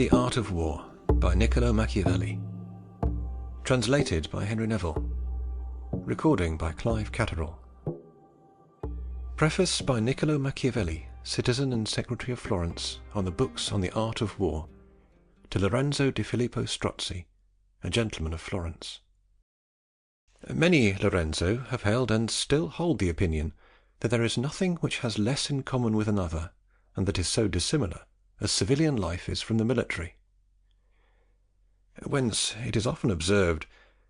The Art of War by Niccolò Machiavelli. Translated by Henry Neville. Recording by Clive Catterall. Preface by Niccolò Machiavelli, Citizen and Secretary of Florence, on the books on the Art of War, to Lorenzo di Filippo Strozzi, a gentleman of Florence. Many, Lorenzo, have held and still hold the opinion that there is nothing which has less in common with another, and that is so dissimilar, as civilian life is from the military. Whence it is often observed,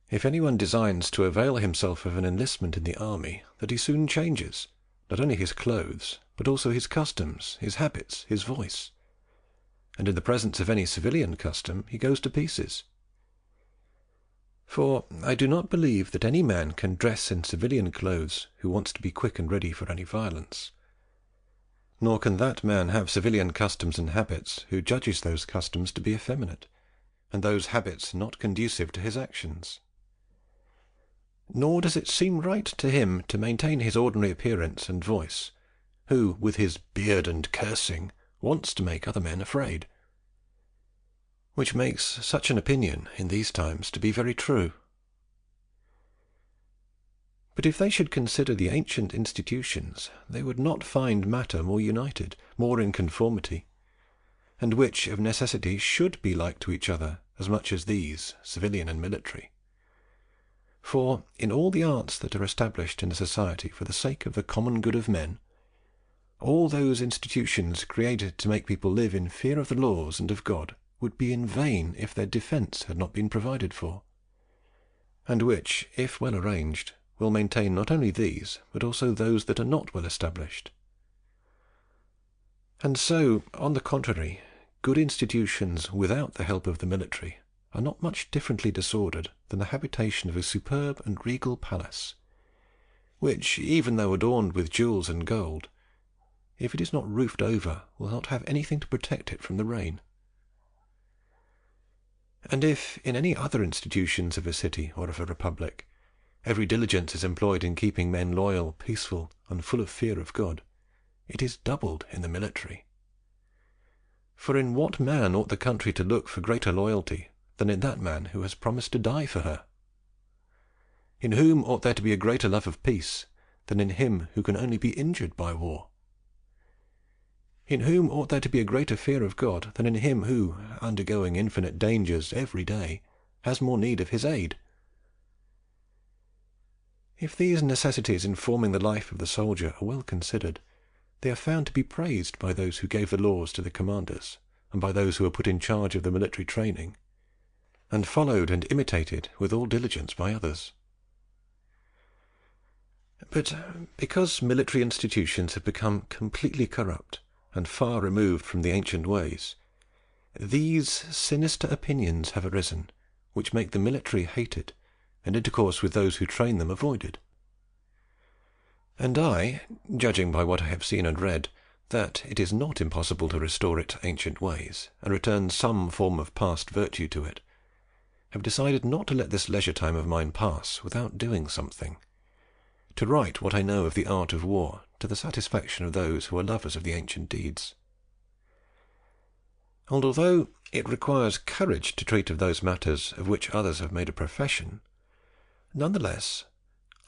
if any one designs to avail himself of an enlistment in the army, that he soon changes, not only his clothes, but also his customs, his habits, his voice, and in the presence of any civilian custom he goes to pieces. For I do not believe that any man can dress in civilian clothes who wants to be quick and ready for any violence, nor can that man have civilian customs and habits who judges those customs to be effeminate, and those habits not conducive to his actions. Nor does it seem right to him to maintain his ordinary appearance and voice, who, with his beard and cursing, wants to make other men afraid. Which makes such an opinion, in these times, to be very true. But if they should consider the ancient institutions, they would not find matter more united, more in conformity, and which of necessity should be like to each other as much as these, civilian and military. For in all the arts that are established in a society for the sake of the common good of men, all those institutions created to make people live in fear of the laws and of God would be in vain if their defence had not been provided for, and which, if well arranged, will maintain not only these, but also those that are not well established. And so, on the contrary, good institutions without the help of the military are not much differently disordered than the habitation of a superb and regal palace, which, even though adorned with jewels and gold, if it is not roofed over, will not have anything to protect it from the rain. And if, in any other institutions of a city or of a republic, every diligence is employed in keeping men loyal, peaceful, and full of fear of God, it is doubled in the military. For in what man ought the country to look for greater loyalty than in that man who has promised to die for her? In whom ought there to be a greater love of peace than in him who can only be injured by war? In whom ought there to be a greater fear of God than in him who, undergoing infinite dangers every day, has more need of his aid? If these necessities in forming the life of the soldier are well considered, they are found to be praised by those who gave the laws to the commanders, and by those who were put in charge of the military training, and followed and imitated with all diligence by others. But because military institutions have become completely corrupt, and far removed from the ancient ways, these sinister opinions have arisen, which make the military hated, and intercourse with those who train them avoided. And I, judging by what I have seen and read, that it is not impossible to restore it to ancient ways, and return some form of past virtue to it, have decided not to let this leisure time of mine pass without doing something, to write what I know of the art of war, to the satisfaction of those who are lovers of the ancient deeds. And although it requires courage to treat of those matters of which others have made a profession, none the less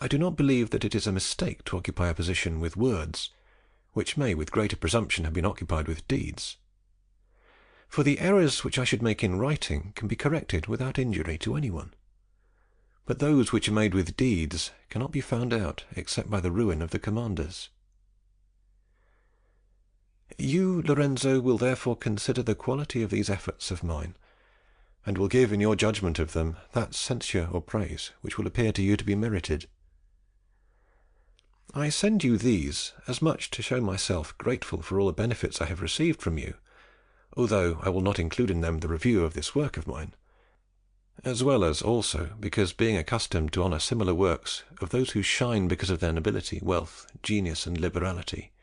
I do not believe that it is a mistake to occupy a position with words, which may with greater presumption have been occupied with deeds. For the errors which I should make in writing can be corrected without injury to any one, but those which are made with deeds cannot be found out except by the ruin of the commanders. You, Lorenzo, will therefore consider the quality of these efforts of mine, and will give in your judgment of them that censure or praise which will appear to you to be merited. I send you these as much to show myself grateful for all the benefits I have received from you, although I will not include in them the review of this work of mine, as well as also because, being accustomed to honour similar works of those who shine because of their nobility, wealth, genius, and liberality,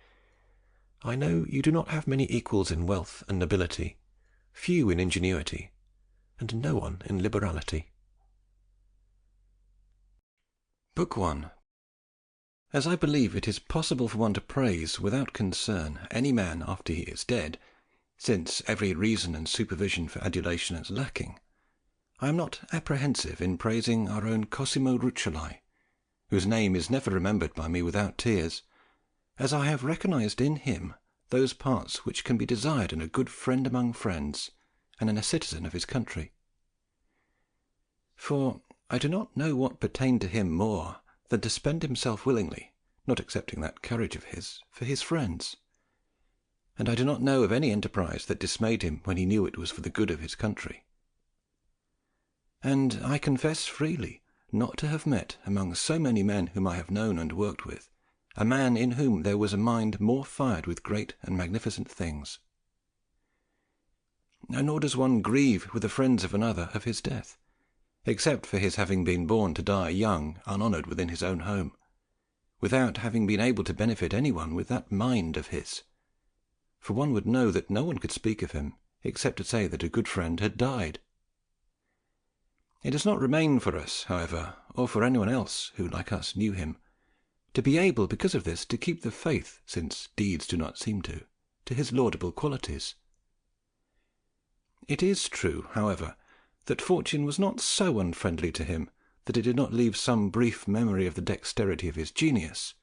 I know you do not have many equals in wealth and nobility, few in ingenuity, and no one in liberality. Book 1. As I believe it is possible for one to praise without concern any man after he is dead, since every reason and supervision for adulation is lacking, I am not apprehensive in praising our own Cosimo Rucellai, whose name is never remembered by me without tears, as I have recognised in him those parts which can be desired in a good friend among friends, and in a citizen of his country. For I do not know what pertained to him more than to spend himself willingly, not excepting that courage of his, for his friends. And I do not know of any enterprise that dismayed him when he knew it was for the good of his country. And I confess freely not to have met, among so many men whom I have known and worked with, a man in whom there was a mind more fired with great and magnificent things. Nor does one grieve with the friends of another of his death, except for his having been born to die young, unhonoured within his own home, without having been able to benefit any one with that mind of his. For one would know that no one could speak of him, except to say that a good friend had died. It does not remain for us, however, or for anyone else who, like us, knew him, to be able, because of this, to keep the faith, since deeds do not seem to his laudable qualities. It is true, however, that fortune was not so unfriendly to him that it did not leave some brief memory of the dexterity of his genius,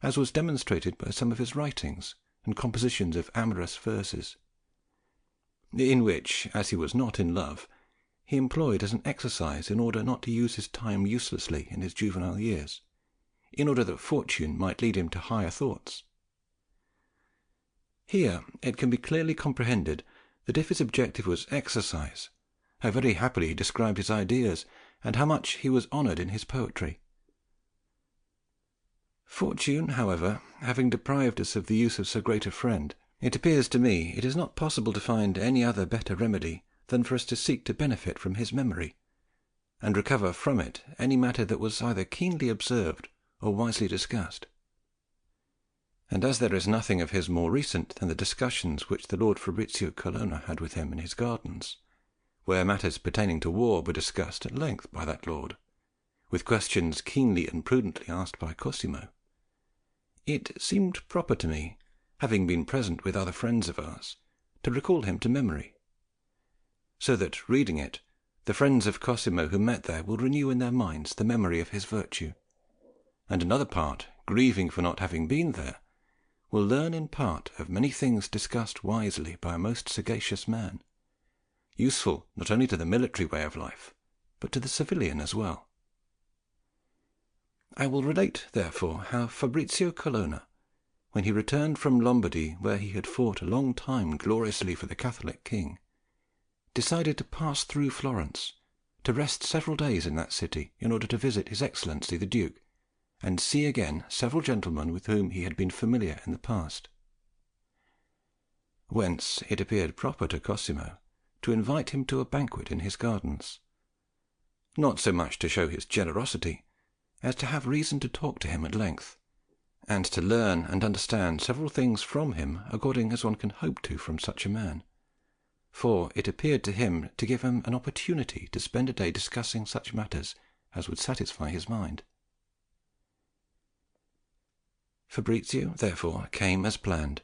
as was demonstrated by some of his writings and compositions of amorous verses, in which, as he was not in love, he employed as an exercise in order not to use his time uselessly in his juvenile years, in order that fortune might lead him to higher thoughts. Here it can be clearly comprehended that if his objective was exercise, how very happily he described his ideas, and how much he was honoured in his poetry. Fortune, however, having deprived us of the use of so great a friend, it appears to me it is not possible to find any other better remedy than for us to seek to benefit from his memory, and recover from it any matter that was either keenly observed or wisely discussed. And as there is nothing of his more recent than the discussions which the Lord Fabrizio Colonna had with him in his gardens, where matters pertaining to war were discussed at length by that lord, with questions keenly and prudently asked by Cosimo, it seemed proper to me, having been present with other friends of ours, to recall him to memory, so that, reading it, the friends of Cosimo who met there will renew in their minds the memory of his virtue, and another part, grieving for not having been there, will learn in part of many things discussed wisely by a most sagacious man, useful not only to the military way of life, but to the civilian as well. I will relate, therefore, how Fabrizio Colonna, when he returned from Lombardy, where he had fought a long time gloriously for the Catholic king, decided to pass through Florence, to rest several days in that city, in order to visit His Excellency the Duke, and see again several gentlemen with whom he had been familiar in the past. Whence it appeared proper to Cosimo to invite him to a banquet in his gardens, not so much to show his generosity, as to have reason to talk to him at length, and to learn and understand several things from him according as one can hope to from such a man, for it appeared to him to give him an opportunity to spend a day discussing such matters as would satisfy his mind. Fabrizio, therefore, came as planned,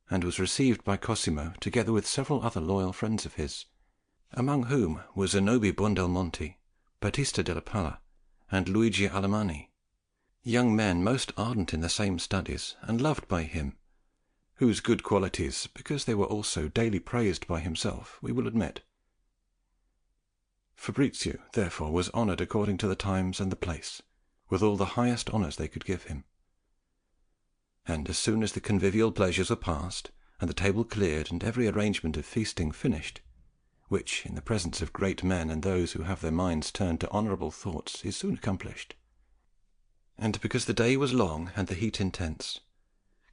and was received by Cosimo together with several other loyal friends of his, among whom were Zanobi Buondelmonti, Battista della Palla, and Luigi Alamanni, young men most ardent in the same studies, and loved by him, whose good qualities, because they were also daily praised by himself, we will admit. Fabrizio, therefore, was honoured according to the times and the place, with all the highest honours they could give him. And as soon as the convivial pleasures were past, and the table cleared, and every arrangement of feasting finished, which, in the presence of great men and those who have their minds turned to honourable thoughts, is soon accomplished, and because the day was long and the heat intense,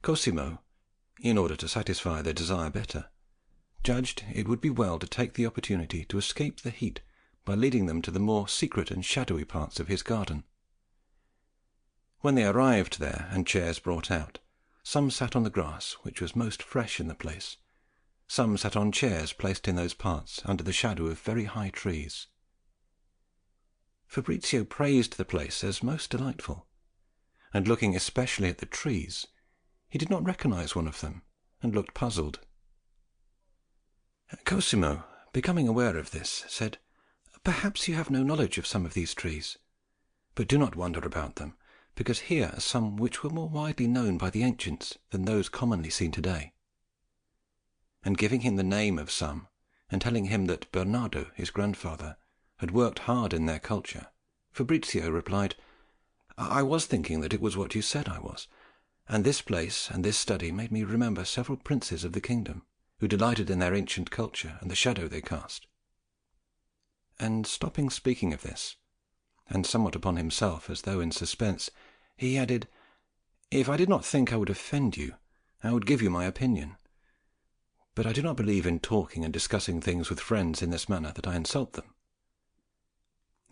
Cosimo, in order to satisfy their desire better, judged it would be well to take the opportunity to escape the heat by leading them to the more secret and shadowy parts of his garden. When they arrived there, and chairs brought out, some sat on the grass, which was most fresh in the place, some sat on chairs placed in those parts under the shadow of very high trees. Fabrizio praised the place as most delightful, and looking especially at the trees, he did not recognize one of them, and looked puzzled. Cosimo, becoming aware of this, said, "Perhaps you have no knowledge of some of these trees, but do not wonder about them, because here are some which were more widely known by the ancients than those commonly seen to-day." And giving him the name of some, and telling him that Bernardo, his grandfather, had worked hard in their culture, Fabrizio replied, "I was thinking that it was what you said I was, and this place and this study made me remember several princes of the kingdom, who delighted in their ancient culture and the shadow they cast." And stopping speaking of this, and somewhat upon himself, as though in suspense, he added, "If I did not think I would offend you, I would give you my opinion. But I do not believe in talking and discussing things with friends in this manner that I insult them.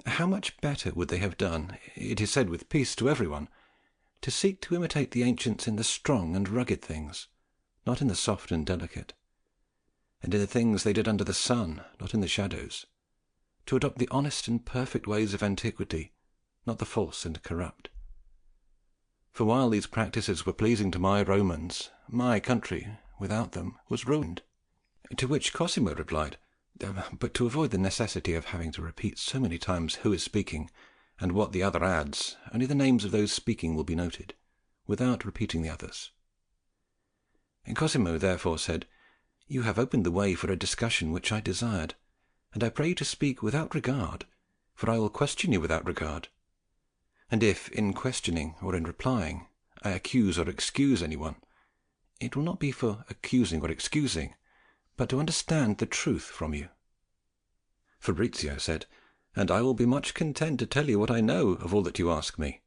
How much better would they have done, it is said with peace to every one, to seek to imitate the ancients in the strong and rugged things, not in the soft and delicate, and in the things they did under the sun, not in the shadows, to adopt the honest and perfect ways of antiquity, not the false and corrupt. For while these practices were pleasing to my Romans, my country, without them, was ruined." To which Cosimo replied, "But to avoid the necessity of having to repeat so many times who is speaking, and what the other adds, only the names of those speaking will be noted, without repeating the others." Cosimo therefore said, "You have opened the way for a discussion which I desired, and I pray you to speak without regard, for I will question you without regard. And if, in questioning or in replying, I accuse or excuse any one, it will not be for accusing or excusing, but to understand the truth from you." Fabrizio said, "And I will be much content to tell you what I know of all that you ask me.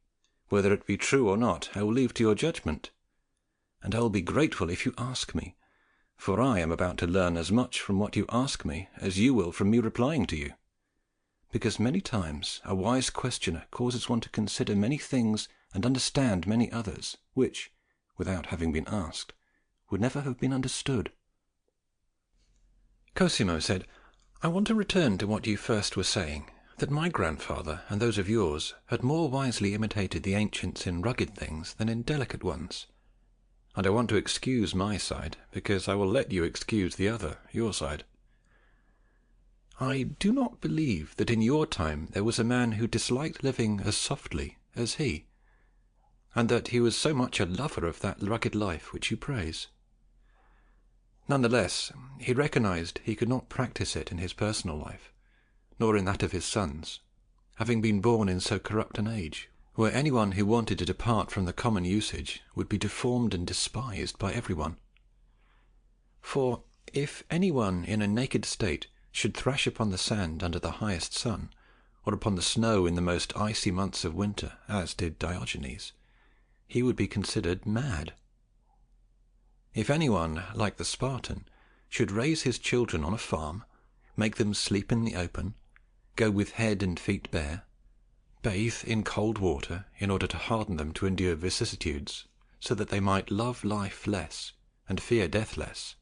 Whether it be true or not, I will leave to your judgment. And I will be grateful if you ask me, for I am about to learn as much from what you ask me as you will from me replying to you. Because many times a wise questioner causes one to consider many things and understand many others, which, without having been asked, would never have been understood." Cosimo said, "I want to return to what you first were saying, that my grandfather and those of yours had more wisely imitated the ancients in rugged things than in delicate ones. And I want to excuse my side, because I will let you excuse the other, your side. I do not believe that in your time there was a man who disliked living as softly as he, and that he was so much a lover of that rugged life which you praise. None the less, he recognized he could not practice it in his personal life, nor in that of his sons, having been born in so corrupt an age, where any one who wanted to depart from the common usage would be deformed and despised by every one. For if any one in a naked state should thrash upon the sand under the highest sun, or upon the snow in the most icy months of winter, as did Diogenes, he would be considered mad. If any one, like the Spartan, should raise his children on a farm, make them sleep in the open, go with head and feet bare, bathe in cold water in order to harden them to endure vicissitudes, so that they might love life less and fear death less,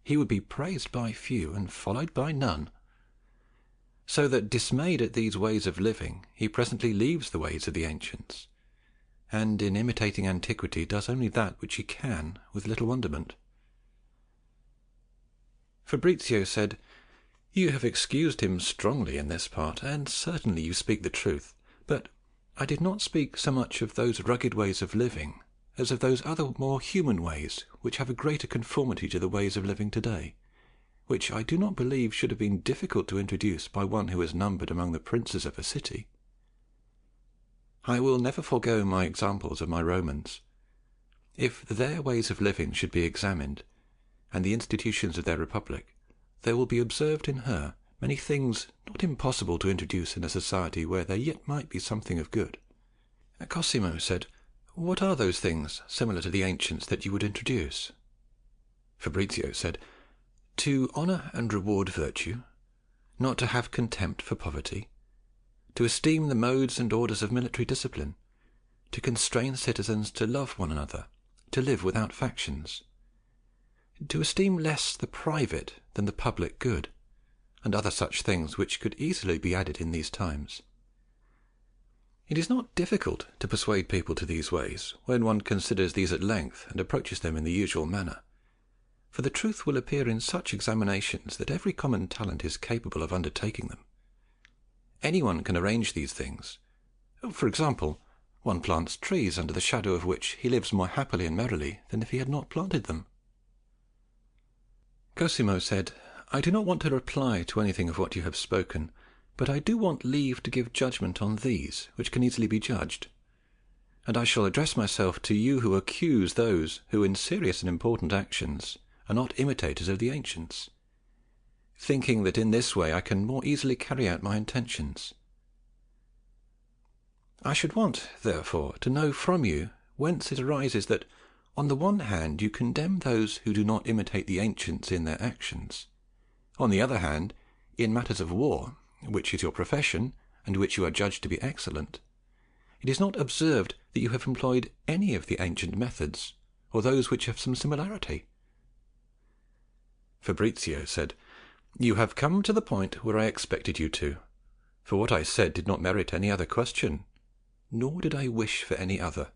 he would be praised by few and followed by none. So that, dismayed at these ways of living, he presently leaves the ways of the ancients, and in imitating antiquity does only that which he can with little wonderment." Fabrizio said, "You have excused him strongly in this part, and certainly you speak the truth. But I did not speak so much of those rugged ways of living as of those other more human ways which have a greater conformity to the ways of living to-day, which I do not believe should have been difficult to introduce by one who is numbered among the princes of a city. I will never forego my examples of my Romans. If their ways of living should be examined, and the institutions of their republic, there will be observed in her many things not impossible to introduce in a society where there yet might be something of good." Cosimo said, "What are those things similar to the ancients that you would introduce?" Fabrizio said, "To honour and reward virtue, not to have contempt for poverty, to esteem the modes and orders of military discipline, to constrain citizens to love one another, to live without factions, to esteem less the private than the public good, and other such things which could easily be added in these times. It is not difficult to persuade people to these ways, when one considers these at length and approaches them in the usual manner, for the truth will appear in such examinations that every common talent is capable of undertaking them. Anyone can arrange these things. For example, one plants trees under the shadow of which he lives more happily and merrily than if he had not planted them. Cosimo said, I do not want to reply to anything of what you have spoken, but I do want leave to give judgment on these, which can easily be judged. And I shall address myself to you who accuse those who in serious and important actions are not imitators of the ancients, thinking that in this way I can more easily carry out my intentions. I should want, therefore, to know from you whence it arises that, on the one hand, you condemn those who do not imitate the ancients in their actions. On the other hand, in matters of war, which is your profession, and which you are judged to be excellent, it is not observed that you have employed any of the ancient methods, or those which have some similarity. Fabrizio said, You have come to the point where I expected you to, for what I said did not merit any other question, nor did I wish for any other.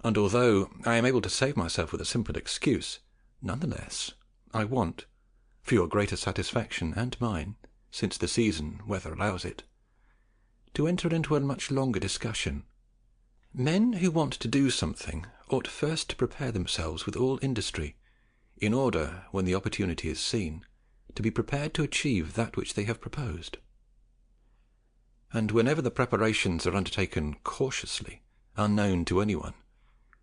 And although I am able to save myself with a simple excuse, none the less I want, for your greater satisfaction and mine, since the season, weather allows it, to enter into a much longer discussion. Men who want to do something ought first to prepare themselves with all industry, in order, when the opportunity is seen, to be prepared to achieve that which they have proposed. And whenever the preparations are undertaken cautiously, unknown to anyone,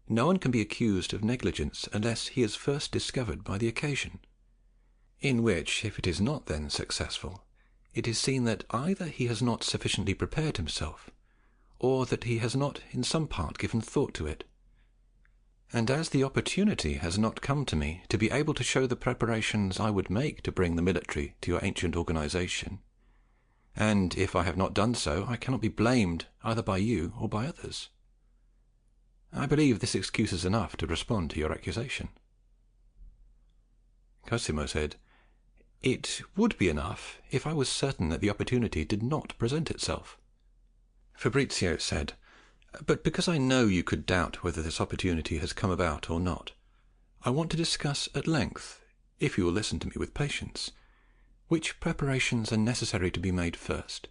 no one can be accused of negligence unless he is first discovered by the occasion, in which, if it is not then successful, it is seen that either he has not sufficiently prepared himself, or that he has not in some part given thought to it. And as the opportunity has not come to me to be able to show the preparations I would make to bring the military to your ancient organization, and if I have not done so, I cannot be blamed either by you or by others, I believe this excuse is enough to respond to your accusation. Cosimo said, It would be enough if I was certain that the opportunity did not present itself. Fabrizio said, But because I know you could doubt whether this opportunity has come about or not, I want to discuss at length, if you will listen to me with patience, which preparations are necessary to be made first,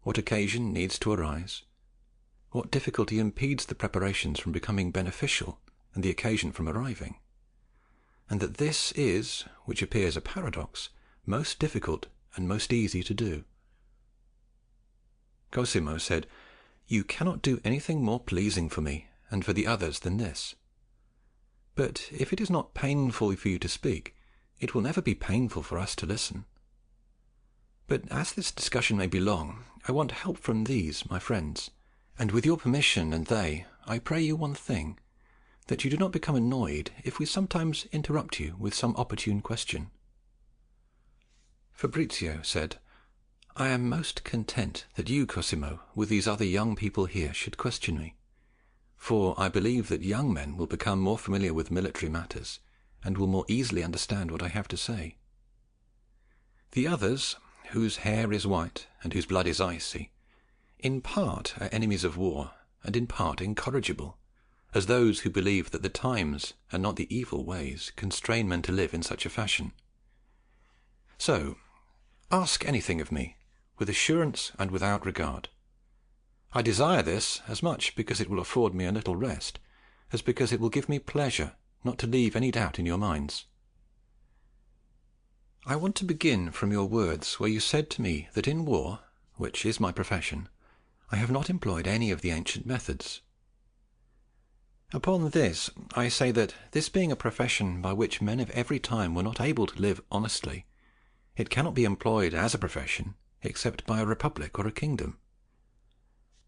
what occasion needs to arise, what difficulty impedes the preparations from becoming beneficial and the occasion from arriving, and that this is, which appears a paradox, most difficult and most easy to do. Cosimo said, You cannot do anything more pleasing for me and for the others than this. But if it is not painful for you to speak, it will never be painful for us to listen. But as this discussion may be long, I want help from these, my friends, and with your permission and they, I pray you one thing, that you do not become annoyed if we sometimes interrupt you with some opportune question. Fabrizio said, I am most content that you, Cosimo, with these other young people here, should question me, for I believe that young men will become more familiar with military matters, and will more easily understand what I have to say. The others, whose hair is white and whose blood is icy, in part are enemies of war, and in part incorrigible, as those who believe that the times and not the evil ways constrain men to live in such a fashion. So, ask anything of me, with assurance and without regard. I desire this as much because it will afford me a little rest, as because it will give me pleasure not to leave any doubt in your minds. I want to begin from your words where you said to me that in war, which is my profession, I have not employed any of the ancient methods. Upon this I say that, this being a profession by which men of every time were not able to live honestly, it cannot be employed as a profession except by a republic or a kingdom.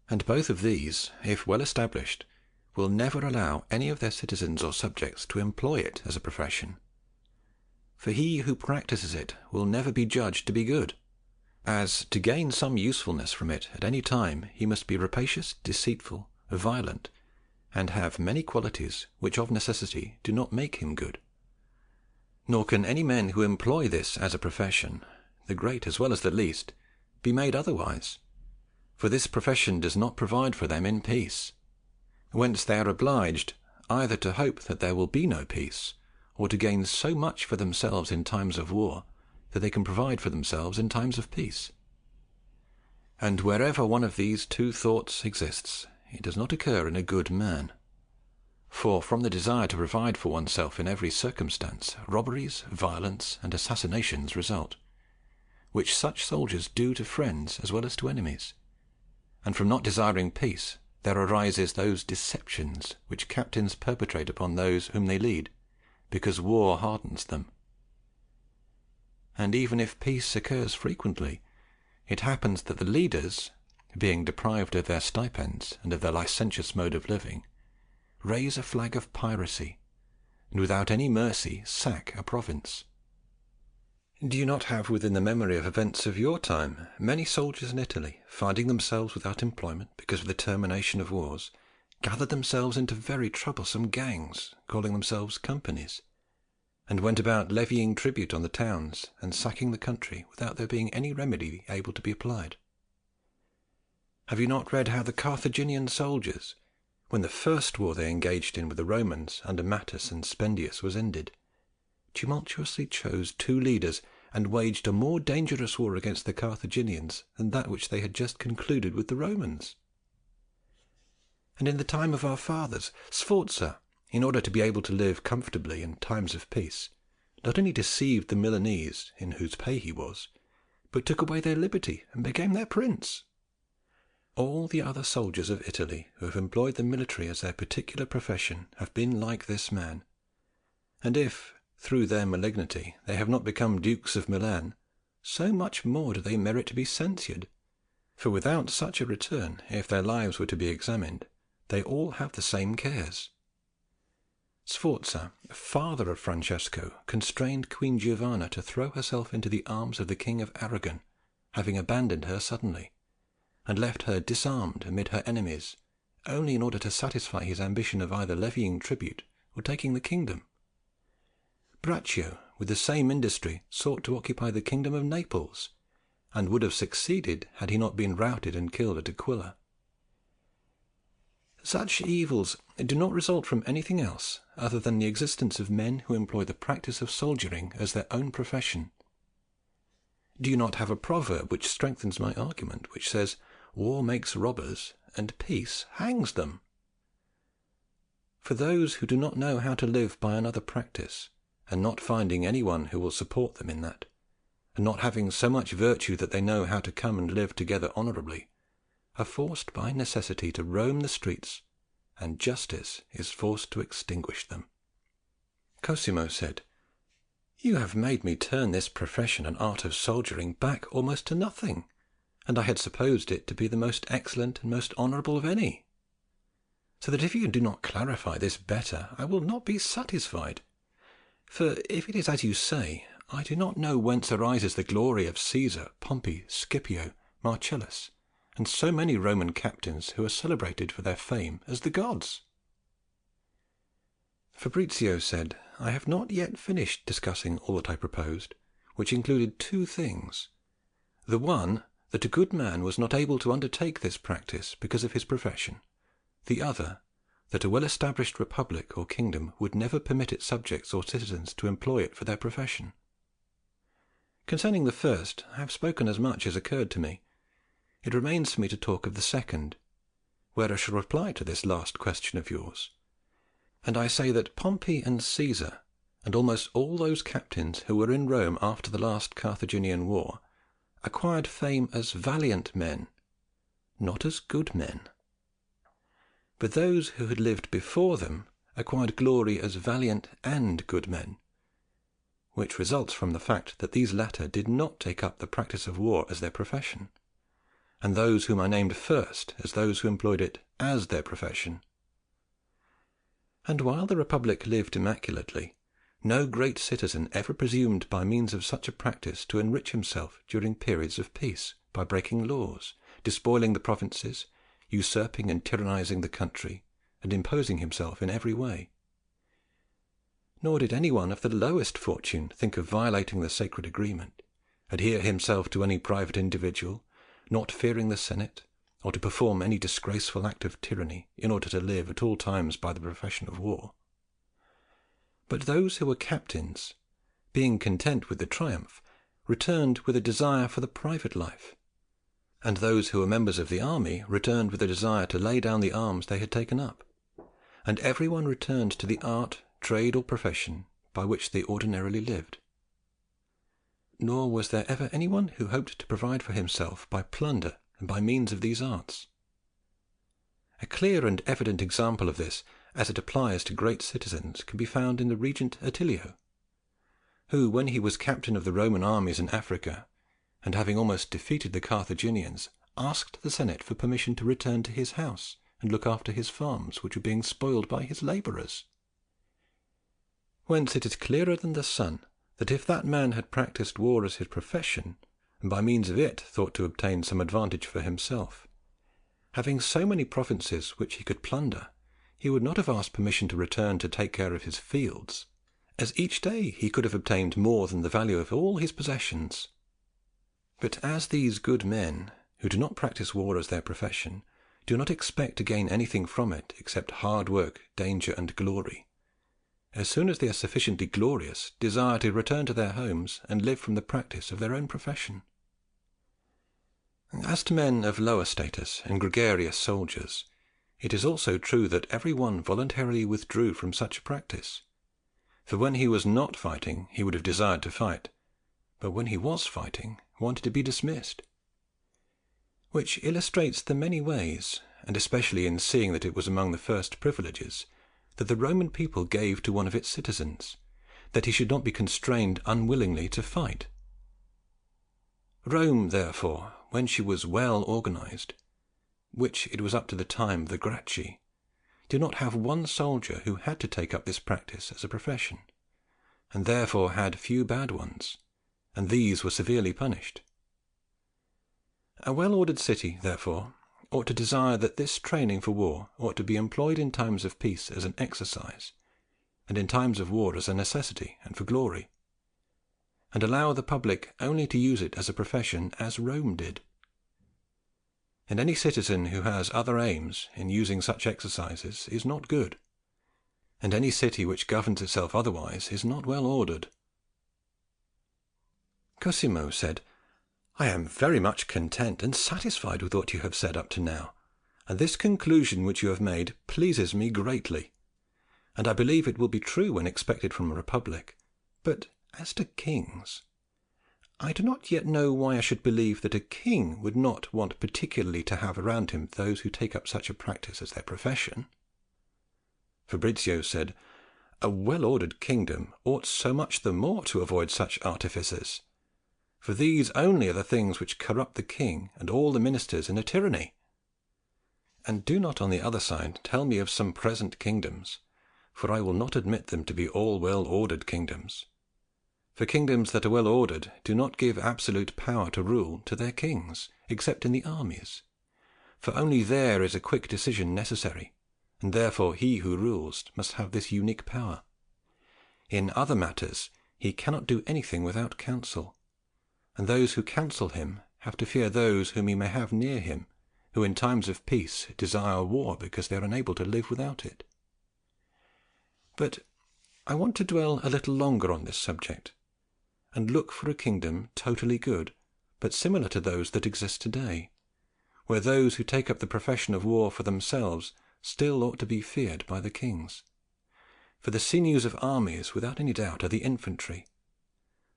And both of these, if well established, will never allow any of their citizens or subjects to employ it as a profession. For he who practices it will never be judged to be good, as to gain some usefulness from it at any time he must be rapacious, deceitful, violent, and have many qualities which of necessity do not make him good. Nor can any men who employ this as a profession, the great as well as the least, be made otherwise, for this profession does not provide for them in peace, whence they are obliged either to hope that there will be no peace, or to gain so much for themselves in times of war that they can provide for themselves in times of peace. And wherever one of these two thoughts exists, it does not occur in a good man. For from the desire to provide for oneself in every circumstance, robberies, violence, and assassinations result, which such soldiers do to friends as well as to enemies. And from not desiring peace, there arises those deceptions which captains perpetrate upon those whom they lead, because war hardens them. And even if peace occurs frequently, it happens that the leaders, being deprived of their stipends and of their licentious mode of living, raise a flag of piracy, and without any mercy sack a province. Do you not have within the memory of events of your time many soldiers in Italy, finding themselves without employment because of the termination of wars, gathered themselves into very troublesome gangs, calling themselves companies, and went about levying tribute on the towns and sacking the country without there being any remedy able to be applied? Have you not read how the Carthaginian soldiers, when the first war they engaged in with the Romans under Mattus and Spendius was ended, tumultuously chose two leaders and waged a more dangerous war against the Carthaginians than that which they had just concluded with the Romans? And in the time of our fathers, Sforza, in order to be able to live comfortably in times of peace, not only deceived the Milanese, in whose pay he was, but took away their liberty and became their prince. All the other soldiers of Italy who have employed the military as their particular profession have been like this man, and if, through their malignity, they have not become Dukes of Milan, so much more do they merit to be censured, for without such a return, if their lives were to be examined, they all have the same cares. Sforza, father of Francesco, constrained Queen Giovanna to throw herself into the arms of the King of Aragon, having abandoned her suddenly, and left her disarmed amid her enemies, only in order to satisfy his ambition of either levying tribute or taking the kingdom. Braccio, with the same industry, sought to occupy the kingdom of Naples, and would have succeeded had he not been routed and killed at Aquila. Such evils do not result from anything else other than the existence of men who employ the practice of soldiering as their own profession. Do you not have a proverb which strengthens my argument, which says, "War makes robbers, and peace hangs them"? For those who do not know how to live by another practice, and not finding any one who will support them in that, and not having so much virtue that they know how to come and live together honourably, are forced by necessity to roam the streets, and justice is forced to extinguish them. Cosimo said, "You have made me turn this profession and art of soldiering back almost to nothing, and I had supposed it to be the most excellent and most honourable of any. So that if you do not clarify this better, I will not be satisfied. For if it is as you say, I do not know whence arises the glory of Caesar, Pompey, Scipio, Marcellus, and so many Roman captains who are celebrated for their fame as the gods." Fabrizio said, "I have not yet finished discussing all that I proposed, which included two things. The one, that a good man was not able to undertake this practice because of his profession. The other, that a well-established republic or kingdom would never permit its subjects or citizens to employ it for their profession. Concerning the first, I have spoken as much as occurred to me. It remains for me to talk of the second, where I shall reply to this last question of yours. And I say that Pompey and Caesar, and almost all those captains who were in Rome after the last Carthaginian war, acquired fame as valiant men, not as good men. But those who had lived before them acquired glory as valiant and good men, which results from the fact that these latter did not take up the practice of war as their profession, and those whom I named first as those who employed it as their profession. And while the Republic lived immaculately, no great citizen ever presumed by means of such a practice to enrich himself during periods of peace, by breaking laws, despoiling the provinces, usurping and tyrannizing the country, and imposing himself in every way. Nor did any one of the lowest fortune think of violating the sacred agreement, adhere himself to any private individual, not fearing the Senate, or to perform any disgraceful act of tyranny in order to live at all times by the profession of war. But those who were captains, being content with the triumph, returned with a desire for the private life, and those who were members of the army returned with a desire to lay down the arms they had taken up, and every one returned to the art, trade, or profession by which they ordinarily lived. Nor was there ever any one who hoped to provide for himself by plunder and by means of these arts. A clear and evident example of this, as it applies to great citizens, can be found in the regent Attilio, who, when he was captain of the Roman armies in Africa, and having almost defeated the Carthaginians, asked the Senate for permission to return to his house and look after his farms, which were being spoiled by his labourers. Whence it is clearer than the sun that if that man had practised war as his profession, and by means of it thought to obtain some advantage for himself, having so many provinces which he could plunder, he would not have asked permission to return to take care of his fields, as each day he could have obtained more than the value of all his possessions. But as these good men, who do not practise war as their profession, do not expect to gain anything from it except hard work, danger, and glory, as soon as they are sufficiently glorious, desire to return to their homes and live from the practice of their own profession. As to men of lower status and gregarious soldiers, it is also true that every one voluntarily withdrew from such a practice, for when he was not fighting he would have desired to fight, but when he was fighting wanted to be dismissed. Which illustrates the many ways, and especially in seeing that it was among the first privileges, that the Roman people gave to one of its citizens, that he should not be constrained unwillingly to fight. Rome, therefore, when she was well organized, which it was up to the time of the Gracchi, did not have one soldier who had to take up this practice as a profession, and therefore had few bad ones, and these were severely punished. A well-ordered city, therefore, ought to desire that this training for war ought to be employed in times of peace as an exercise, and in times of war as a necessity and for glory, and allow the public only to use it as a profession as Rome did. And any citizen who has other aims in using such exercises is not good, and any city which governs itself otherwise is not well ordered. Cosimo said, "I am very much content and satisfied with what you have said up to now, and this conclusion which you have made pleases me greatly, and I believe it will be true when expected from a republic. But as to kings, I do not yet know why I should believe that a king would not want particularly to have around him those who take up such a practice as their profession." Fabrizio said, "A well-ordered kingdom ought so much the more to avoid such artificers, for these only are the things which corrupt the king and all the ministers in a tyranny. And do not on the other side tell me of some present kingdoms, for I will not admit them to be all well-ordered kingdoms. For kingdoms that are well-ordered do not give absolute power to rule to their kings, except in the armies, for only there is a quick decision necessary, and therefore he who rules must have this unique power. In other matters he cannot do anything without counsel, and those who counsel him have to fear those whom he may have near him, who in times of peace desire war because they are unable to live without it. But I want to dwell a little longer on this subject, and look for a kingdom totally good, but similar to those that exist today, where those who take up the profession of war for themselves still ought to be feared by the kings. For the sinews of armies, without any doubt, are the infantry,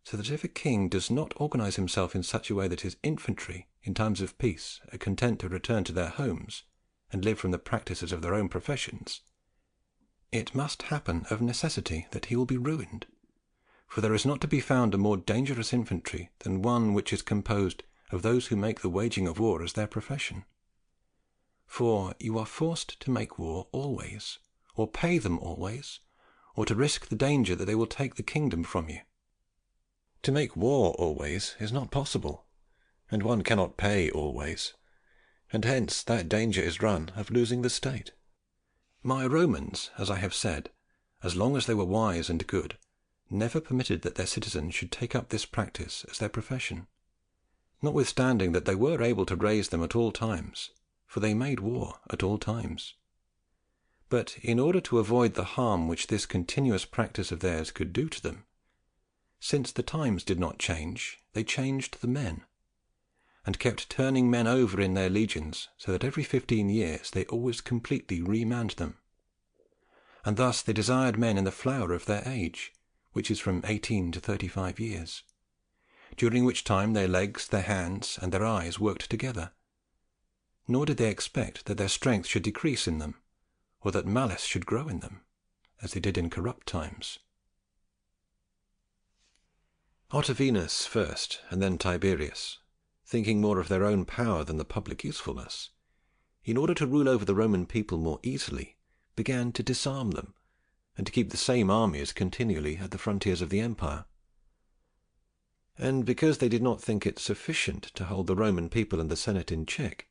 so that if a king does not organize himself in such a way that his infantry, in times of peace, are content to return to their homes and live from the practices of their own professions, it must happen of necessity that he will be ruined, for there is not to be found a more dangerous infantry than one which is composed of those who make the waging of war as their profession. For you are forced to make war always, or pay them always, or to risk the danger that they will take the kingdom from you. To make war always is not possible, and one cannot pay always, and hence that danger is run of losing the state. My Romans, as I have said, as long as they were wise and good, never permitted that their citizens should take up this practice as their profession, notwithstanding that they were able to raise them at all times, for they made war at all times. But in order to avoid the harm which this continuous practice of theirs could do to them, since the times did not change, they changed the men, and kept turning men over in their legions, so that every 15 years they always completely remanned them. And thus they desired men in the flower of their age, which is from 18 to 35 years, during which time their legs, their hands, and their eyes worked together. Nor did they expect that their strength should decrease in them, or that malice should grow in them, as they did in corrupt times. Otavinus first, and then Tiberius, thinking more of their own power than the public usefulness, in order to rule over the Roman people more easily, began to disarm them, and to keep the same armies continually at the frontiers of the empire. And because they did not think it sufficient to hold the Roman people and the Senate in check,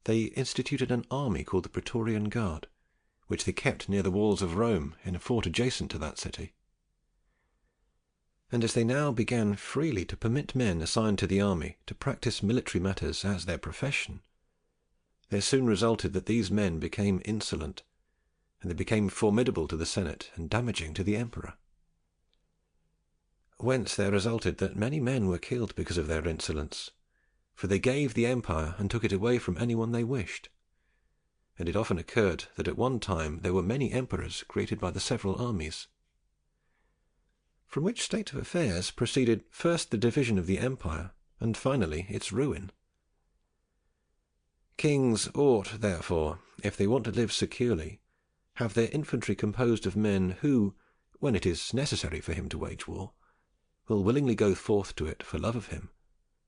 they instituted an army called the Praetorian Guard, which they kept near the walls of Rome in a fort adjacent to that city. And as they now began freely to permit men assigned to the army to practice military matters as their profession, there soon resulted that these men became insolent, and they became formidable to the Senate and damaging to the Emperor. Whence there resulted that many men were killed because of their insolence, for they gave the empire and took it away from anyone they wished. And it often occurred that at one time there were many emperors created by the several armies. From which state of affairs proceeded first the division of the empire, and finally its ruin. Kings ought, therefore, if they want to live securely, have their infantry composed of men who, when it is necessary for him to wage war, will willingly go forth to it for love of him,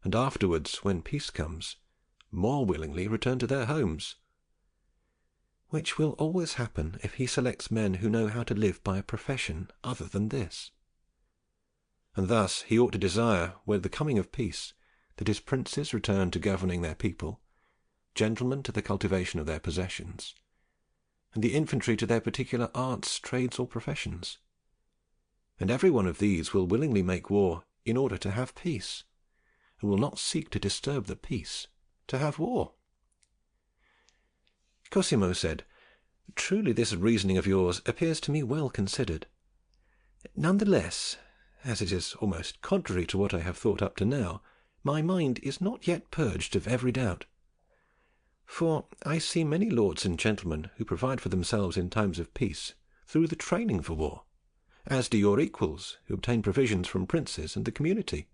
and afterwards, when peace comes, more willingly return to their homes. Which will always happen if he selects men who know how to live by a profession other than this. And thus he ought to desire, with the coming of peace, that his princes return to governing their people, gentlemen to the cultivation of their possessions, and the infantry to their particular arts, trades, or professions. And every one of these will willingly make war in order to have peace, and will not seek to disturb the peace to have war. Cosimo said, "Truly this reasoning of yours appears to me well considered. None the less, as it is almost contrary to what I have thought up to now, my mind is not yet purged of every doubt. For I see many lords and gentlemen who provide for themselves in times of peace through the training for war, as do your equals who obtain provisions from princes and the community.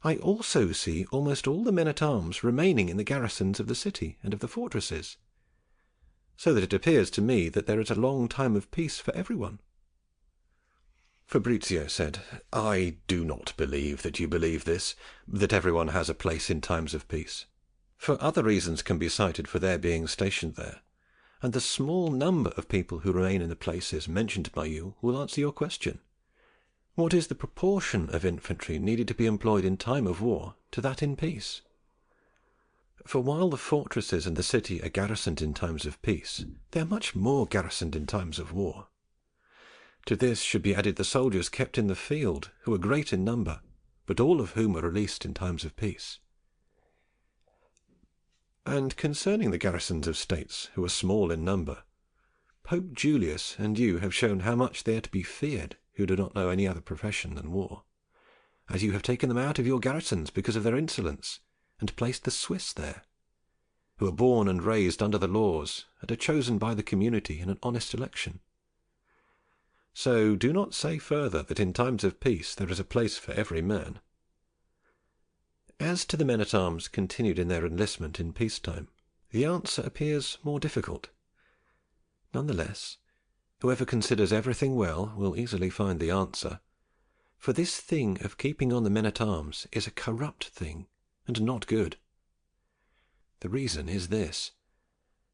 I also see almost all the men-at-arms remaining in the garrisons of the city and of the fortresses, so that it appears to me that there is a long time of peace for everyone." Fabrizio said, "I do not believe that you believe this, that everyone has a place in times of peace, for other reasons can be cited for their being stationed there, and the small number of people who remain in the places mentioned by you will answer your question. What is the proportion of infantry needed to be employed in time of war to that in peace? For while the fortresses and the city are garrisoned in times of peace, they are much more garrisoned in times of war. To this should be added the soldiers kept in the field, who are great in number, but all of whom are released in times of peace. And concerning the garrisons of states, who are small in number, Pope Julius and you have shown how much they are to be feared who do not know any other profession than war, as you have taken them out of your garrisons because of their insolence, and placed the Swiss there, who are born and raised under the laws, and are chosen by the community in an honest election. So do not say further that in times of peace there is a place for every man. As to the men-at-arms continued in their enlistment in peace-time, the answer appears more difficult. None the less, whoever considers everything well will easily find the answer, for this thing of keeping on the men-at-arms is a corrupt thing, and not good. The reason is this: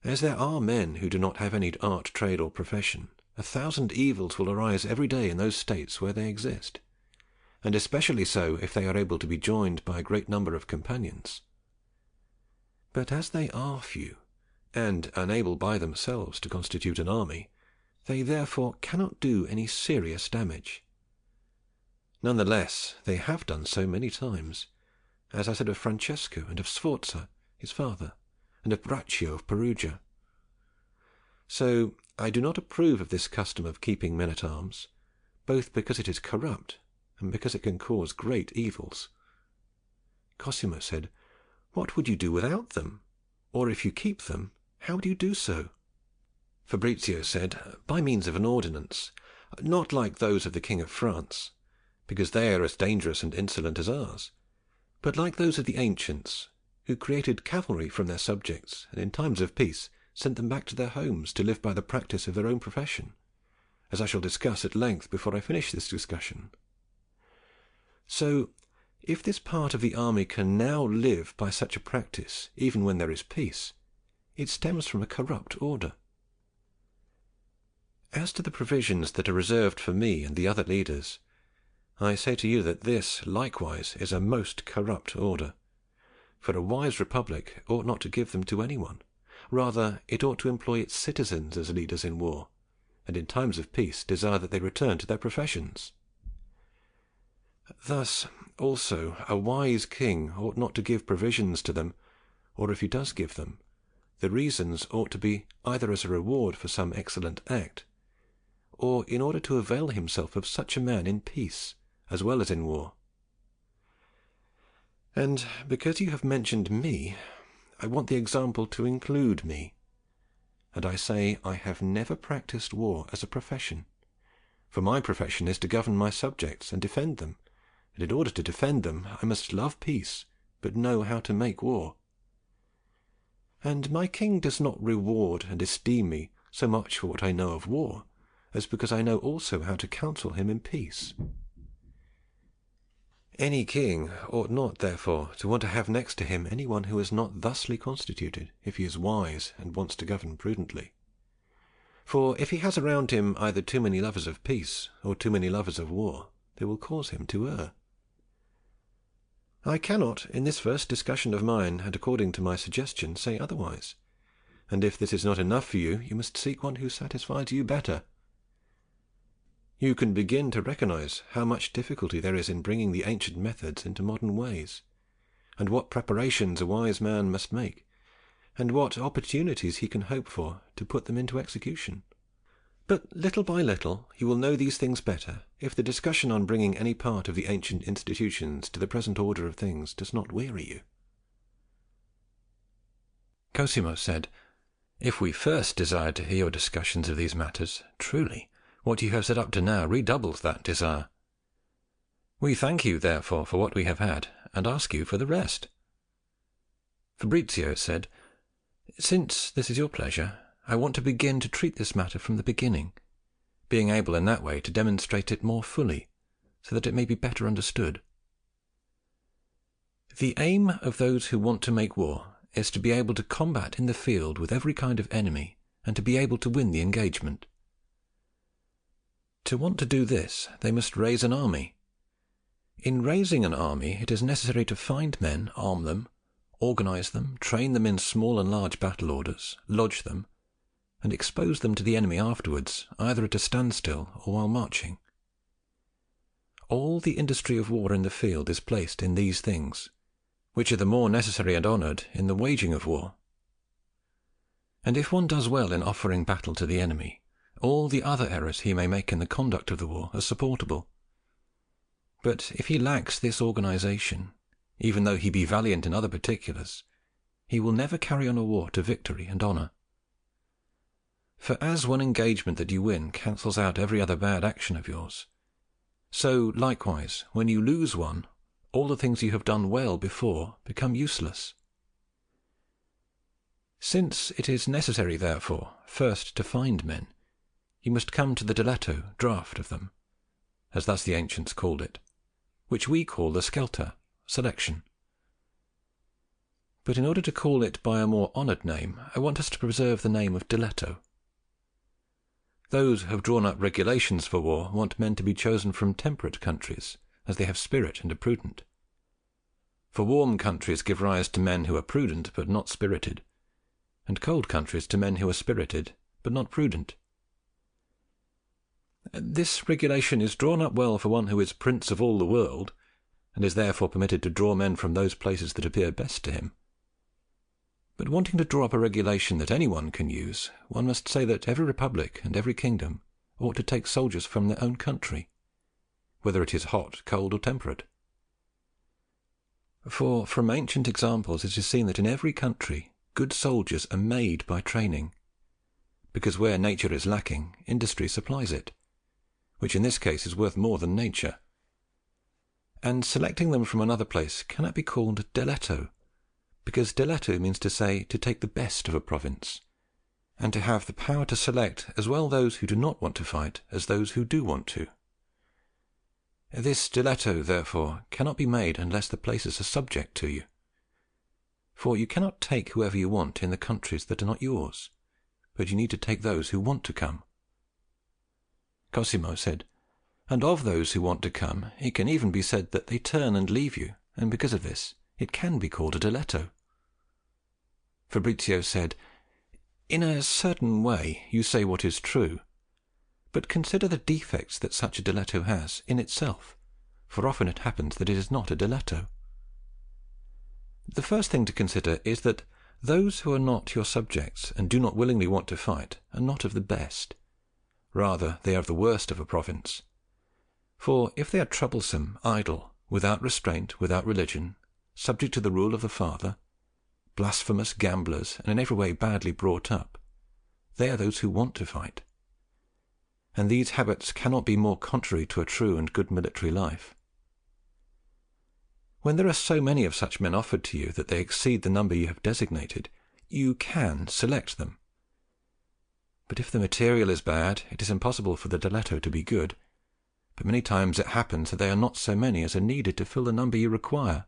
as there are men who do not have any art, trade, or profession, 1,000 evils will arise every day in those states where they exist, and especially so if they are able to be joined by a great number of companions. But as they are few, and unable by themselves to constitute an army, they therefore cannot do any serious damage. None the less, they have done so many times, as I said of Francesco and of Sforza, his father, and of Braccio of Perugia. So I do not approve of this custom of keeping men-at-arms, both because it is corrupt and because it can cause great evils." Cosimo said, "What would you do without them? Or if you keep them, how do you do so?" Fabrizio said, "By means of an ordinance, not like those of the King of France, because they are as dangerous and insolent as ours, but like those of the ancients, who created cavalry from their subjects, and in times of peace sent them back to their homes to live by the practice of their own profession, as I shall discuss at length before I finish this discussion. So, if this part of the army can now live by such a practice even when there is peace, it stems from a corrupt order. As to the provisions that are reserved for me and the other leaders, I say to you that this likewise is a most corrupt order, for a wise republic ought not to give them to anyone. Rather, it ought to employ its citizens as leaders in war, and in times of peace desire that they return to their professions. Thus also a wise king ought not to give provisions to them, or if he does give them, the reasons ought to be either as a reward for some excellent act, or in order to avail himself of such a man in peace as well as in war. And because you have mentioned me, I want the example to include me, and I say I have never practised war as a profession, for my profession is to govern my subjects and defend them, and in order to defend them I must love peace, but know how to make war. And my king does not reward and esteem me so much for what I know of war, as because I know also how to counsel him in peace. Any king ought not, therefore, to want to have next to him any one who is not thusly constituted, if he is wise and wants to govern prudently. For if he has around him either too many lovers of peace or too many lovers of war, they will cause him to err. I cannot, in this first discussion of mine, and according to my suggestion, say otherwise, and if this is not enough for you, you must seek one who satisfies you better. You can begin to recognize how much difficulty there is in bringing the ancient methods into modern ways, and what preparations a wise man must make, and what opportunities he can hope for to put them into execution. But little by little you will know these things better, if the discussion on bringing any part of the ancient institutions to the present order of things does not weary you." Cosimo said, "If we first desired to hear your discussions of these matters, truly what you have said up to now redoubles that desire. We thank you, therefore, for what we have had, and ask you for the rest." Fabrizio said, "Since this is your pleasure, I want to begin to treat this matter from the beginning, being able in that way to demonstrate it more fully, so that it may be better understood. The aim of those who want to make war is to be able to combat in the field with every kind of enemy, and to be able to win the engagement. To want to do this, they must raise an army. In raising an army, it is necessary to find men, arm them, organize them, train them in small and large battle orders, lodge them, and expose them to the enemy afterwards, either at a standstill or while marching. All the industry of war in the field is placed in these things, which are the more necessary and honoured in the waging of war. And if one does well in offering battle to the enemy, all the other errors he may make in the conduct of the war are supportable. But if he lacks this organization, even though he be valiant in other particulars, he will never carry on a war to victory and honour. For as one engagement that you win cancels out every other bad action of yours, so likewise when you lose one, all the things you have done well before become useless. Since it is necessary, therefore, first to find men, you must come to the diletto, draft of them, as thus the ancients called it, which we call the scelta, selection. But in order to call it by a more honoured name, I want us to preserve the name of diletto. Those who have drawn up regulations for war want men to be chosen from temperate countries, as they have spirit and are prudent. For warm countries give rise to men who are prudent but not spirited, and cold countries to men who are spirited but not prudent. This regulation is drawn up well for one who is prince of all the world, and is therefore permitted to draw men from those places that appear best to him. But wanting to draw up a regulation that anyone can use, one must say that every republic and every kingdom ought to take soldiers from their own country, whether it is hot, cold, or temperate. For from ancient examples it is seen that in every country good soldiers are made by training, because where nature is lacking, industry supplies it, which in this case is worth more than nature. And selecting them from another place cannot be called deletto, because deletto means to say to take the best of a province, and to have the power to select as well those who do not want to fight as those who do want to. This deletto, therefore, cannot be made unless the places are subject to you, for you cannot take whoever you want in the countries that are not yours, but you need to take those who want to come. Cosimo said, and of those who want to come, it can even be said that they turn and leave you, and because of this, it can be called a deletto. Fabrizio said, in a certain way you say what is true, but consider the defects that such a deletto has in itself, for often it happens that it is not a deletto. The first thing to consider is that those who are not your subjects and do not willingly want to fight are not of the best. Rather, they are of the worst of a province. For if they are troublesome, idle, without restraint, without religion, subject to the rule of the father, blasphemous, gamblers, and in every way badly brought up, they are those who want to fight. And these habits cannot be more contrary to a true and good military life. When there are so many of such men offered to you that they exceed the number you have designated, you can select them. But if the material is bad, it is impossible for the deletto to be good, but many times it happens that they are not so many as are needed to fill the number you require,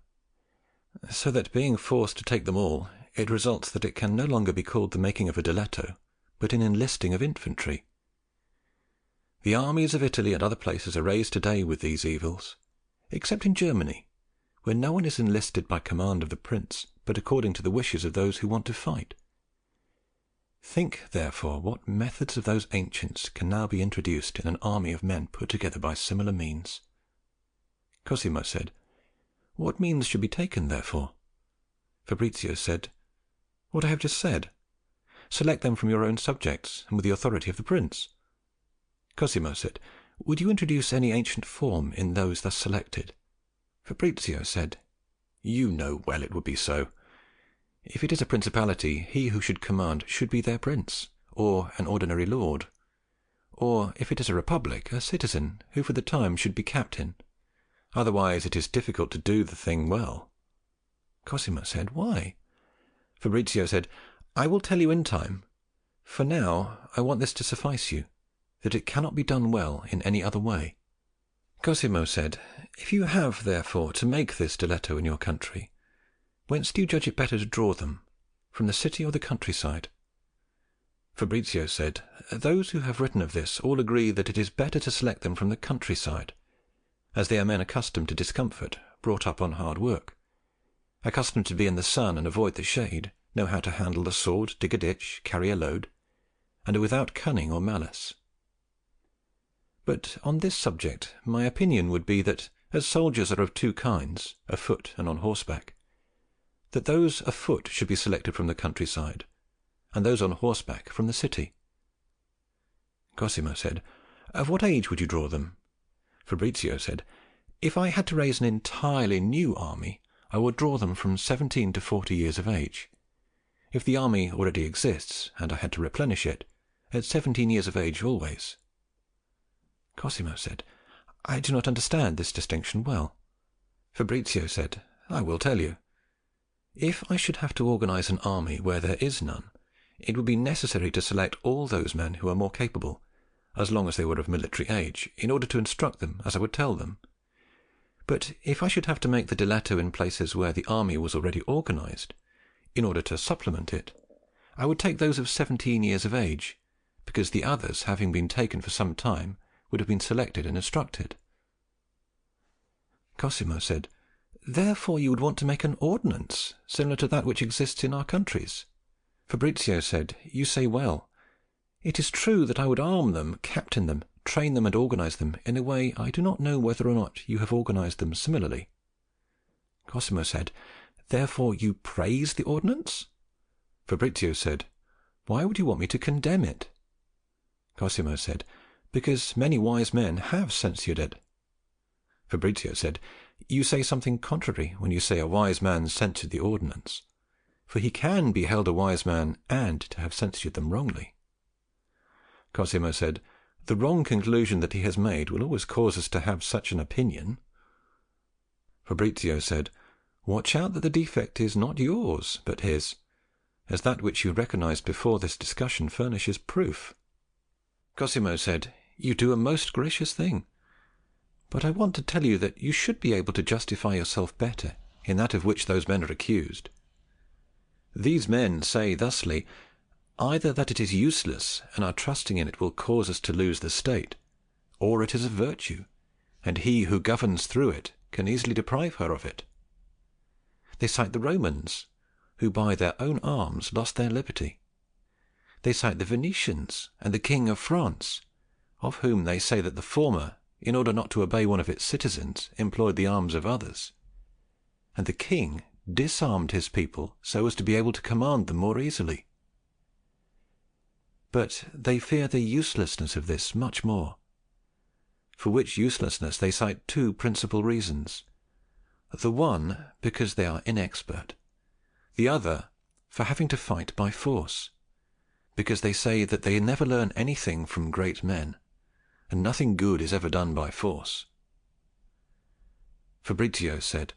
so that being forced to take them all, it results that it can no longer be called the making of a deletto, but an enlisting of infantry. The armies of Italy and other places are raised today with these evils, except in Germany, where no one is enlisted by command of the prince, but according to the wishes of those who want to fight. Think, therefore, what methods of those ancients can now be introduced in an army of men put together by similar means. Cosimo said, what means should be taken, therefore? Fabrizio said, what I have just said. Select them from your own subjects, and with the authority of the prince. Cosimo said, would you introduce any ancient form in those thus selected? Fabrizio said, you know well it would be so. If it is a principality, he who should command should be their prince, or an ordinary lord. Or, if it is a republic, a citizen, who for the time should be captain. Otherwise it is difficult to do the thing well. Cosimo said, why? Fabrizio said, I will tell you in time. For now I want this to suffice you, that it cannot be done well in any other way. Cosimo said, if you have, therefore, to make this deletto in your country, whence do you judge it better to draw them, from the city or the countryside? Fabrizio said, those who have written of this all agree that it is better to select them from the countryside, as they are men accustomed to discomfort, brought up on hard work, accustomed to be in the sun and avoid the shade, know how to handle the sword, dig a ditch, carry a load, and are without cunning or malice. But on this subject my opinion would be that, as soldiers are of two kinds, afoot and on horseback, that those afoot should be selected from the countryside, and those on horseback from the city. Cosimo said, of what age would you draw them? Fabrizio said, if I had to raise an entirely new army, I would draw them from 17 to 40 years of age. If the army already exists, and I had to replenish it, at 17 years of age always. Cosimo said, I do not understand this distinction well. Fabrizio said, I will tell you. If I should have to organize an army where there is none, it would be necessary to select all those men who are more capable, as long as they were of military age, in order to instruct them as I would tell them. But if I should have to make the deletto in places where the army was already organized, in order to supplement it, I would take those of 17 years of age, because the others, having been taken for some time, would have been selected and instructed. Cosimo said, therefore you would want to make an ordinance, similar to that which exists in our countries. Fabrizio said, you say well. It is true that I would arm them, captain them, train them and organize them in a way I do not know whether or not you have organized them similarly. Cosimo said, therefore you praise the ordinance? Fabrizio said, "Why would you want me to condemn it?" Cosimo said, "Because many wise men have censured it." Fabrizio said, "You say something contrary when you say a wise man censured the ordinance, for he can be held a wise man and to have censured them wrongly." Cosimo said, "The wrong conclusion that he has made will always cause us to have such an opinion." Fabrizio said, "Watch out that the defect is not yours, but his, as that which you recognized before this discussion furnishes proof." Cosimo said, "You do a most gracious thing, but I want to tell you that you should be able to justify yourself better in that of which those men are accused. These men say thusly, either that it is useless, and our trusting in it will cause us to lose the state, or it is a virtue, and he who governs through it can easily deprive her of it. They cite the Romans, who by their own arms lost their liberty. They cite the Venetians and the King of France, of whom they say that the former, in order not to obey one of its citizens, employed the arms of others, and the king disarmed his people so as to be able to command them more easily. But they fear the uselessness of this much more, for which uselessness they cite two principal reasons: the one because they are inexpert, the other for having to fight by force, because they say that they never learn anything from great men, and nothing good is ever done by force." Fabrizio said,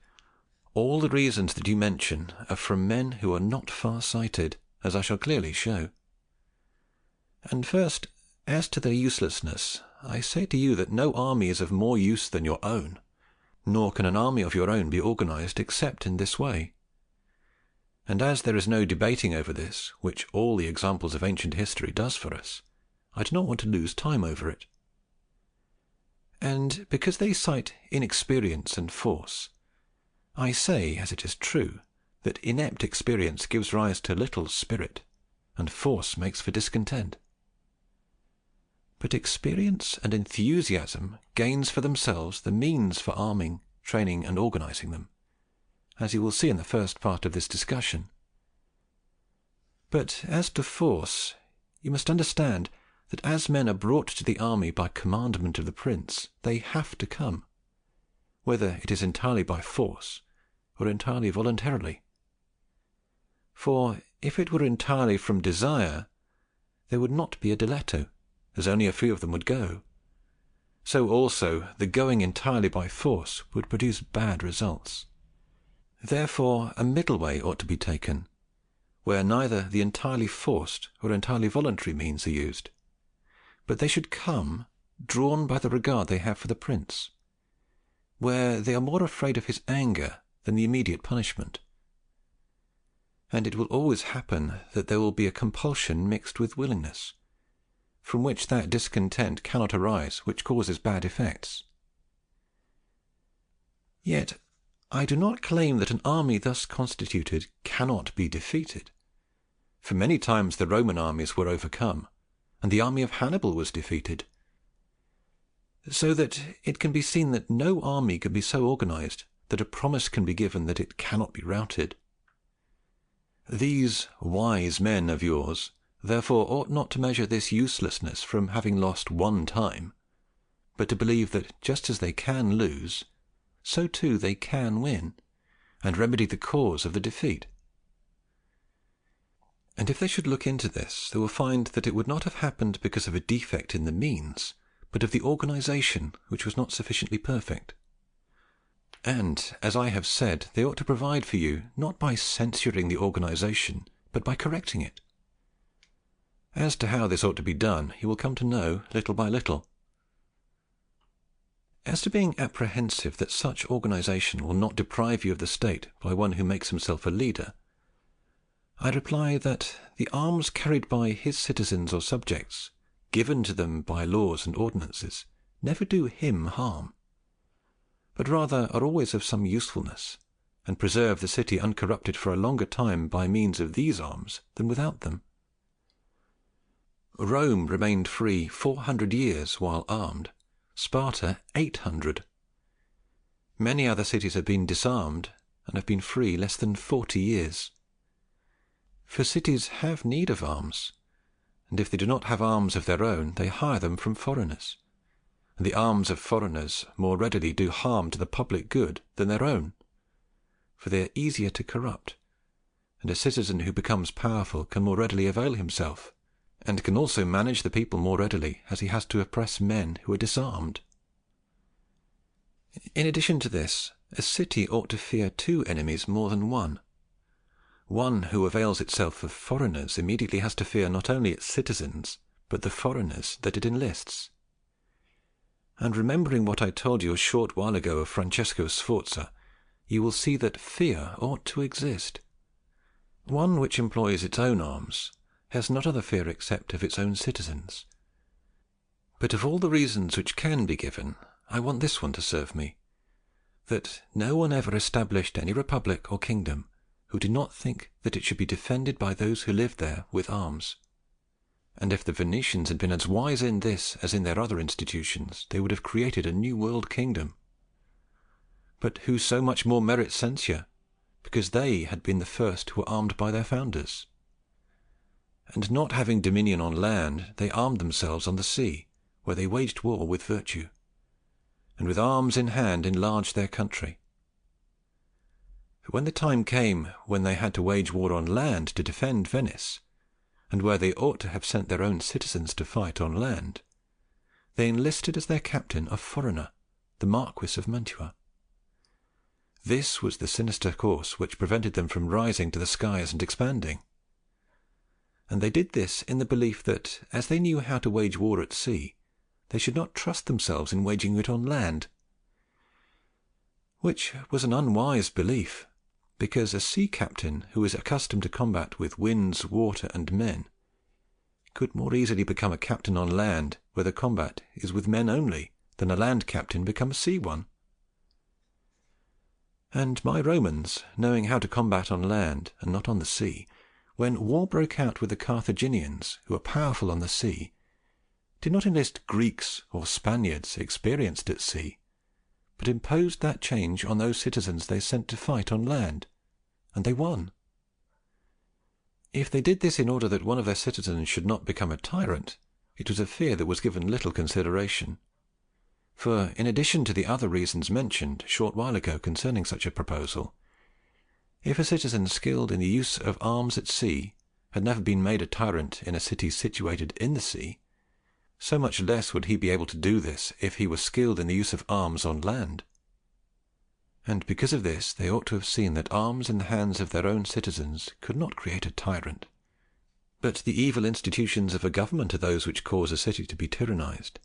"All the reasons that you mention are from men who are not far-sighted, as I shall clearly show. And first, as to their uselessness, I say to you that no army is of more use than your own, nor can an army of your own be organized except in this way. And as there is no debating over this, which all the examples of ancient history does for us, I do not want to lose time over it. And because they cite inexperience and force, I say, as it is true, that inept experience gives rise to little spirit, and force makes for discontent. But experience and enthusiasm gains for themselves the means for arming, training, and organizing them, as you will see in the first part of this discussion. But as to force, you must understand that as men are brought to the army by commandment of the prince, they have to come, whether it is entirely by force or entirely voluntarily. For if it were entirely from desire, there would not be a diletto, as only a few of them would go. So also the going entirely by force would produce bad results. Therefore a middle way ought to be taken, where neither the entirely forced or entirely voluntary means are used, but they should come drawn by the regard they have for the prince, where they are more afraid of his anger than the immediate punishment. And it will always happen that there will be a compulsion mixed with willingness, from which that discontent cannot arise which causes bad effects. Yet I do not claim that an army thus constituted cannot be defeated, for many times the Roman armies were overcome, and the army of Hannibal was defeated, so that it can be seen that no army can be so organized that a promise can be given that it cannot be routed. These wise men of yours therefore ought not to measure this uselessness from having lost one time, but to believe that just as they can lose, so too they can win, and remedy the cause of the defeat. And if they should look into this, they will find that it would not have happened because of a defect in the means, but of the organization which was not sufficiently perfect. And, as I have said, they ought to provide for you, not by censuring the organization, but by correcting it. As to how this ought to be done, you will come to know little by little. As to being apprehensive that such organization will not deprive you of the state by one who makes himself a leader, I reply that the arms carried by his citizens or subjects, given to them by laws and ordinances, never do him harm, but rather are always of some usefulness, and preserve the city uncorrupted for a longer time by means of these arms than without them. Rome remained free 400 years while armed, Sparta 800. Many other cities have been disarmed and have been free less than 40 years. For cities have need of arms, and if they do not have arms of their own, they hire them from foreigners, and the arms of foreigners more readily do harm to the public good than their own, for they are easier to corrupt, and a citizen who becomes powerful can more readily avail himself, and can also manage the people more readily, as he has to oppress men who are disarmed. In addition to this, a city ought to fear two enemies more than one. One who avails itself of foreigners immediately has to fear not only its citizens, but the foreigners that it enlists. And remembering what I told you a short while ago of Francesco Sforza, you will see that fear ought to exist. One which employs its own arms has not other fear except of its own citizens. But of all the reasons which can be given, I want this one to serve me, that no one ever established any republic or kingdom who did not think that it should be defended by those who lived there with arms. And if the Venetians had been as wise in this as in their other institutions, they would have created a new world kingdom. But who so much more merit censure, because they had been the first who were armed by their founders. And not having dominion on land, they armed themselves on the sea, where they waged war with virtue, and with arms in hand enlarged their country. But when the time came when they had to wage war on land to defend Venice, and where they ought to have sent their own citizens to fight on land, they enlisted as their captain a foreigner, the Marquis of Mantua. This was the sinister course which prevented them from rising to the skies and expanding. And they did this in the belief that, as they knew how to wage war at sea, they should not trust themselves in waging it on land. Which was an unwise belief, because a sea captain who is accustomed to combat with winds, water, and men, could more easily become a captain on land where the combat is with men only, than a land captain become a sea one. And my Romans, knowing how to combat on land and not on the sea, when war broke out with the Carthaginians, who were powerful on the sea, did not enlist Greeks or Spaniards experienced at sea, but imposed that change on those citizens they sent to fight on land, and they won. If they did this in order that one of their citizens should not become a tyrant, it was a fear that was given little consideration. For, in addition to the other reasons mentioned a short while ago concerning such a proposal, if a citizen skilled in the use of arms at sea had never been made a tyrant in a city situated in the sea, so much less would he be able to do this if he were skilled in the use of arms on land. And because of this they ought to have seen that arms in the hands of their own citizens could not create a tyrant, but the evil institutions of a government are those which cause a city to be tyrannized,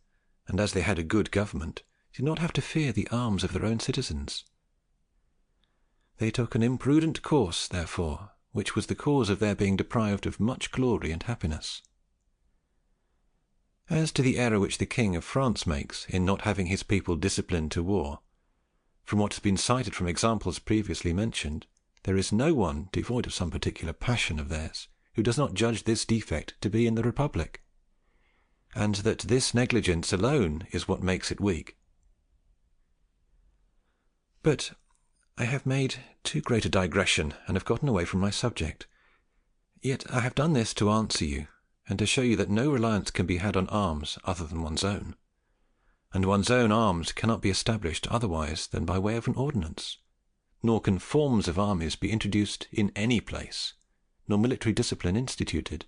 and as they had a good government, did not have to fear the arms of their own citizens. They took an imprudent course, therefore, which was the cause of their being deprived of much glory and happiness. As to the error which the King of France makes in not having his people disciplined to war, from what has been cited from examples previously mentioned, there is no one devoid of some particular passion of theirs who does not judge this defect to be in the Republic, and that this negligence alone is what makes it weak. But I have made too great a digression, and have gotten away from my subject. Yet I have done this to answer you, and to show you that no reliance can be had on arms other than one's own, and one's own arms cannot be established otherwise than by way of an ordinance, nor can forms of armies be introduced in any place, nor military discipline instituted.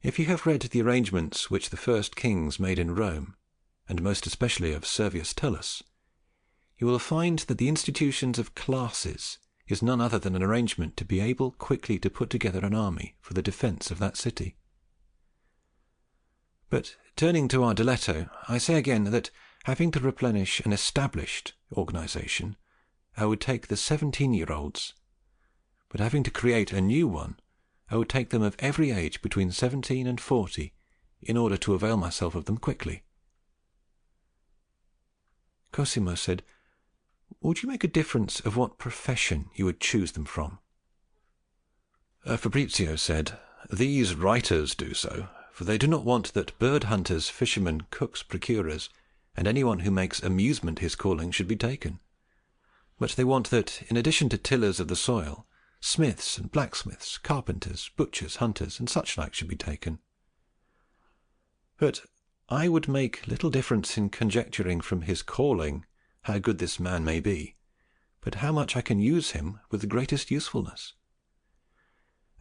If you have read the arrangements which the first kings made in Rome, and most especially of Servius Tullus, you will find that the institutions of classes is none other than an arrangement to be able quickly to put together an army for the defence of that city. But turning to our diletto, I say again that, having to replenish an established organization, I would take the 17-year-olds, but having to create a new one, I would take them of every age between 17 and 40, in order to avail myself of them quickly. Cosimo said, "Would you make a difference of what profession you would choose them from?" Fabrizio said, "These writers do so, for they do not want that bird hunters, fishermen, cooks, procurers, and anyone who makes amusement his calling should be taken. But they want that, in addition to tillers of the soil, smiths and blacksmiths, carpenters, butchers, hunters, and such like should be taken. But I would make little difference in conjecturing from his calling how good this man may be, but how much I can use him with the greatest usefulness.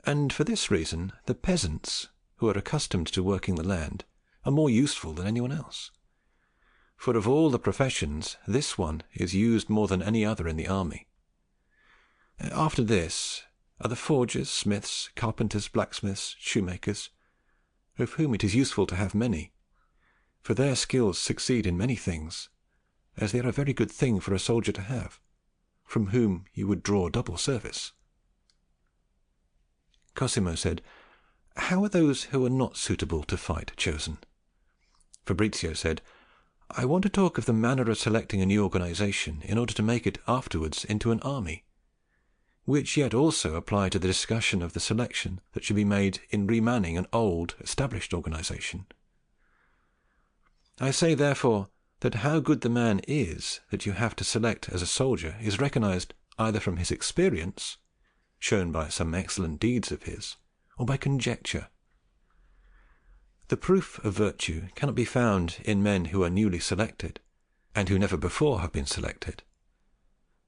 And for this reason the peasants, who are accustomed to working the land, are more useful than anyone else. For of all the professions, this one is used more than any other in the army. After this are the forgers, smiths, carpenters, blacksmiths, shoemakers, of whom it is useful to have many, for their skills succeed in many things, as they are a very good thing for a soldier to have, from whom you would draw double service. Cosimo said, "How are those who are not suitable to fight chosen?" Fabrizio said, "I want to talk of the manner of selecting a new organization in order to make it afterwards into an army, which yet also apply to the discussion of the selection that should be made in remanning an old, established organization. I say, therefore, that how good the man is that you have to select as a soldier is recognized either from his experience, shown by some excellent deeds of his, or by conjecture. The proof of virtue cannot be found in men who are newly selected, and who never before have been selected,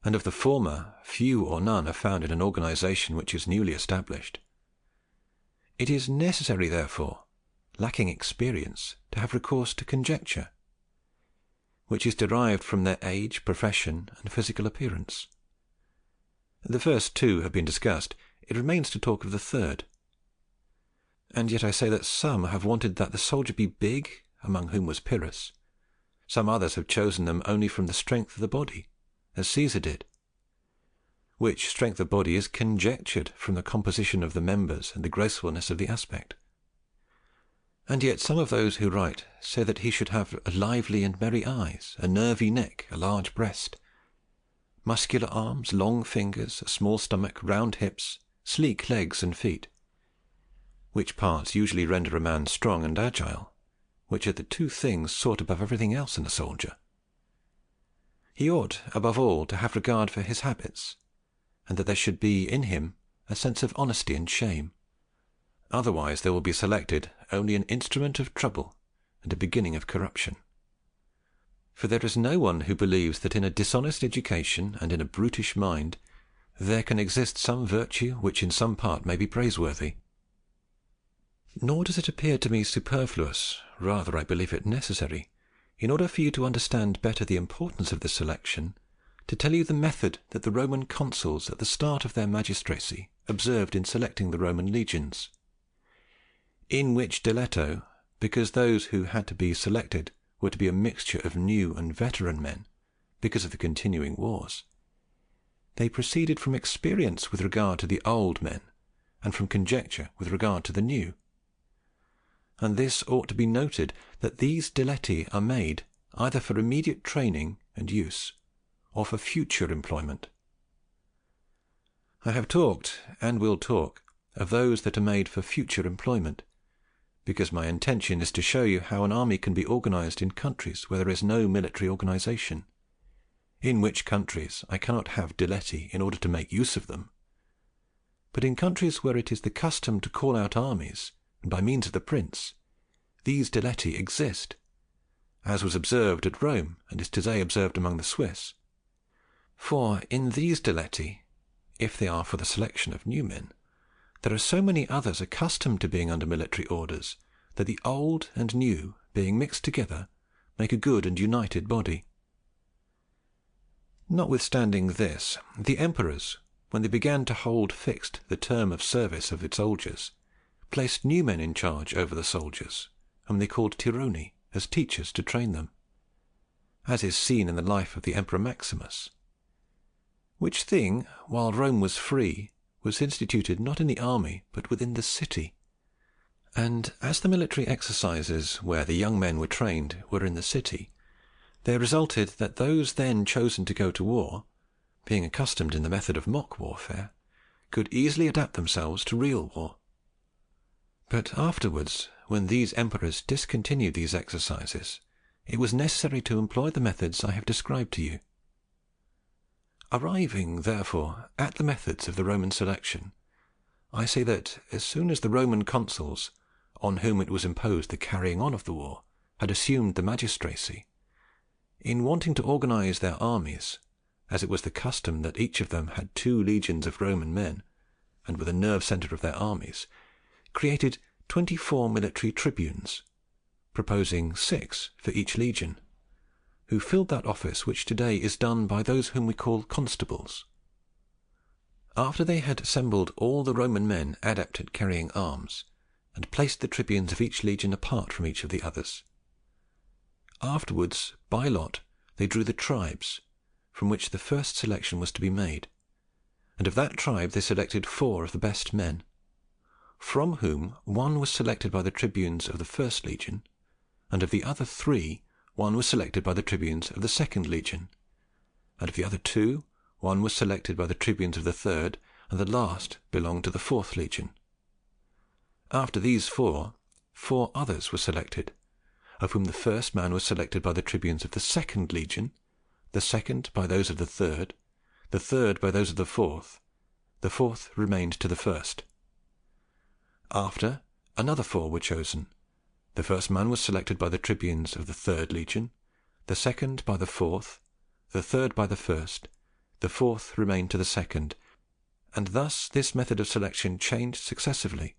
and of the former few or none are found in an organization which is newly established. It is necessary, therefore, lacking experience, to have recourse to conjecture, which is derived from their age, profession, and physical appearance. The first two have been discussed. It remains to talk of the third. And yet I say that some have wanted that the soldier be big, among whom was Pyrrhus. Some others have chosen them only from the strength of the body, as Caesar did, which strength of body is conjectured from the composition of the members and the gracefulness of the aspect. And yet some of those who write say that he should have lively and merry eyes, a nervy neck, a large breast, muscular arms, long fingers, a small stomach, round hips, sleek legs and feet, which parts usually render a man strong and agile, which are the two things sought above everything else in a soldier. He ought, above all, to have regard for his habits, and that there should be in him a sense of honesty and shame. Otherwise there will be selected only an instrument of trouble and a beginning of corruption. For there is no one who believes that in a dishonest education and in a brutish mind there can exist some virtue which in some part may be praiseworthy. Nor does it appear to me superfluous, rather I believe it necessary, in order for you to understand better the importance of this selection, to tell you the method that the Roman consuls at the start of their magistracy observed in selecting the Roman legions, in which diletto, because those who had to be selected were to be a mixture of new and veteran men, because of the continuing wars, they proceeded from experience with regard to the old men, and from conjecture with regard to the new. And this ought to be noted, that these diletti are made either for immediate training and use, or for future employment. I have talked, and will talk, of those that are made for future employment, because my intention is to show you how an army can be organized in countries where there is no military organization, in which countries I cannot have diletti in order to make use of them, but in countries where it is the custom to call out armies, and by means of the prince, these diletti exist, as was observed at Rome, and is today observed among the Swiss. For in these diletti, if they are for the selection of new men, there are so many others accustomed to being under military orders, that the old and new, being mixed together, make a good and united body. Notwithstanding this, the emperors, when they began to hold fixed the term of service of its soldiers, placed new men in charge over the soldiers, whom they called tironi, as teachers to train them, as is seen in the life of the Emperor Maximus, which thing, while Rome was free, was instituted not in the army but within the city. And as the military exercises where the young men were trained were in the city, there resulted that those then chosen to go to war, being accustomed in the method of mock warfare, could easily adapt themselves to real war. But afterwards, when these emperors discontinued these exercises, it was necessary to employ the methods I have described to you. Arriving, therefore, at the methods of the Roman selection, I say that as soon as the Roman consuls, on whom it was imposed the carrying on of the war, had assumed the magistracy, in wanting to organize their armies, as it was the custom that each of them had 2 legions of Roman men, and were the nerve centre of their armies, created 24 military tribunes, proposing 6 for each legion, who filled that office which today is done by those whom we call constables. After they had assembled all the Roman men adept at carrying arms, and placed the tribunes of each legion apart from each of the others, afterwards by lot they drew the tribes, from which the first selection was to be made, and of that tribe they selected 4 of the best men, from whom 1 was selected by the tribunes of the first legion, and of the other 3 1 was selected by the tribunes of the second legion, and of the other 2 1 was selected by the tribunes of the third, and the last belonged to the fourth legion. After these 4 others were selected, of whom the first man was selected by the tribunes of the second legion, the second by those of the third by those of the fourth remained to the first. After, another 4 were chosen. The first man was selected by the tribunes of the third legion, the second by the fourth, the third by the first, the fourth remained to the second, and thus this method of selection changed successively,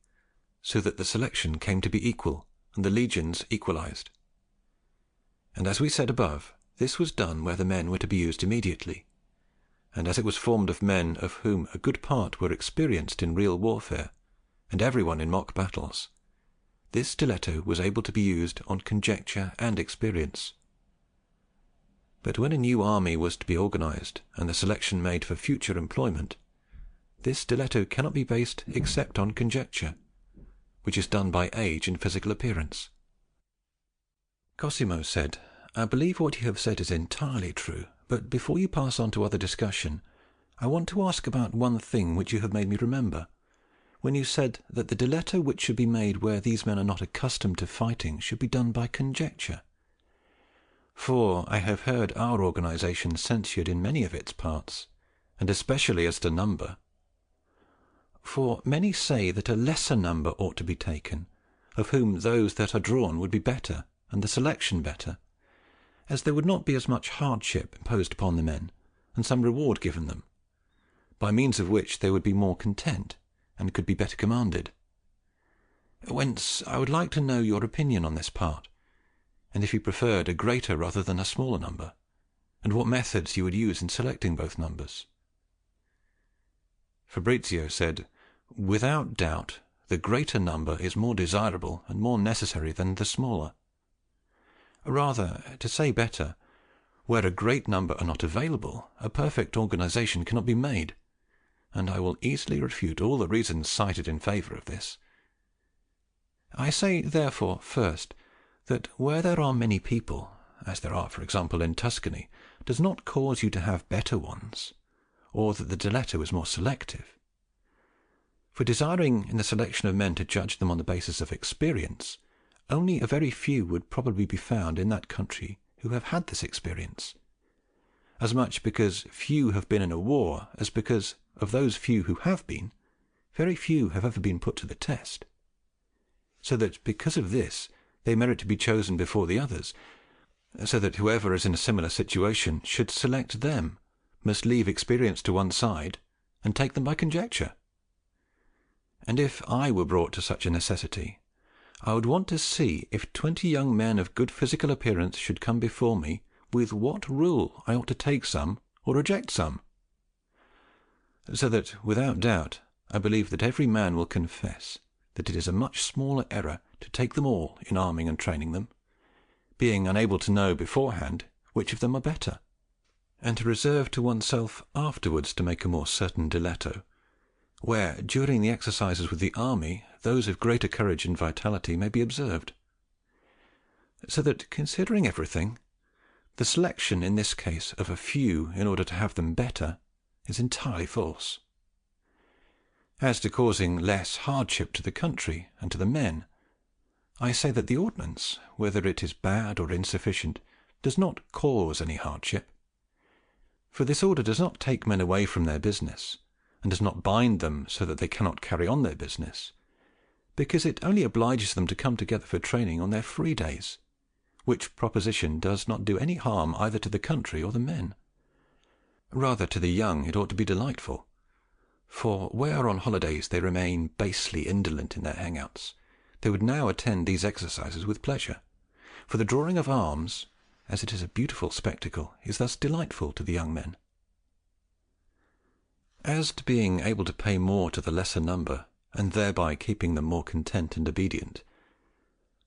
so that the selection came to be equal, and the legions equalized. And as we said above, this was done where the men were to be used immediately, and as it was formed of men of whom a good part were experienced in real warfare, and everyone in mock battles, this stiletto was able to be used on conjecture and experience. But when a new army was to be organized and the selection made for future employment, this stiletto cannot be based except on conjecture, which is done by age and physical appearance. Cosimo said, "I believe what you have said is entirely true, but before you pass on to other discussion, I want to ask about one thing which you have made me remember, when you said that the diletto which should be made where these men are not accustomed to fighting should be done by conjecture. For I have heard our organization censured in many of its parts, and especially as to number. For many say that a lesser number ought to be taken, of whom those that are drawn would be better, and the selection better, as there would not be as much hardship imposed upon the men, and some reward given them, by means of which they would be more content, and could be better commanded. Whence I would like to know your opinion on this part, and if you preferred a greater rather than a smaller number, and what methods you would use in selecting both numbers." Fabrizio said, "Without doubt, the greater number is more desirable and more necessary than the smaller. Rather, to say better, where a great number are not available, a perfect organization cannot be made, and I will easily refute all the reasons cited in favour of this. I say, therefore, first, that where there are many people, as there are, for example, in Tuscany, does not cause you to have better ones, or that the diletto is more selective. For desiring in the selection of men to judge them on the basis of experience, only a very few would probably be found in that country who have had this experience, as much because few have been in a war as because of those few who have been, very few have ever been put to the test, so that because of this they merit to be chosen before the others, so that whoever is in a similar situation should select them must leave experience to one side and take them by conjecture. And if I were brought to such a necessity, I would want to see if 20 young men of good physical appearance should come before me, with what rule I ought to take some or reject some. So that, without doubt, I believe that every man will confess that it is a much smaller error to take them all in arming and training them, being unable to know beforehand which of them are better, and to reserve to oneself afterwards to make a more certain diletto, where during the exercises with the army those of greater courage and vitality may be observed. So that, considering everything, the selection in this case of a few in order to have them better is entirely false. As to causing less hardship to the country and to the men, I say that the ordnance, whether it is bad or insufficient, does not cause any hardship. For this order does not take men away from their business, and does not bind them so that they cannot carry on their business, because it only obliges them to come together for training on their free days, which proposition does not do any harm either to the country or the men. Rather, to the young it ought to be delightful, for where on holidays they remain basely indolent in their hangouts, they would now attend these exercises with pleasure, for the drawing of arms, as it is a beautiful spectacle, is thus delightful to the young men. As to being able to pay more to the lesser number, and thereby keeping them more content and obedient,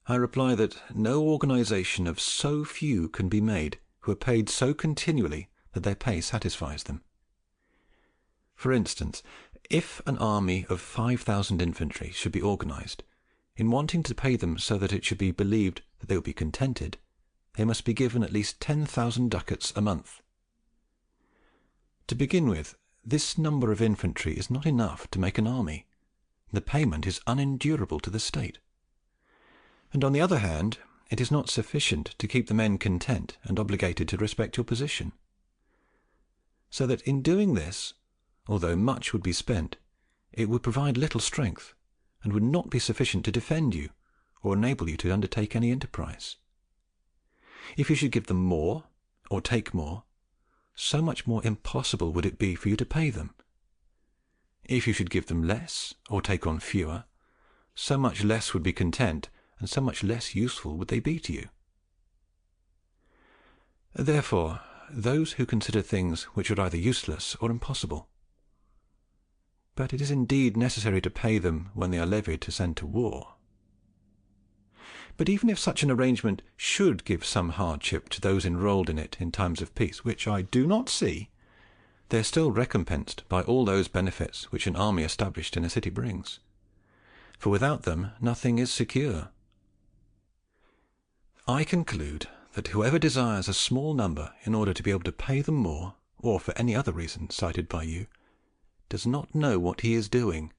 I reply that no organization of so few can be made who are paid so continually that their pay satisfies them. For instance, if an army of 5,000 infantry should be organized, in wanting to pay them so that it should be believed that they will be contented, they must be given at least 10,000 ducats a month. To begin with, this number of infantry is not enough to make an army. The payment is unendurable to the state. And on the other hand, it is not sufficient to keep the men content and obligated to respect your position. So that in doing this, although much would be spent, it would provide little strength, and would not be sufficient to defend you, or enable you to undertake any enterprise. If you should give them more, or take more, so much more impossible would it be for you to pay them. If you should give them less, or take on fewer, so much less would be content, and so much less useful would they be to you. Therefore, those who consider things which are either useless or impossible. But it is indeed necessary to pay them when they are levied to send to war. But even if such an arrangement should give some hardship to those enrolled in it in times of peace, which I do not see, they are still recompensed by all those benefits which an army established in a city brings. For without them nothing is secure. I conclude that whoever desires a small number in order to be able to pay them more, or for any other reason cited by you, does not know what he is doing.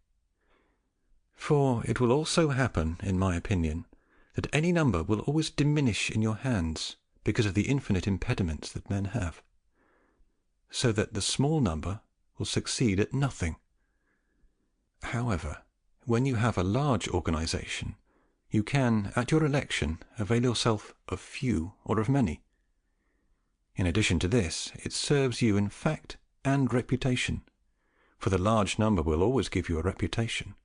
For it will also happen, in my opinion, that any number will always diminish in your hands because of the infinite impediments that men have, so that the small number will succeed at nothing. However, when you have a large organization, you can, at your election, avail yourself of few or of many. In addition to this, it serves you in fact and reputation, for the large number will always give you a reputation.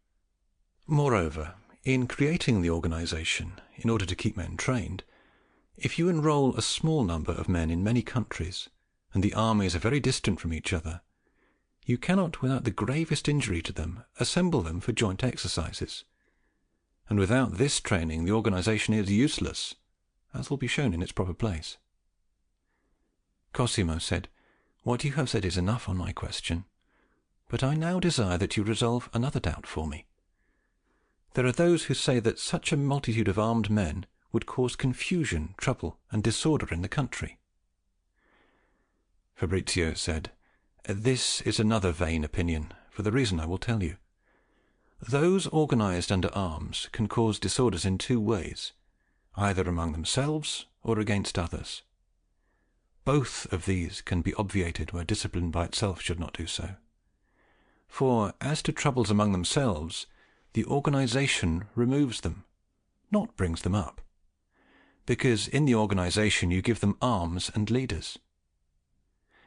Moreover, in creating the organization, in order to keep men trained, if you enroll a small number of men in many countries, and the armies are very distant from each other, you cannot, without the gravest injury to them, assemble them for joint exercises. And without this training the organization is useless, as will be shown in its proper place. Cosimo said, "What you have said is enough on my question, but I now desire that you resolve another doubt for me. There are those who say that such a multitude of armed men would cause confusion, trouble, and disorder in the country." Fabrizio said, "This is another vain opinion, for the reason I will tell you. Those organized under arms can cause disorders in two ways, either among themselves or against others. Both of these can be obviated where discipline by itself should not do so. For as to troubles among themselves, the organization removes them, not brings them up, because in the organization you give them arms and leaders.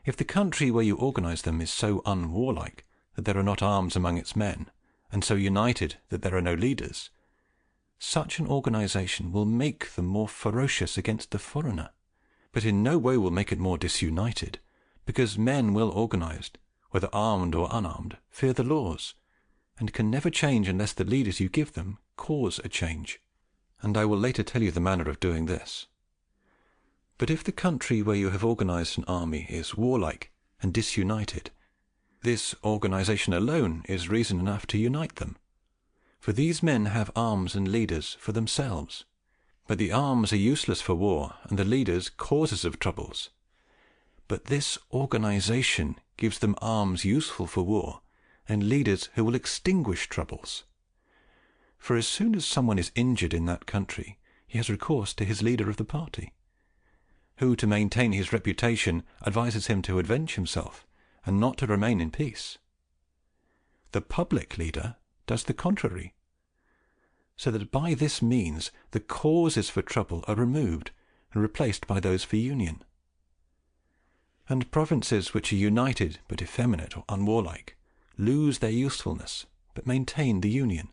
If the country where you organize them is so unwarlike that there are not arms among its men, and so united that there are no leaders, such an organization will make them more ferocious against the foreigner, but in no way will make it more disunited, because men well organized, whether armed or unarmed, fear the laws, and can never change unless the leaders you give them cause a change, and I will later tell you the manner of doing this. But if the country where you have organized an army is warlike and disunited, this organization alone is reason enough to unite them, for these men have arms and leaders for themselves, but the arms are useless for war, and the leaders causes of troubles. But this organization gives them arms useful for war, and leaders who will extinguish troubles. For as soon as someone is injured in that country, he has recourse to his leader of the party. who, to maintain his reputation, advises him to avenge himself, and not to remain in peace. The public leader does the contrary, so that by this means the causes for trouble are removed and replaced by those for union. And provinces which are united but effeminate or unwarlike lose their usefulness but maintain the union,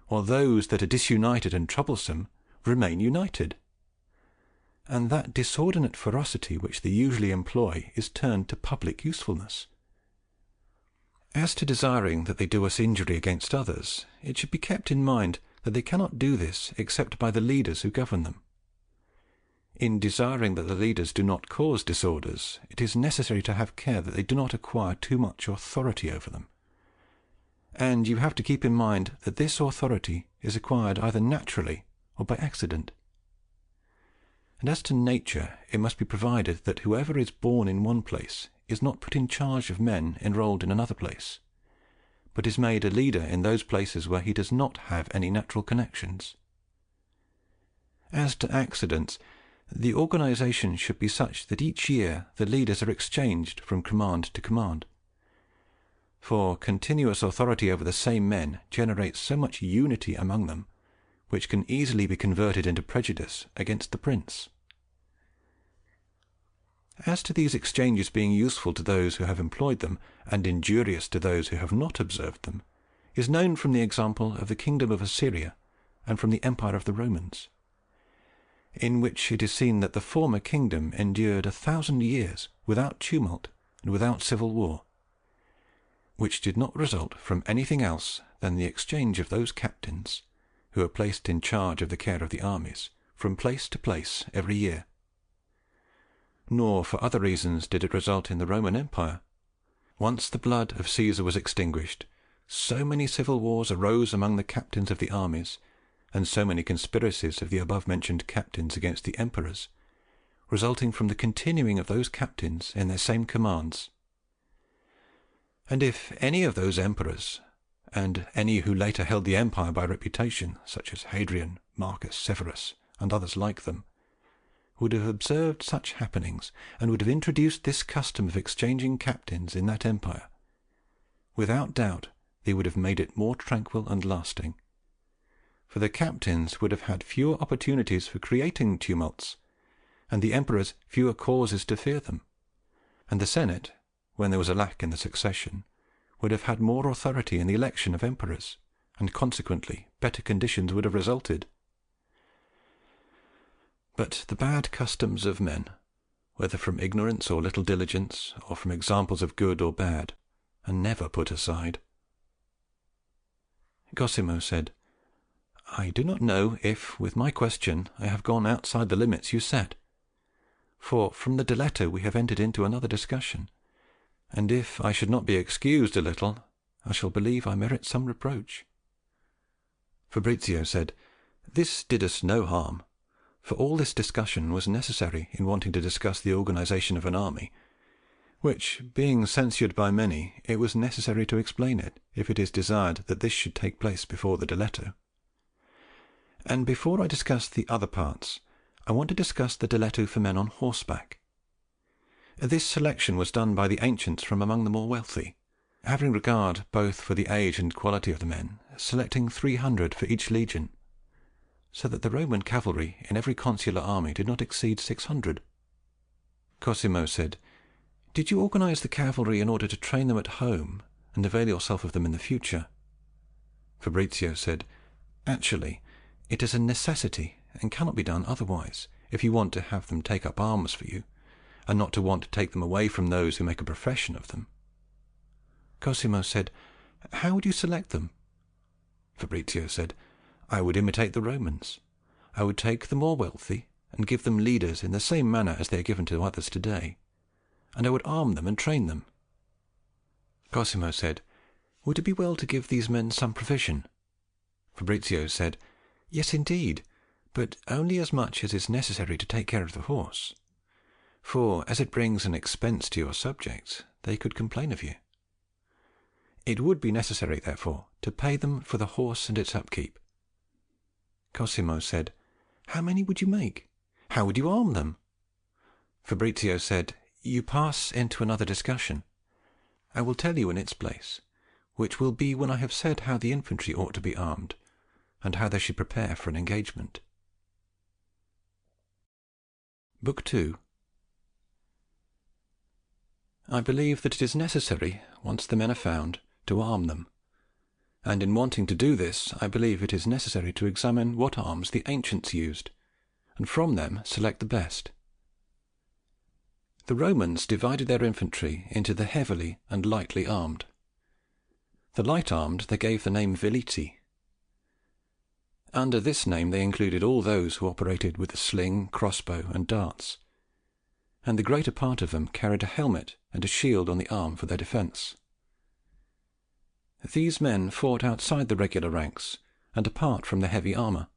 while those that are disunited and troublesome remain united. And that disordinate ferocity which they usually employ is turned to public usefulness. As to desiring that they do us injury against others, it should be kept in mind that they cannot do this except by the leaders who govern them. In desiring that the leaders do not cause disorders, it is necessary to have care that they do not acquire too much authority over them. And you have to keep in mind that this authority is acquired either naturally or by accident. And as to nature, it must be provided that whoever is born in one place is not put in charge of men enrolled in another place, but is made a leader in those places where he does not have any natural connections. As to accidents, the organization should be such that each year the leaders are exchanged from command to command. For continuous authority over the same men generates so much unity among them, which can easily be converted into prejudice against the prince. As to these exchanges being useful to those who have employed them, and injurious to those who have not observed them, is known from the example of the kingdom of Assyria and from the empire of the Romans, in which it is seen that the former kingdom endured 1,000 years without tumult and without civil war, which did not result from anything else than the exchange of those captains who were placed in charge of the care of the armies from place to place every year. Nor for other reasons did it result in the Roman Empire. Once the blood of Caesar was extinguished, so many civil wars arose among the captains of the armies, and so many conspiracies of the above-mentioned captains against the emperors, resulting from the continuing of those captains in their same commands. And if any of those emperors, and any who later held the empire by reputation, such as Hadrian, Marcus, Severus, and others like them, would have observed such happenings, and would have introduced this custom of exchanging captains in that empire, without doubt they would have made it more tranquil and lasting. For the captains would have had fewer opportunities for creating tumults, and the emperors fewer causes to fear them, and the Senate, when there was a lack in the succession, would have had more authority in the election of emperors, and consequently better conditions would have resulted. But the bad customs of men, whether from ignorance or little diligence, or from examples of good or bad, are never put aside. Cosimo said, "I do not know if, with my question, I have gone outside the limits you set. For from the diletto we have entered into another discussion, and if I should not be excused a little, I shall believe I merit some reproach." Fabrizio said, "This did us no harm, for all this discussion was necessary in wanting to discuss the organization of an army, which, being censured by many, it was necessary to explain it, if it is desired that this should take place before the diletto. And before I discuss the other parts, I want to discuss the diletto for men on horseback. This selection was done by the ancients from among the more wealthy, having regard both for the age and quality of the men, selecting 300 for each legion, so that the Roman cavalry in every consular army did not exceed 600. Cosimo said, "Did you organize the cavalry in order to train them at home and avail yourself of them in the future?" Fabrizio said, "Actually, it is a necessity, and cannot be done otherwise, if you want to have them take up arms for you, and not to want to take them away from those who make a profession of them." Cosimo said, "How would you select them?" Fabrizio said, "I would imitate the Romans. I would take the more wealthy, and give them leaders in the same manner as they are given to others today, and I would arm them and train them." Cosimo said, "Would it be well to give these men some provision?" Fabrizio said, "Yes, indeed, but only as much as is necessary to take care of the horse. For, as it brings an expense to your subjects, they could complain of you. It would be necessary, therefore, to pay them for the horse and its upkeep." Cosimo said, "How many would you make? How would you arm them?" Fabrizio said, "You pass into another discussion. I will tell you in its place, which will be when I have said how the infantry ought to be armed, and how they should prepare for an engagement." Book 2. I believe that it is necessary, once the men are found, to arm them, and in wanting to do this, I believe it is necessary to examine what arms the ancients used, and from them select the best. The Romans divided their infantry into the heavily and lightly armed. The light armed they gave the name veliti. Under this name they included all those who operated with the sling, crossbow, and darts, and the greater part of them carried a helmet and a shield on the arm for their defence. These men fought outside the regular ranks and apart from the heavy armour,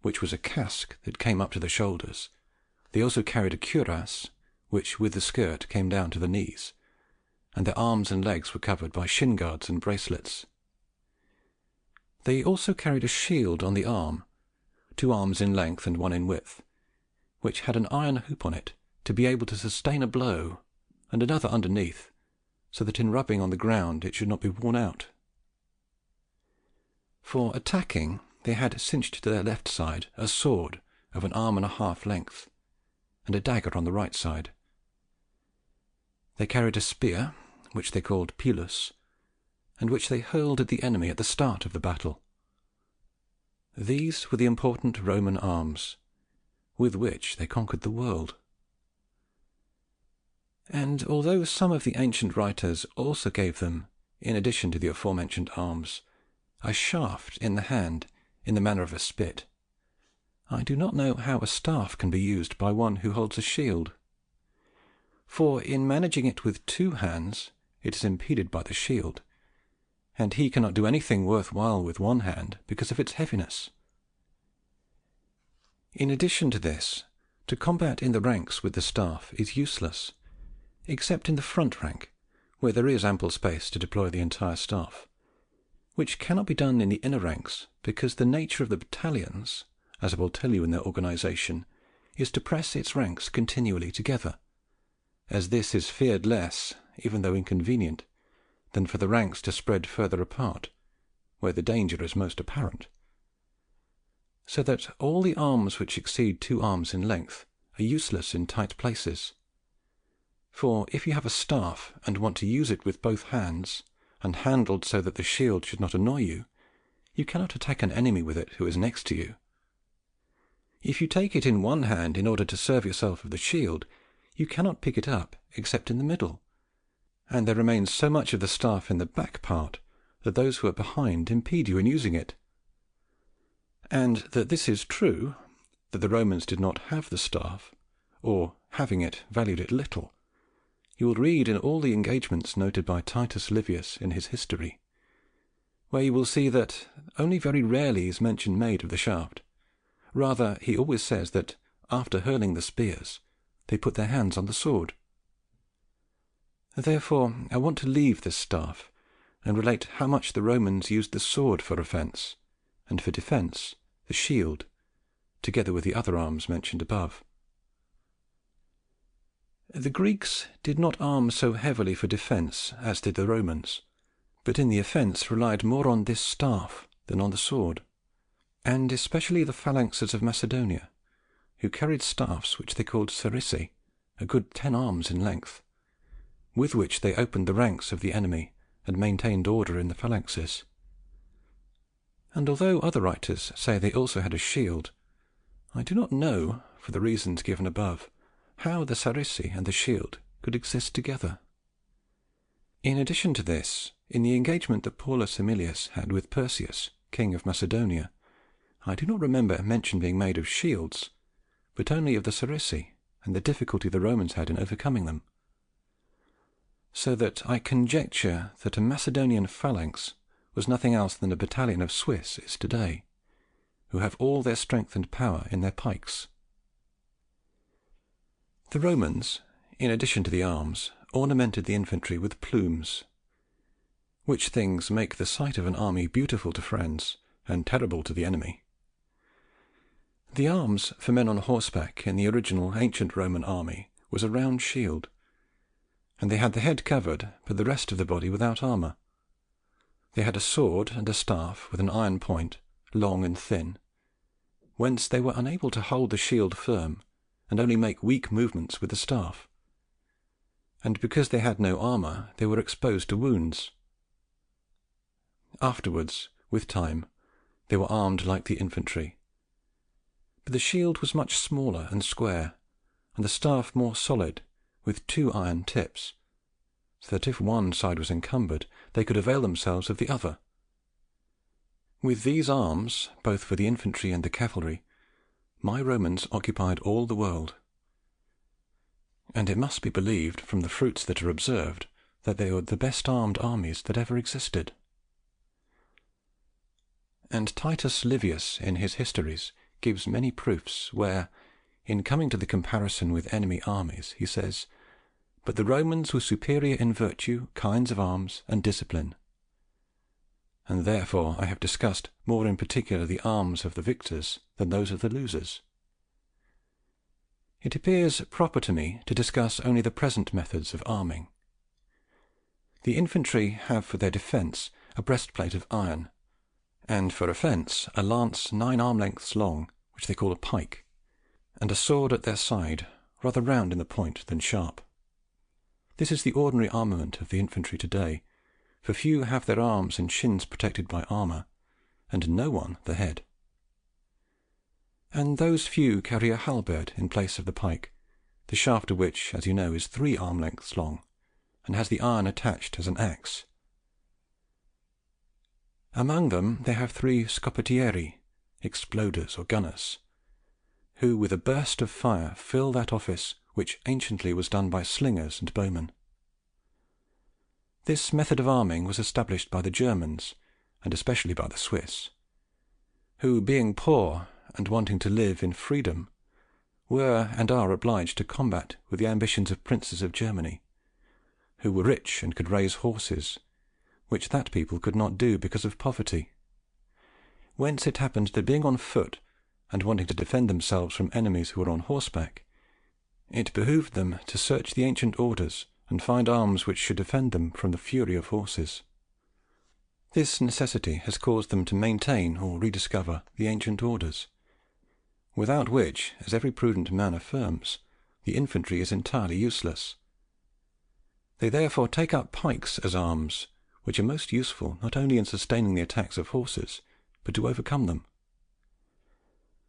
which was a casque that came up to the shoulders. They also carried a cuirass, which with the skirt came down to the knees, and their arms and legs were covered by shin guards and bracelets. They also carried a shield on the arm, 2 arms in length and 1 in width, which had an iron hoop on it to be able to sustain a blow, and another underneath, so that in rubbing on the ground it should not be worn out. For attacking, they had cinched to their left side a sword of 1 arm and a half length, and a dagger on the right side. They carried a spear, which they called pilus, and which they hurled at the enemy at the start of the battle. These were the important Roman arms, with which they conquered the world. And although some of the ancient writers also gave them, in addition to the aforementioned arms, a shaft in the hand in the manner of a spit, I do not know how a staff can be used by one who holds a shield. For in managing it with 2 hands it is impeded by the shield, and he cannot do anything worth while with one hand because of its heaviness. In addition to this, to combat in the ranks with the staff is useless, except in the front rank, where there is ample space to deploy the entire staff, which cannot be done in the inner ranks because the nature of the battalions, as I will tell you in their organisation, is to press its ranks continually together, as this is feared less, even though inconvenient, than for the ranks to spread further apart, where the danger is most apparent. So that all the arms which exceed 2 arms in length are useless in tight places. For if you have a staff and want to use it with both hands, and handled so that the shield should not annoy you, you cannot attack an enemy with it who is next to you. If you take it in one hand in order to serve yourself of the shield, you cannot pick it up except in the middle, and there remains so much of the staff in the back part that those who are behind impede you in using it. And that this is true, that the Romans did not have the staff, or, having it, valued it little, you will read in all the engagements noted by Titus Livius in his history, where you will see that only very rarely is mention made of the shaft. Rather, he always says that, after hurling the spears, they put their hands on the sword. Therefore, I want to leave this staff, and relate how much the Romans used the sword for offence, and for defence the shield, together with the other arms mentioned above. The Greeks did not arm so heavily for defence as did the Romans, but in the offence relied more on this staff than on the sword, and especially the phalanxes of Macedonia, who carried staffs which they called sarisse, a good 10 arms in length, with which they opened the ranks of the enemy and maintained order in the phalanxes. And although other writers say they also had a shield, I do not know, for the reasons given above, how the sarisse and the shield could exist together. In addition to this, in the engagement that Paulus Emilius had with Perseus, king of Macedonia, I do not remember mention being made of shields, but only of the sarisse and the difficulty the Romans had in overcoming them. So that I conjecture that a Macedonian phalanx was nothing else than a battalion of Swiss is today, who have all their strength and power in their pikes. The Romans, in addition to the arms, ornamented the infantry with plumes, which things make the sight of an army beautiful to friends and terrible to the enemy. The arms for men on horseback in the original ancient Roman army was a round shield, and they had the head covered, but the rest of the body without armour. They had a sword and a staff with an iron point, long and thin, whence they were unable to hold the shield firm, and only make weak movements with the staff. And because they had no armour, they were exposed to wounds. Afterwards, with time, they were armed like the infantry. But the shield was much smaller and square, and the staff more solid, with 2 iron tips, so that if one side was encumbered, they could avail themselves of the other. With these arms, both for the infantry and the cavalry, my Romans occupied all the world. And it must be believed, from the fruits that are observed, that they were the best armed armies that ever existed. And Titus Livius, in his histories, gives many proofs where, in coming to the comparison with enemy armies, he says, "But the Romans were superior in virtue, kinds of arms, and discipline." And therefore I have discussed more in particular the arms of the victors than those of the losers. It appears proper to me to discuss only the present methods of arming. The infantry have for their defence a breastplate of iron, and for offence a lance 9 arm-lengths long, which they call a pike, and a sword at their side, rather round in the point than sharp. This is the ordinary armament of the infantry today, for few have their arms and shins protected by armour, and no one the head. And those few carry a halberd in place of the pike, the shaft of which, as you know, is 3 arm-lengths long, and has the iron attached as an axe. Among them they have 3 scopettieri, exploders or gunners, who with a burst of fire fill that office which anciently was done by slingers and bowmen. This method of arming was established by the Germans, and especially by the Swiss, who, being poor and wanting to live in freedom, were and are obliged to combat with the ambitions of princes of Germany, who were rich and could raise horses, which that people could not do because of poverty. Whence it happened that, being on foot, and wanting to defend themselves from enemies who were on horseback, it behoved them to search the ancient orders and find arms which should defend them from the fury of horses. This necessity has caused them to maintain or rediscover the ancient orders, without which, as every prudent man affirms, the infantry is entirely useless. They therefore take up pikes as arms, which are most useful not only in sustaining the attacks of horses, but to overcome them.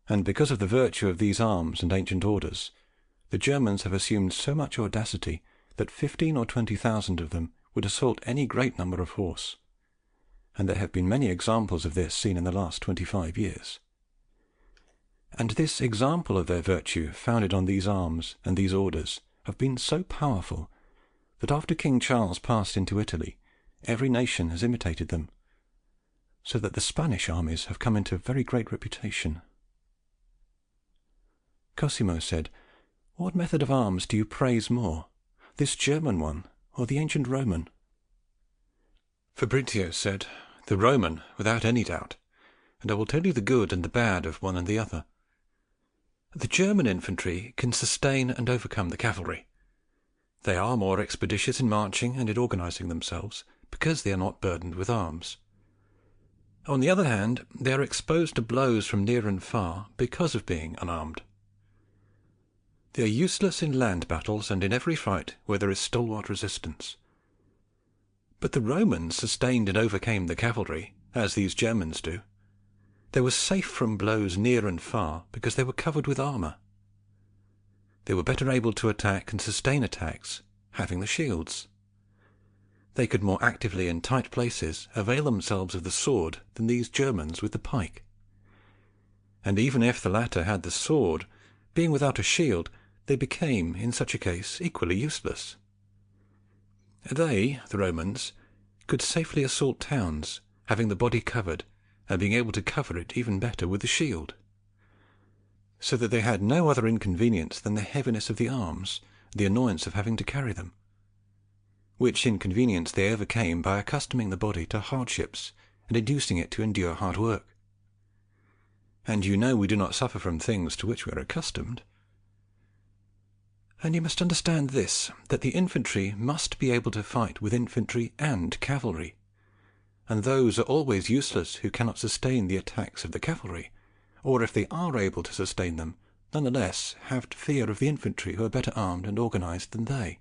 And because of the virtue of these arms and ancient orders, the Germans have assumed so much audacity that 15,000 or 20,000 of them would assault any great number of horse, and there have been many examples of this seen in the last 25 years. And this example of their virtue, founded on these arms and these orders, have been so powerful that after King Charles passed into Italy, every nation has imitated them, so that the Spanish armies have come into very great reputation. Cosimo said, "What method of arms do you praise more, this German one or the ancient Roman?" Fabrizio said, "The Roman, without any doubt, and I will tell you the good and the bad of one and the other. The German infantry can sustain and overcome the cavalry. They are more expeditious in marching and in organizing themselves, because they are not burdened with arms. On the other hand, they are exposed to blows from near and far because of being unarmed. They are useless in land battles and in every fight where there is stalwart resistance. But the Romans sustained and overcame the cavalry, as these Germans do. They were safe from blows near and far because they were covered with armour. They were better able to attack and sustain attacks, having the shields. They could more actively in tight places avail themselves of the sword than these Germans with the pike. And even if the latter had the sword, being without a shield, they became, in such a case, equally useless. They, the Romans, could safely assault towns, having the body covered, and being able to cover it even better with the shield, so that they had no other inconvenience than the heaviness of the arms, and the annoyance of having to carry them, which inconvenience they overcame by accustoming the body to hardships and inducing it to endure hard work. And you know we do not suffer from things to which we are accustomed. And you must understand this, that the infantry must be able to fight with infantry and cavalry, and those are always useless who cannot sustain the attacks of the cavalry, or if they are able to sustain them, none the less have fear of the infantry who are better armed and organized than they.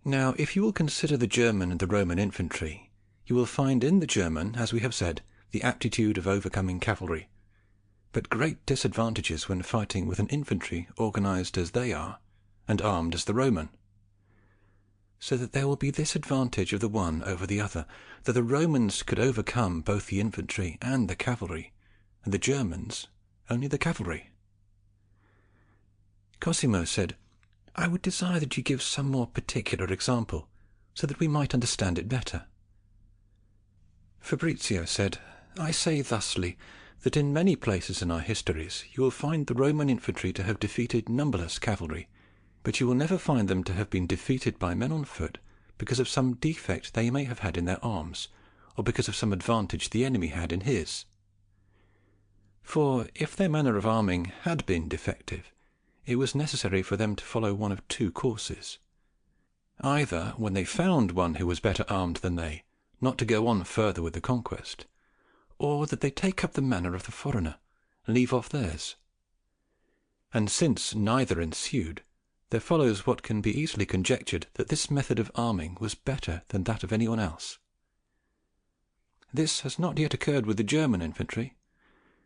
Now, if you will consider the German and the Roman infantry, you will find in the German, as we have said, the aptitude of overcoming cavalry, but great disadvantages when fighting with an infantry organized as they are, and armed as the Roman. So that there will be this advantage of the one over the other, that the Romans could overcome both the infantry and the cavalry, and the Germans only the cavalry. Cosimo said, "I would desire that you give some more particular example, so that we might understand it better." Fabrizio said, "I say thusly, that in many places in our histories you will find the Roman infantry to have defeated numberless cavalry, but you will never find them to have been defeated by men on foot because of some defect they may have had in their arms, or because of some advantage the enemy had in his. For if their manner of arming had been defective, it was necessary for them to follow one of two courses: either, when they found one who was better armed than they, not to go on further with the conquest, or that they take up the manner of the foreigner, and leave off theirs. And since neither ensued, there follows what can be easily conjectured, that this method of arming was better than that of any one else. This has not yet occurred with the German infantry,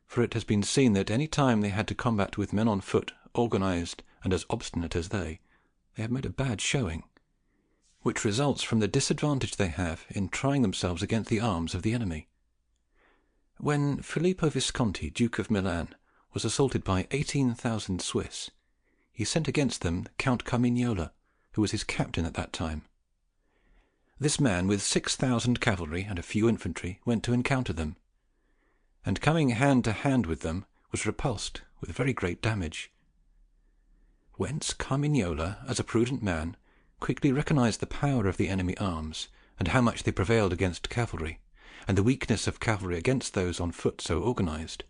for it has been seen that any time they had to combat with men on foot, organized and as obstinate as they have made a bad showing, which results from the disadvantage they have in trying themselves against the arms of the enemy. When Filippo Visconti, Duke of Milan, was assaulted by 18,000 Swiss, he sent against them Count Carmignola, who was his captain at that time. This man, with 6,000 cavalry and a few infantry, went to encounter them, and coming hand to hand with them, was repulsed with very great damage. Whence Carmignola, as a prudent man, quickly recognized the power of the enemy arms, and how much they prevailed against cavalry, and the weakness of cavalry against those on foot so organized,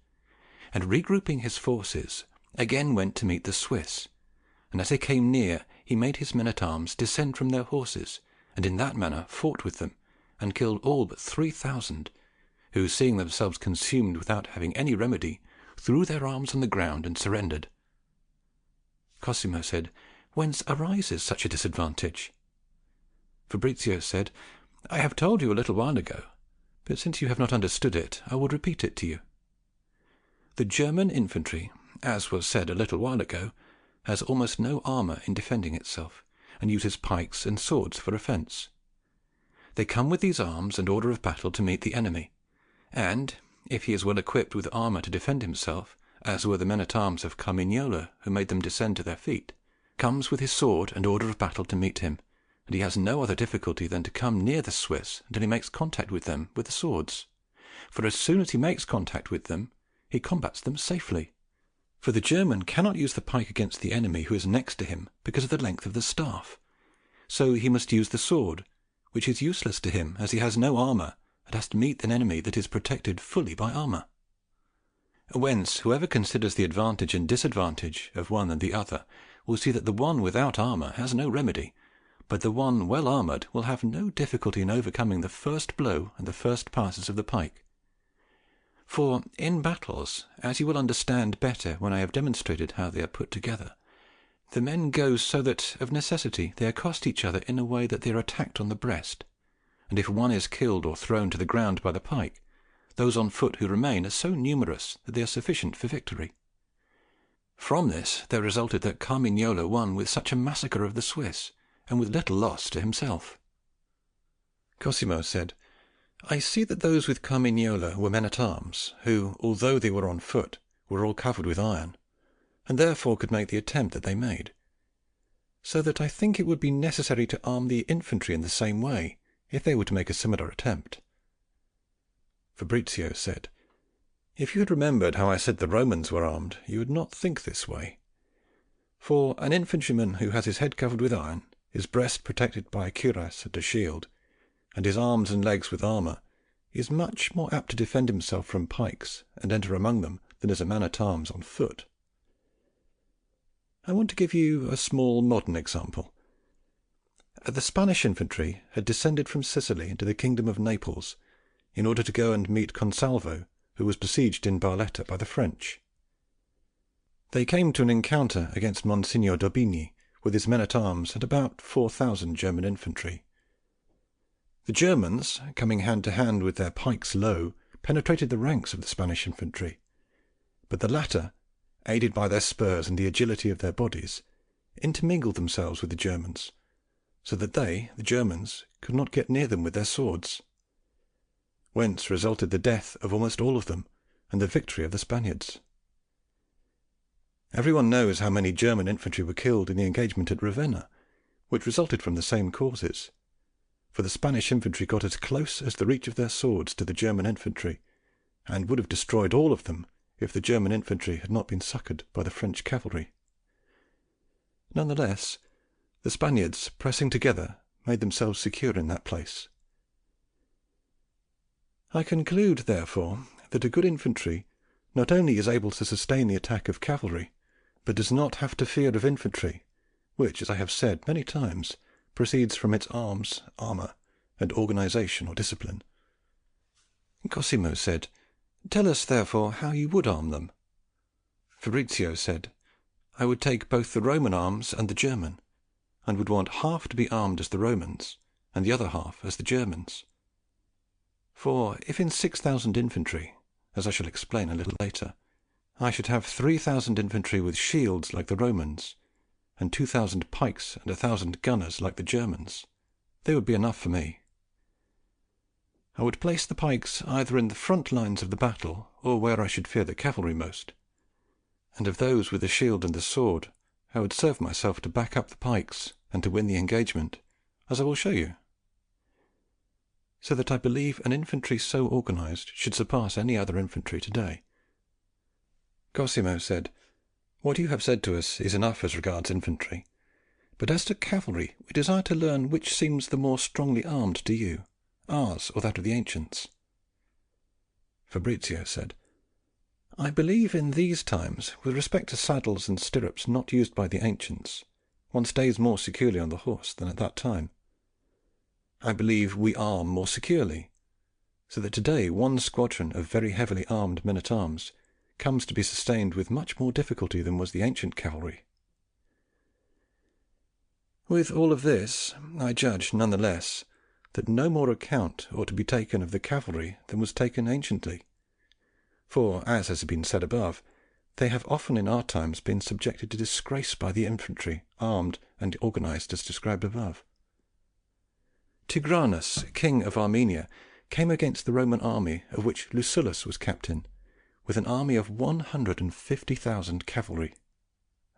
and regrouping his forces, again went to meet the Swiss, and as they came near he made his men-at-arms descend from their horses, and in that manner fought with them, and killed all but 3,000, who, seeing themselves consumed without having any remedy, threw their arms on the ground and surrendered. Cosimo said, "Whence arises such a disadvantage?" Fabrizio said, "I have told you a little while ago, but since you have not understood it, I will repeat it to you. The German infantry, as was said a little while ago, has almost no armour in defending itself, and uses pikes and swords for offence. They come with these arms and order of battle to meet the enemy, and, if he is well equipped with armour to defend himself, as were the men-at-arms of Carmignola who made them descend to their feet, comes with his sword and order of battle to meet him, and he has no other difficulty than to come near the Swiss until he makes contact with them with the swords, for as soon as he makes contact with them he combats them safely. For the German cannot use the pike against the enemy who is next to him because of the length of the staff, so he must use the sword, which is useless to him as he has no armour, and has to meet an enemy that is protected fully by armour. Whence whoever considers the advantage and disadvantage of one and the other will see that the one without armour has no remedy, but the one well armoured will have no difficulty in overcoming the first blow and the first passes of the pike. For in battles, as you will understand better when I have demonstrated how they are put together, the men go so that of necessity they accost each other in a way that they are attacked on the breast, and if one is killed or thrown to the ground by the pike, those on foot who remain are so numerous that they are sufficient for victory. From this there resulted that Carmignola won with such a massacre of the Swiss, and with little loss to himself." Cosimo said, "I see that those with Carmignola were men-at-arms, who, although they were on foot, were all covered with iron, and therefore could make the attempt that they made, so that I think it would be necessary to arm the infantry in the same way, if they were to make a similar attempt." Fabrizio said, "If you had remembered how I said the Romans were armed, you would not think this way. For an infantryman who has his head covered with iron, his breast protected by a cuirass and a shield, and his arms and legs with armour, is much more apt to defend himself from pikes and enter among them than is a man-at-arms on foot." I want to give you a small modern example. The Spanish infantry had descended from Sicily into the kingdom of Naples in order to go and meet Consalvo, who was besieged in Barletta by the French. They came to an encounter against Monsignor d'Aubigny with his men-at-arms and about 4,000 German infantry. The Germans, coming hand to hand with their pikes low, penetrated the ranks of the Spanish infantry, but the latter, aided by their spurs and the agility of their bodies, intermingled themselves with the Germans, so that they, the Germans, could not get near them with their swords, whence resulted the death of almost all of them and the victory of the Spaniards. Everyone knows how many German infantry were killed in the engagement at Ravenna, which resulted from the same causes, for the Spanish infantry got as close as the reach of their swords to the German infantry, and would have destroyed all of them if the German infantry had not been succoured by the French cavalry. None the less, the Spaniards, pressing together, made themselves secure in that place. I conclude, therefore, that a good infantry not only is able to sustain the attack of cavalry, but does not have to fear of infantry, which, as I have said many times, proceeds from its arms, armour, and organisation or discipline. Cosimo said, "Tell us, therefore, how you would arm them." Fabrizio said, "I would take both the Roman arms and the German, and would want half to be armed as the Romans, and the other half as the Germans. For if in 6,000 infantry, as I shall explain a little later, I should have 3,000 infantry with shields like the Romans, and 2,000 pikes and 1,000 gunners like the Germans, they would be enough for me. I would place the pikes either in the front lines of the battle, or where I should fear the cavalry most, and of those with the shield and the sword, I would serve myself to back up the pikes and to win the engagement, as I will show you. So that I believe an infantry so organized should surpass any other infantry today." Cosimo said, "What you have said to us is enough as regards infantry, but as to cavalry we desire to learn which seems the more strongly armed to you, ours or that of the ancients." Fabrizio said, "I believe in these times, with respect to saddles and stirrups not used by the ancients, one stays more securely on the horse than at that time. I believe we arm more securely, so that today one squadron of very heavily armed men-at-arms comes to be sustained with much more difficulty than was the ancient cavalry. With all of this, I judge, none the less, that no more account ought to be taken of the cavalry than was taken anciently, for, as has been said above, they have often in our times been subjected to disgrace by the infantry, armed and organized as described above. Tigranes, king of Armenia, came against the Roman army of which Lucullus was captain, with an army of 150,000 cavalry,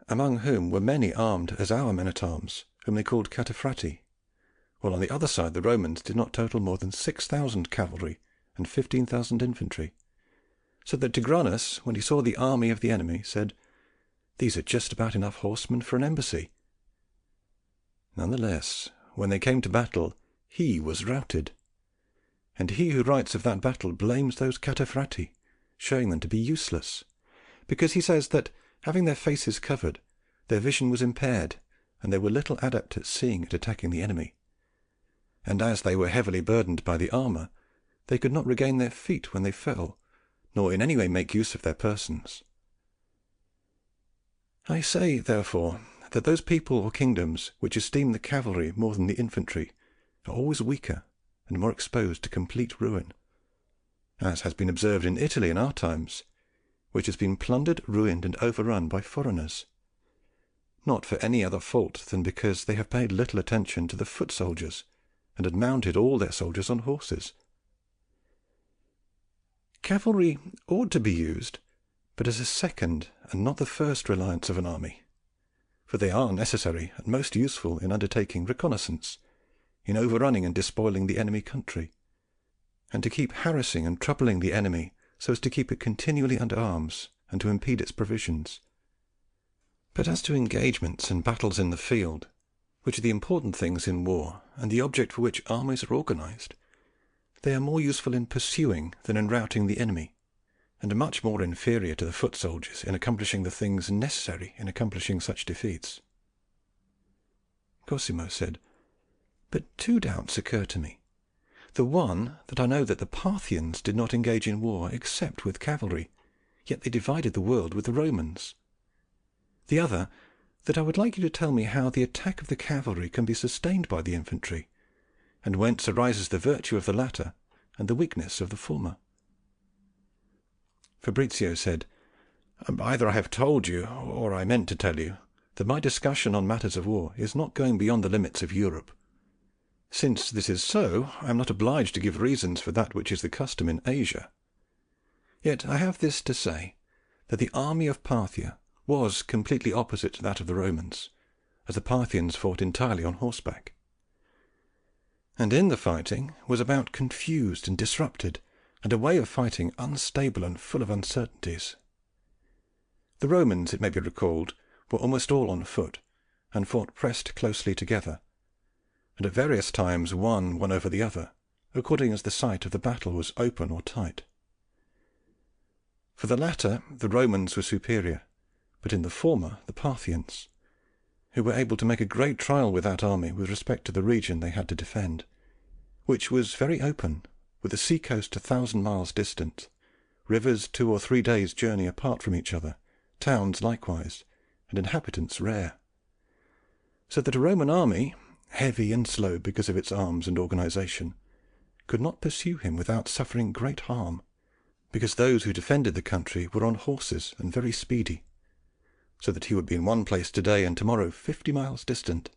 among whom were many armed as our men-at-arms, whom they called cataphrati, while on the other side the Romans did not total more than 6,000 cavalry and 15,000 infantry, so that Tigranes, when he saw the army of the enemy, said, 'These are just about enough horsemen for an embassy.' None the less, when they came to battle, he was routed, and he who writes of that battle blames those cataphrati, showing them to be useless, because he says that, having their faces covered, their vision was impaired, and they were little adept at seeing and attacking the enemy, and as they were heavily burdened by the armour, they could not regain their feet when they fell, nor in any way make use of their persons. I say, therefore, that those people or kingdoms which esteem the cavalry more than the infantry are always weaker and more exposed to complete ruin, as has been observed in Italy in our times, which has been plundered, ruined, and overrun by foreigners, not for any other fault than because they have paid little attention to the foot soldiers, and had mounted all their soldiers on horses. Cavalry ought to be used, but as a second and not the first reliance of an army, for they are necessary and most useful in undertaking reconnaissance, in overrunning and despoiling the enemy country, and to keep harassing and troubling the enemy so as to keep it continually under arms and to impede its provisions. But as to engagements and battles in the field, which are the important things in war and the object for which armies are organized, they are more useful in pursuing than in routing the enemy, and much more inferior to the foot soldiers in accomplishing the things necessary in accomplishing such defeats. Cosimo said, "But two doubts occur to me. The one, that I know that the Parthians did not engage in war except with cavalry, yet they divided the world with the Romans. The other, that I would like you to tell me how the attack of the cavalry can be sustained by the infantry, and whence arises the virtue of the latter and the weakness of the former." Fabrizio said, "Either I have told you, or I meant to tell you, that my discussion on matters of war is not going beyond the limits of Europe. Since this is so, I am not obliged to give reasons for that which is the custom in Asia. Yet I have this to say, that the army of Parthia was completely opposite to that of the Romans, as the Parthians fought entirely on horseback, and in the fighting was about confused and disrupted, and a way of fighting unstable and full of uncertainties. The Romans, it may be recalled, were almost all on foot, and fought pressed closely together, and at various times one over the other, according as the site of the battle was open or tight. For the latter the Romans were superior, but in the former the Parthians, who were able to make a great trial with that army with respect to the region they had to defend, which was very open, with the sea coast 1,000 miles distant, rivers 2 or 3 days' journey apart from each other, towns likewise, and inhabitants rare, so that a Roman army, heavy and slow because of its arms and organization, could not pursue him without suffering great harm, because those who defended the country were on horses and very speedy, so that he would be in one place today and tomorrow 50 miles distant.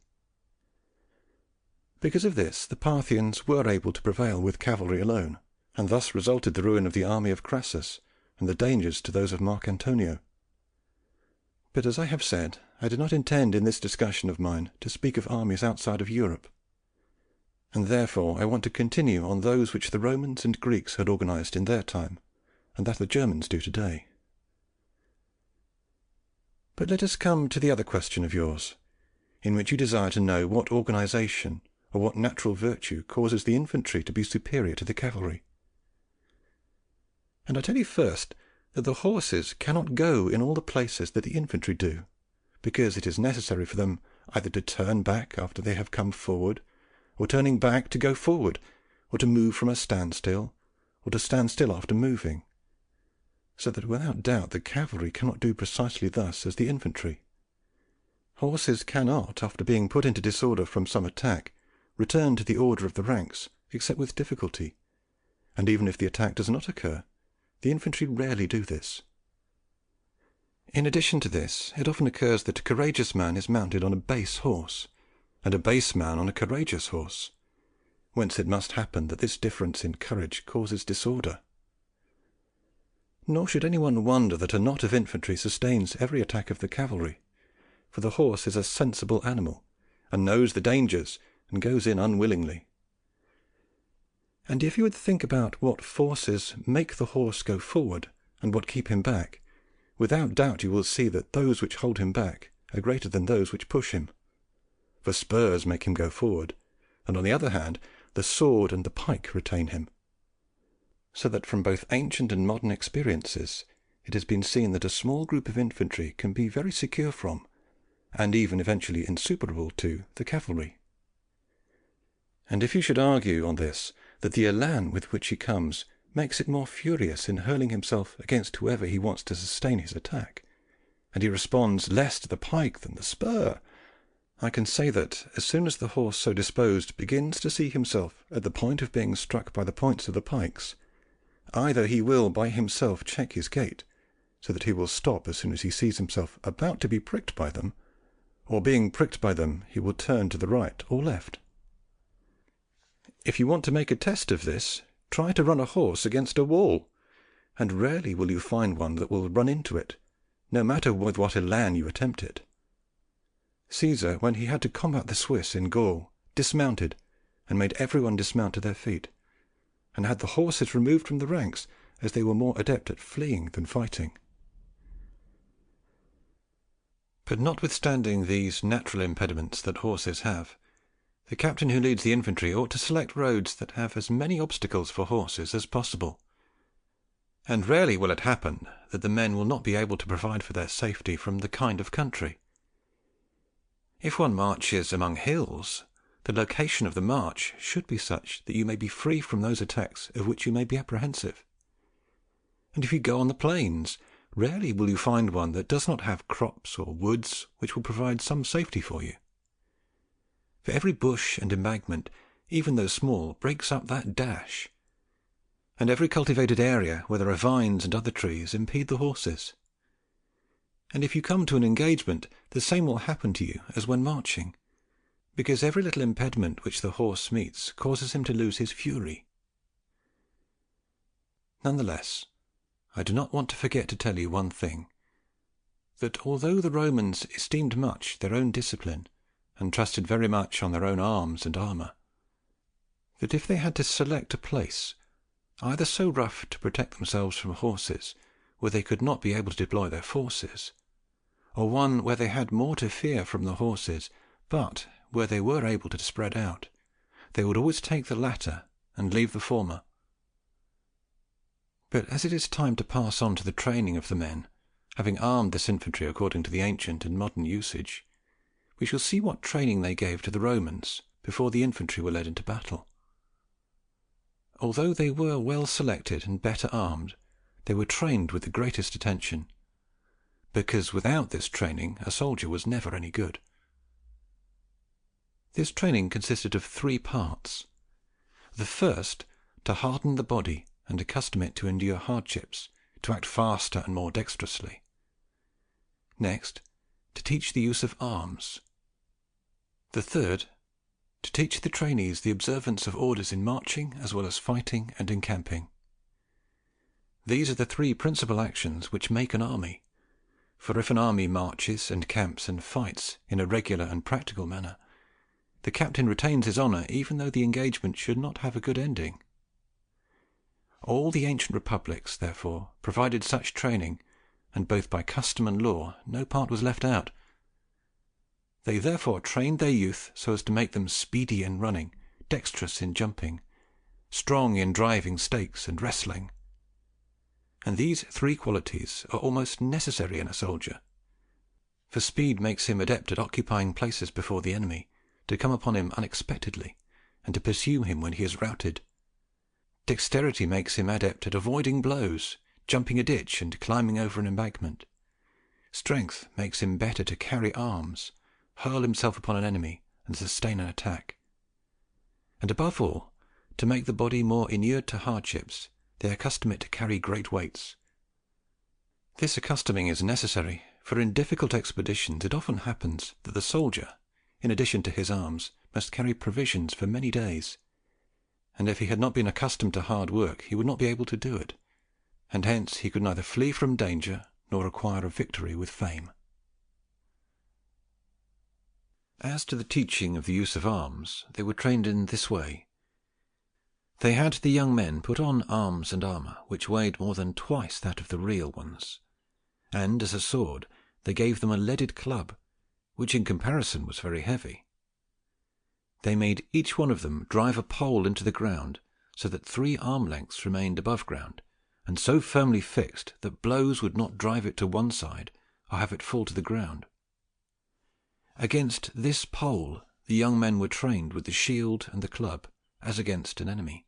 Because of this the Parthians were able to prevail with cavalry alone, and thus resulted the ruin of the army of Crassus and the dangers to those of Mark Antonio. But as I have said, I did not intend in this discussion of mine to speak of armies outside of Europe, and therefore I want to continue on those which the Romans and Greeks had organized in their time, and that the Germans do today. But let us come to the other question of yours, in which you desire to know what organization or what natural virtue causes the infantry to be superior to the cavalry. And I tell you first that the horses cannot go in all the places that the infantry do, because it is necessary for them either to turn back after they have come forward, or turning back to go forward, or to move from a standstill, or to stand still after moving, so that without doubt the cavalry cannot do precisely thus as the infantry. Horses cannot, after being put into disorder from some attack, return to the order of the ranks except with difficulty, and even if the attack does not occur, the infantry rarely do this. In addition to this, it often occurs that a courageous man is mounted on a base horse, and a base man on a courageous horse, whence it must happen that this difference in courage causes disorder. Nor should anyone wonder that a knot of infantry sustains every attack of the cavalry, for the horse is a sensible animal, and knows the dangers, and goes in unwillingly. And if you would think about what forces make the horse go forward, and what keep him back, without doubt you will see that those which hold him back are greater than those which push him. For spurs make him go forward, and on the other hand the sword and the pike retain him. So that from both ancient and modern experiences it has been seen that a small group of infantry can be very secure from, and even eventually insuperable to, the cavalry. And if you should argue on this, that the élan with which he comes makes it more furious in hurling himself against whoever he wants to sustain his attack, and he responds less to the pike than the spur, I can say that, as soon as the horse so disposed begins to see himself at the point of being struck by the points of the pikes, either he will by himself check his gait, so that he will stop as soon as he sees himself about to be pricked by them, or being pricked by them he will turn to the right or left. If you want to make a test of this, try to run a horse against a wall, and rarely will you find one that will run into it, no matter with what élan you attempt it. Caesar, when he had to combat the Swiss in Gaul, dismounted, and made everyone dismount to their feet, and had the horses removed from the ranks, as they were more adept at fleeing than fighting. But notwithstanding these natural impediments that horses have, the captain who leads the infantry ought to select roads that have as many obstacles for horses as possible, and rarely will it happen that the men will not be able to provide for their safety from the kind of country. If one marches among hills, the location of the march should be such that you may be free from those attacks of which you may be apprehensive. And if you go on the plains, rarely will you find one that does not have crops or woods which will provide some safety for you. For every bush and embankment, even though small, breaks up that dash, and every cultivated area where there are vines and other trees impede the horses. And if you come to an engagement, the same will happen to you as when marching, because every little impediment which the horse meets causes him to lose his fury. None the less, I do not want to forget to tell you one thing, that although the Romans esteemed much their own discipline, and trusted very much on their own arms and armour, that if they had to select a place, either so rough to protect themselves from horses, where they could not be able to deploy their forces, or one where they had more to fear from the horses, but where they were able to spread out, they would always take the latter and leave the former. But as it is time to pass on to the training of the men, having armed this infantry according to the ancient and modern usage, we shall see what training they gave to the Romans before the infantry were led into battle. Although they were well selected and better armed, they were trained with the greatest attention, because without this training a soldier was never any good. This training consisted of 3 parts. The first, to harden the body and accustom it to endure hardships, to act faster and more dexterously. Next, to teach the use of arms. The third, to teach the trainees the observance of orders in marching as well as fighting and encamping. These are the 3 principal actions which make an army, for if an army marches and camps and fights in a regular and practical manner, the captain retains his honour even though the engagement should not have a good ending. All the ancient republics, therefore, provided such training, and both by custom and law no part was left out. They therefore trained their youth so as to make them speedy in running, dexterous in jumping, strong in driving stakes and wrestling. And these 3 qualities are almost necessary in a soldier, for speed makes him adept at occupying places before the enemy, to come upon him unexpectedly, and to pursue him when he is routed. Dexterity makes him adept at avoiding blows, jumping a ditch, and climbing over an embankment. Strength makes him better to carry arms, hurl himself upon an enemy, and sustain an attack. And above all, to make the body more inured to hardships, they accustom it to carry great weights. This accustoming is necessary, for in difficult expeditions it often happens that the soldier, in addition to his arms, must carry provisions for many days, and if he had not been accustomed to hard work he would not be able to do it, and hence he could neither flee from danger nor acquire a victory with fame. As to the teaching of the use of arms, they were trained in this way. They had the young men put on arms and armour which weighed more than twice that of the real ones, and as a sword they gave them a leaded club, which in comparison was very heavy. They made each one of them drive a pole into the ground, so that 3 arm lengths remained above ground, and so firmly fixed that blows would not drive it to one side or have it fall to the ground. Against this pole the young men were trained with the shield and the club, as against an enemy,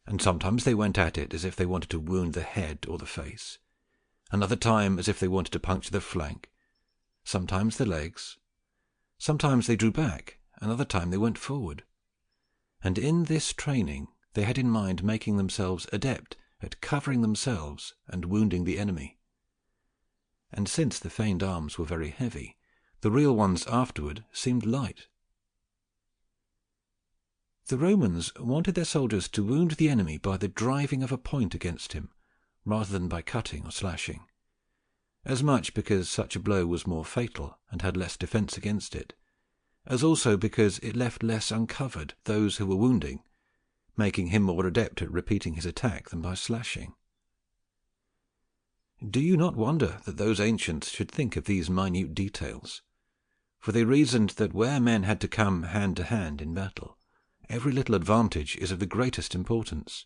and sometimes they went at it as if they wanted to wound the head or the face, another time as if they wanted to puncture the flank, sometimes the legs, sometimes they drew back, another time they went forward. And in this training they had in mind making themselves adept at covering themselves and wounding the enemy. And since the feigned arms were very heavy, the real ones afterward seemed light. The Romans wanted their soldiers to wound the enemy by the driving of a point against him, rather than by cutting or slashing, as much because such a blow was more fatal and had less defence against it, as also because it left less uncovered those who were wounding, making him more adept at repeating his attack than by slashing. Do you not wonder that those ancients should think of these minute details? For they reasoned that where men had to come hand to hand in battle, every little advantage is of the greatest importance.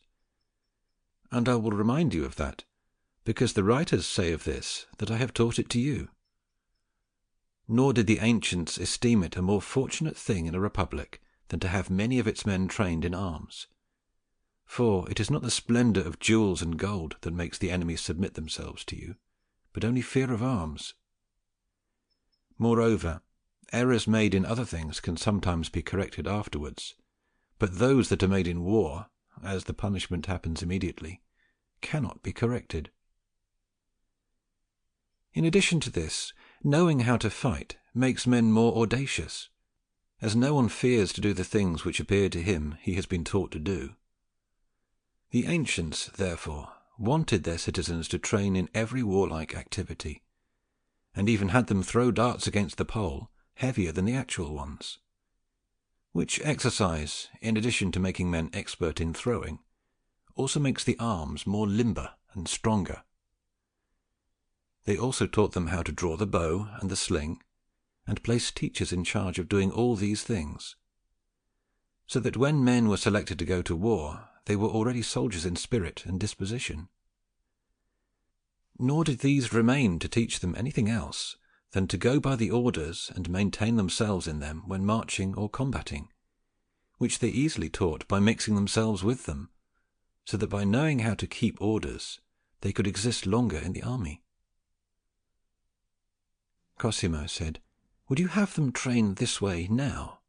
and I will remind you of that, because the writers say of this that I have taught it to you. Nor did the ancients esteem it a more fortunate thing in a republic than to have many of its men trained in arms. For it is not the splendour of jewels and gold that makes the enemy submit themselves to you, but only fear of arms. Moreover, errors made in other things can sometimes be corrected afterwards, but those that are made in war, as the punishment happens immediately, cannot be corrected. In addition to this, knowing how to fight makes men more audacious, as no one fears to do the things which appear to him he has been taught to do. The ancients, therefore, wanted their citizens to train in every warlike activity, and even had them throw darts against the pole heavier than the actual ones, which exercise, in addition to making men expert in throwing, also makes the arms more limber and stronger. They also taught them how to draw the bow and the sling, and placed teachers in charge of doing all these things, so that when men were selected to go to war, they were already soldiers in spirit and disposition. Nor did these remain to teach them anything else than to go by the orders and maintain themselves in them when marching or combating, which they easily taught by mixing themselves with them, so that by knowing how to keep orders they could exist longer in the army. Cosimo said, "Would you have them train this way now?"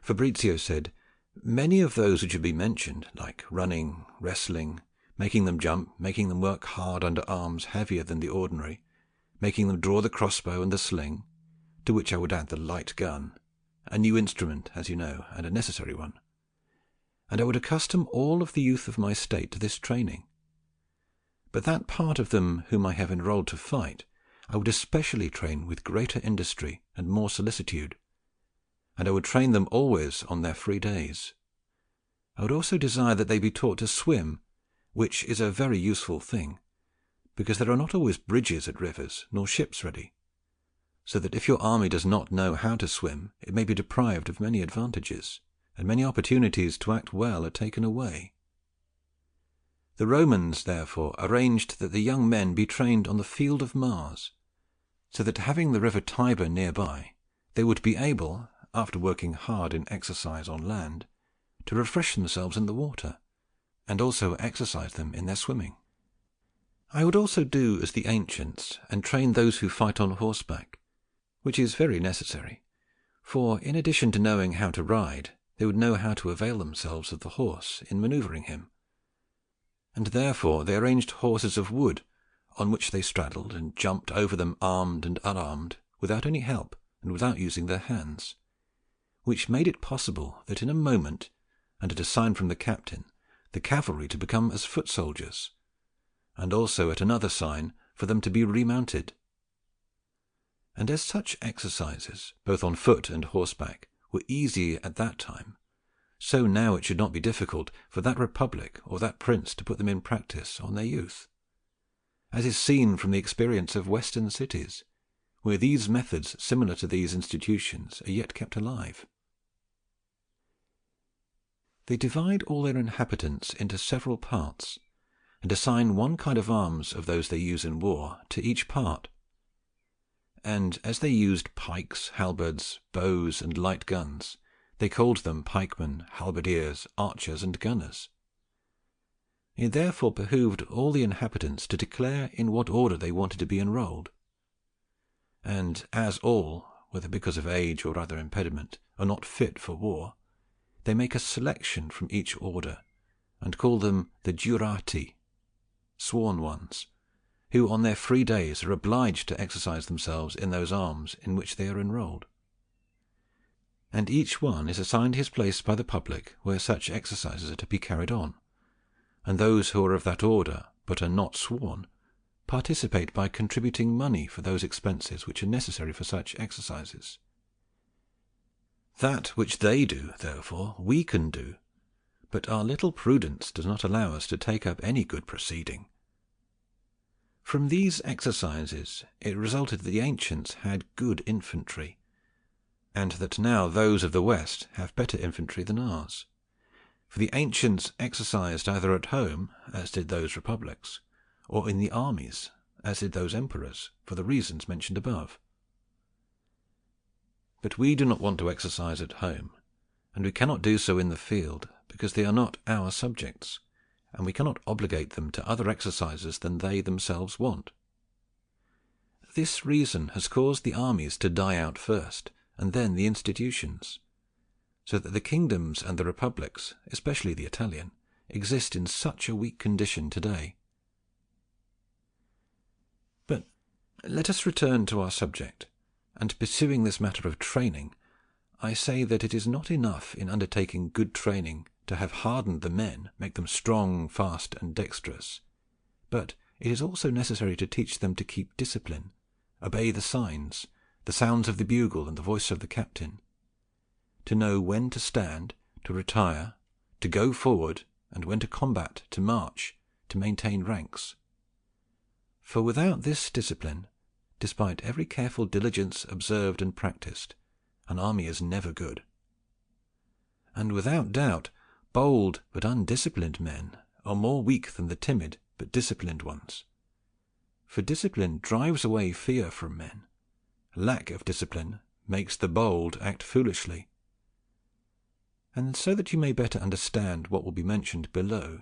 Fabrizio said, "Many of those which have been mentioned, like running, wrestling, making them jump, making them work hard under arms heavier than the ordinary, making them draw the crossbow and the sling, to which I would add the light gun, a new instrument, as you know, and a necessary one. And I would accustom all of the youth of my state to this training. But that part of them whom I have enrolled to fight, I would especially train with greater industry and more solicitude, and I would train them always on their free days. I would also desire that they be taught to swim, which is a very useful thing, because there are not always bridges at rivers, nor ships ready, so that if your army does not know how to swim, it may be deprived of many advantages, and many opportunities to act well are taken away. The Romans, therefore, arranged that the young men be trained on the field of Mars, so that having the river Tiber nearby, they would be able, after working hard in exercise on land, to refresh themselves in the water, and also exercise them in their swimming. I would also do as the ancients, and train those who fight on horseback, which is very necessary, for in addition to knowing how to ride, they would know how to avail themselves of the horse in manoeuvring him. And therefore they arranged horses of wood, on which they straddled and jumped over them armed and unarmed, without any help and without using their hands, which made it possible that in a moment, and at a sign from the captain, the cavalry to become as foot soldiers, and also at another sign for them to be remounted. And as such exercises, both on foot and horseback, were easy at that time, so now it should not be difficult for that republic or that prince to put them in practice on their youth, as is seen from the experience of Western cities, where these methods similar to these institutions are yet kept alive. They divide all their inhabitants into several parts, and assign one kind of arms of those they use in war to each part. And as they used pikes, halberds, bows, and light guns, they called them pikemen, halberdiers, archers, and gunners. It therefore behooved all the inhabitants to declare in what order they wanted to be enrolled. And as all, whether because of age or other impediment, are not fit for war, they make a selection from each order, and call them the giurati, sworn ones, who on their free days are obliged to exercise themselves in those arms in which they are enrolled. And each one is assigned his place by the public where such exercises are to be carried on, and those who are of that order, but are not sworn, participate by contributing money for those expenses which are necessary for such exercises. That which they do, therefore, we can do, but our little prudence does not allow us to take up any good proceeding. From these exercises it resulted that the ancients had good infantry, and that now those of the West have better infantry than ours. For the ancients exercised either at home, as did those republics, or in the armies, as did those emperors, for the reasons mentioned above. But we do not want to exercise at home, and we cannot do so in the field, because they are not our subjects, and we cannot obligate them to other exercises than they themselves want. This reason has caused the armies to die out first, and then the institutions, so that the kingdoms and the republics, especially the Italian, exist in such a weak condition today. But let us return to our subject, and pursuing this matter of training, I say that it is not enough in undertaking good training to have hardened the men, make them strong, fast, and dexterous, but it is also necessary to teach them to keep discipline, obey the signs, the sounds of the bugle and the voice of the captain, to know when to stand, to retire, to go forward, and when to combat, to march, to maintain ranks. For without this discipline, despite every careful diligence observed and practised, an army is never good. And without doubt, bold but undisciplined men are more weak than the timid but disciplined ones. For discipline drives away fear from men. Lack of discipline makes the bold act foolishly. And so that you may better understand what will be mentioned below,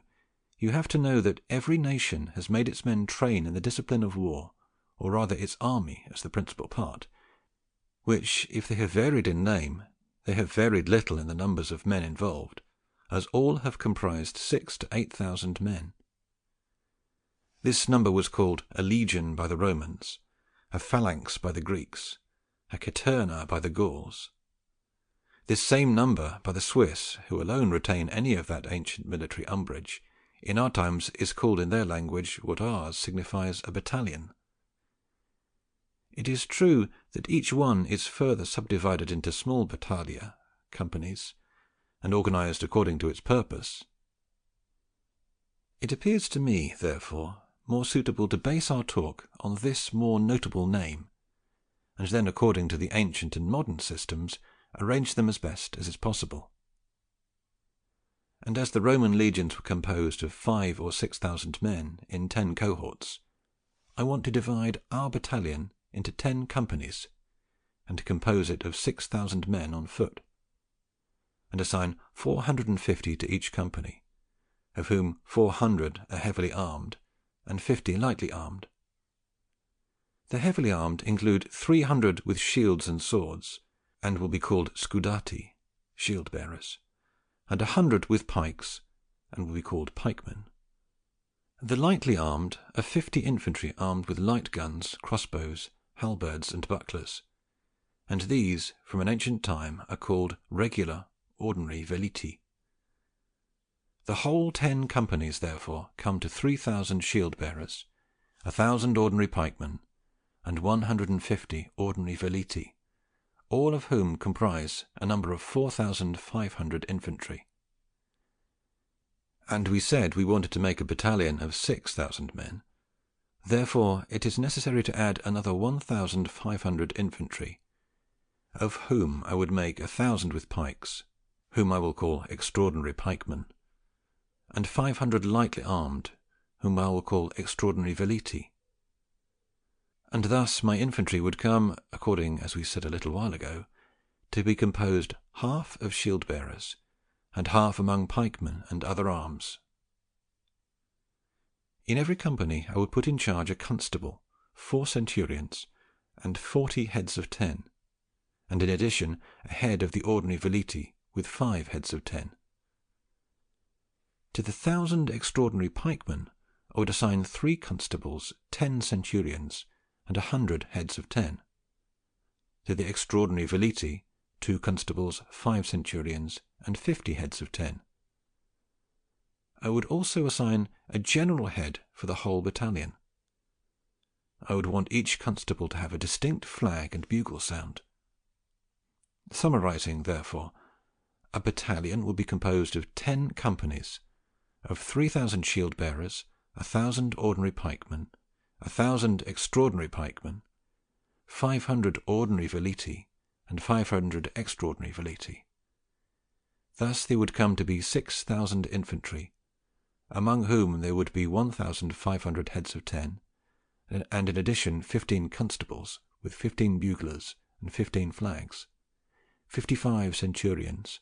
you have to know that every nation has made its men train in the discipline of war, or rather its army as the principal part, which, if they have varied in name, they have varied little in the numbers of men involved, as all have comprised 6,000 to 8,000 men. This number was called a legion by the Romans, a phalanx by the Greeks, a caterna by the Gauls. This same number by the Swiss, who alone retain any of that ancient military umbrage, in our times is called in their language what ours signifies a battalion. It is true that each one is further subdivided into small battalia, companies, and organized according to its purpose. It appears to me, therefore, more suitable to base our talk on this more notable name, and then, according to the ancient and modern systems, arrange them as best as is possible. And as the Roman legions were composed of 5,000 or 6,000 men in 10 cohorts, I want to divide our battalion into 10 companies, and to compose it of 6,000 men on foot, and assign 450 to each company, of whom 400 are heavily armed, and 50 lightly armed. The heavily armed include 300 with shields and swords, and will be called scudati, shield bearers, and 100 with pikes, and will be called pikemen. The lightly armed are 50 infantry armed with light guns, crossbows, halberds, and bucklers, and these, from an ancient time, are called regular, ordinary veliti. The whole 10 companies, therefore, come to 3,000 shield bearers, 1,000 ordinary pikemen, and 150 ordinary veliti, all of whom comprise a number of 4,500 infantry. And we said we wanted to make a battalion of 6,000 men. Therefore it is necessary to add another 1,500 infantry, of whom I would make 1,000 with pikes, whom I will call extraordinary pikemen, and 500 lightly armed, whom I will call extraordinary veliti. And thus my infantry would come, according as we said a little while ago, to be composed half of shield bearers, and half among pikemen and other arms. In every company I would put in charge a constable, 4 centurions, and 40 heads of 10, and in addition a head of the ordinary veliti, with 5 heads of 10. To the 1,000 extraordinary pikemen I would assign 3 constables, 10 centurions, and 100 heads of 10. To the extraordinary veliti, 2 constables, 5 centurions, and 50 heads of 10. I would also assign a general head for the whole battalion. I would want each constable to have a distinct flag and bugle sound. Summarizing, therefore, a battalion would be composed of 10 companies, of 3,000 shield bearers, 1,000 ordinary pikemen, 1,000 extraordinary pikemen, 500 ordinary veliti, and 500 extraordinary veliti. Thus there would come to be 6,000 infantry, among whom there would be 1,500 heads of 10, and in addition 15 constables, with 15 buglers and 15 flags, 55 centurions,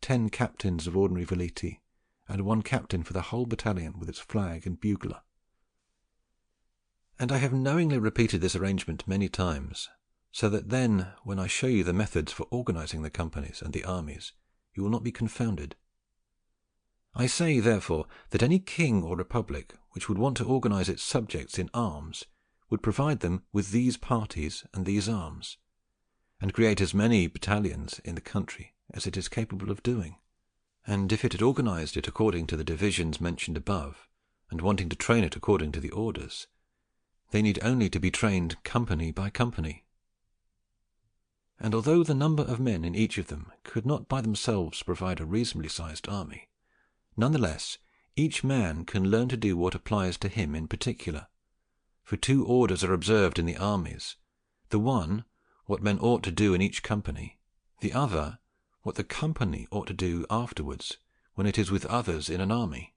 10 captains of ordinary veleti, and 1 captain for the whole battalion with its flag and bugler. And I have knowingly repeated this arrangement many times, so that then, when I show you the methods for organizing the companies and the armies, you will not be confounded. I say, therefore, that any king or republic which would want to organize its subjects in arms would provide them with these parties and these arms, and create as many battalions in the country as it is capable of doing. And if it had organized it according to the divisions mentioned above, and wanting to train it according to the orders, they need only to be trained company by company. And although the number of men in each of them could not by themselves provide a reasonably sized army, nonetheless each man can learn to do what applies to him in particular, for 2 orders are observed in the armies: the one, what men ought to do in each company; the other, what the company ought to do afterwards when it is with others in an army.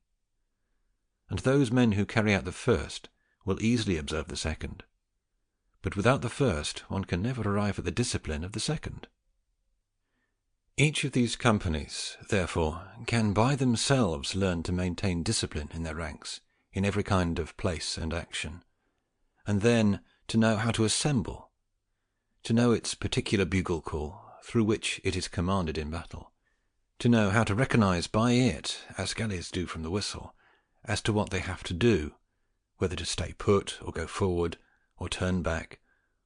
And those men who carry out the first will easily observe the second, but without the first one can never arrive at the discipline of the second. Each of these companies, therefore, can by themselves learn to maintain discipline in their ranks in every kind of place and action, and then to know how to assemble, to know its particular bugle call through which it is commanded in battle, to know how to recognize by it, as galleys do from the whistle, as to what they have to do, whether to stay put, or go forward, or turn back,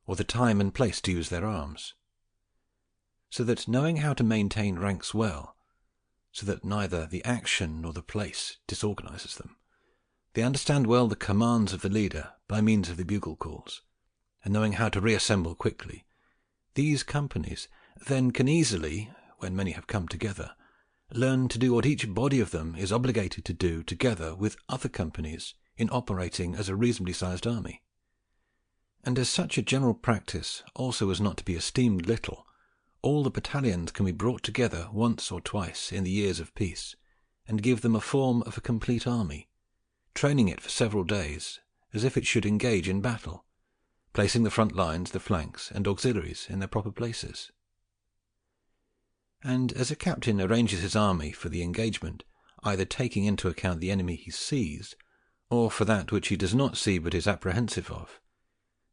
or the time and place to use their arms. So that, knowing how to maintain ranks well, so that neither the action nor the place disorganizes them, they understand well the commands of the leader by means of the bugle calls, and knowing how to reassemble quickly, these companies then can easily, when many have come together, learn to do what each body of them is obligated to do together with other companies in operating as a reasonably sized army. And as such a general practice also is not to be esteemed little, all the battalions can be brought together once or twice in the years of peace, and give them a form of a complete army, training it for several days as if it should engage in battle, placing the front lines, the flanks, and auxiliaries in their proper places. And as a captain arranges his army for the engagement, either taking into account the enemy he sees, or for that which he does not see but is apprehensive of,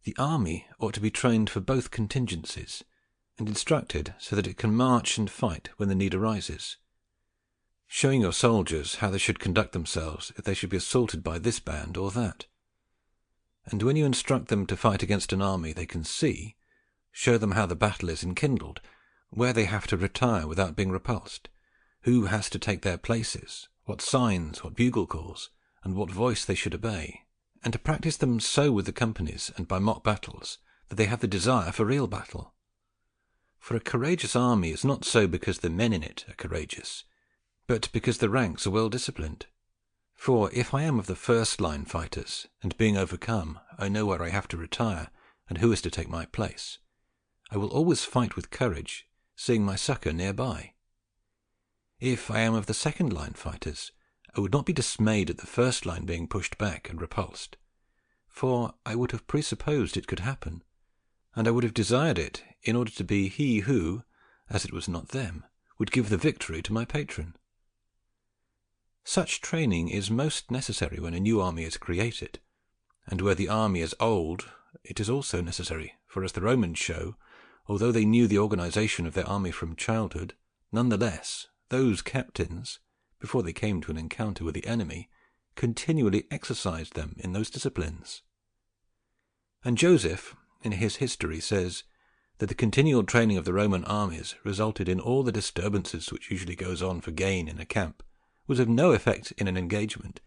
the army ought to be trained for both contingencies, and instructed so that it can march and fight when the need arises, showing your soldiers how they should conduct themselves if they should be assaulted by this band or that. And when you instruct them to fight against an army they can see, show them how the battle is enkindled, where they have to retire without being repulsed, who has to take their places, what signs, what bugle calls, and what voice they should obey, and to practice them so with the companies and by mock battles that they have the desire for real battle. For a courageous army is not so because the men in it are courageous, but because the ranks are well disciplined. For if I am of the first line fighters, and being overcome, I know where I have to retire, and who is to take my place, I will always fight with courage, seeing my succour near by. If I am of the second line fighters, I would not be dismayed at the first line being pushed back and repulsed, for I would have presupposed it could happen, and I would have desired it in order to be he who, as it was not them, would give the victory to my patron. Such training is most necessary when a new army is created, and where the army is old it is also necessary, for as the Romans show, although they knew the organization of their army from childhood, none the less those captains, before they came to an encounter with the enemy, continually exercised them in those disciplines. And Joseph, in his history, says that the continual training of the Roman armies resulted in all the disturbances which usually goes on for gain in a camp, was of no effect in an engagement,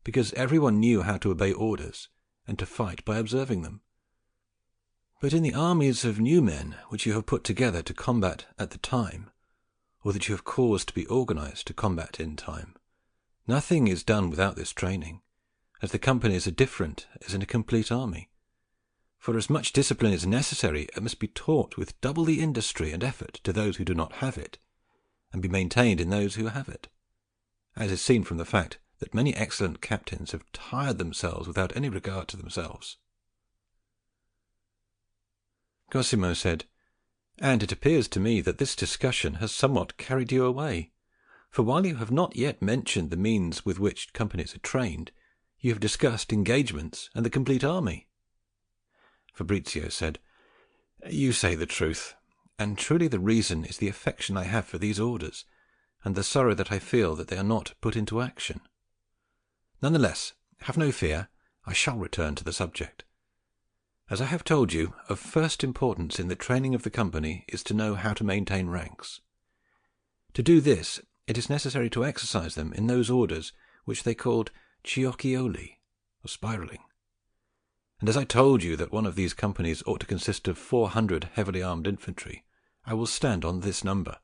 because everyone knew how to obey orders and to fight by observing them. But in the armies of new men which you have put together to combat at the time, or that you have caused to be organized to combat in time, nothing is done without this training, as the companies are different as in a complete army. For as much discipline is necessary, it must be taught with double the industry and effort to those who do not have it, and be maintained in those who have it, as is seen from the fact that many excellent captains have tired themselves without any regard to themselves. Cosimo said, "And it appears to me that this discussion has somewhat carried you away, for while you have not yet mentioned the means with which companies are trained, you have discussed engagements and the complete army." Fabrizio said, "You say the truth, and truly the reason is the affection I have for these orders, and the sorrow that I feel that they are not put into action. None the less, have no fear, I shall return to the subject. As I have told you, of first importance in the training of the company is to know how to maintain ranks. To do this, it is necessary to exercise them in those orders which they called ciocchioli, or spiralling. And as I told you that one of these companies ought to consist of 400 heavily armed infantry, I will stand on this number.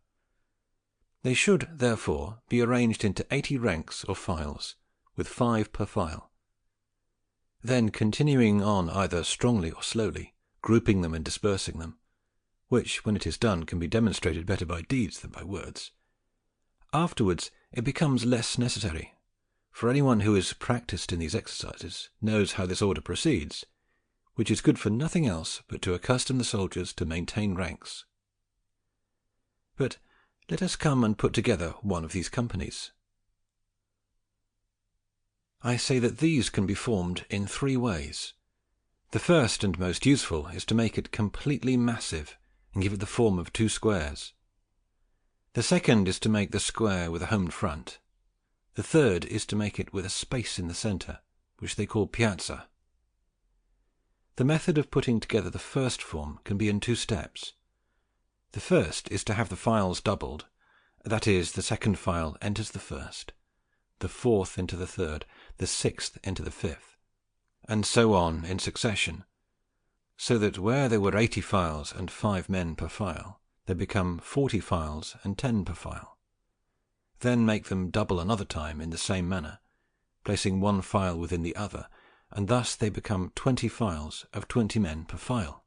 They should, therefore, be arranged into 80 ranks or files, with 5 per file. Then continuing on either strongly or slowly, grouping them and dispersing them, which, when it is done, can be demonstrated better by deeds than by words. Afterwards it becomes less necessary, for anyone who is practised in these exercises knows how this order proceeds, which is good for nothing else but to accustom the soldiers to maintain ranks. But let us come and put together one of these companies. I say that these can be formed in 3 ways. The first and most useful is to make it completely massive and give it the form of 2 squares. The second is to make the square with a home front. The third is to make it with a space in the centre, which they call piazza. The method of putting together the first form can be in 2 steps. The first is to have the files doubled, that is, the second file enters the first, the fourth into the third, the sixth into the fifth, and so on in succession, so that where there were 80 files and 5 men per file, there become 40 files and 10 per file. Then make them double another time in the same manner, placing one file within the other, and thus they become 20 files of 20 men per file.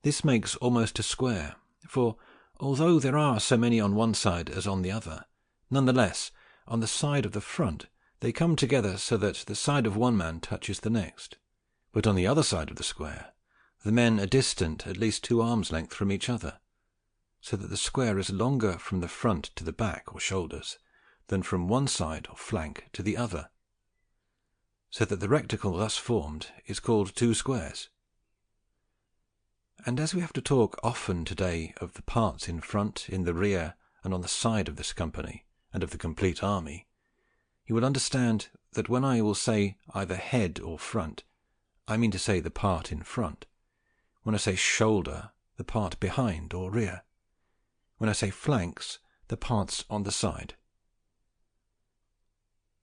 This makes almost a square, for although there are so many on one side as on the other, none the less, on the side of the front they come together so that the side of one man touches the next, but on the other side of the square the men are distant at least 2 arms' length from each other, so that the square is longer from the front to the back or shoulders than from one side or flank to the other, so that the rectangle thus formed is called 2 squares. And as we have to talk often today of the parts in front, in the rear, and on the side of this company, and of the complete army, you will understand that when I will say either head or front, I mean to say the part in front. When I say shoulder, the part behind or rear. When I say flanks, the parts on the side.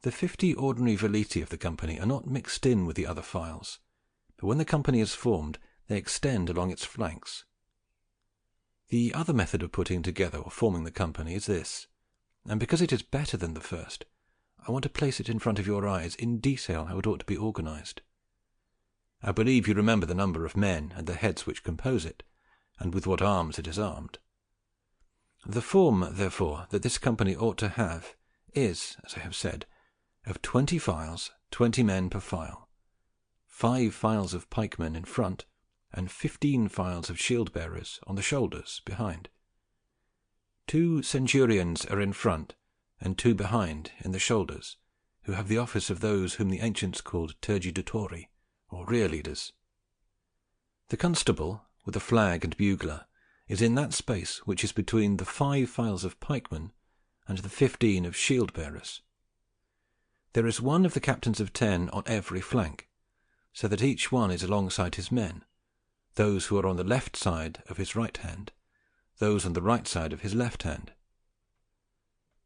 The 50 ordinary veliti of the company are not mixed in with the other files, but when the company is formed, they extend along its flanks. The other method of putting together or forming the company is this, and because it is better than the first, I want to place it in front of your eyes in detail how it ought to be organized. I believe you remember the number of men and the heads which compose it, and with what arms it is armed. The form, therefore, that this company ought to have is, as I have said, of 20 files, 20 men per file, 5 files of pikemen in front, and 15 files of shield-bearers on the shoulders behind. 2 centurions are in front, and 2 behind in the shoulders, who have the office of those whom the ancients called tergidatori, or rear leaders. The constable, with a flag and bugler, is in that space which is between the 5 files of pikemen and the 15 of shield-bearers. There is one of the captains of 10 on every flank, so that each one is alongside his men, those who are on the left side of his right hand, those on the right side of his left hand.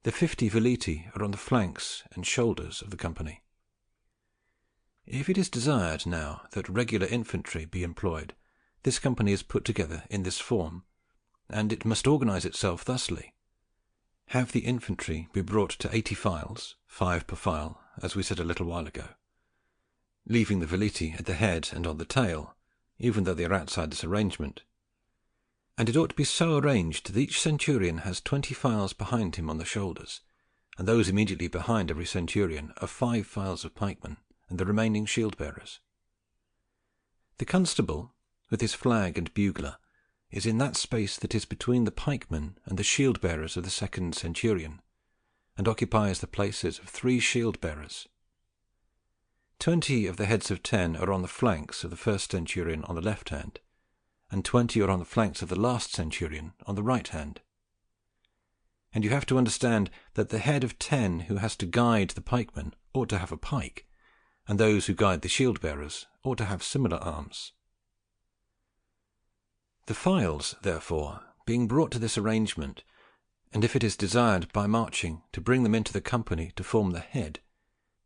The 50 veliti are on the flanks and shoulders of the company. If it is desired now that regular infantry be employed, this company is put together in this form, and it must organize itself thusly. Have the infantry be brought to 80 files, 5 per file, as we said a little while ago, leaving the veliti at the head and on the tail, even though they are outside this arrangement. and it ought to be so arranged that each centurion has 20 files behind him on the shoulders, and those immediately behind every centurion are 5 files of pikemen, and the remaining shield-bearers. The constable, with his flag and bugler, is in that space that is between the pikemen and the shield-bearers of the second centurion, and occupies the places of 3 shield-bearers. 20 of the heads of 10 are on the flanks of the first centurion on the left hand, and 20 are on the flanks of the last centurion on the right hand. And you have to understand that the head of 10 who has to guide the pikemen ought to have a pike, and those who guide the shield-bearers ought to have similar arms. The files, therefore, being brought to this arrangement, and if it is desired by marching to bring them into the company to form the head,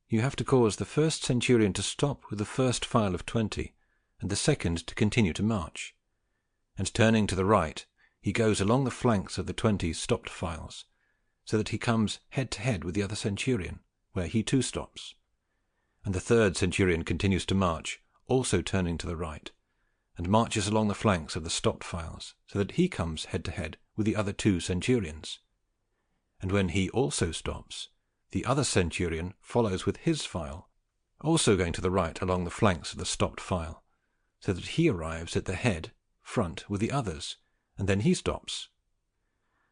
you have to cause the first centurion to stop with the first file of 20, and the second to continue to march, and turning to the right, he goes along the flanks of the 20 stopped files, so that he comes head to head with the other centurion, where he too stops, and the third centurion continues to march, also turning to the right, and marches along the flanks of the stopped files, so that he comes head to head with the other 2 centurions, and when he also stops, the other centurion follows with his file, also going to the right along the flanks of the stopped file, so that he arrives at the head front with the others, and then he stops,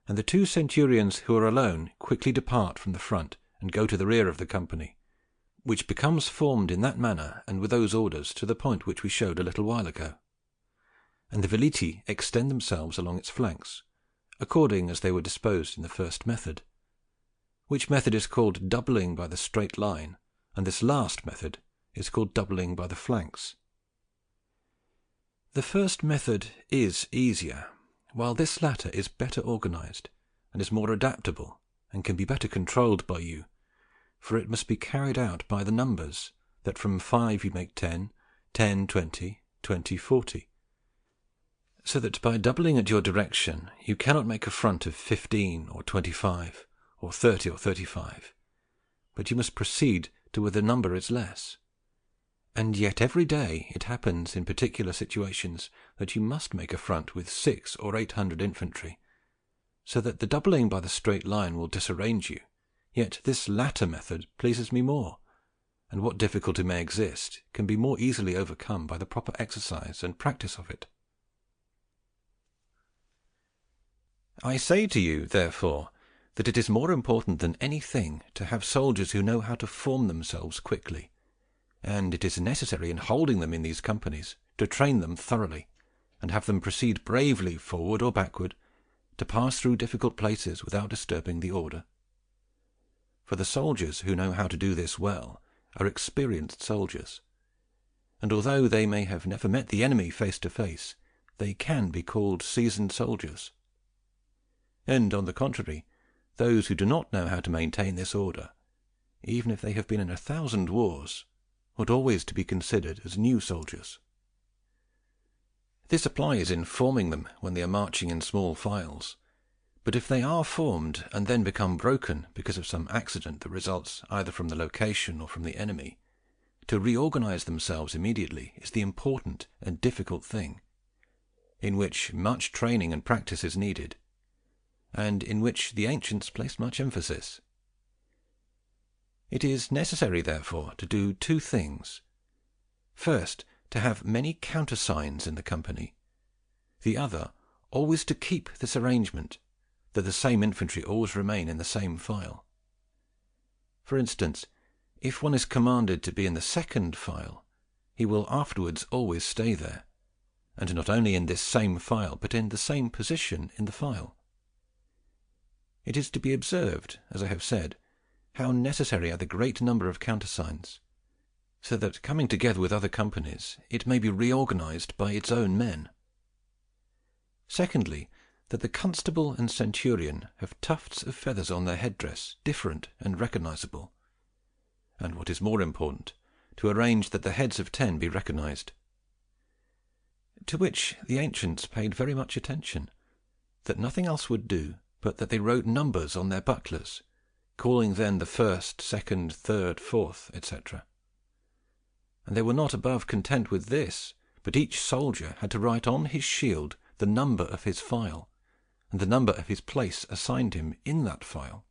and the 2 centurions who are alone quickly depart from the front and go to the rear of the company, which becomes formed in that manner and with those orders to the point which we showed a little while ago, and the veliti extend themselves along its flanks, according as they were disposed in the first method, which method is called doubling by the straight line, and this last method is called doubling by the flanks. The first method is easier, while this latter is better organized, and is more adaptable, and can be better controlled by you, for it must be carried out by the numbers, that from 5 you make 10, 10 20, 20 40, so that by doubling at your direction you cannot make a front of 15 or 25 or 30 or 35, but you must proceed to where the number is less. And yet every day it happens in particular situations that you must make a front with 600 or 800 infantry, so that the doubling by the straight line will disarrange you. Yet this latter method pleases me more, and what difficulty may exist can be more easily overcome by the proper exercise and practice of it. I say to you, therefore, that it is more important than anything to have soldiers who know how to form themselves quickly, and it is necessary in holding them in these companies to train them thoroughly, and have them proceed bravely forward or backward, to pass through difficult places without disturbing the order. For the soldiers who know how to do this well are experienced soldiers, and although they may have never met the enemy face to face, they can be called seasoned soldiers. And, on the contrary, those who do not know how to maintain this order, even if they have been in 1,000 wars, ought always to be considered as new soldiers. This applies in forming them when they are marching in small files, but if they are formed and then become broken because of some accident that results either from the location or from the enemy, to reorganize themselves immediately is the important and difficult thing, in which much training and practice is needed, and in which the ancients placed much emphasis. It is necessary, therefore, to do 2 things. First, to have many countersigns in the company. The other, always to keep this arrangement, that the same infantry always remain in the same file. For instance, if one is commanded to be in the second file, he will afterwards always stay there, and not only in this same file, but in the same position in the file. It is to be observed, as I have said, how necessary are the great number of countersigns, so that, coming together with other companies, it may be reorganized by its own men. Secondly, that the constable and centurion have tufts of feathers on their headdress, different and recognizable, and, what is more important, to arrange that the heads of 10 be recognized. To which the ancients paid very much attention, that nothing else would do but that they wrote numbers on their bucklers, calling then the 1st, 2nd, 3rd, 4th, etc. And they were not above content with this, but each soldier had to write on his shield the number of his file, and the number of his place assigned him in that file.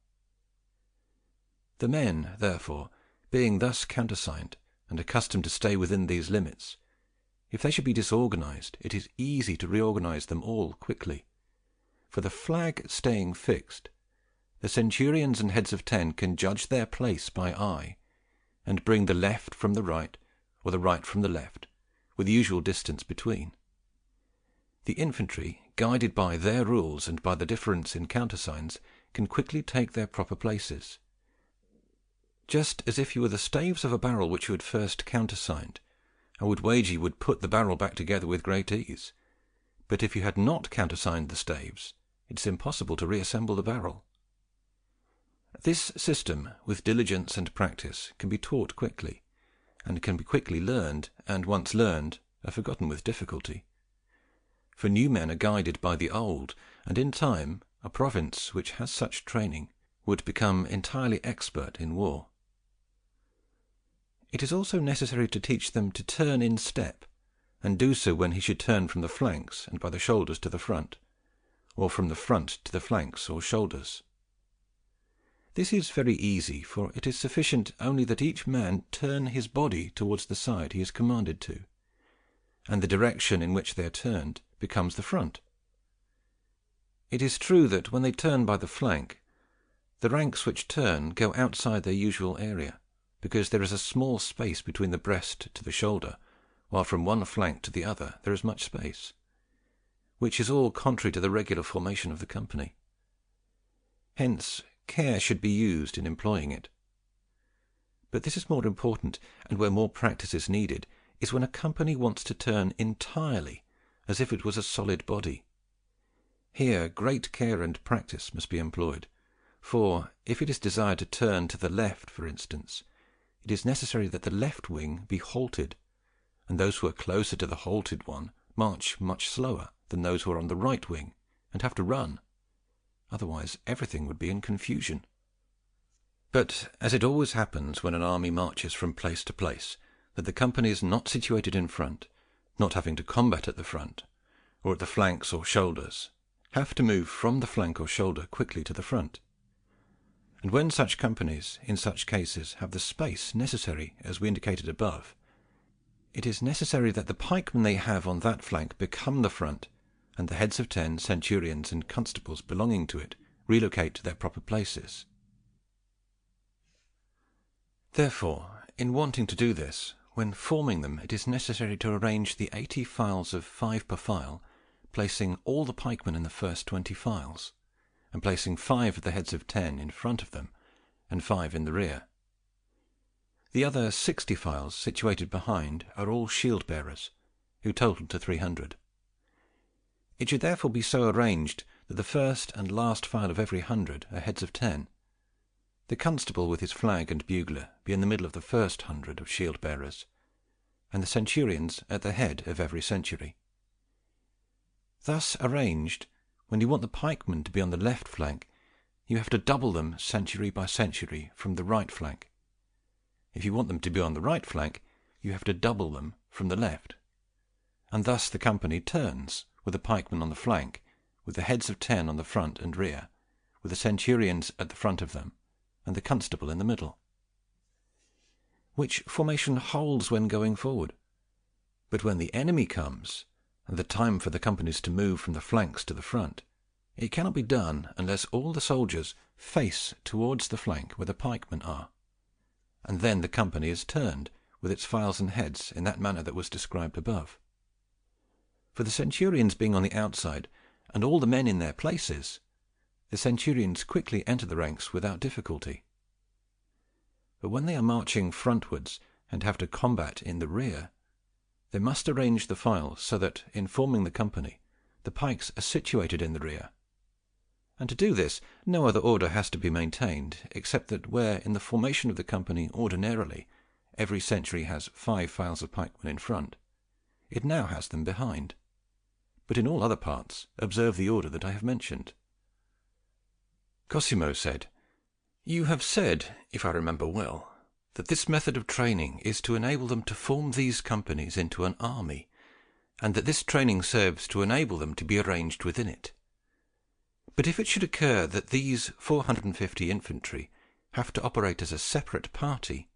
The men, therefore, being thus countersigned, and accustomed to stay within these limits, if they should be disorganized, it is easy to reorganize them all quickly. For the flag staying fixed, the centurions and heads of 10 can judge their place by eye, and bring the left from the right, or the right from the left, with the usual distance between. The infantry, guided by their rules and by the difference in countersigns, can quickly take their proper places. Just as if you were the staves of a barrel which you had first countersigned, I would wager you would put the barrel back together with great ease. But if you had not countersigned the staves, it is impossible to reassemble the barrel. This system, with diligence and practice, can be taught quickly, and can be quickly learned, and once learned, are forgotten with difficulty. For new men are guided by the old, and in time a province which has such training would become entirely expert in war. It is also necessary to teach them to turn in step, and do so when he should turn from the flanks and by the shoulders to the front, or from the front to the flanks or shoulders. This is very easy, for it is sufficient only that each man turn his body towards the side he is commanded to, and the direction in which they are turned becomes the front. It is true that when they turn by the flank, the ranks which turn go outside their usual area, because there is a small space between the breast to the shoulder, while from one flank to the other there is much space, which is all contrary to the regular formation of the company. Hence care should be used in employing it. But this is more important, and where more practice is needed, is when a company wants to turn entirely, as if it was a solid body. Here great care and practice must be employed, for if it is desired to turn to the left, for instance, it is necessary that the left wing be halted, and those who are closer to the halted one march much slower than those who are on the right wing, and have to run. Otherwise everything would be in confusion. But as it always happens when an army marches from place to place, that the companies not situated in front, not having to combat at the front, or at the flanks or shoulders, have to move from the flank or shoulder quickly to the front. And when such companies, in such cases, have the space necessary as we indicated above, it is necessary that the pikemen they have on that flank become the front, and the heads of 10, centurions, and constables belonging to it relocate to their proper places. Therefore, in wanting to do this, when forming them it is necessary to arrange the 80 files of 5 per file, placing all the pikemen in the first 20 files, and placing 5 of the heads of 10 in front of them, and 5 in the rear. The other 60 files situated behind are all shield-bearers, who total to 300. It should therefore be so arranged that the first and last file of every 100 are heads of 10. The constable with his flag and bugler be in the middle of the first 100 of shield-bearers, and the centurions at the head of every century. Thus arranged, when you want the pikemen to be on the left flank, you have to double them century by century from the right flank. If you want them to be on the right flank, you have to double them from the left. And thus the company turns, with the pikemen on the flank, with the heads of 10 on the front and rear, with the centurions at the front of them, and the constable in the middle. Which formation holds when going forward. But when the enemy comes, and the time for the companies to move from the flanks to the front, it cannot be done unless all the soldiers face towards the flank where the pikemen are, and then the company is turned, with its files and heads, in that manner that was described above. For the centurions being on the outside, and all the men in their places, the centurions quickly enter the ranks without difficulty. But when they are marching frontwards and have to combat in the rear, they must arrange the files so that, in forming the company, the pikes are situated in the rear. And to do this, no other order has to be maintained, except that where in the formation of the company ordinarily every century has 5 files of pikemen in front, it now has them behind. But in all other parts, observe the order that I have mentioned. Cosimo said, "You have said, if I remember well, that this method of training is to enable them to form these companies into an army, and that this training serves to enable them to be arranged within it. But if it should occur that these 450 infantry have to operate as a separate party,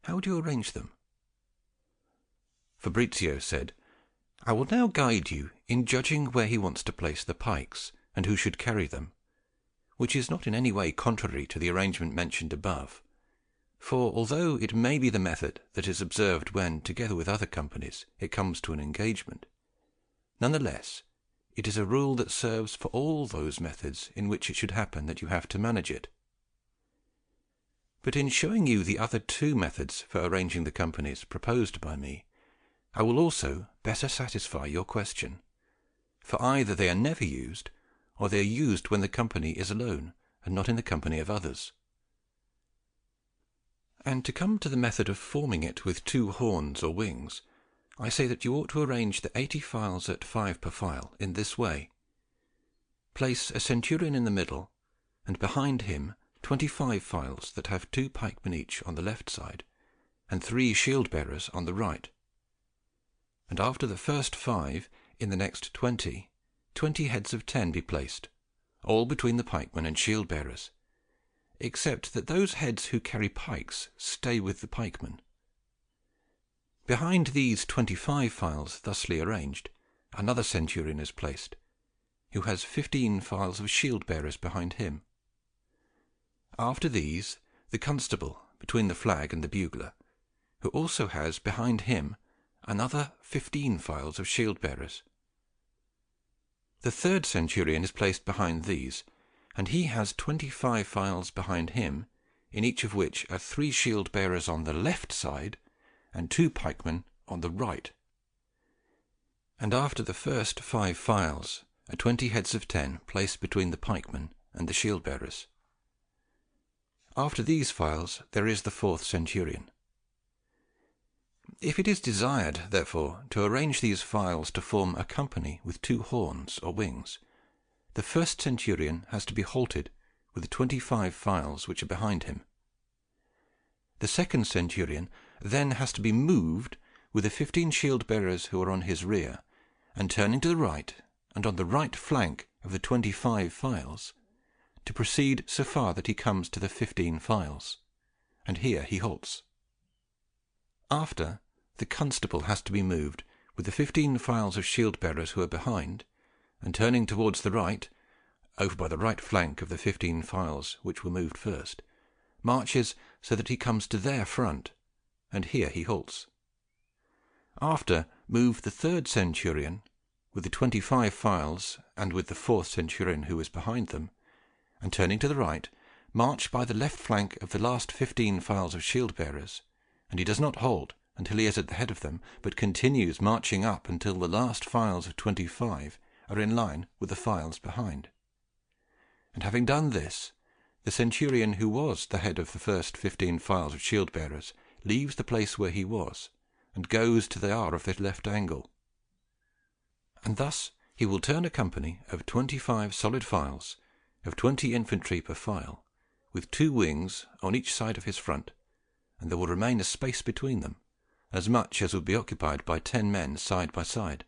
how would you arrange them? Fabrizio said, I will now guide you in judging where he wants to place the pikes, and who should carry them, which is not in any way contrary to the arrangement mentioned above. For although it may be the method that is observed when, together with other companies, it comes to an engagement, none the less it is a rule that serves for all those methods in which it should happen that you have to manage it. But in showing you the other two methods for arranging the companies proposed by me, I will also better satisfy your question, for either they are never used, or they are used when the company is alone, and not in the company of others. And to come to the method of forming it with 2 horns or wings, I say that you ought to arrange the 80 files at 5 per file in this way. Place a centurion in the middle, and behind him 25 files that have 2 pikemen each on the left side, and 3 shield-bearers on the right. And after the first 5, in the next 20 heads of 10 be placed, all between the pikemen and shield-bearers, except that those heads who carry pikes stay with the pikemen. Behind these 25 files thusly arranged, another centurion is placed, who has 15 files of shield-bearers behind him. After these, the constable between the flag and the bugler, who also has behind him another 15 files of shield-bearers. The third centurion is placed behind these, and he has 25 files behind him, in each of which are 3 shield-bearers on the left side and 2 pikemen on the right. And after the first 5 files are 20 heads of 10 placed between the pikemen and the shield-bearers. After these files there is the 4th centurion. If it is desired, therefore, to arrange these files to form a company with 2 horns or wings, the 1st centurion has to be halted with the 25 files which are behind him. The 2nd centurion then has to be moved with the 15 shield-bearers who are on his rear, and turning to the right, and on the right flank of the 25 files, to proceed so far that he comes to the 15 files, and here he halts. After, the constable has to be moved with the 15 files of shield-bearers who are behind, and turning towards the right, over by the right flank of the 15 files which were moved first, marches so that he comes to their front, and here he halts. After, move the 3rd centurion with the 25 files and with the 4th centurion who is behind them, and turning to the right, march by the left flank of the last 15 files of shield-bearers, and he does not halt until he is at the head of them, but continues marching up until the last files of 25 are in line with the files behind. And having done this, the centurion who was the head of the first 15 files of shield-bearers leaves the place where he was, and goes to the hour of the left angle. And thus he will turn a company of 25 solid files, of 20 infantry per file, with 2 wings on each side of his front, and there will remain a space between them, as much as would be occupied by 10 men side by side.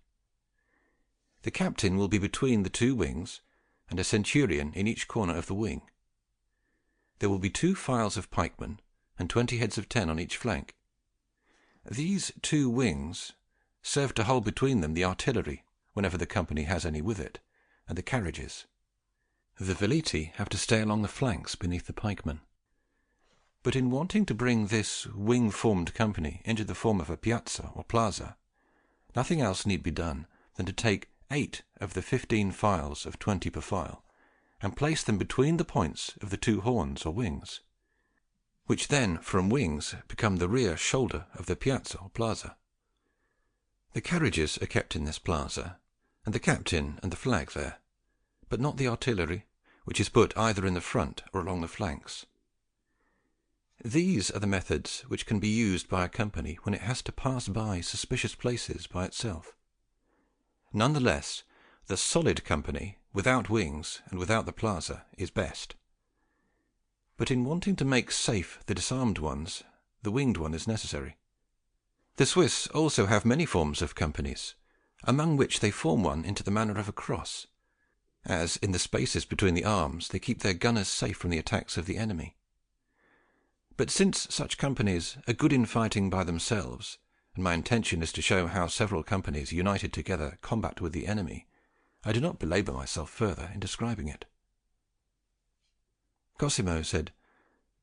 The captain will be between the 2 wings, and a centurion in each corner of the wing. There will be 2 files of pikemen, and 20 heads of 10 on each flank. These 2 wings serve to hold between them the artillery, whenever the company has any with it, and the carriages. The veleti have to stay along the flanks beneath the pikemen. But in wanting to bring this wing-formed company into the form of a piazza or plaza, nothing else need be done than to take 8 of the 15 files of 20 per file, and place them between the points of the 2 horns or wings, which then from wings become the rear shoulder of the piazza or plaza. The carriages are kept in this plaza, and the captain and the flag there, but not the artillery, which is put either in the front or along the flanks. These are the methods which can be used by a company when it has to pass by suspicious places by itself. None the less, the solid company, without wings and without the plaza, is best. But in wanting to make safe the disarmed ones, the winged one is necessary. The Swiss also have many forms of companies, among which they form one into the manner of a cross, as in the spaces between the arms they keep their gunners safe from the attacks of the enemy. But since such companies are good in fighting by themselves, and my intention is to show how several companies united together combat with the enemy, I do not belabour myself further in describing it." Cosimo said,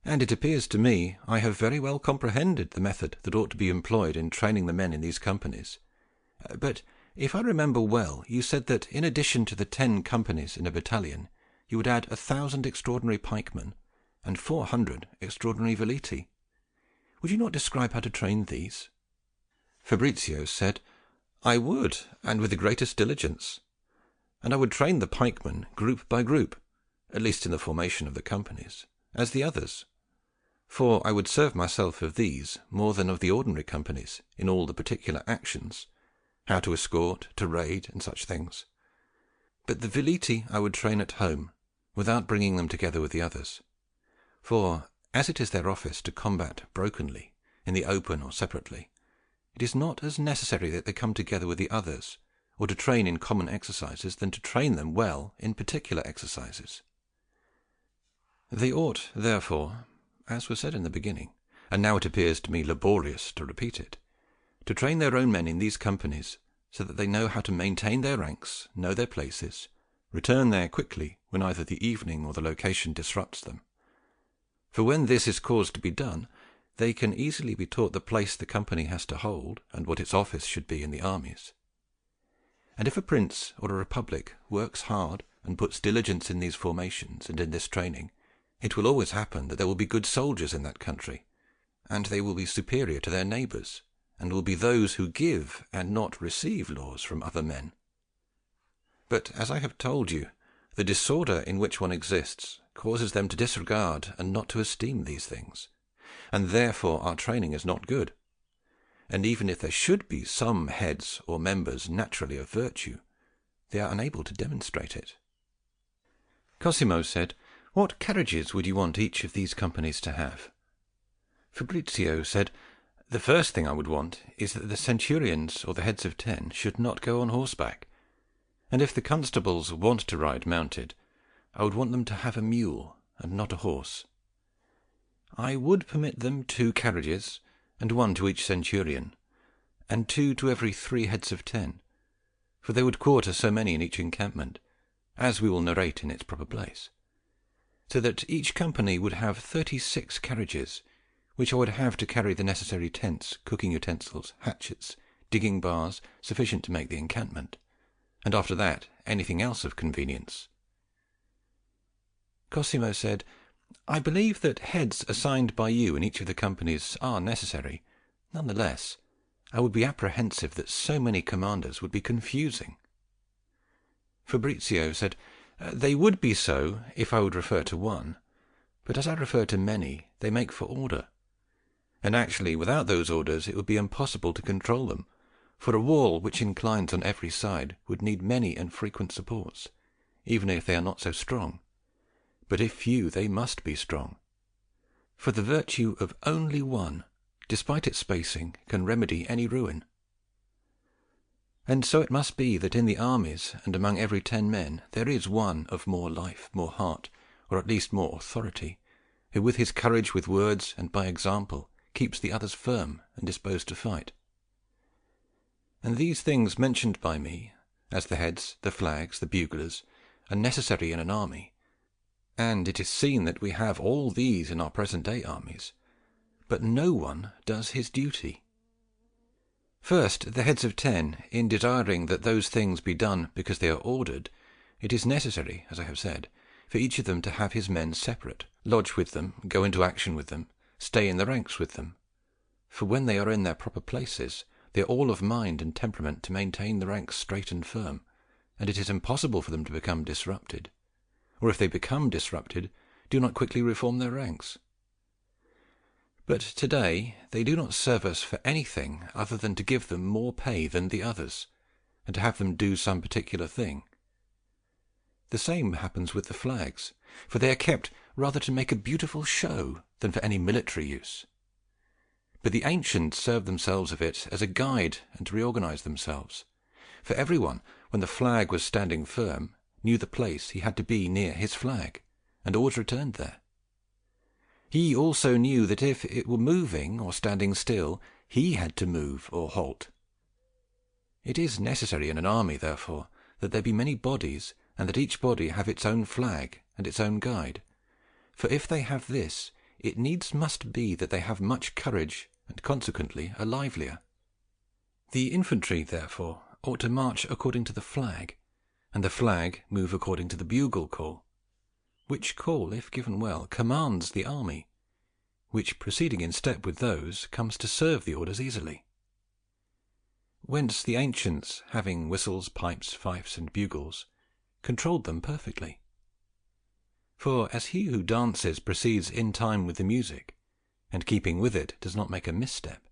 "And it appears to me I have very well comprehended the method that ought to be employed in training the men in these companies. But if I remember well, you said that in addition to the 10 companies in a battalion, you would add 1,000 extraordinary pikemen and 400 extraordinary veliti. Would you not describe how to train these?" Fabrizio said, "I would, and with the greatest diligence. And I would train the pikemen group by group, at least in the formation of the companies, as the others. For I would serve myself of these more than of the ordinary companies in all the particular actions, how to escort, to raid, and such things. But the veliti I would train at home, without bringing them together with the others. For, as it is their office to combat brokenly, in the open or separately, it is not as necessary that they come together with the others, or to train in common exercises, than to train them well in particular exercises. They ought, therefore, as was said in the beginning, and now it appears to me laborious to repeat it, to train their own men in these companies, so that they know how to maintain their ranks, know their places, return there quickly when either the evening or the location disrupts them. For when this is caused to be done, they can easily be taught the place the company has to hold, and what its office should be in the armies. And if a prince or a republic works hard and puts diligence in these formations and in this training, it will always happen that there will be good soldiers in that country, and they will be superior to their neighbours, and will be those who give and not receive laws from other men. But, as I have told you, the disorder in which one exists causes them to disregard and not to esteem these things, and therefore our training is not good. And even if there should be some heads or members naturally of virtue, they are unable to demonstrate it." Cosimo said, "What carriages would you want each of these companies to have?" Fabrizio said, "The first thing I would want is that the centurions or the heads of 10 should not go on horseback, and if the constables want to ride mounted, I would want them to have a mule and not a horse. I would permit them 2 carriages, and 1 to each centurion, and 2 to every 3 heads of 10, for they would quarter so many in each encampment, as we will narrate in its proper place, so that each company would have 36 carriages, which I would have to carry the necessary tents, cooking utensils, hatchets, digging bars, sufficient to make the encampment, and after that anything else of convenience." Cosimo said, "I believe that heads assigned by you in each of the companies are necessary. None the less, I would be apprehensive that so many commanders would be confusing." Fabrizio said, "They would be so if I would refer to one, but as I refer to many, they make for order. And actually, without those orders, it would be impossible to control them, for a wall which inclines on every side would need many and frequent supports, even if they are not so strong. But if few, they must be strong. For the virtue of only one, despite its spacing, can remedy any ruin. And so it must be that in the armies and among every 10 men there is one of more life, more heart, or at least more authority, who with his courage, with words, and by example, keeps the others firm and disposed to fight. And these things mentioned by me, as the heads, the flags, the buglers, are necessary in an army, and it is seen that we have all these in our present-day armies, but no one does his duty. First, the heads of 10, in desiring that those things be done because they are ordered, it is necessary, as I have said, for each of them to have his men separate, lodge with them, go into action with them, stay in the ranks with them. For when they are in their proper places, they are all of mind and temperament to maintain the ranks straight and firm, and it is impossible for them to become disrupted, or if they become disrupted, do not quickly reform their ranks. But today they do not serve us for anything other than to give them more pay than the others, and to have them do some particular thing. The same happens with the flags, for they are kept rather to make a beautiful show than for any military use. But the ancients served themselves of it as a guide and to reorganize themselves, for everyone, when the flag was standing firm, knew the place he had to be near his flag, and always returned there. He also knew that if it were moving or standing still, he had to move or halt. It is necessary in an army, therefore, that there be many bodies, and that each body have its own flag and its own guide. For if they have this, it needs must be that they have much courage, and consequently are livelier. The infantry, therefore, ought to march according to the flag, and the flag move according to the bugle call, which call, if given well, commands the army, which, proceeding in step with those, comes to serve the orders easily. Whence the ancients, having whistles, pipes, fifes, and bugles, controlled them perfectly. For as he who dances proceeds in time with the music, and keeping with it does not make a misstep,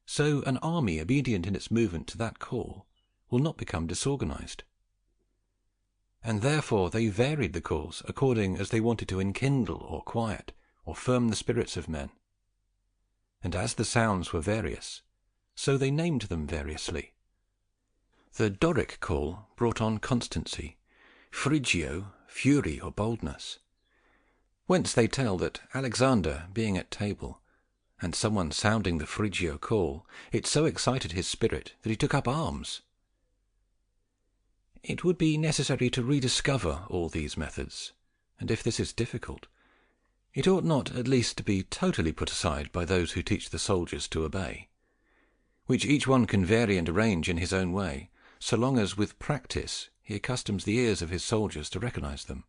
so an army obedient in its movement to that call will not become disorganized. And therefore they varied the calls according as they wanted to enkindle or quiet or firm the spirits of men. And as the sounds were various, so they named them variously. The Doric call brought on constancy, frigio, fury or boldness. Whence they tell that Alexander, being at table, and someone sounding the frigio call, it so excited his spirit that he took up arms. It would be necessary to rediscover all these methods, and if this is difficult, it ought not at least to be totally put aside by those who teach the soldiers to obey, which each one can vary and arrange in his own way, so long as with practice he accustoms the ears of his soldiers to recognize them.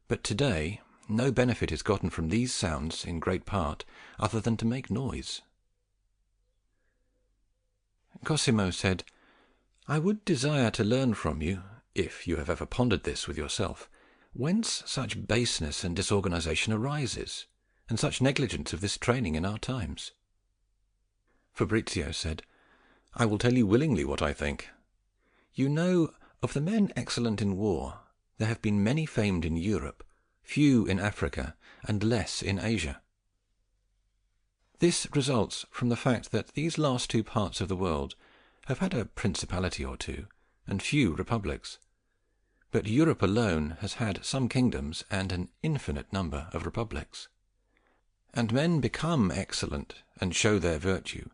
But today no benefit is gotten from these sounds in great part other than to make noise. Cosimo said, I would desire to learn from you, if you have ever pondered this with yourself, whence such baseness and disorganization arises, and such negligence of this training in our times. Fabrizio said, I will tell you willingly what I think. You know, of the men excellent in war, there have been many famed in Europe, few in Africa, and less in Asia. This results from the fact that these last two parts of the world have had a principality or two, and few republics. But Europe alone has had some kingdoms and an infinite number of republics. And men become excellent and show their virtue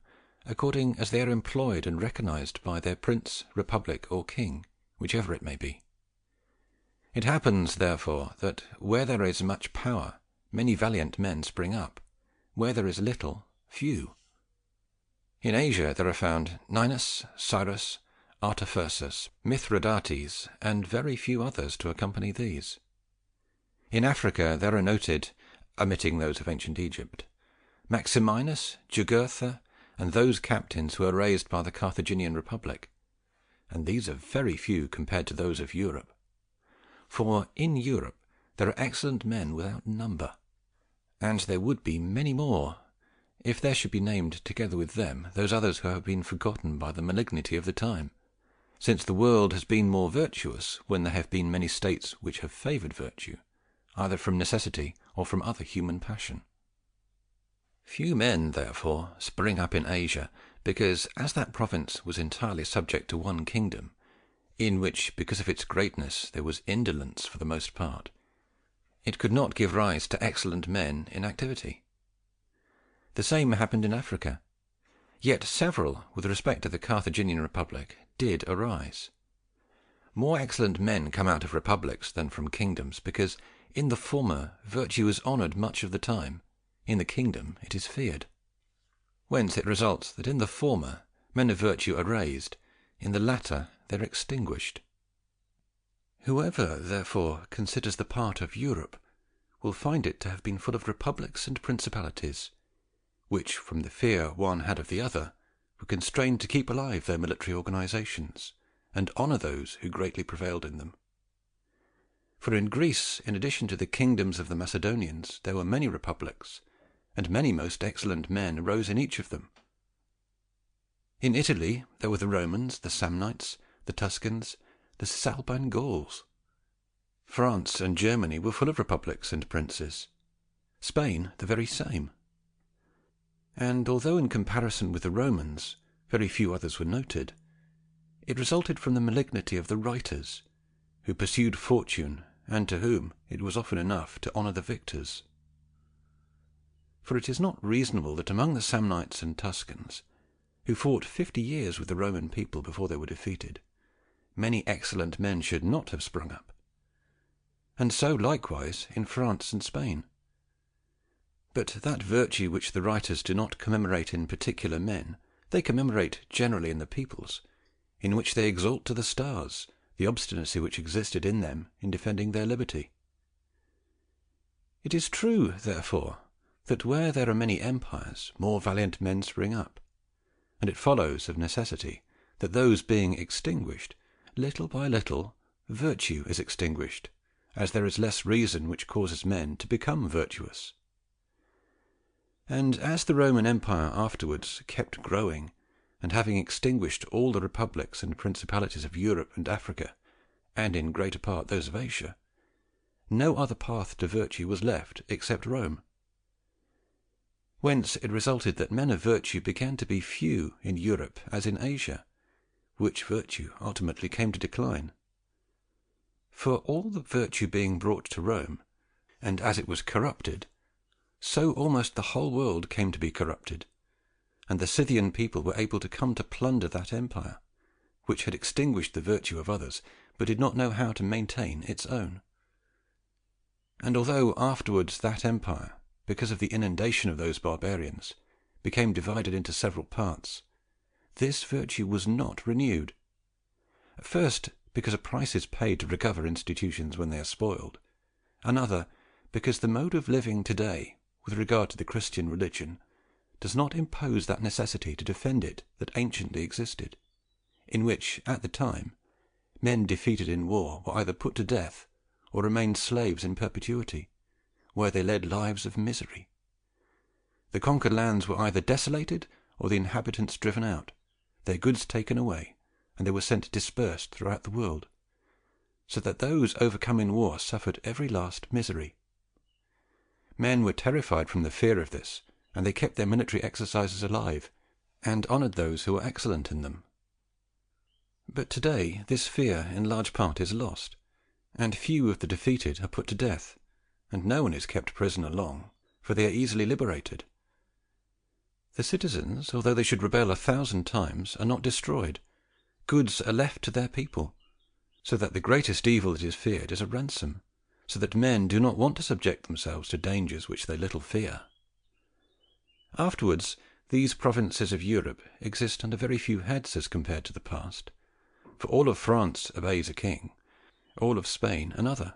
according as they are employed and recognized by their prince, republic, or king, whichever it may be. It happens, therefore, that where there is much power, many valiant men spring up; where there is little, few. In Asia there are found Ninus, Cyrus, Artaphersus, Mithridates, and very few others to accompany these. In Africa there are noted, omitting those of ancient Egypt, Maximinus, Jugurtha, and those captains who are raised by the Carthaginian Republic, and these are very few compared to those of Europe. For in Europe there are excellent men without number, and there would be many more, if there should be named together with them those others who have been forgotten by the malignity of the time, since the world has been more virtuous when there have been many states which have favoured virtue, either from necessity or from other human passion. Few men, therefore, spring up in Asia, because as that province was entirely subject to one kingdom, in which, because of its greatness, there was indolence for the most part, it could not give rise to excellent men in activity. The same happened in Africa, yet several, with respect to the Carthaginian Republic, did arise. More excellent men come out of republics than from kingdoms, because in the former virtue is honoured much of the time, in the kingdom it is feared. Whence it results that in the former men of virtue are raised, in the latter they are extinguished. Whoever, therefore, considers the part of Europe will find it to have been full of republics and principalities, which, from the fear one had of the other, were constrained to keep alive their military organizations, and honour those who greatly prevailed in them. For in Greece, in addition to the kingdoms of the Macedonians, there were many republics, and many most excellent men arose in each of them. In Italy there were the Romans, the Samnites, the Tuscans, the Cisalpine Gauls. France and Germany were full of republics and princes. Spain the very same. And although in comparison with the Romans very few others were noted, It resulted from the malignity of the writers, who pursued fortune, and to whom it was often enough to honour the victors. For it is not reasonable that among the Samnites and Tuscans, who fought 50 years with the Roman people before they were defeated, many excellent men should not have sprung up. And so likewise in France and Spain. But that virtue which the writers do not commemorate in particular men, they commemorate generally in the peoples, in which they exalt to the stars the obstinacy which existed in them in defending their liberty. It is true, therefore, that where there are many empires, more valiant men spring up, and it follows of necessity that those being extinguished, little by little virtue is extinguished, as there is less reason which causes men to become virtuous. And as the Roman Empire afterwards kept growing, and having extinguished all the republics and principalities of Europe and Africa, and in greater part those of Asia, no other path to virtue was left except Rome. Whence it resulted that men of virtue began to be few in Europe as in Asia, which virtue ultimately came to decline. For all the virtue being brought to Rome, and as it was corrupted, so almost the whole world came to be corrupted, and the Scythian people were able to come to plunder that empire, which had extinguished the virtue of others, but did not know how to maintain its own. And although afterwards that empire, because of the inundation of those barbarians, became divided into several parts, this virtue was not renewed. First, because a price is paid to recover institutions when they are spoiled; another, because the mode of living today, with regard to the Christian religion, does not impose that necessity to defend it that anciently existed, in which, at the time, men defeated in war were either put to death or remained slaves in perpetuity, where they led lives of misery. The conquered lands were either desolated or the inhabitants driven out, their goods taken away, and they were sent dispersed throughout the world, so that those overcome in war suffered every last misery. Men were terrified from the fear of this, and they kept their military exercises alive, and honoured those who were excellent in them. But today this fear in large part is lost, and few of the defeated are put to death, and no one is kept prisoner long, for they are easily liberated. The citizens, although they should rebel 1,000 times, are not destroyed. Goods are left to their people, so that the greatest evil that is feared is a ransom, so that men do not want to subject themselves to dangers which they little fear. Afterwards, these provinces of Europe exist under very few heads as compared to the past, for all of France obeys a king, all of Spain another,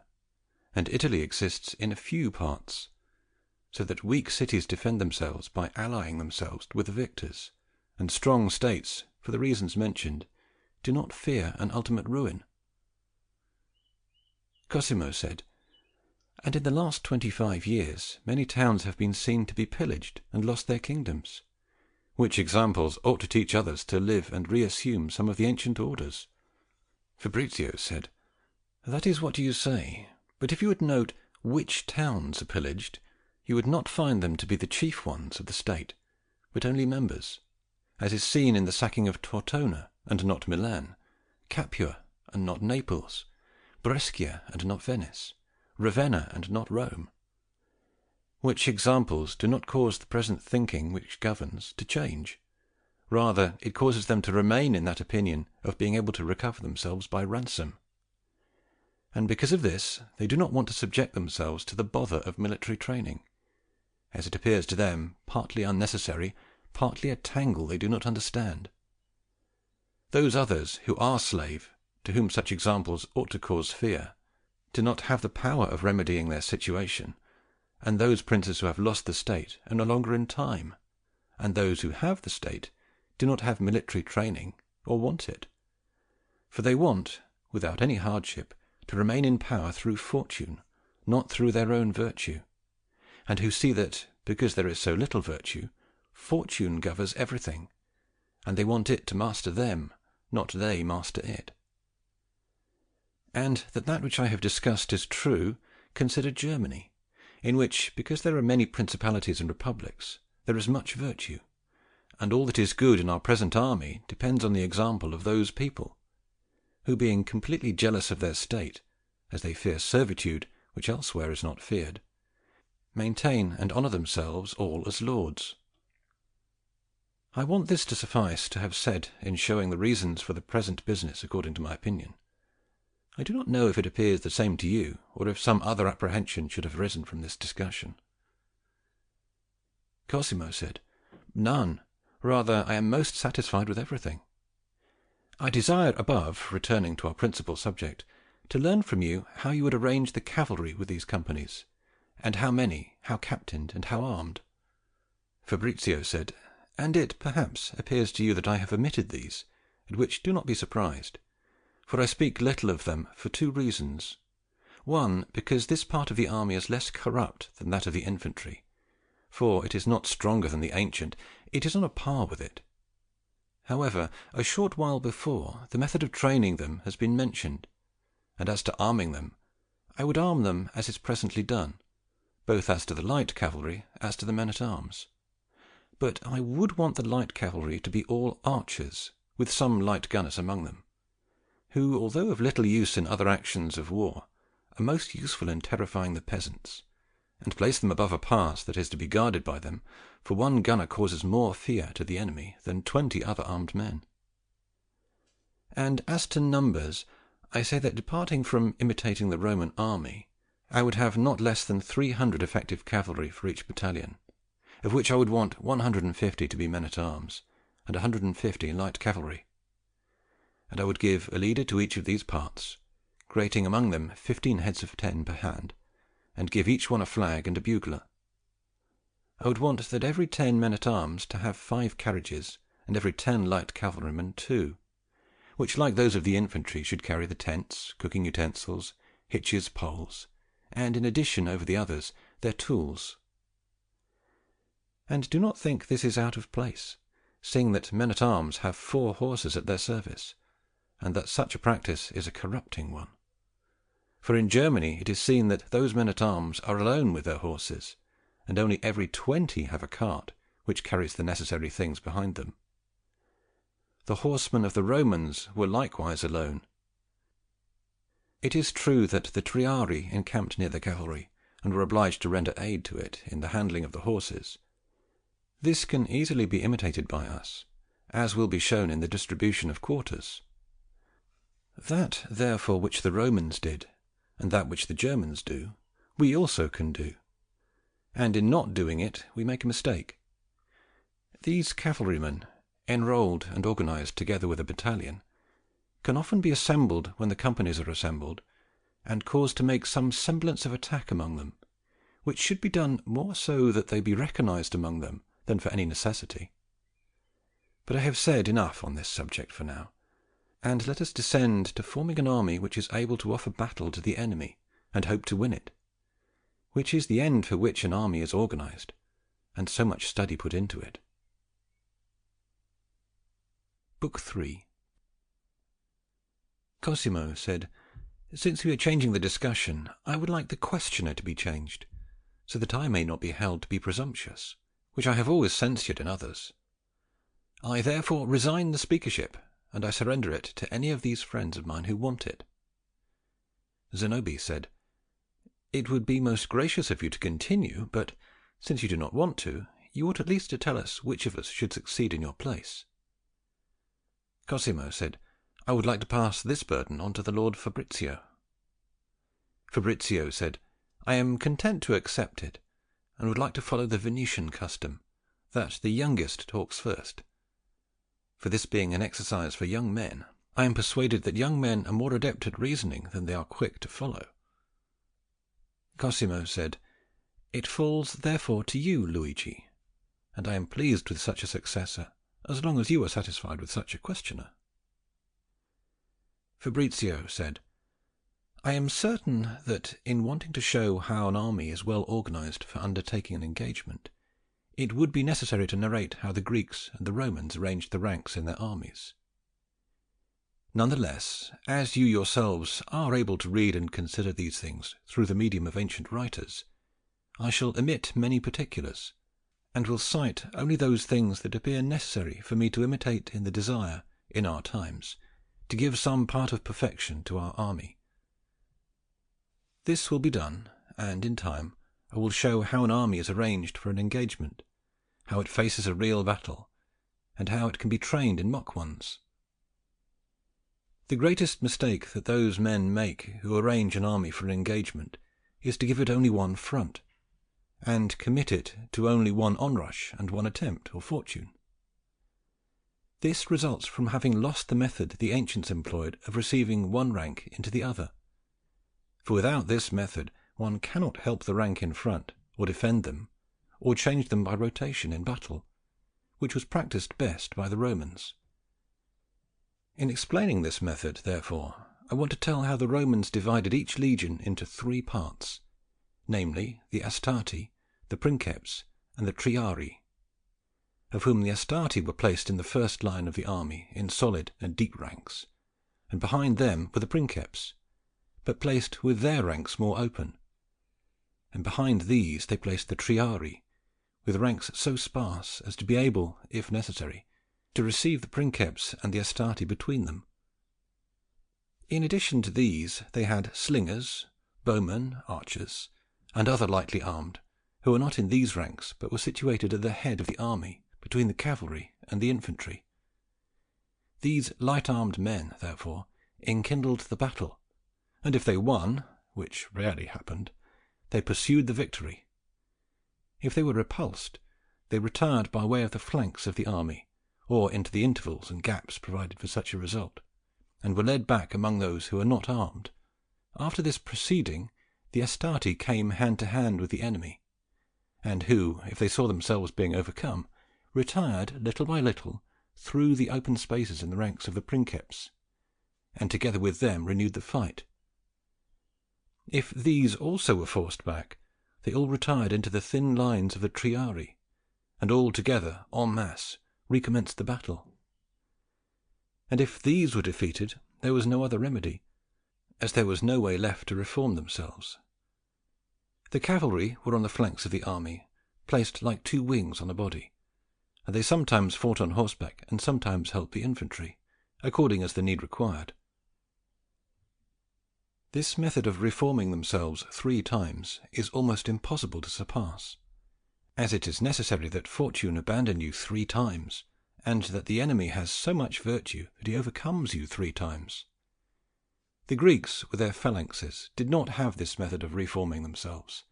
and Italy exists in a few parts, so that weak cities defend themselves by allying themselves with the victors, and strong states, for the reasons mentioned, do not fear an ultimate ruin. Cosimo said, "And in the last 25 years many towns have been seen to be pillaged and lost their kingdoms, which examples ought to teach others to live and reassume some of the ancient orders." Fabrizio said, "That is what you say, but if you would note which towns are pillaged, you would not find them to be the chief ones of the state, but only members, as is seen in the sacking of Tortona and not Milan, Capua and not Naples, Brescia and not Venice, Ravenna and not Rome; which examples do not cause the present thinking which governs to change; rather it causes them to remain in that opinion of being able to recover themselves by ransom. And because of this they do not want to subject themselves to the bother of military training, as it appears to them partly unnecessary, partly a tangle they do not understand. Those others who are slave, to whom such examples ought to cause fear, do not have the power of remedying their situation, and those princes who have lost the state are no longer in time, and those who have the state do not have military training or want it, for they want, without any hardship, to remain in power through fortune, not through their own virtue, and who see that, because there is so little virtue, fortune governs everything, and they want it to master them, not they master it. And that which I have discussed is true, consider Germany, in which, because there are many principalities and republics, there is much virtue, and all that is good in our present army depends on the example of those people, who, being completely jealous of their state, as they fear servitude which elsewhere is not feared, maintain and honour themselves all as lords. I want this to suffice to have said in showing the reasons for the present business according to my opinion. I do not know if it appears the same to you, or if some other apprehension should have arisen from this discussion. Cosimo said, "None. Rather, I am most satisfied with everything. I desire above, returning to our principal subject, to learn from you how you would arrange the cavalry with these companies, and how many, how captained, and how armed." Fabrizio said, "And it, perhaps, appears to you that I have omitted these, at which do not be surprised, for I speak little of them for two reasons. One, because this part of the army is less corrupt than that of the infantry, for it is not stronger than the ancient, it is on a par with it. However, a short while before, the method of training them has been mentioned, and as to arming them, I would arm them as is presently done, both as to the light cavalry as to the men-at-arms. But I would want the light cavalry to be all archers, with some light gunners among them, who, although of little use in other actions of war, are most useful in terrifying the peasants, and place them above a pass that is to be guarded by them, for one gunner causes more fear to the enemy than 20 other armed men. And as to numbers, I say that, departing from imitating the Roman army, I would have not less than 300 effective cavalry for each battalion, of which I would want 150 to be men-at-arms, and 150 light cavalry. And I would give a leader to each of these parts, creating among them 15 heads of 10 per hand, and give each one a flag and a bugler. I would want that every 10 men-at-arms to have 5 carriages, and every 10 light cavalrymen 2, which, like those of the infantry, should carry the tents, cooking utensils, hitches, poles, and, in addition over the others, their tools. And do not think this is out of place, seeing that men-at-arms have 4 horses at their service, and that such a practice is a corrupting one. For in Germany it is seen that those men-at-arms are alone with their horses, and only every 20 have a cart which carries the necessary things behind them. The horsemen of the Romans were likewise alone. It is true that the triarii encamped near the cavalry, and were obliged to render aid to it in the handling of the horses. This can easily be imitated by us, as will be shown in the distribution of quarters. That, therefore, which the Romans did, and that which the Germans do, we also can do, and in not doing it we make a mistake. These cavalrymen, enrolled and organized together with a battalion, can often be assembled when the companies are assembled, and caused to make some semblance of attack among them, which should be done more so that they be recognized among them than for any necessity. But I have said enough on this subject for now, and let us descend to forming an army which is able to offer battle to the enemy and hope to win it, which is the end for which an army is organized, and so much study put into it. Book 3. Cosimo said, "Since we are changing the discussion, I would like the questioner to be changed, so that I may not be held to be presumptuous, which I have always censured in others. I therefore resign the speakership, and I surrender it to any of these friends of mine who want it." Zenobi said, "It would be most gracious of you to continue, but since you do not want to, you ought at least to tell us which of us should succeed in your place." Cosimo said, "I would like to pass this burden on to the Lord Fabrizio." Fabrizio said, "I am content to accept it, and would like to follow the Venetian custom, that the youngest talks first. For this being an exercise for young men, I am persuaded that young men are more adept at reasoning than they are quick to follow." Cosimo said, "It falls therefore to you, Luigi, and I am pleased with such a successor, as long as you are satisfied with such a questioner." Fabrizio said, "I am certain that, in wanting to show how an army is well organized for undertaking an engagement, it would be necessary to narrate how the Greeks and the Romans arranged the ranks in their armies. None the less, as you yourselves are able to read and consider these things through the medium of ancient writers, I shall omit many particulars, and will cite only those things that appear necessary for me to imitate in the desire, in our times, to give some part of perfection to our army. This will be done, and in time I will show how an army is arranged for an engagement, how it faces a real battle, and how it can be trained in mock ones. The greatest mistake that those men make who arrange an army for an engagement is to give it only one front, and commit it to only one onrush and one attempt or fortune. This results from having lost the method the ancients employed of receiving one rank into the other. For without this method one cannot help the rank in front, or defend them, or change them by rotation in battle, which was practised best by the Romans. In explaining this method, therefore, I want to tell how the Romans divided each legion into 3 parts, namely the Astati, the Princeps, and the Triarii, of whom the Astati were placed in the first line of the army in solid and deep ranks, and behind them were the Princeps, but placed with their ranks more open, and behind these they placed the Triarii, with ranks so sparse as to be able, if necessary, to receive the Princeps and the Astati between them. In addition to these they had slingers, bowmen, archers, and other lightly armed, who were not in these ranks, but were situated at the head of the army, between the cavalry and the infantry. These light-armed men, therefore, enkindled the battle, and if they won, which rarely happened, they pursued the victory. If they were repulsed, they retired by way of the flanks of the army, or into the intervals and gaps provided for such a result, and were led back among those who were not armed. After this proceeding, the Astati came hand to hand with the enemy, and who, if they saw themselves being overcome, retired little by little through the open spaces in the ranks of the Princeps, and together with them renewed the fight. If these also were forced back, they all retired into the thin lines of the Triarii, and all together, en masse, recommenced the battle. And if these were defeated, there was no other remedy, as there was no way left to reform themselves. The cavalry were on the flanks of the army, placed like 2 wings on a body, and they sometimes fought on horseback and sometimes helped the infantry, according as the need required. This method of reforming themselves 3 times is almost impossible to surpass, as it is necessary that fortune abandon you 3 times, and that the enemy has so much virtue that he overcomes you 3 times. The Greeks, with their phalanxes, did not have this method of reforming themselves,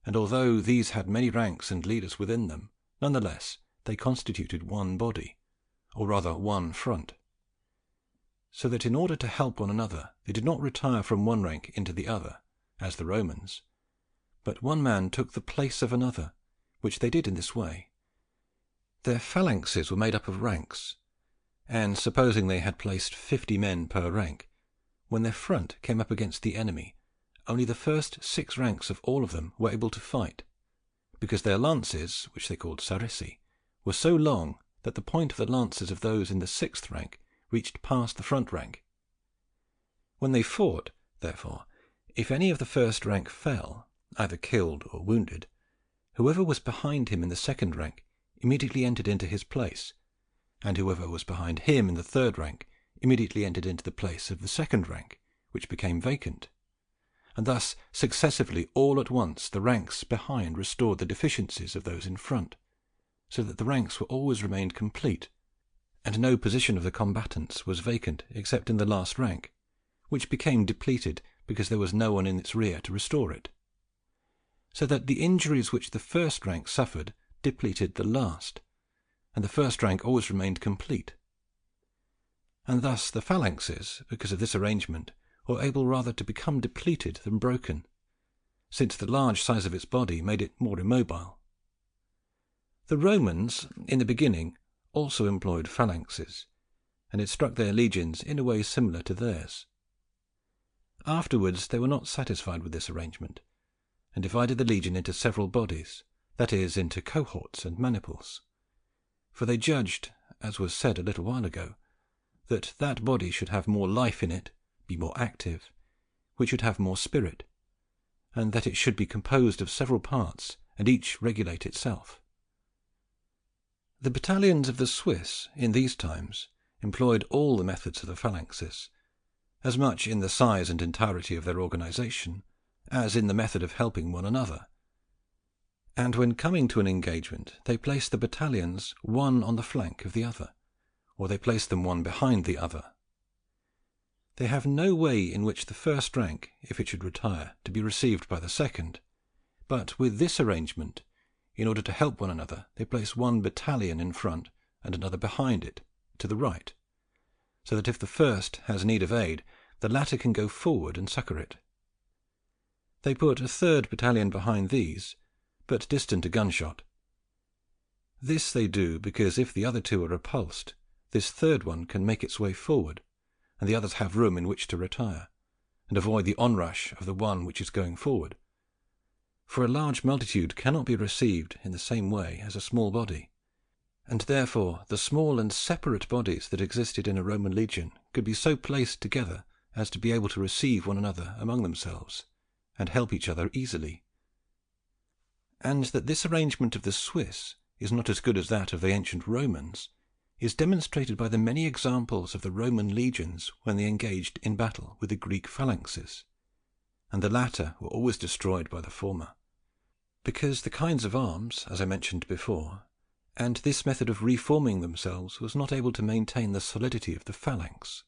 and although these had many ranks and leaders within them, none the less they constituted one body, or rather one front, so that in order to help one another they did not retire from one rank into the other, as the Romans, but one man took the place of another, which they did in this way. Their phalanxes were made up of ranks, and supposing they had placed 50 men per rank, when their front came up against the enemy, only the first 6 ranks of all of them were able to fight, because their lances, which they called sarisi, were so long that the point of the lances of those in the 6th rank reached past the front rank. When they fought, therefore, if any of the first rank fell, either killed or wounded, whoever was behind him in the 2nd rank immediately entered into his place, and whoever was behind him in the 3rd rank immediately entered into the place of the 2nd rank, which became vacant, and thus successively all at once the ranks behind restored the deficiencies of those in front, so that the ranks were always remained complete, and no position of the combatants was vacant except in the last rank, which became depleted because there was no one in its rear to restore it, so that the injuries which the first rank suffered depleted the last, and the first rank always remained complete. And thus the phalanxes, because of this arrangement, were able rather to become depleted than broken, since the large size of its body made it more immobile. The Romans, in the beginning, also employed phalanxes, and it struck their legions in a way similar to theirs. Afterwards they were not satisfied with this arrangement, and divided the legion into several bodies, that is, into cohorts and maniples, for they judged, as was said a little while ago, that that body should have more life in it, be more active, which should have more spirit, and that it should be composed of several parts, and each regulate itself. The battalions of the Swiss, in these times, employed all the methods of the phalanxes, as much in the size and entirety of their organization as in the method of helping one another. And when coming to an engagement, they place the battalions one on the flank of the other, or they place them one behind the other. They have no way in which the first rank, if it should retire, to be received by the second, but with this arrangement, in order to help one another, they place one battalion in front and another behind it, to the right, so that if the first has need of aid, the latter can go forward and succour it. They put a third battalion behind these, but distant a gunshot. This they do because if the other two are repulsed, this third one can make its way forward, and the others have room in which to retire, and avoid the onrush of the one which is going forward. For a large multitude cannot be received in the same way as a small body, and therefore the small and separate bodies that existed in a Roman legion could be so placed together as to be able to receive one another among themselves, and help each other easily. And that this arrangement of the Swiss is not as good as that of the ancient Romans is demonstrated by the many examples of the Roman legions when they engaged in battle with the Greek phalanxes, and the latter were always destroyed by the former, because the kinds of arms, as I mentioned before, and this method of reforming themselves was not able to maintain the solidity of the phalanx.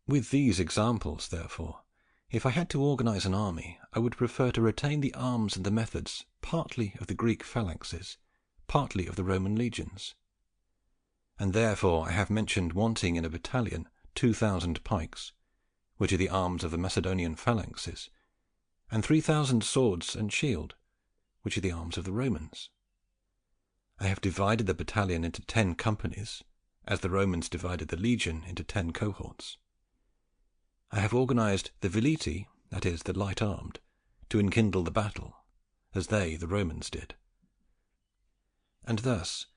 With these examples, therefore, if I had to organize an army, I would prefer to retain the arms and the methods partly of the Greek phalanxes, partly of the Roman legions. And therefore I have mentioned wanting in a battalion 2,000 pikes, which are the arms of the Macedonian phalanxes, and 3,000 swords and shield, which are the arms of the Romans. I have divided the battalion into 10 companies, as the Romans divided the legion into 10 cohorts. I have organized the veliti, that is, the light-armed, to enkindle the battle, as they, the Romans, did. And thus,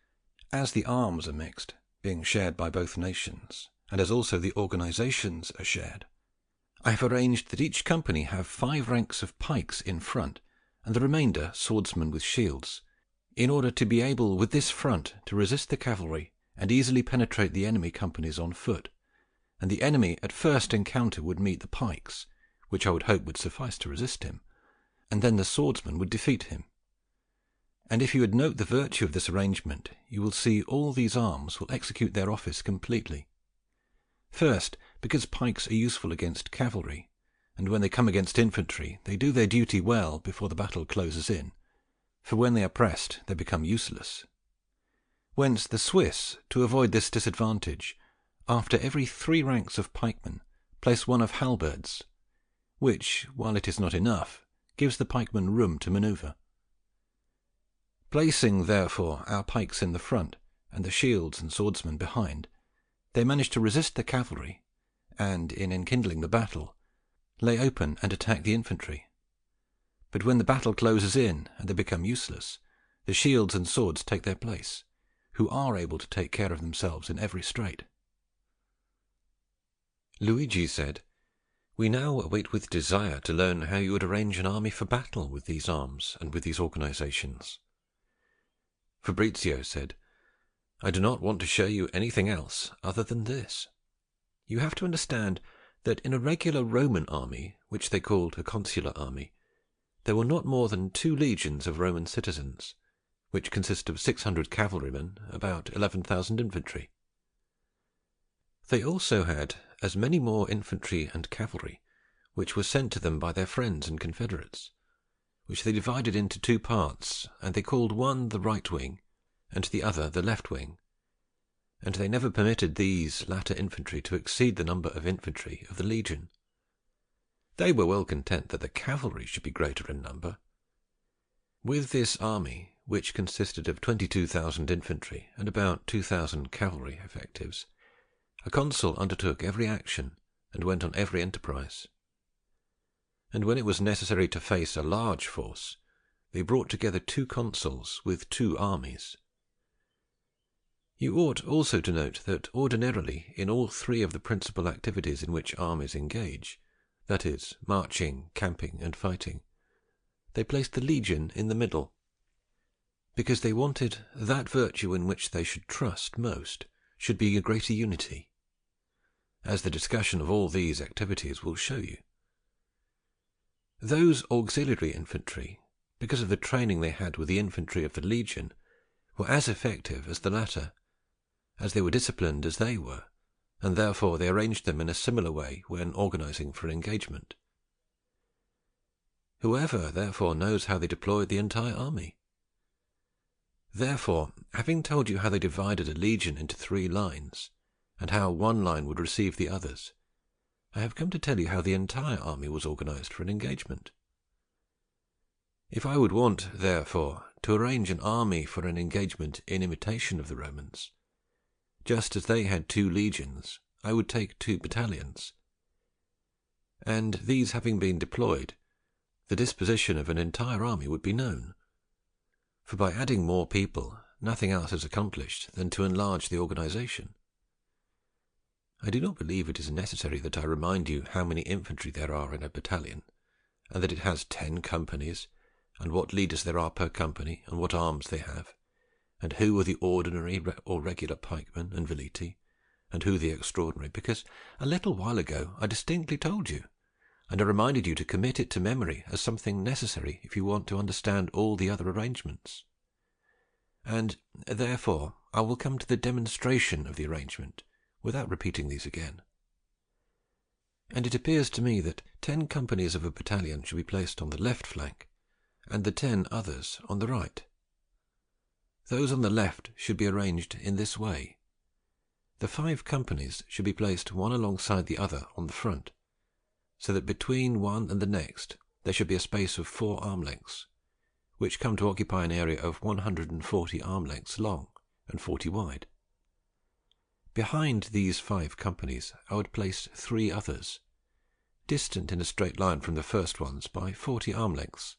as the arms are mixed, being shared by both nations, and as also the organizations are shared, I have arranged that each company have 5 ranks of pikes in front, and the remainder swordsmen with shields, in order to be able with this front to resist the cavalry and easily penetrate the enemy companies on foot, and the enemy at first encounter would meet the pikes, which I would hope would suffice to resist him, and then the swordsman would defeat him. And if you would note the virtue of this arrangement, you will see all these arms will execute their office completely. First, because pikes are useful against cavalry, and when they come against infantry they do their duty well before the battle closes in, for when they are pressed they become useless. Whence the Swiss, to avoid this disadvantage, after every 3 ranks of pikemen place one of halberds, which, while it is not enough, gives the pikemen room to manoeuvre. Placing, therefore, our pikes in the front, and the shields and swordsmen behind, they manage to resist the cavalry, and, in enkindling the battle, lay open and attack the infantry. But when the battle closes in, and they become useless, the shields and swords take their place, who are able to take care of themselves in every strait. Luigi said, "We now await with desire to learn how you would arrange an army for battle with these arms and with these organizations." Fabrizio said, "I do not want to show you anything else other than this. You have to understand that in a regular Roman army, which they called a consular army, there were not more than 2 legions of Roman citizens, which consist of 600 cavalrymen, about 11,000 infantry. They also had as many more infantry and cavalry, which were sent to them by their friends and confederates, which they divided into 2 parts, and they called one the right wing, and the other the left wing, and they never permitted these latter infantry to exceed the number of infantry of the legion. They were well content that the cavalry should be greater in number. With this army, which consisted of 22,000 infantry and about 2,000 cavalry effectives, a consul undertook every action and went on every enterprise. And when it was necessary to face a large force, they brought together 2 consuls with 2 armies. You ought also to note that ordinarily in all 3 of the principal activities in which armies engage, that is, marching, camping, and fighting, they placed the legion in the middle, because they wanted that virtue in which they should trust most should be a greater unity, as the discussion of all these activities will show you. Those auxiliary infantry, because of the training they had with the infantry of the Legion, were as effective as the latter, as they were disciplined as they were, and therefore they arranged them in a similar way when organising for an engagement. Whoever, therefore, knows how they deployed the entire army. Therefore, having told you how they divided a legion into 3 lines, and how one line would receive the others, I have come to tell you how the entire army was organised for an engagement. If I would want, therefore, to arrange an army for an engagement in imitation of the Romans, just as they had 2 legions, I would take 2 battalions, and these having been deployed, the disposition of an entire army would be known. For by adding more people, nothing else is accomplished than to enlarge the organisation. I do not believe it is necessary that I remind you how many infantry there are in a battalion, and that it has 10 companies, and what leaders there are per company, and what arms they have, and who are the ordinary or regular pikemen and veliti, and who the extraordinary, because a little while ago I distinctly told you, and I reminded you to commit it to memory as something necessary if you want to understand all the other arrangements. And therefore I will come to the demonstration of the arrangement, without repeating these again. And it appears to me that 10 companies of a battalion should be placed on the left flank, and the 10 others on the right. Those on the left should be arranged in this way. The 5 companies should be placed one alongside the other on the front, so that between one and the next there should be a space of 4 arm lengths, which come to occupy an area of 140 arm lengths long and 40 wide. Behind these 5 companies I would place 3 others, distant in a straight line from the first ones by 40 arm lengths,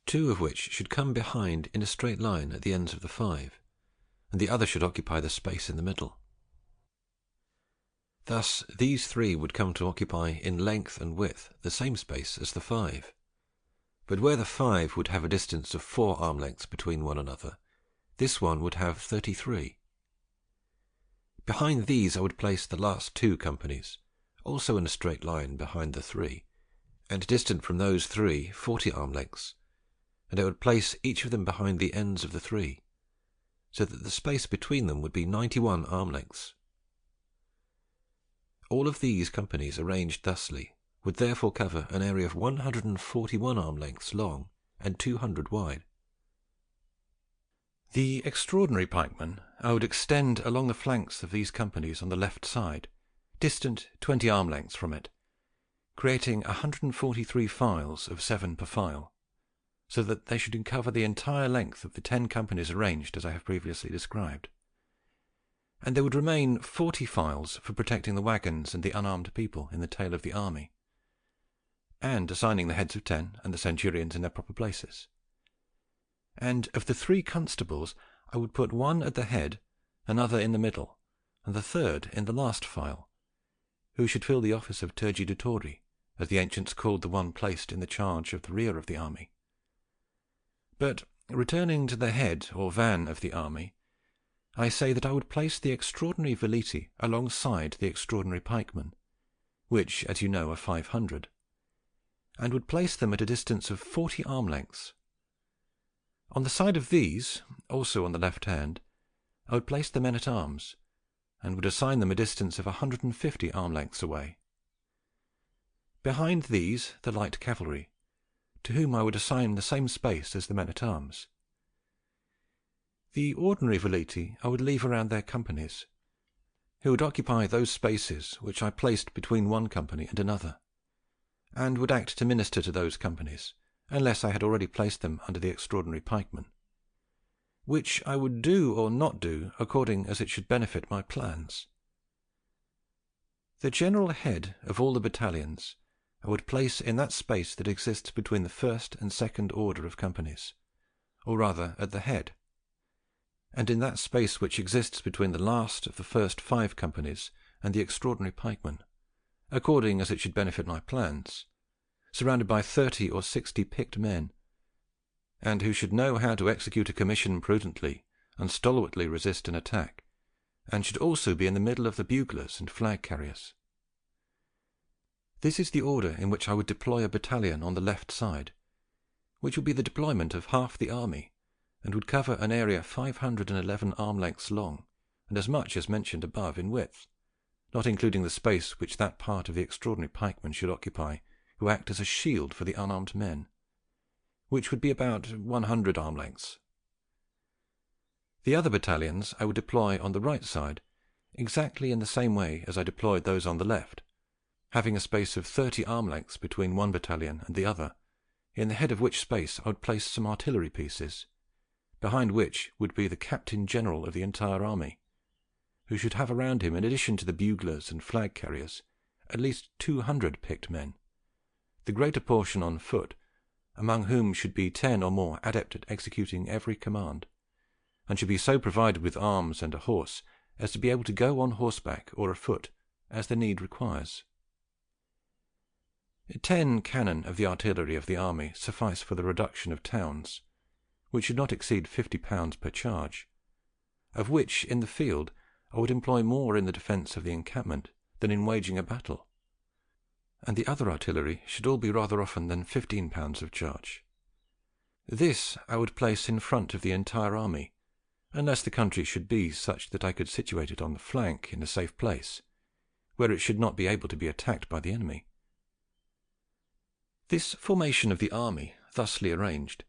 2 of which should come behind in a straight line at the ends of the 5, and the other should occupy the space in the middle. Thus these 3 would come to occupy in length and width the same space as the 5, but where the 5 would have a distance of 4 arm lengths between one another, this one would have 33. Behind these I would place the last 2 companies, also in a straight line behind the 3, and distant from those 3 40 arm lengths, and I would place each of them behind the ends of the 3, so that the space between them would be 91 arm lengths. All of these companies arranged thusly would therefore cover an area of 141 arm lengths long and 200 wide. The extraordinary pikemen I would extend along the flanks of these companies on the left side, distant 20 arm lengths from it, creating 143 files of 7 per file, so that they should cover the entire length of the 10 companies arranged as I have previously described. And there would remain 40 files for protecting the wagons and the unarmed people in the tail of the army, and assigning the heads of 10 and the centurions in their proper places. And of the 3 constables I would put one at the head, another in the middle, and the third in the last file, who should fill the office of tergidatore, as the ancients called the one placed in the charge of the rear of the army. But returning to the head or van of the army, I say that I would place the extraordinary veliti alongside the extraordinary pikemen, which, as you know, are 500, and would place them at a distance of 40 arm lengths. On the side of these, also on the left hand, I would place the men-at-arms, and would assign them a distance of 150 arm lengths away. Behind these the light cavalry, to whom I would assign the same space as the men-at-arms. The ordinary veliti I would leave around their companies, who would occupy those spaces which I placed between one company and another, and would act to minister to those companies, unless I had already placed them under the extraordinary pikemen, which I would do or not do according as it should benefit my plans. The general head of all the battalions I would place in that space that exists between the first and second order of companies, or rather at the head, and in that space which exists between the last of the first 5 companies and the extraordinary pikemen, according as it should benefit my plans, surrounded by 30 or 60 picked men, and who should know how to execute a commission prudently and stalwartly resist an attack, and should also be in the middle of the buglers and flag carriers. This is the order in which I would deploy a battalion on the left side, which would be the deployment of half the army, and would cover an area 511 arm lengths long, and as much as mentioned above in width, not including the space which that part of the extraordinary pikemen should occupy who act as a shield for the unarmed men, which would be about 100 arm lengths. The other battalions I would deploy on the right side, exactly in the same way as I deployed those on the left, having a space of 30 arm lengths between one battalion and the other, in the head of which space I would place some artillery pieces, behind which would be the Captain General of the entire army, who should have around him, in addition to the buglers and flag carriers, at least 200 picked men, the greater portion on foot, among whom should be 10 or more adept at executing every command, and should be so provided with arms and a horse as to be able to go on horseback or afoot as the need requires. 10 cannon of the artillery of the army suffice for the reduction of towns, which should not exceed 50 pounds per charge, of which in the field I would employ more in the defence of the encampment than in waging a battle, and the other artillery should all be rather often than 15 pounds of charge. This I would place in front of the entire army, unless the country should be such that I could situate it on the flank in a safe place, where it should not be able to be attacked by the enemy. This formation of the army, thusly arranged,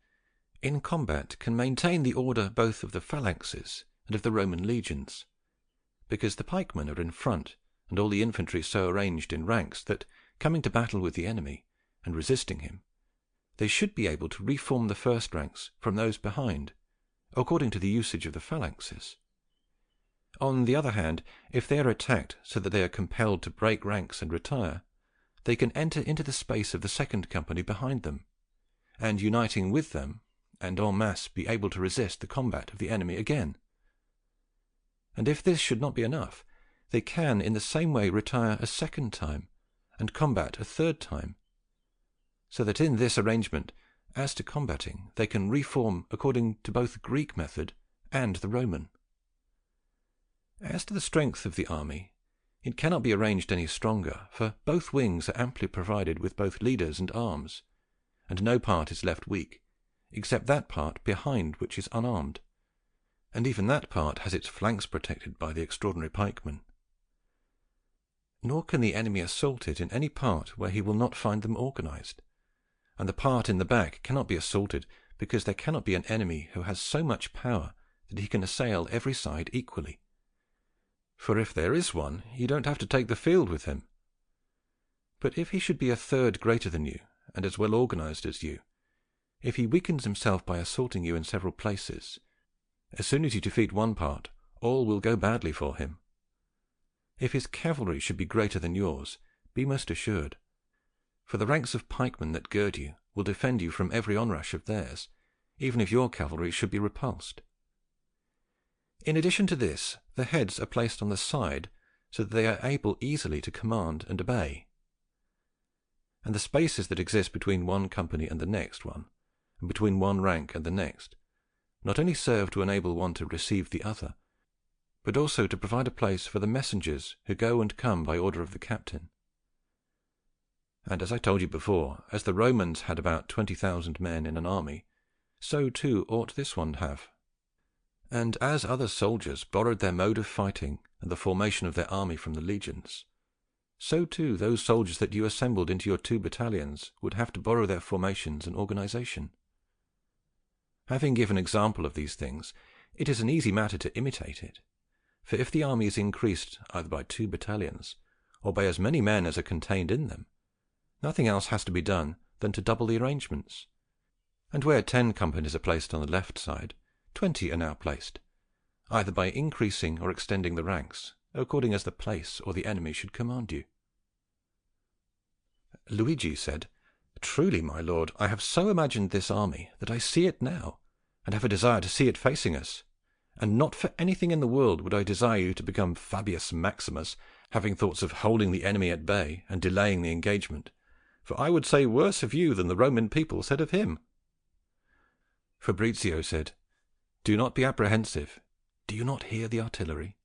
in combat can maintain the order both of the phalanxes and of the Roman legions, because the pikemen are in front, and all the infantry so arranged in ranks that, coming to battle with the enemy, and resisting him, they should be able to reform the first ranks from those behind, according to the usage of the phalanxes. On the other hand, if they are attacked so that they are compelled to break ranks and retire, they can enter into the space of the second company behind them, and uniting with them, and en masse be able to resist the combat of the enemy again. And if this should not be enough, they can in the same way retire a second time, and combat a third time, so that in this arrangement, as to combating, they can reform according to both the Greek method and the Roman. As to the strength of the army, it cannot be arranged any stronger, for both wings are amply provided with both leaders and arms, and no part is left weak, except that part behind which is unarmed, and even that part has its flanks protected by the extraordinary pikemen. Nor can the enemy assault it in any part where he will not find them organized, and the part in the back cannot be assaulted because there cannot be an enemy who has so much power that he can assail every side equally. For if there is one, you don't have to take the field with him. But if he should be a third greater than you, and as well organized as you, if he weakens himself by assaulting you in several places, as soon as you defeat one part, all will go badly for him. If his cavalry should be greater than yours, be most assured, for the ranks of pikemen that gird you will defend you from every onrush of theirs, even if your cavalry should be repulsed. In addition to this, the heads are placed on the side, so that they are able easily to command and obey. And the spaces that exist between one company and the next one, and between one rank and the next, not only serve to enable one to receive the other, but also to provide a place for the messengers who go and come by order of the captain. And as I told you before, as the Romans had about 20,000 men in an army, so too ought this one have. And as other soldiers borrowed their mode of fighting and the formation of their army from the legions, so too those soldiers that you assembled into your 2 battalions would have to borrow their formations and organization. Having given example of these things, it is an easy matter to imitate it, for if the army is increased either by 2 battalions, or by as many men as are contained in them, nothing else has to be done than to double the arrangements, and where 10 companies are placed on the left side, 20 are now placed, either by increasing or extending the ranks, according as the place or the enemy should command you. Luigi said, "Truly, my lord, I have so imagined this army that I see it now, and have a desire to see it facing us, and not for anything in the world would I desire you to become Fabius Maximus, having thoughts of holding the enemy at bay and delaying the engagement, for I would say worse of you than the Roman people said of him." Fabrizio said, "Do not be apprehensive. Do you not hear the artillery?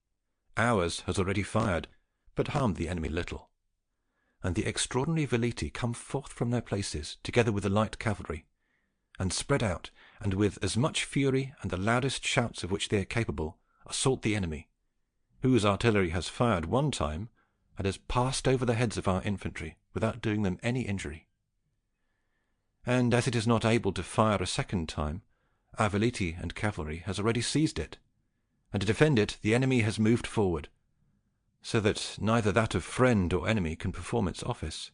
Ours has already fired, but harmed the enemy little. And the extraordinary veleti come forth from their places, together with the light cavalry, and spread out, and with as much fury and the loudest shouts of which they are capable, assault the enemy, whose artillery has fired one time, and has passed over the heads of our infantry without doing them any injury. And as it is not able to fire a second time, our veleti and cavalry has already seized it, and to defend it the enemy has moved forward, so that neither that of friend or enemy can perform its office.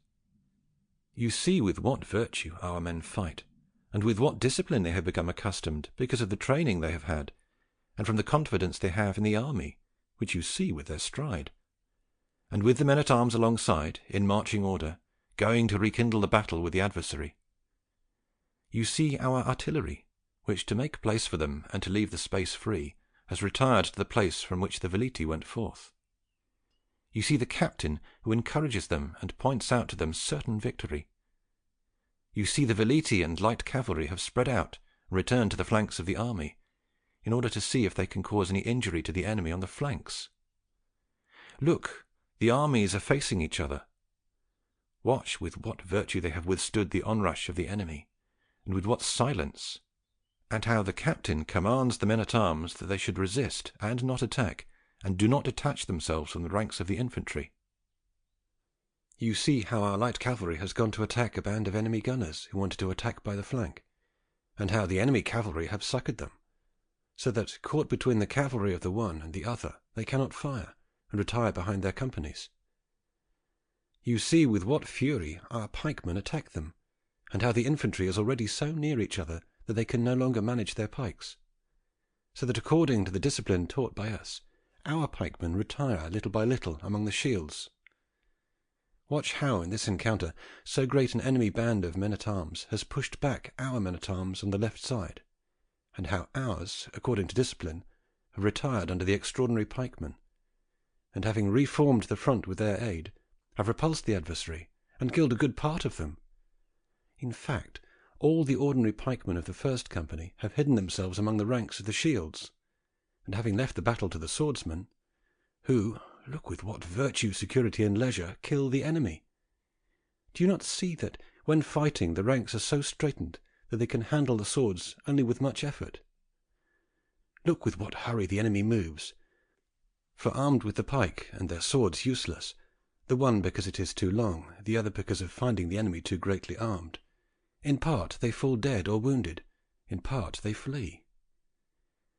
You see with what virtue our men fight, and with what discipline they have become accustomed, because of the training they have had, and from the confidence they have in the army, which you see with their stride, and with the men-at-arms alongside, in marching order, going to rekindle the battle with the adversary. You see our artillery, which, to make place for them and to leave the space free, has retired to the place from which the veleti went forth. You see the captain, who encourages them and points out to them certain victory. You see the veleti and light cavalry have spread out and returned to the flanks of the army, in order to see if they can cause any injury to the enemy on the flanks. Look, the armies are facing each other. Watch with what virtue they have withstood the onrush of the enemy, and with what silence, and how the captain commands the men-at-arms that they should resist and not attack, and do not detach themselves from the ranks of the infantry. You see how our light cavalry has gone to attack a band of enemy gunners who wanted to attack by the flank, and how the enemy cavalry have succoured them, so that, caught between the cavalry of the one and the other, they cannot fire, and retire behind their companies. You see with what fury our pikemen attack them, and how the infantry is already so near each other that they can no longer manage their pikes, so that, according to the discipline taught by us, our pikemen retire little by little among the shields. Watch how, in this encounter, so great an enemy band of men-at-arms has pushed back our men-at-arms on the left side, and how ours, according to discipline, have retired under the extraordinary pikemen, and, having reformed the front with their aid, have repulsed the adversary and killed a good part of them. In fact, all the ordinary pikemen of the first company have hidden themselves among the ranks of the shields, and having left the battle to the swordsmen, who, look with what virtue, security, and leisure, kill the enemy. Do you not see that, when fighting, the ranks are so straitened that they can handle the swords only with much effort? Look with what hurry the enemy moves, for armed with the pike and their swords useless, the one because it is too long, the other because of finding the enemy too greatly armed, in part they fall dead or wounded, in part they flee.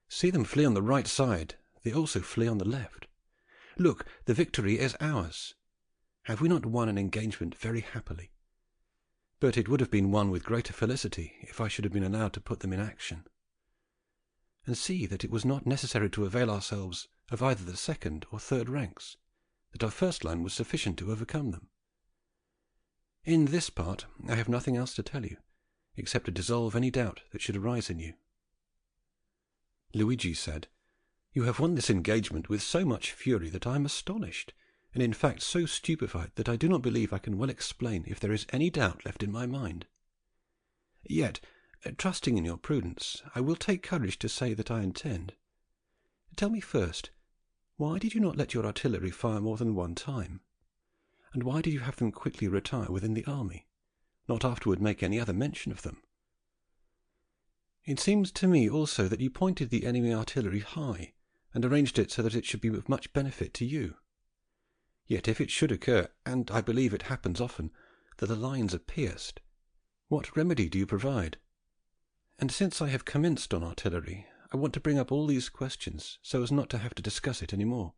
See them flee on the right side, they also flee on the left. Look, the victory is ours. Have we not won an engagement very happily? But it would have been won with greater felicity if I should have been allowed to put them in action. And see that it was not necessary to avail ourselves of either the second or third ranks, that our first line was sufficient to overcome them. In this part I have nothing else to tell you, except to dissolve any doubt that should arise in you. Luigi said, "You have won this engagement with so much fury that I am astonished, and in fact so stupefied that I do not believe I can well explain if there is any doubt left in my mind. Yet, trusting in your prudence, I will take courage to say that I intend. Tell me first, why did you not let your artillery fire more than one time? And why did you have them quickly retire within the army, not afterward make any other mention of them? It seems to me also that you pointed the enemy artillery high, and arranged it so that it should be of much benefit to you. Yet if it should occur, and I believe it happens often, that the lines are pierced, what remedy do you provide? And since I have commenced on artillery, I want to bring up all these questions so as not to have to discuss it any more.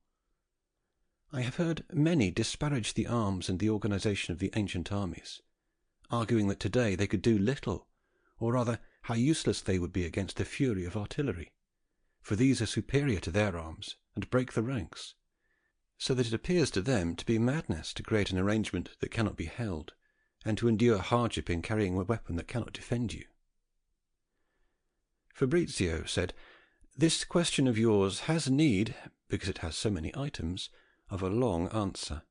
I have heard many disparage the arms and the organization of the ancient armies, arguing that today they could do little, or rather how useless they would be against the fury of artillery, for these are superior to their arms and break the ranks, so that it appears to them to be madness to create an arrangement that cannot be held, and to endure hardship in carrying a weapon that cannot defend you. Fabrizio said, "This question of yours has need, because it has so many items, of a long answer.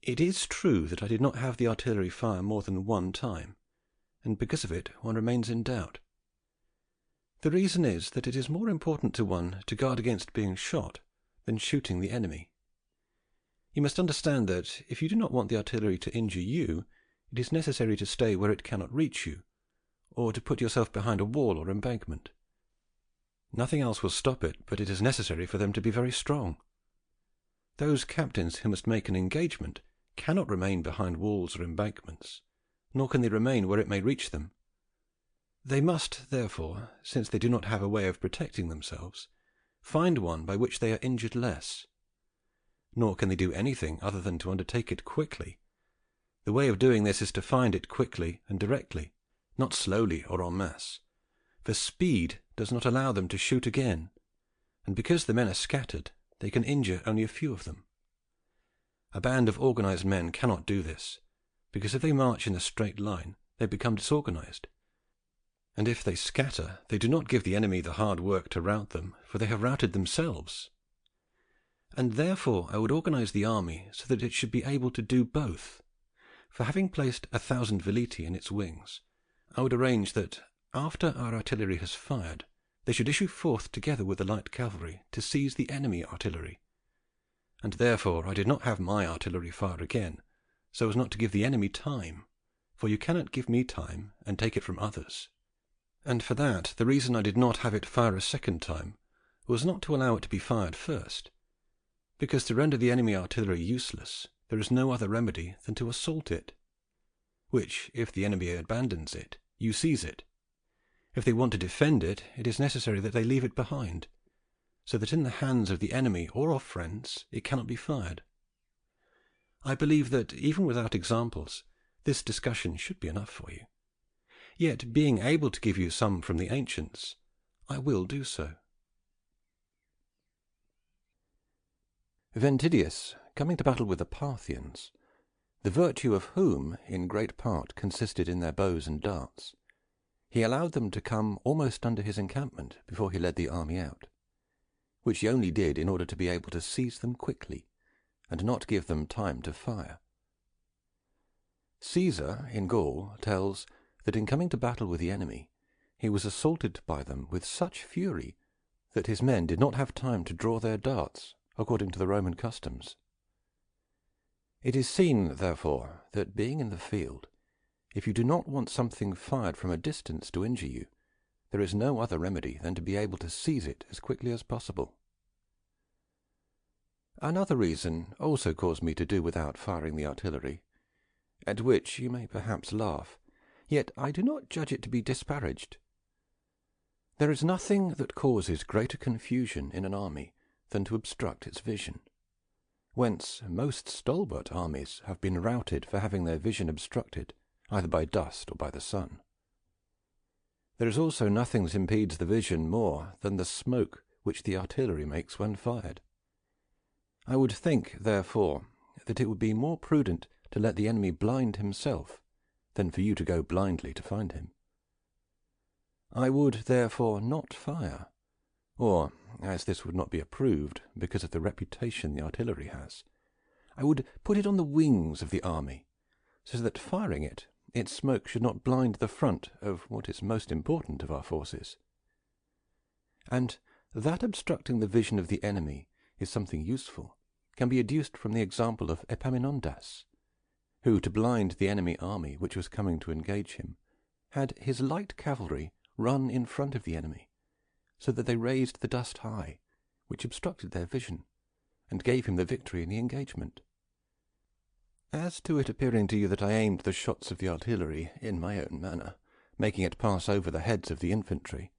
It is true that I did not have the artillery fire more than one time, and because of it one remains in doubt. The reason is that it is more important to one to guard against being shot than shooting the enemy. You must understand that if you do not want the artillery to injure you, it is necessary to stay where it cannot reach you, or to put yourself behind a wall or embankment. Nothing else will stop it, but it is necessary for them to be very strong. Those captains who must make an engagement cannot remain behind walls or embankments, nor can they remain where it may reach them. They must, therefore, since they do not have a way of protecting themselves, find one by which they are injured less. Nor can they do anything other than to undertake it quickly. The way of doing this is to find it quickly and directly, not slowly or en masse, for speed does not allow them to shoot again, and because the men are scattered, they can injure only a few of them. A band of organized men cannot do this, because if they march in a straight line, they become disorganized, and if they scatter, they do not give the enemy the hard work to rout them, for they have routed themselves. And therefore I would organize the army so that it should be able to do both. For having placed 1,000 veliti in its wings, I would arrange that, after our artillery has fired, they should issue forth together with the light cavalry to seize the enemy artillery. And therefore I did not have my artillery fire again, so as not to give the enemy time, for you cannot give me time and take it from others. And for that, the reason I did not have it fire a second time was not to allow it to be fired first, because to render the enemy artillery useless there is no other remedy than to assault it, which, if the enemy abandons it, you seize it. If they want to defend it, it is necessary that they leave it behind, so that in the hands of the enemy or of friends it cannot be fired. I believe that, even without examples, this discussion should be enough for you. Yet, being able to give you some from the ancients, I will do so. Ventidius, coming to battle with the Parthians, the virtue of whom in great part consisted in their bows and darts, he allowed them to come almost under his encampment before he led the army out, which he only did in order to be able to seize them quickly, and not give them time to fire. Caesar, in Gaul, tells that in coming to battle with the enemy, he was assaulted by them with such fury that his men did not have time to draw their darts, according to the Roman customs. It is seen, therefore, that being in the field, if you do not want something fired from a distance to injure you, there is no other remedy than to be able to seize it as quickly as possible. Another reason also caused me to do without firing the artillery, at which you may perhaps laugh, yet I do not judge it to be disparaged. There is nothing that causes greater confusion in an army than to obstruct its vision, whence most stalwart armies have been routed for having their vision obstructed, either by dust or by the sun. There is also nothing that impedes the vision more than the smoke which the artillery makes when fired. I would think, therefore, that it would be more prudent to let the enemy blind himself than for you to go blindly to find him. I would, therefore, not fire, or, as this would not be approved because of the reputation the artillery has, I would put it on the wings of the army, so that firing it, its smoke should not blind the front of what is most important of our forces. And that obstructing the vision of the enemy is something useful can be adduced from the example of Epaminondas, who, to blind the enemy army which was coming to engage him, had his light cavalry run in front of the enemy, so that they raised the dust high, which obstructed their vision, and gave him the victory in the engagement. As to it appearing to you that I aimed the shots of the artillery in my own manner, making it pass over the heads of the infantry,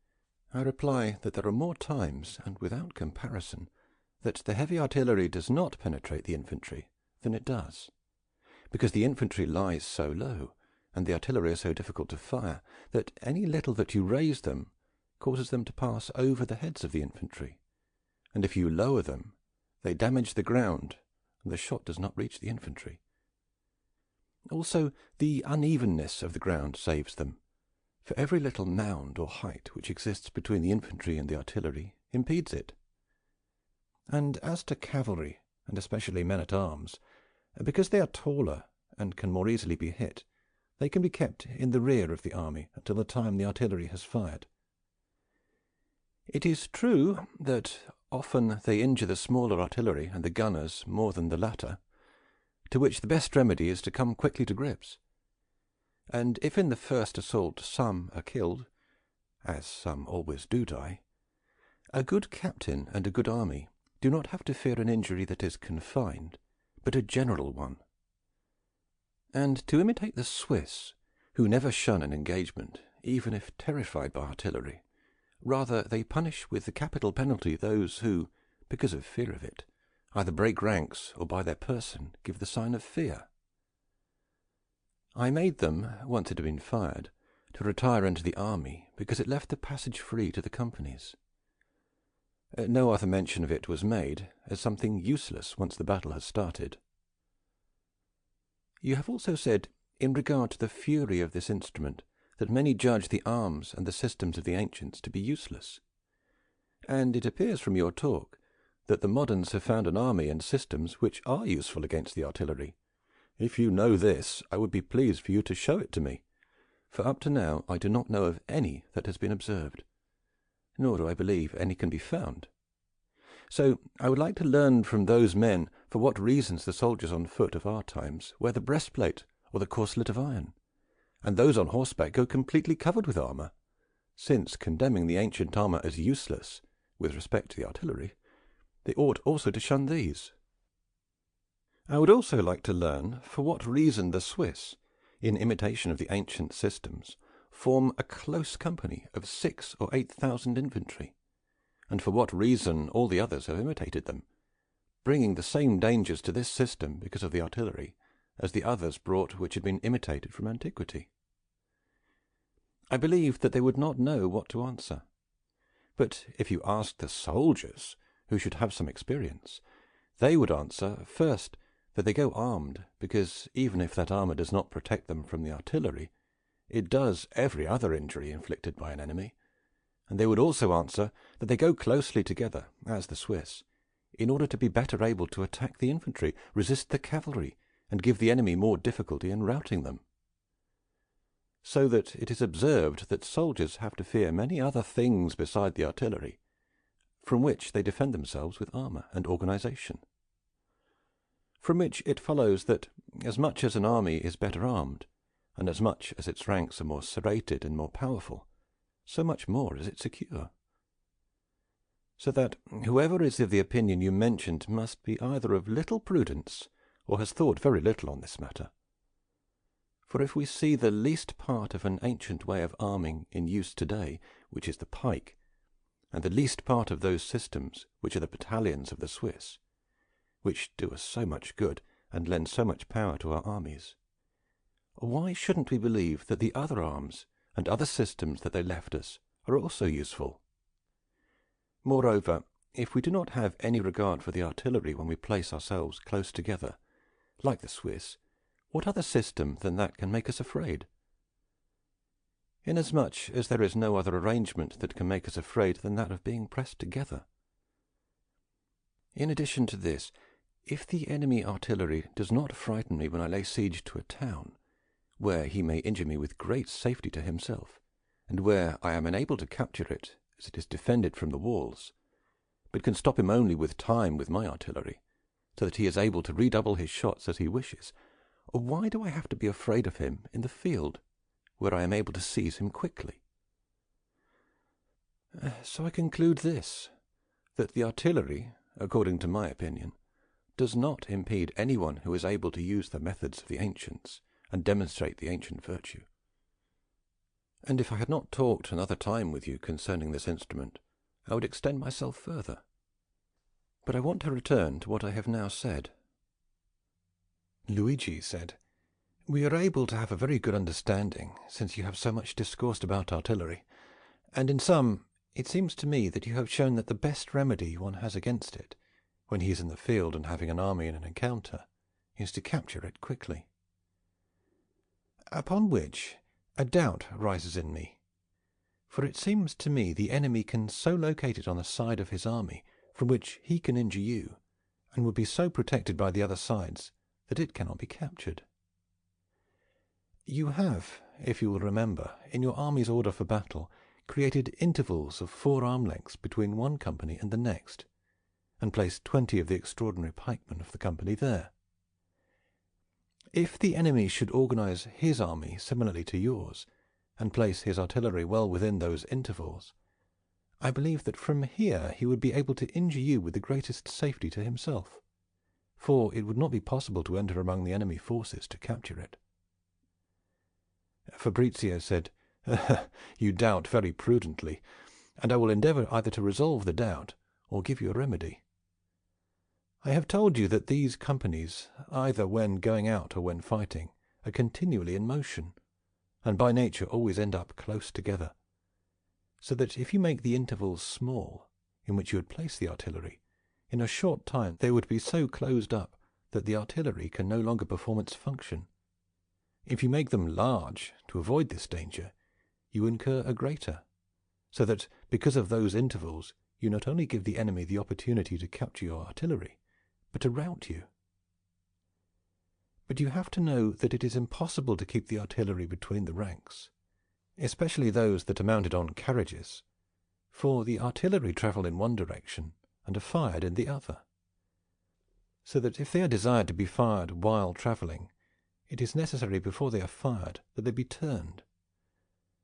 I reply that there are more times, and without comparison, that the heavy artillery does not penetrate the infantry than it does, because the infantry lies so low, and the artillery are so difficult to fire, that any little that you raise them causes them to pass over the heads of the infantry, and if you lower them, they damage the ground, and the shot does not reach the infantry. Also, the unevenness of the ground saves them, for every little mound or height which exists between the infantry and the artillery impedes it. And as to cavalry, and especially men-at-arms, because they are taller and can more easily be hit, they can be kept in the rear of the army until the time the artillery has fired. It is true that often they injure the smaller artillery and the gunners more than the latter, to which the best remedy is to come quickly to grips. And if in the first assault some are killed, as some always do die, a good captain and a good army do not have to fear an injury that is confined, but a general one. And to imitate the Swiss, who never shun an engagement, even if terrified by artillery, rather they punish with the capital penalty those who, because of fear of it, either break ranks or by their person give the sign of fear. I made them, once it had been fired, to retire into the army, because it left the passage free to the companies. No other mention of it was made, as something useless once the battle has started. You have also said, in regard to the fury of this instrument, that many judge the arms and the systems of the ancients to be useless. And it appears from your talk that the moderns have found an army and systems which are useful against the artillery. If you know this, I would be pleased for you to show it to me, for up to now I do not know of any that has been observed, nor do I believe any can be found. So I would like to learn from those men for what reasons the soldiers on foot of our times wear the breastplate or the corselet of iron, and those on horseback go completely covered with armour, since, condemning the ancient armour as useless with respect to the artillery, they ought also to shun these. I would also like to learn for what reason the Swiss, in imitation of the ancient systems, form a close company of 6,000 or 8,000 infantry, and for what reason all the others have imitated them, bringing the same dangers to this system because of the artillery as the others brought which had been imitated from antiquity. I believe that they would not know what to answer. But if you asked the soldiers, who should have some experience, they would answer, first, that they go armed, because even if that armour does not protect them from the artillery, it does every other injury inflicted by an enemy, and they would also answer that they go closely together, as the Swiss, in order to be better able to attack the infantry, resist the cavalry, and give the enemy more difficulty in routing them. So that it is observed that soldiers have to fear many other things beside the artillery, from which they defend themselves with armour and organization. From which it follows that, as much as an army is better armed, and as much as its ranks are more serrated and more powerful, so much more is it secure. So that whoever is of the opinion you mentioned must be either of little prudence, or has thought very little on this matter. For if we see the least part of an ancient way of arming in use today, which is the pike, and the least part of those systems which are the battalions of the Swiss, which do us so much good and lend so much power to our armies, why shouldn't we believe that the other arms and other systems that they left us are also useful? Moreover, if we do not have any regard for the artillery when we place ourselves close together, like the Swiss, what other system than that can make us afraid? Inasmuch as there is no other arrangement that can make us afraid than that of being pressed together. In addition to this, if the enemy artillery does not frighten me when I lay siege to a town, where he may injure me with great safety to himself, and where I am unable to capture it as it is defended from the walls, but can stop him only with time with my artillery, so that he is able to redouble his shots as he wishes, why do I have to be afraid of him in the field, where I am able to seize him quickly? So I conclude this, that the artillery, according to my opinion, does not impede anyone who is able to use the methods of the ancients and demonstrate the ancient virtue. And if I had not talked another time with you concerning this instrument, I would extend myself further. But I want to return to what I have now said. Luigi said, "We are able to have a very good understanding, since you have so much discoursed about artillery, and in sum, it seems to me that you have shown that the best remedy one has against it, when he is in the field and having an army in an encounter, is to capture it quickly. Upon which a doubt rises in me, for it seems to me the enemy can so locate it on the side of his army from which he can injure you, and would be so protected by the other sides that it cannot be captured. You have, if you will remember, in your army's order for battle, created intervals of 4 arm lengths between one company and the next, and place 20 of the extraordinary pikemen of the company there. If the enemy should organize his army similarly to yours, and place his artillery well within those intervals, I believe that from here he would be able to injure you with the greatest safety to himself, for it would not be possible to enter among the enemy forces to capture it." Fabrizio said, "You doubt very prudently, and I will endeavour either to resolve the doubt or give you a remedy. I have told you that these companies, either when going out or when fighting, are continually in motion, and by nature always end up close together, so that if you make the intervals small in which you would place the artillery, in a short time they would be so closed up that the artillery can no longer perform its function. If you make them large, to avoid this danger, you incur a greater, so that because of those intervals you not only give the enemy the opportunity to capture your artillery, but to rout you. But you have to know that it is impossible to keep the artillery between the ranks, especially those that are mounted on carriages, for the artillery travel in one direction and are fired in the other, so that if they are desired to be fired while travelling, it is necessary before they are fired that they be turned,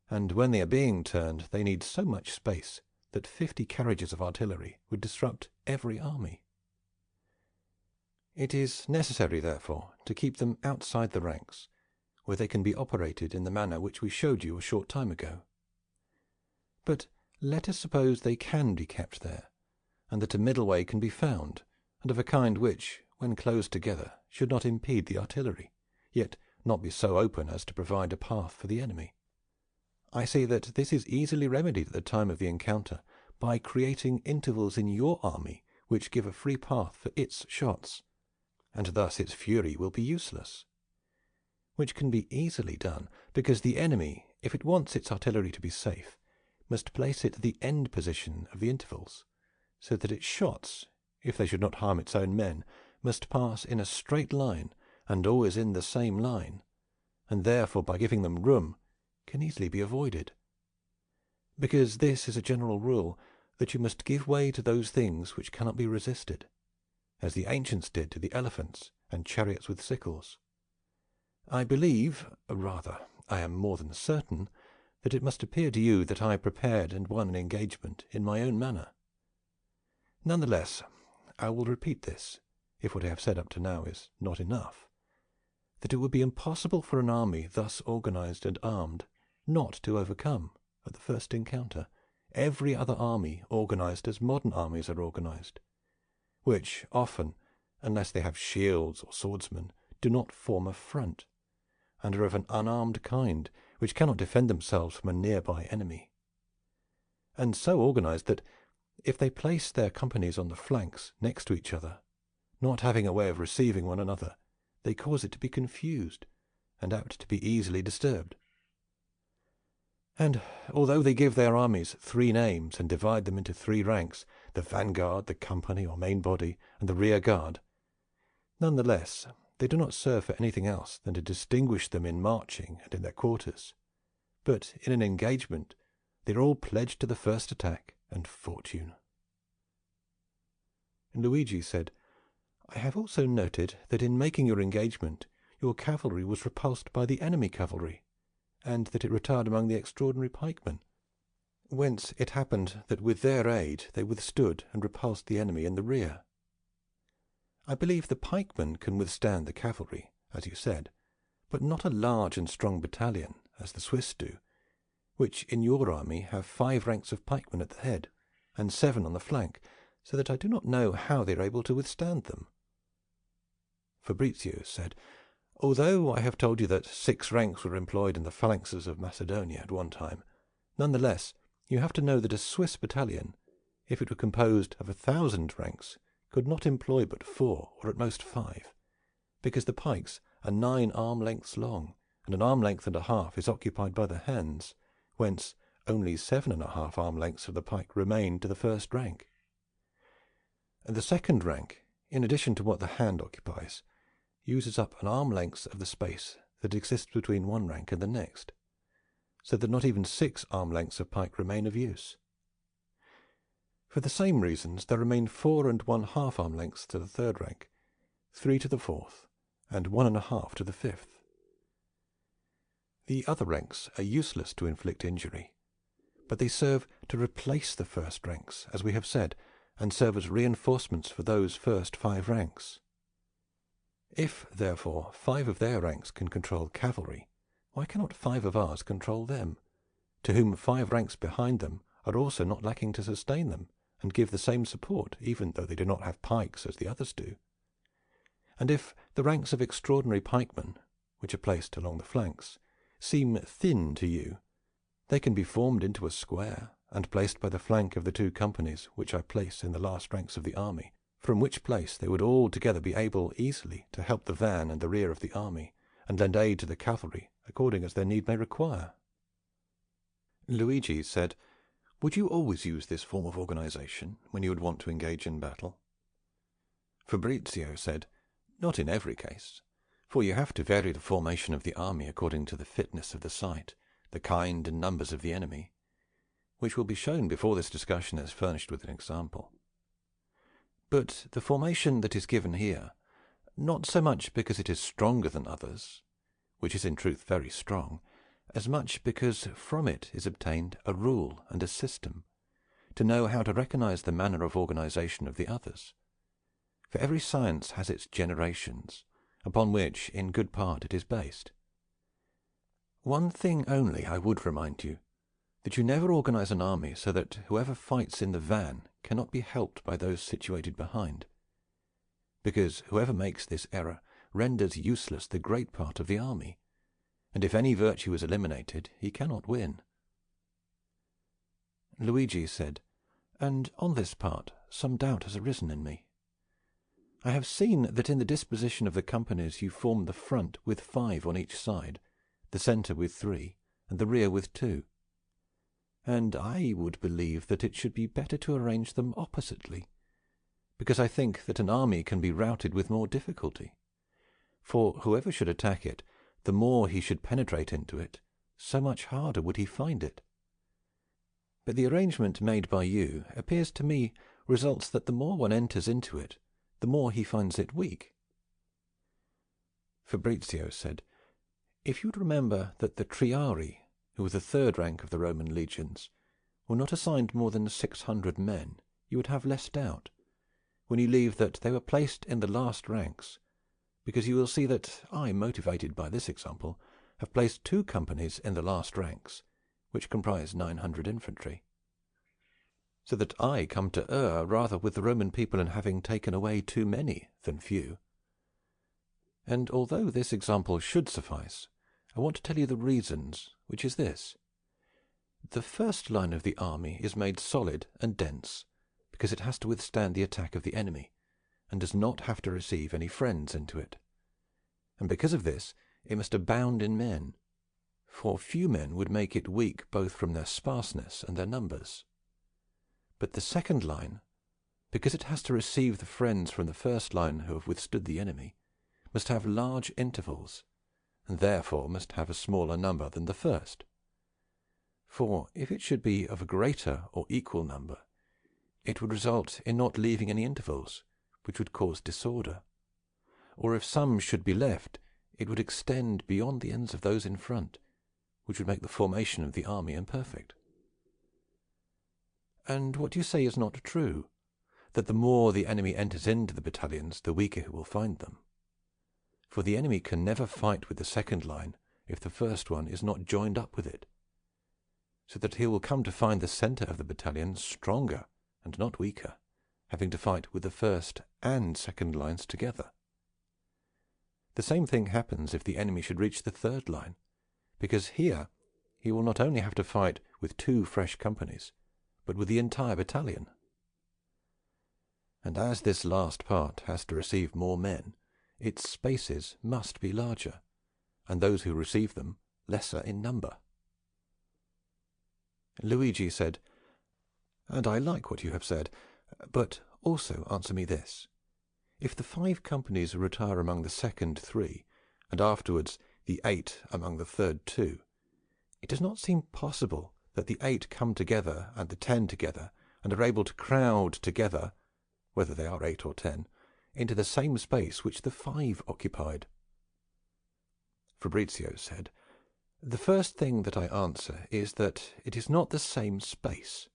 and when they are being turned they need so much space that 50 carriages of artillery would disrupt every army. It is necessary, therefore, to keep them outside the ranks, where they can be operated in the manner which we showed you a short time ago. But let us suppose they can be kept there, and that a middle way can be found, and of a kind which, when closed together, should not impede the artillery, yet not be so open as to provide a path for the enemy. I see that this is easily remedied at the time of the encounter by creating intervals in your army which give a free path for its shots, and thus its fury will be useless, which can be easily done, because the enemy, if it wants its artillery to be safe, must place it at the end position of the intervals, so that its shots, if they should not harm its own men, must pass in a straight line and always in the same line, and therefore by giving them room can easily be avoided, because this is a general rule, that you must give way to those things which cannot be resisted, as the ancients did to the elephants and chariots with sickles. I believe, rather, I am more than certain, that it must appear to you that I prepared and won an engagement in my own manner. None the less, I will repeat this, if what I have said up to now is not enough, that it would be impossible for an army thus organized and armed not to overcome, at the first encounter, every other army organized as modern armies are organized, which often, unless they have shields or swordsmen, do not form a front, and are of an unarmed kind, which cannot defend themselves from a near-by enemy, and so organized that, if they place their companies on the flanks next to each other, not having a way of receiving one another, they cause it to be confused, and apt to be easily disturbed. And although they give their armies 3 names and divide them into 3 ranks, the vanguard, the company or main body, and the rear guard, none the less they do not serve for anything else than to distinguish them in marching and in their quarters, but in an engagement they are all pledged to the first attack and fortune." And Luigi said, "I have also noted that in making your engagement your cavalry was repulsed by the enemy cavalry, and that it retired among the extraordinary pikemen, whence it happened that with their aid they withstood and repulsed the enemy in the rear. I believe the pikemen can withstand the cavalry, as you said, but not a large and strong battalion, as the Swiss do, which in your army have 5 ranks of pikemen at the head, and 7 on the flank, so that I do not know how they are able to withstand them." Fabrizio said, "Although I have told you that 6 ranks were employed in the phalanxes of Macedonia at one time, none the less you have to know that a Swiss battalion, if it were composed of 1,000 ranks, could not employ but 4 or at most 5, because the pikes are 9 arm lengths long, and an arm length and a half is occupied by the hands, whence only 7½ arm lengths of the pike remain to the first rank. And the second rank, in addition to what the hand occupies, uses up an arm length of the space that exists between one rank and the next, so that not even 6 arm lengths of pike remain of use. For the same reasons there remain 4 1/2 arm lengths to the third rank, 3 to the fourth, and 1 1/2 to the fifth. The other ranks are useless to inflict injury, but they serve to replace the first ranks, as we have said, and serve as reinforcements for those first 5 ranks. If, therefore, 5 of their ranks can control cavalry, why cannot 5 of ours control them, to whom 5 ranks behind them are also not lacking to sustain them, and give the same support, even though they do not have pikes as the others do? And if the ranks of extraordinary pikemen, which are placed along the flanks, seem thin to you, they can be formed into a square, and placed by the flank of the 2 companies which I place in the last ranks of the army, from which place they would all together be able easily to help the van and the rear of the army, and lend aid to the cavalry according as their need may require. Luigi said, "Would you always use this form of organization when you would want to engage in battle?" Fabrizio said, "Not in every case, for you have to vary the formation of the army according to the fitness of the site, the kind and numbers of the enemy, which will be shown before this discussion is furnished with an example. But the formation that is given here, not so much because it is stronger than others, which is in truth very strong, as much because from it is obtained a rule and a system, to know how to recognize the manner of organization of the others. For every science has its generations, upon which in good part it is based. One thing only I would remind you, that you never organize an army so that whoever fights in the van cannot be helped by those situated behind, because whoever makes this error renders useless the great part of the army, and if any virtue is eliminated, he cannot win." Luigi said, "And on this part some doubt has arisen in me. I have seen that in the disposition of the companies you form the front with 5 on each side, the centre with 3, and the rear with 2. And I would believe that it should be better to arrange them oppositely, because I think that an army can be routed with more difficulty. For whoever should attack it, the more he should penetrate into it, so much harder would he find it. But the arrangement made by you appears to me results that the more one enters into it, the more he finds it weak." Fabrizio said, "If you would remember that the Triarii, who were the third rank of the Roman legions, were not assigned more than 600 men, you would have less doubt, when you leave that they were placed in the last ranks, because you will see that I, motivated by this example, have placed 2 companies in the last ranks, which comprise 900 infantry. So that I come to err rather with the Roman people in having taken away too many than few. And although this example should suffice, I want to tell you the reasons, which is this. The first line of the army is made solid and dense, because it has to withstand the attack of the enemy, and does not have to receive any friends into it. And because of this, it must abound in men, for few men would make it weak both from their sparseness and their numbers. But the second line, because it has to receive the friends from the first line who have withstood the enemy, must have large intervals, and therefore must have a smaller number than the first. For if it should be of a greater or equal number, it would result in not leaving any intervals, which would cause disorder. Or if some should be left, it would extend beyond the ends of those in front, which would make the formation of the army imperfect. And what you say is not true, that the more the enemy enters into the battalions, the weaker he will find them. For the enemy can never fight with the second line if the first one is not joined up with it, so that he will come to find the centre of the battalion stronger and not weaker, having to fight with the first and second lines together. The same thing happens if the enemy should reach the third line, because here he will not only have to fight with 2 fresh companies, but with the entire battalion. And as this last part has to receive more men, its spaces must be larger, and those who receive them lesser in number." Luigi said, "And I like what you have said, but also answer me this. If the 5 companies retire among the second 3, and afterwards the 8 among the third 2, it does not seem possible that the 8 come together and the 10 together and are able to crowd together, whether they are 8 or 10, into the same space which the 5 occupied. Fabrizio said, "The first thing that I answer is that it is not the same space,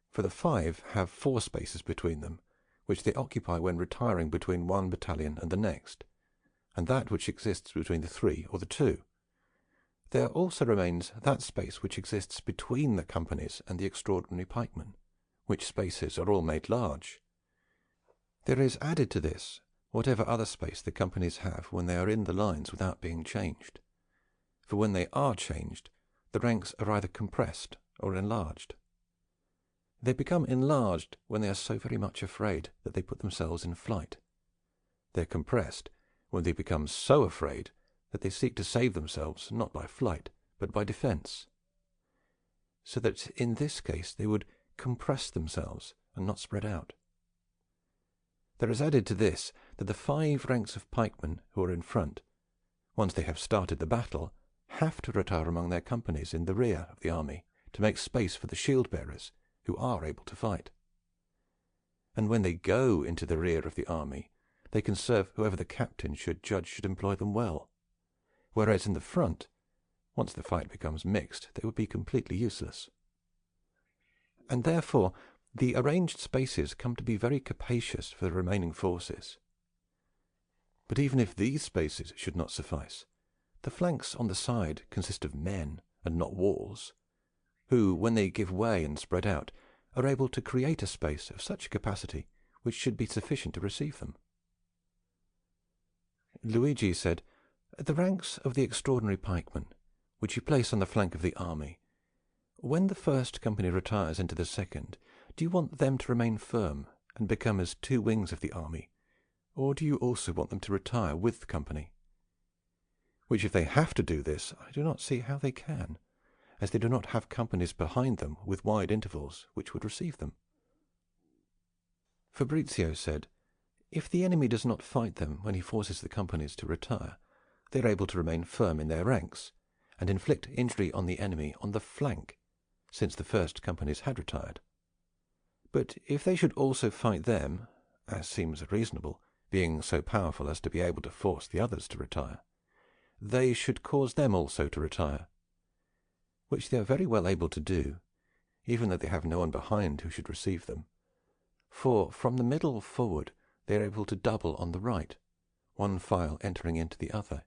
for the 5 have 4 spaces between them, which they occupy when retiring between one battalion and the next, and that which exists between the 3 or the 2. There also remains that space which exists between the companies and the extraordinary pikemen, which spaces are all made large. There is added to this whatever other space the companies have when they are in the lines without being changed, for when they are changed, the ranks are either compressed or enlarged. They become enlarged when they are so very much afraid that they put themselves in flight. They are compressed when they become so afraid that they seek to save themselves not by flight, but by defence. So that in this case they would compress themselves and not spread out. There is added to this that the 5 ranks of pikemen who are in front, once they have started the battle, have to retire among their companies in the rear of the army to make space for the shield-bearers, who are able to fight. And when they go into the rear of the army, they can serve whoever the captain should judge should employ them well, whereas in the front, once the fight becomes mixed, they would be completely useless. And therefore the arranged spaces come to be very capacious for the remaining forces. But even if these spaces should not suffice, the flanks on the side consist of men and not walls, who, when they give way and spread out, are able to create a space of such capacity which should be sufficient to receive them. Luigi said, "The ranks of the extraordinary pikemen, which you place on the flank of the army, when the first company retires into the second, do you want them to remain firm and become as 2 wings of the army, or do you also want them to retire with the company? Which, if they have to do this, I do not see how they can, as they do not have companies behind them with wide intervals which would receive them." Fabrizio said, "If the enemy does not fight them when he forces the companies to retire, they are able to remain firm in their ranks, and inflict injury on the enemy on the flank, since the first companies had retired. But if they should also fight them, as seems reasonable, being so powerful as to be able to force the others to retire, they should cause them also to retire, which they are very well able to do, even though they have no one behind who should receive them, for from the middle forward they are able to double on the right, one file entering into the other,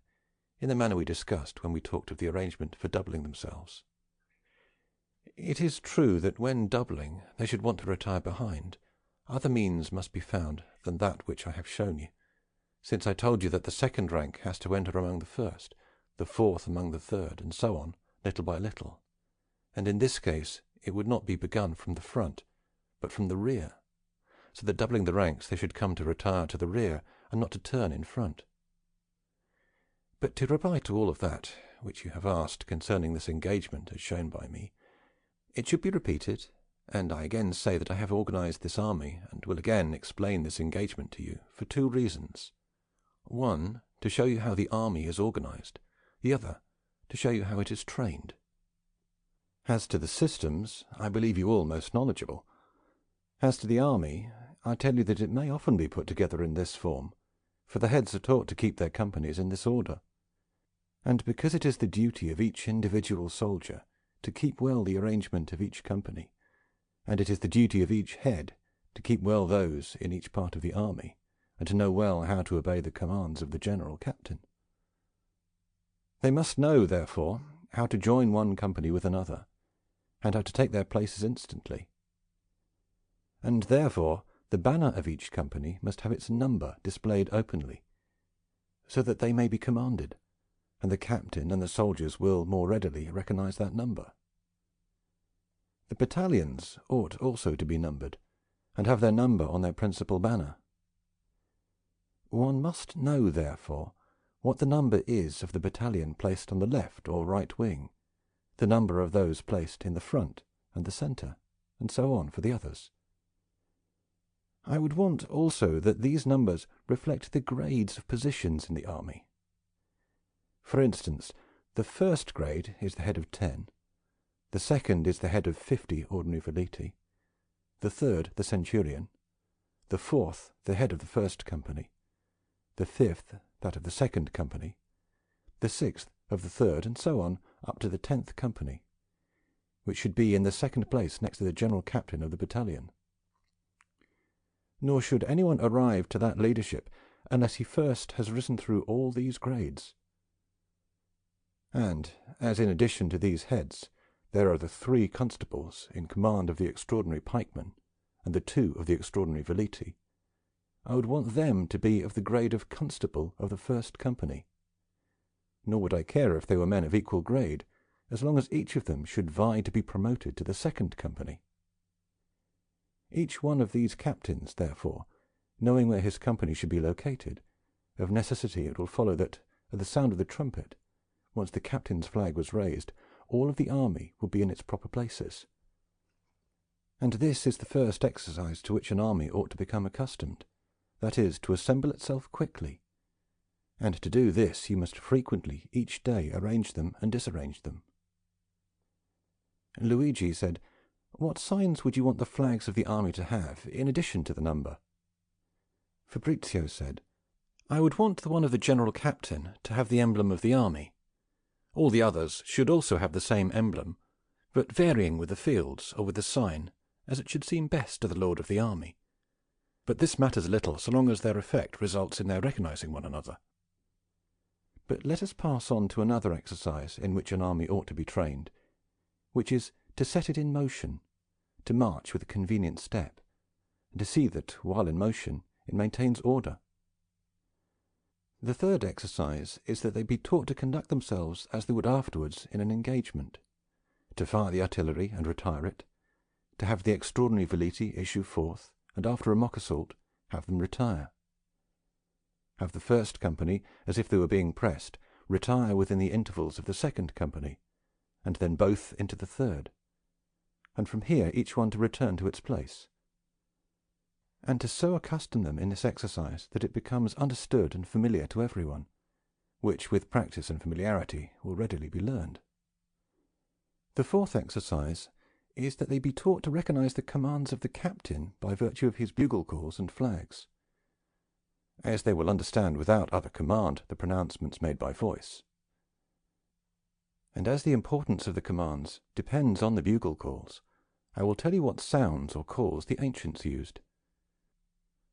in the manner we discussed when we talked of the arrangement for doubling themselves. It is true that when doubling they should want to retire behind, other means must be found than that which I have shown you, since I told you that the second rank has to enter among the first, the fourth among the third, and so on, little by little, and in this case it would not be begun from the front, but from the rear, so that doubling the ranks they should come to retire to the rear, and not to turn in front. But to reply to all of that which you have asked concerning this engagement as shown by me, it should be repeated, and I again say that I have organized this army, and will again explain this engagement to you, for 2 reasons. One, to show you how the army is organized; the other, to show you how it is trained. As to the systems, I believe you all most knowledgeable. As to the army, I tell you that it may often be put together in this form, for the heads are taught to keep their companies in this order. And because it is the duty of each individual soldier to keep well the arrangement of each company, and it is the duty of each head to keep well those in each part of the army, and to know well how to obey the commands of the general captain. They must know, therefore, how to join one company with another, and how to take their places instantly. And therefore the banner of each company must have its number displayed openly, so that they may be commanded, and the captain and the soldiers will more readily recognize that number. The battalions ought also to be numbered, and have their number on their principal banner. One must know, therefore, what the number is of the battalion placed on the left or right wing, the number of those placed in the front and the centre, and so on for the others. I would want also that these numbers reflect the grades of positions in the army. For instance, the first grade is the head of 10, the second is the head of 50 ordinary veleti, the third the centurion, the fourth the head of the first company, the fifth that of the second company, the sixth of the third, and so on up to the 10th company, which should be in the second place next to the general captain of the battalion. Nor should anyone arrive to that leadership unless he first has risen through all these grades. And as in addition to these heads there are the 3 constables in command of the extraordinary pikemen and the 2 of the extraordinary veleti, I would want them to be of the grade of constable of the first company. Nor would I care if they were men of equal grade, as long as each of them should vie to be promoted to the second company. Each one of these captains, therefore, knowing where his company should be located, of necessity it will follow that, at the sound of the trumpet, once the captain's flag was raised, all of the army would be in its proper places. And this is the first exercise to which an army ought to become accustomed, that is, to assemble itself quickly. And to do this you must frequently each day arrange them and disarrange them. Luigi said, "What signs would you want the flags of the army to have, in addition to the number?" Fabrizio said, "I would want the one of the general captain to have the emblem of the army. All the others should also have the same emblem, but varying with the fields or with the sign, as it should seem best to the lord of the army. But this matters little so long as their effect results in their recognizing one another. But let us pass on to another exercise in which an army ought to be trained, which is to set it in motion, to march with a convenient step, and to see that, while in motion, it maintains order. The third exercise is that they be taught to conduct themselves as they would afterwards in an engagement, to fire the artillery and retire it, to have the extraordinary veleti issue forth, and after a mock assault have them retire. Have the first company, as if they were being pressed, retire within the intervals of the second company, and then both into the third, and from here each one to return to its place, and to so accustom them in this exercise that it becomes understood and familiar to everyone, which with practice and familiarity will readily be learned. The fourth exercise is that they be taught to recognize the commands of the captain by virtue of his bugle calls and flags, as they will understand without other command the pronouncements made by voice. And as the importance of the commands depends on the bugle calls, I will tell you what sounds or calls the ancients used.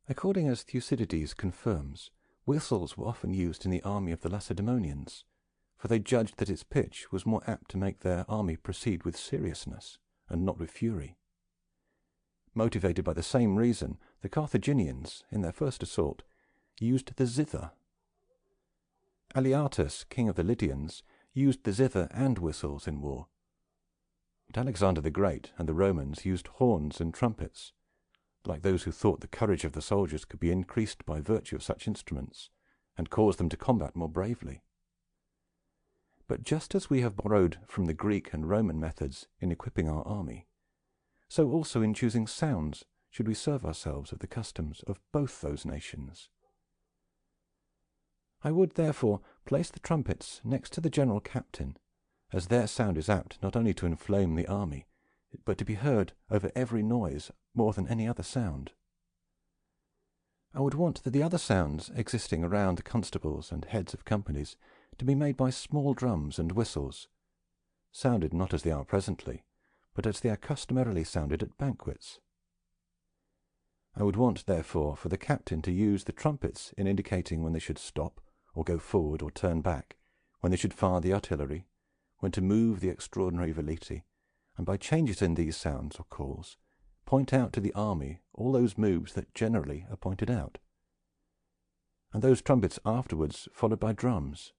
According as Thucydides confirms, whistles were often used in the army of the Lacedaemonians, for they judged that its pitch was more apt to make their army proceed with seriousness and not with fury. Motivated by the same reason, the Carthaginians, in their first assault, used the zither. Aleatus, king of the Lydians, used the zither and whistles in war. But Alexander the Great and the Romans used horns and trumpets, like those who thought the courage of the soldiers could be increased by virtue of such instruments, and cause them to combat more bravely. But just as we have borrowed from the Greek and Roman methods in equipping our army, so also in choosing sounds should we serve ourselves of the customs of both those nations. I would, therefore, place the trumpets next to the general captain, as their sound is apt not only to inflame the army, but to be heard over every noise more than any other sound. I would want that the other sounds existing around the constables and heads of companies to be made by small drums and whistles, sounded not as they are presently, but as they are customarily sounded at banquets. I would want, therefore, for the captain to use the trumpets in indicating when they should stop, or go forward, or turn back, when they should fire the artillery, when to move the extraordinary veleti, and by changes in these sounds or calls, point out to the army all those moves that generally are pointed out, and those trumpets afterwards followed by drums.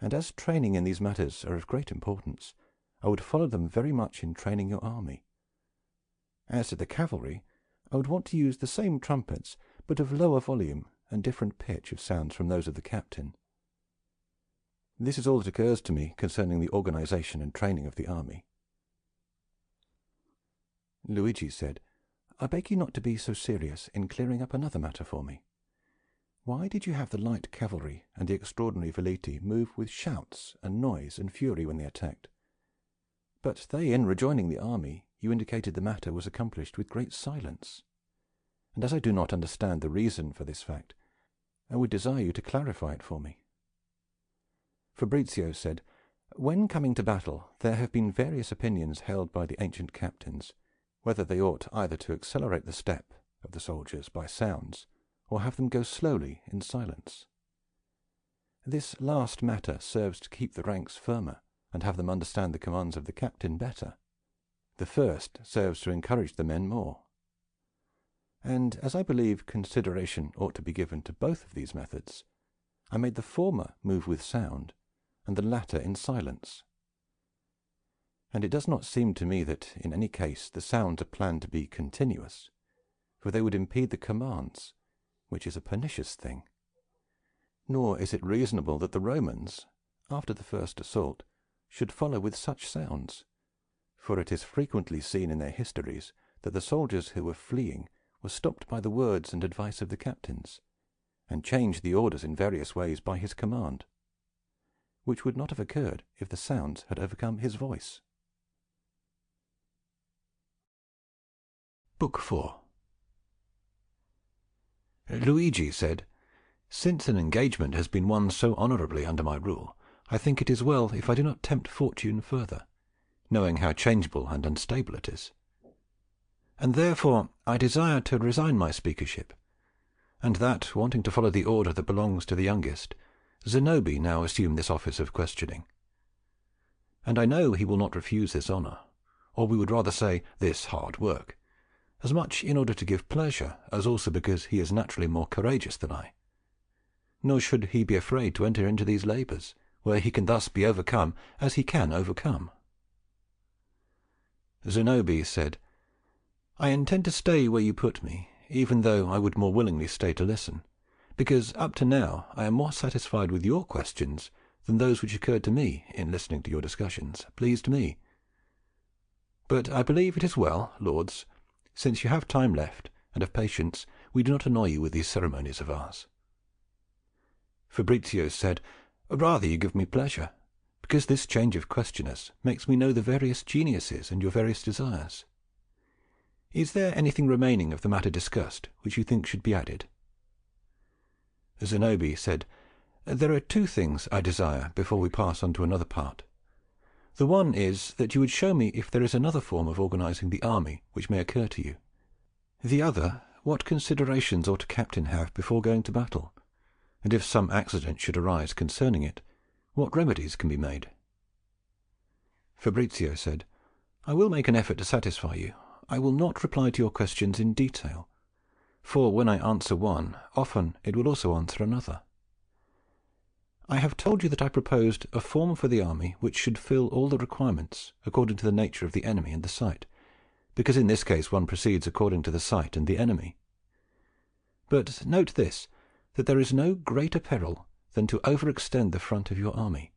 And as training in these matters are of great importance, I would follow them very much in training your army. As to the cavalry, I would want to use the same trumpets, but of lower volume and different pitch of sounds from those of the captain. This is all that occurs to me concerning the organization and training of the army." Luigi said, "I beg you not to be so serious in clearing up another matter for me. Why did you have the light cavalry and the extraordinary veleti move with shouts and noise and fury when they attacked? But they, in rejoining the army, you indicated the matter was accomplished with great silence, and as I do not understand the reason for this fact, I would desire you to clarify it for me." Fabrizio said, "When coming to battle, there have been various opinions held by the ancient captains, whether they ought either to accelerate the step of the soldiers by sounds, or have them go slowly in silence. This last matter serves to keep the ranks firmer, and have them understand the commands of the captain better. The first serves to encourage the men more. And as I believe consideration ought to be given to both of these methods, I made the former move with sound, and the latter in silence. And it does not seem to me that, in any case, the sounds are planned to be continuous, for they would impede the commands, which is a pernicious thing. Nor is it reasonable that the Romans, after the first assault, should follow with such sounds, for it is frequently seen in their histories that the soldiers who were fleeing were stopped by the words and advice of the captains, and changed the orders in various ways by his command, which would not have occurred if the sounds had overcome his voice." Book 4. Luigi said, "Since an engagement has been won so honourably under my rule, I think it is well if I do not tempt fortune further, knowing how changeable and unstable it is. And therefore I desire to resign my speakership, and that, wanting to follow the order that belongs to the youngest, Zenobi now assume this office of questioning. And I know he will not refuse this honour, or we would rather say this hard work, as much in order to give pleasure as also because he is naturally more courageous than I. Nor should he be afraid to enter into these labours, where he can thus be overcome as he can overcome." Zenobi said, "I intend to stay where you put me, even though I would more willingly stay to listen, because up to now I am more satisfied with your questions than those which occurred to me in listening to your discussions pleased me. But I believe it is well, lords, since you have time left and have patience, we do not annoy you with these ceremonies of ours." Fabrizio said, "Rather you give me pleasure, because this change of questioners makes me know the various geniuses and your various desires. Is there anything remaining of the matter discussed which you think should be added?" Zenobi said, "There are two things I desire before we pass on to another part. The one is that you would show me if there is another form of organizing the army which may occur to you. The other, what considerations ought a captain have before going to battle, and if some accident should arise concerning it, what remedies can be made?" Fabrizio said, "I will make an effort to satisfy you. I will not reply to your questions in detail, for when I answer one, often it will also answer another. I have told you that I proposed a form for the army which should fill all the requirements according to the nature of the enemy and the site, because in this case one proceeds according to the site and the enemy. But note this, that there is no greater peril than to overextend the front of your army,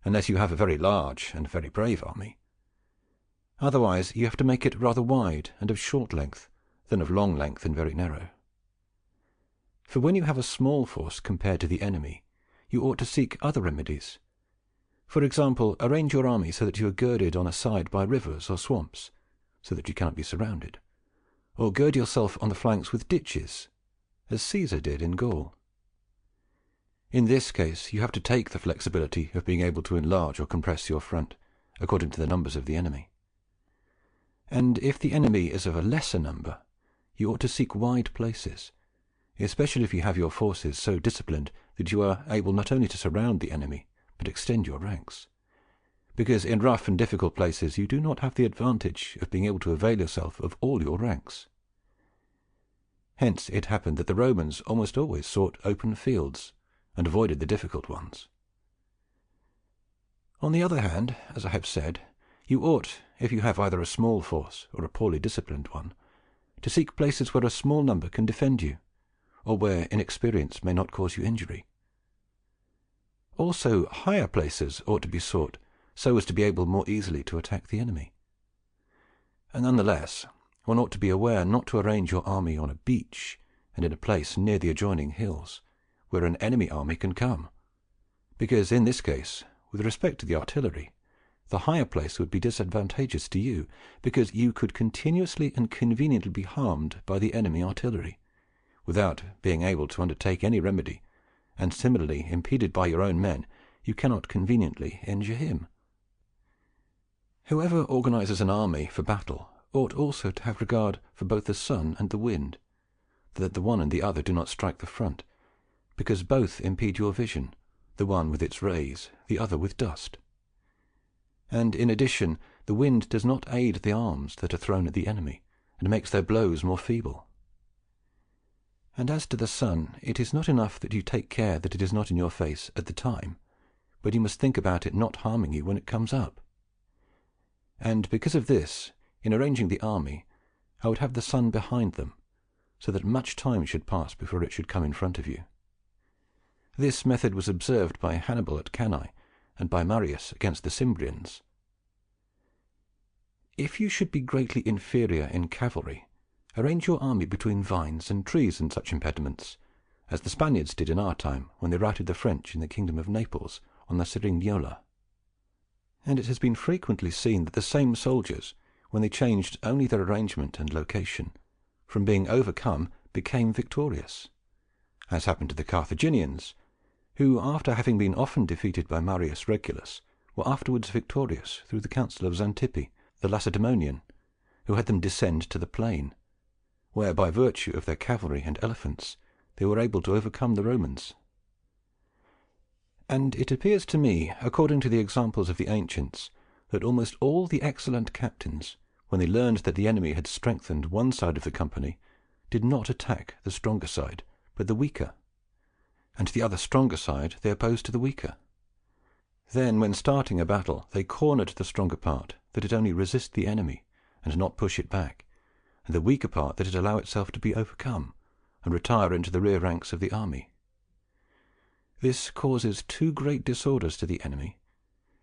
unless you have a very large and very brave army. Otherwise you have to make it rather wide and of short length than of long length and very narrow. For when you have a small force compared to the enemy, you ought to seek other remedies. For example, arrange your army so that you are girded on a side by rivers or swamps, so that you cannot be surrounded, or gird yourself on the flanks with ditches, as Caesar did in Gaul. In this case you have to take the flexibility of being able to enlarge or compress your front, according to the numbers of the enemy. And if the enemy is of a lesser number, you ought to seek wide places, especially if you have your forces so disciplined that you are able not only to surround the enemy, but extend your ranks, because in rough and difficult places you do not have the advantage of being able to avail yourself of all your ranks. Hence it happened that the Romans almost always sought open fields, and avoided the difficult ones. On the other hand, as I have said, you ought, if you have either a small force or a poorly disciplined one, to seek places where a small number can defend you, or where inexperience may not cause you injury. Also, higher places ought to be sought, so as to be able more easily to attack the enemy. And nonetheless, one ought to be aware not to arrange your army on a beach and in a place near the adjoining hills, where an enemy army can come, because in this case, with respect to the artillery, the higher place would be disadvantageous to you, because you could continuously and conveniently be harmed by the enemy artillery, without being able to undertake any remedy, and similarly impeded by your own men, you cannot conveniently injure him. Whoever organizes an army for battle ought also to have regard for both the sun and the wind, that the one and the other do not strike the front, because both impede your vision, the one with its rays, the other with dust. And in addition, the wind does not aid the arms that are thrown at the enemy, and makes their blows more feeble. And as to the sun, it is not enough that you take care that it is not in your face at the time, but you must think about it not harming you when it comes up. And because of this, in arranging the army, I would have the sun behind them, so that much time should pass before it should come in front of you. This method was observed by Hannibal at Cannae, and by Marius against the Cimbrians. If you should be greatly inferior in cavalry, arrange your army between vines and trees and such impediments, as the Spaniards did in our time when they routed the French in the kingdom of Naples on the Serene. And it has been frequently seen that the same soldiers, when they changed only their arrangement and location, from being overcome became victorious, as happened to the Carthaginians, who, after having been often defeated by Marius Regulus, were afterwards victorious through the council of Xantippe, the Lacedaemonian, who had them descend to the plain, where, by virtue of their cavalry and elephants, they were able to overcome the Romans. And it appears to me, according to the examples of the ancients, that almost all the excellent captains, when they learned that the enemy had strengthened one side of the company, did not attack the stronger side, but the weaker, and the other stronger side they opposed to the weaker. Then, when starting a battle, they cornered the stronger part, that it only resist the enemy, and not push it back, and the weaker part that it allow itself to be overcome, and retire into the rear ranks of the army. This causes two great disorders to the enemy.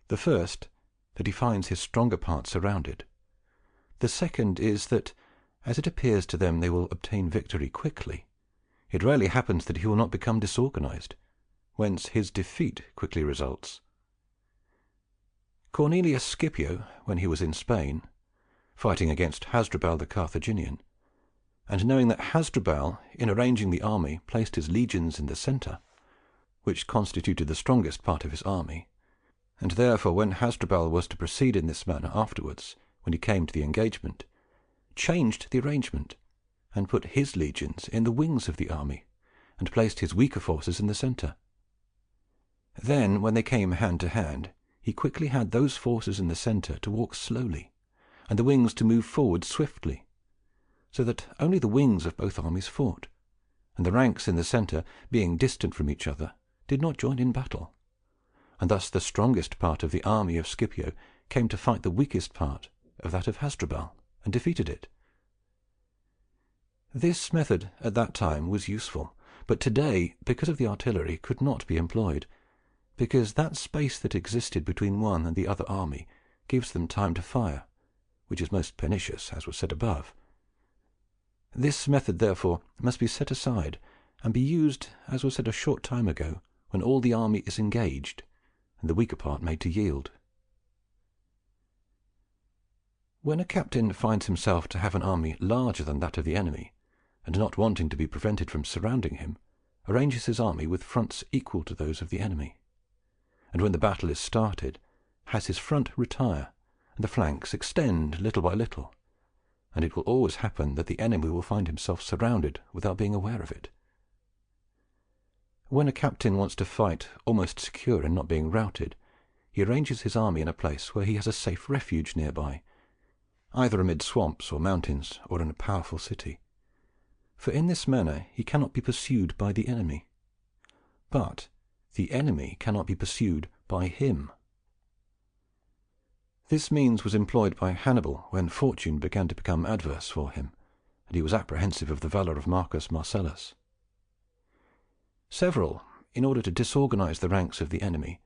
The first, that he finds his stronger part surrounded. The second is that, as it appears to them they will obtain victory quickly, it rarely happens that he will not become disorganized, whence his defeat quickly results. Cornelius Scipio, when he was in Spain, fighting against Hasdrubal the Carthaginian, and knowing that Hasdrubal, in arranging the army, placed his legions in the centre, which constituted the strongest part of his army, and therefore when Hasdrubal was to proceed in this manner afterwards, when he came to the engagement, changed the arrangement, and put his legions in the wings of the army, and placed his weaker forces in the centre. Then, when they came hand to hand, he quickly had those forces in the centre to walk slowly, and the wings to move forward swiftly, so that only the wings of both armies fought, and the ranks in the centre, being distant from each other, did not join in battle, and thus the strongest part of the army of Scipio came to fight the weakest part of that of Hasdrubal, and defeated it. This method at that time was useful, but today, because of the artillery, could not be employed, because that space that existed between one and the other army gives them time to fire, which is most pernicious, as was said above. This method, therefore, must be set aside, and be used, as was said a short time ago, when all the army is engaged, and the weaker part made to yield. When a captain finds himself to have an army larger than that of the enemy, and not wanting to be prevented from surrounding him, arranges his army with fronts equal to those of the enemy, and when the battle is started, has his front retire, and the flanks extend little by little, and it will always happen that the enemy will find himself surrounded without being aware of it. When a captain wants to fight almost secure in not being routed, he arranges his army in a place where he has a safe refuge nearby, either amid swamps or mountains, or in a powerful city, for in this manner he cannot be pursued by the enemy, but the enemy cannot be pursued by him. This means was employed by Hannibal when fortune began to become adverse for him, and he was apprehensive of the valor of Marcus Marcellus. Several, in order to disorganize the ranks of the enemy,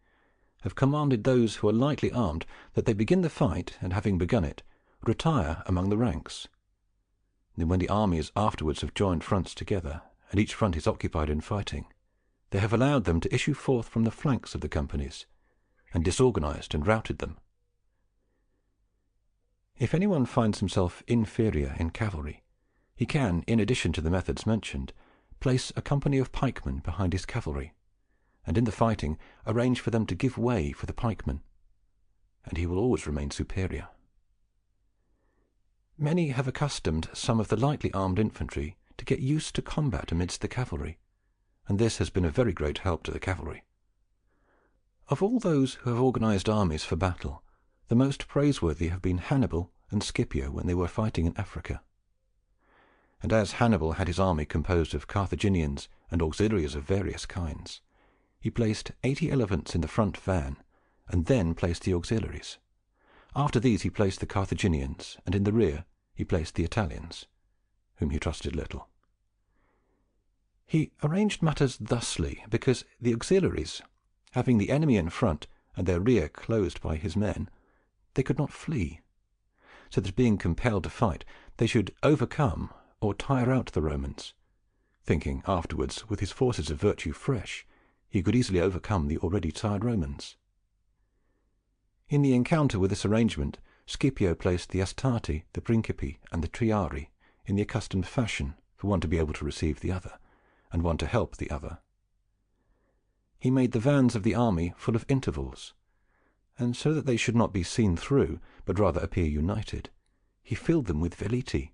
have commanded those who are lightly armed that they begin the fight, and having begun it, retire among the ranks. Then, when the armies afterwards have joined fronts together, and each front is occupied in fighting, they have allowed them to issue forth from the flanks of the companies, and disorganized and routed them. If anyone finds himself inferior in cavalry, he can, in addition to the methods mentioned, place a company of pikemen behind his cavalry, and in the fighting arrange for them to give way for the pikemen, and he will always remain superior. Many have accustomed some of the lightly armed infantry to get used to combat amidst the cavalry, and this has been a very great help to the cavalry. Of all those who have organized armies for battle, the most praiseworthy have been Hannibal and Scipio when they were fighting in Africa. And as Hannibal had his army composed of Carthaginians and auxiliaries of various kinds, he placed 80 elephants in the front van, and then placed the auxiliaries. After these he placed the Carthaginians, and in the rear he placed the Italians, whom he trusted little. He arranged matters thusly because the auxiliaries, having the enemy in front and their rear closed by his men, they could not flee, so that being compelled to fight, they should overcome or tire out the Romans, thinking afterwards, with his forces of virtue fresh, he could easily overcome the already tired Romans. In the encounter with this arrangement, Scipio placed the Astati, the Principi, and the Triari in the accustomed fashion, for one to be able to receive the other, and one to help the other. He made the vans of the army full of intervals, and so that they should not be seen through, but rather appear united, he filled them with veliti,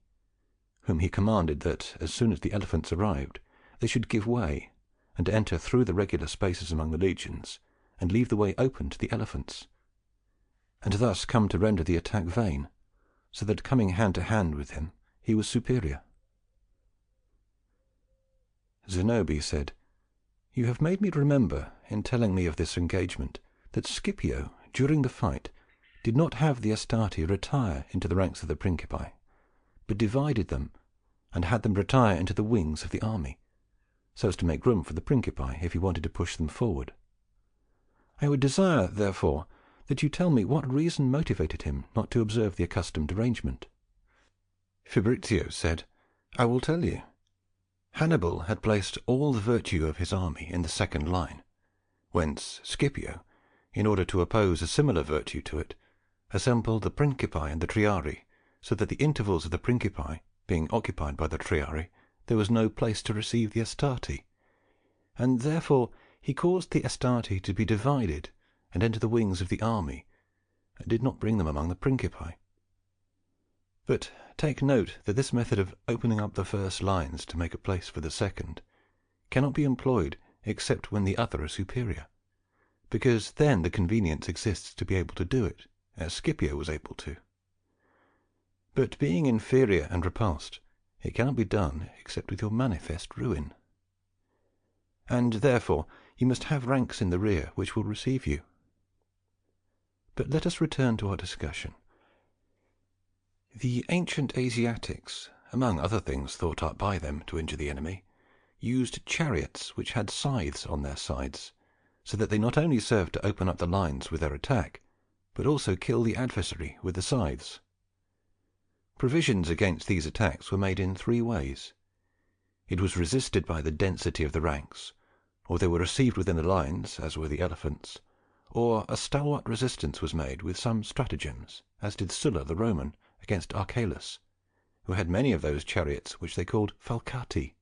whom he commanded that, as soon as the elephants arrived, they should give way, and enter through the regular spaces among the legions, and leave the way open to the elephants, and thus come to render the attack vain, so that, coming hand to hand with him, he was superior. Zenobi said, "You have made me remember, in telling me of this engagement, that Scipio, during the fight, did not have the Astati retire into the ranks of the Principi, but divided them, and had them retire into the wings of the army, so as to make room for the Principi if he wanted to push them forward. I would desire, therefore, that you tell me what reason motivated him not to observe the accustomed arrangement." Fabrizio said, "I will tell you. Hannibal had placed all the virtue of his army in the second line, whence Scipio, in order to oppose a similar virtue to it, assembled the Principi and the Triari, so that the intervals of the Principi being occupied by the Triari, there was no place to receive the Astati, and therefore he caused the Astati to be divided and enter the wings of the army, and did not bring them among the Principi. But take note that this method of opening up the first lines to make a place for the second cannot be employed except when the other are superior, because then the convenience exists to be able to do it, as Scipio was able to. But being inferior and repulsed, it cannot be done except with your manifest ruin. And therefore you must have ranks in the rear which will receive you. But let us return to our discussion. The ancient Asiatics, among other things thought up by them to injure the enemy, used chariots which had scythes on their sides, so that they not only served to open up the lines with their attack, but also kill the adversary with the scythes. Provisions against these attacks were made in three ways. It was resisted by the density of the ranks, or they were received within the lines, as were the elephants, or a stalwart resistance was made with some stratagems, as did Sulla the Roman against Archelaus, who had many of those chariots which they called falcati.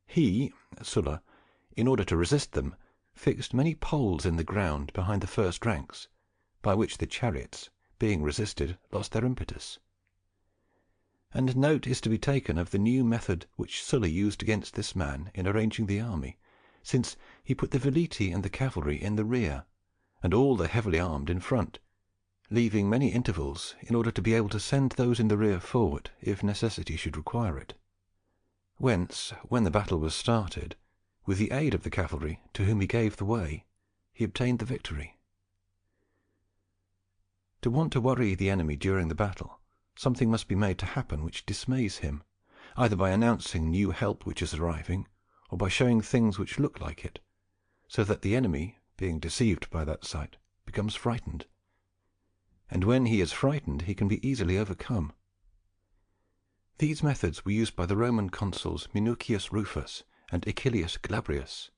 He, Sulla, in order to resist them, fixed many poles in the ground behind the first ranks, by which the chariots, being resisted, lost their impetus. And note is to be taken of the new method which Sulla used against this man in arranging the army, since he put the veliti and the cavalry in the rear, and all the heavily armed in front, leaving many intervals in order to be able to send those in the rear forward if necessity should require it. Whence, when the battle was started, with the aid of the cavalry, to whom he gave the way, he obtained the victory. To want to worry the enemy during the battle, something must be made to happen which dismays him, either by announcing new help which is arriving, or by showing things which look like it, so that the enemy, being deceived by that sight, becomes frightened. And when he is frightened, he can be easily overcome. These methods were used by the Roman consuls Minucius Rufus and Acilius Glabrius.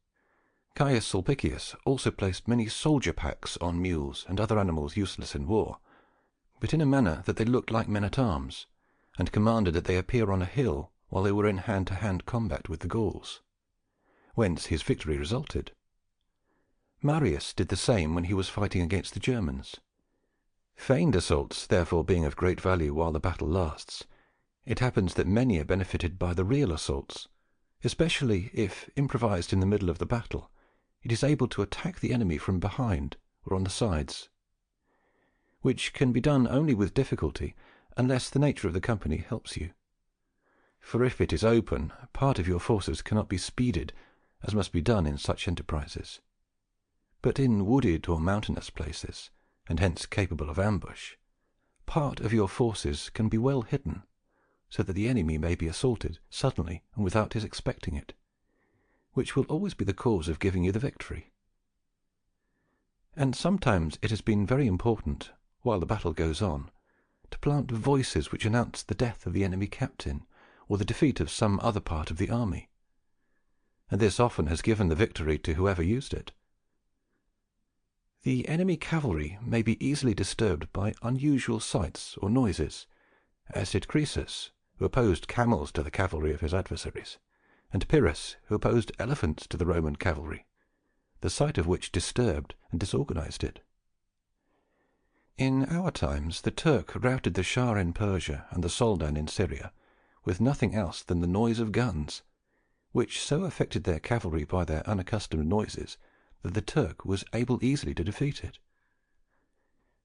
Caius Sulpicius also placed many soldier packs on mules and other animals useless in war, but in a manner that they looked like men-at-arms, and commanded that they appear on a hill while they were in hand-to-hand combat with the Gauls, whence his victory resulted. Marius did the same when he was fighting against the Germans. Feigned assaults, therefore, being of great value while the battle lasts, it happens that many are benefited by the real assaults, especially if, improvised in the middle of the battle, it is able to attack the enemy from behind or on the sides, which can be done only with difficulty, unless the nature of the company helps you. For if it is open, part of your forces cannot be speeded, as must be done in such enterprises. But in wooded or mountainous places, and hence capable of ambush, part of your forces can be well hidden, so that the enemy may be assaulted suddenly and without his expecting it, which will always be the cause of giving you the victory. And sometimes it has been very important, while the battle goes on, to plant voices which announce the death of the enemy captain, or the defeat of some other part of the army, and this often has given the victory to whoever used it. The enemy cavalry may be easily disturbed by unusual sights or noises, as did Croesus, who opposed camels to the cavalry of his adversaries, and Pyrrhus, who opposed elephants to the Roman cavalry, the sight of which disturbed and disorganized it. In our times the Turk routed the Shah in Persia and the Soldan in Syria with nothing else than the noise of guns, which so affected their cavalry by their unaccustomed noises that the Turk was able easily to defeat it.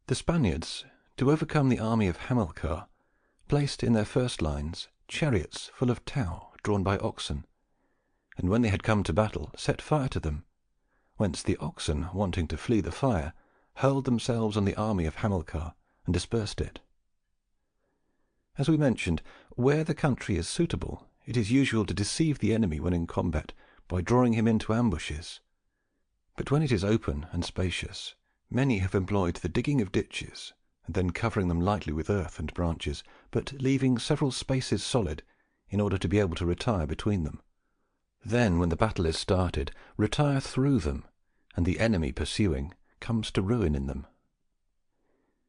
The Spaniards, to overcome the army of Hamilcar, placed in their first lines chariots full of tow drawn by oxen, and when they had come to battle set fire to them, whence the oxen, wanting to flee the fire, hurled themselves on the army of Hamilcar and dispersed it. As we mentioned, where the country is suitable, it is usual to deceive the enemy when in combat by drawing him into ambushes, but when it is open and spacious, many have employed the digging of ditches, and then covering them lightly with earth and branches, but leaving several spaces solid, in order to be able to retire between them. Then, when the battle is started, retire through them, and the enemy pursuing comes to ruin in them.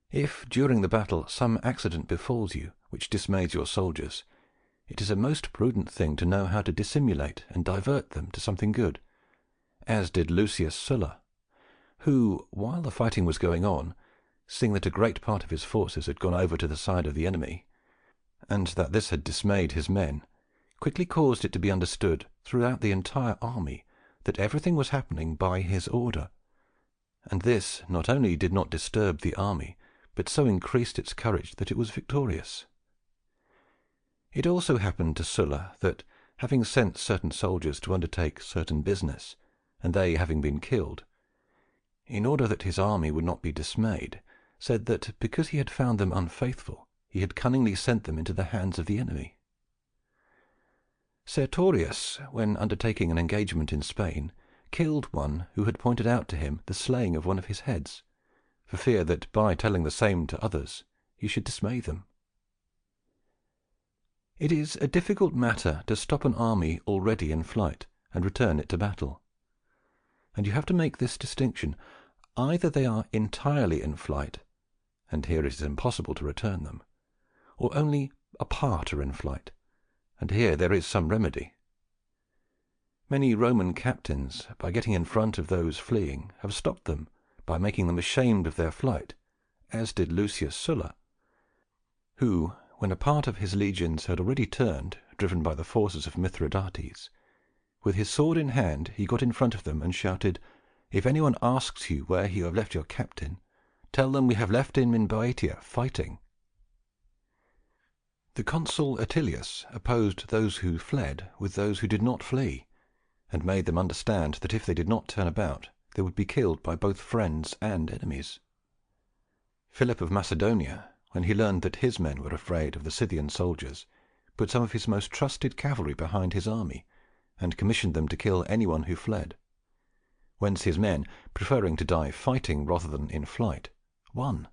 If, during the battle, some accident befalls you which dismays your soldiers, it is a most prudent thing to know how to dissimulate and divert them to something good, as did Lucius Sulla, who, while the fighting was going on, seeing that a great part of his forces had gone over to the side of the enemy, and that this had dismayed his men, quickly caused it to be understood throughout the entire army that everything was happening by his order, and this not only did not disturb the army, but so increased its courage that it was victorious. It also happened to Sulla that, having sent certain soldiers to undertake certain business, and they having been killed, in order that his army would not be dismayed, said that because he had found them unfaithful, he had cunningly sent them into the hands of the enemy. Sertorius, when undertaking an engagement in Spain, killed one who had pointed out to him the slaying of one of his heads, for fear that by telling the same to others he should dismay them. It is a difficult matter to stop an army already in flight and return it to battle, and you have to make this distinction: either they are entirely in flight, and here it is impossible to return them, or only a part are in flight, and here there is some remedy. Many Roman captains, by getting in front of those fleeing, have stopped them by making them ashamed of their flight, as did Lucius Sulla, who, when a part of his legions had already turned, driven by the forces of Mithridates, with his sword in hand he got in front of them and shouted, "If anyone asks you where you have left your captain, tell them we have left him in Boeotia fighting." The consul Attilius opposed those who fled with those who did not flee, and made them understand that if they did not turn about they would be killed by both friends and enemies. Philip of Macedonia, when he learned that his men were afraid of the Scythian soldiers, put some of his most trusted cavalry behind his army, and commissioned them to kill anyone who fled, whence his men, preferring to die fighting rather than in flight, won.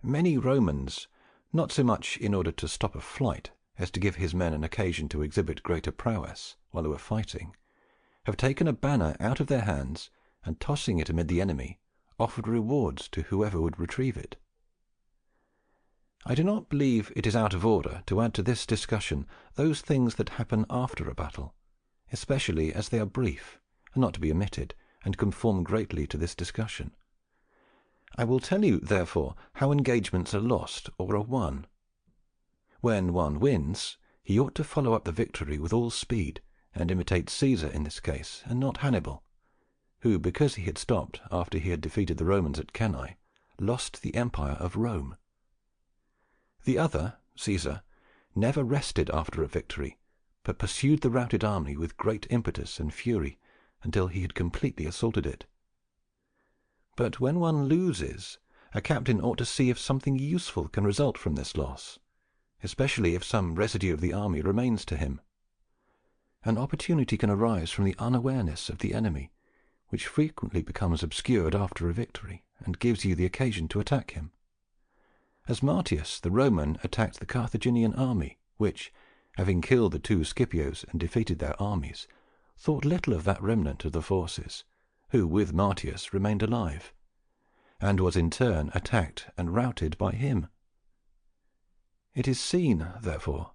Many Romans, not so much in order to stop a flight as to give his men an occasion to exhibit greater prowess while they were fighting, have taken a banner out of their hands, and tossing it amid the enemy, offered rewards to whoever would retrieve it. I do not believe it is out of order to add to this discussion those things that happen after a battle, especially as they are brief, and not to be omitted, and conform greatly to this discussion. I will tell you, therefore, how engagements are lost or are won. When one wins, he ought to follow up the victory with all speed, and imitate Caesar in this case, and not Hannibal, who, because he had stopped after he had defeated the Romans at Cannae, lost the empire of Rome. The other, Caesar, never rested after a victory, but pursued the routed army with great impetus and fury until he had completely assaulted it. But when one loses, a captain ought to see if something useful can result from this loss, especially if some residue of the army remains to him. An opportunity can arise from the unawareness of the enemy, which frequently becomes obscured after a victory, and gives you the occasion to attack him. As Martius, the Roman, attacked the Carthaginian army, which, having killed the two Scipios and defeated their armies, thought little of that remnant of the forces, who, with Martius, remained alive, and was in turn attacked and routed by him. It is seen, therefore,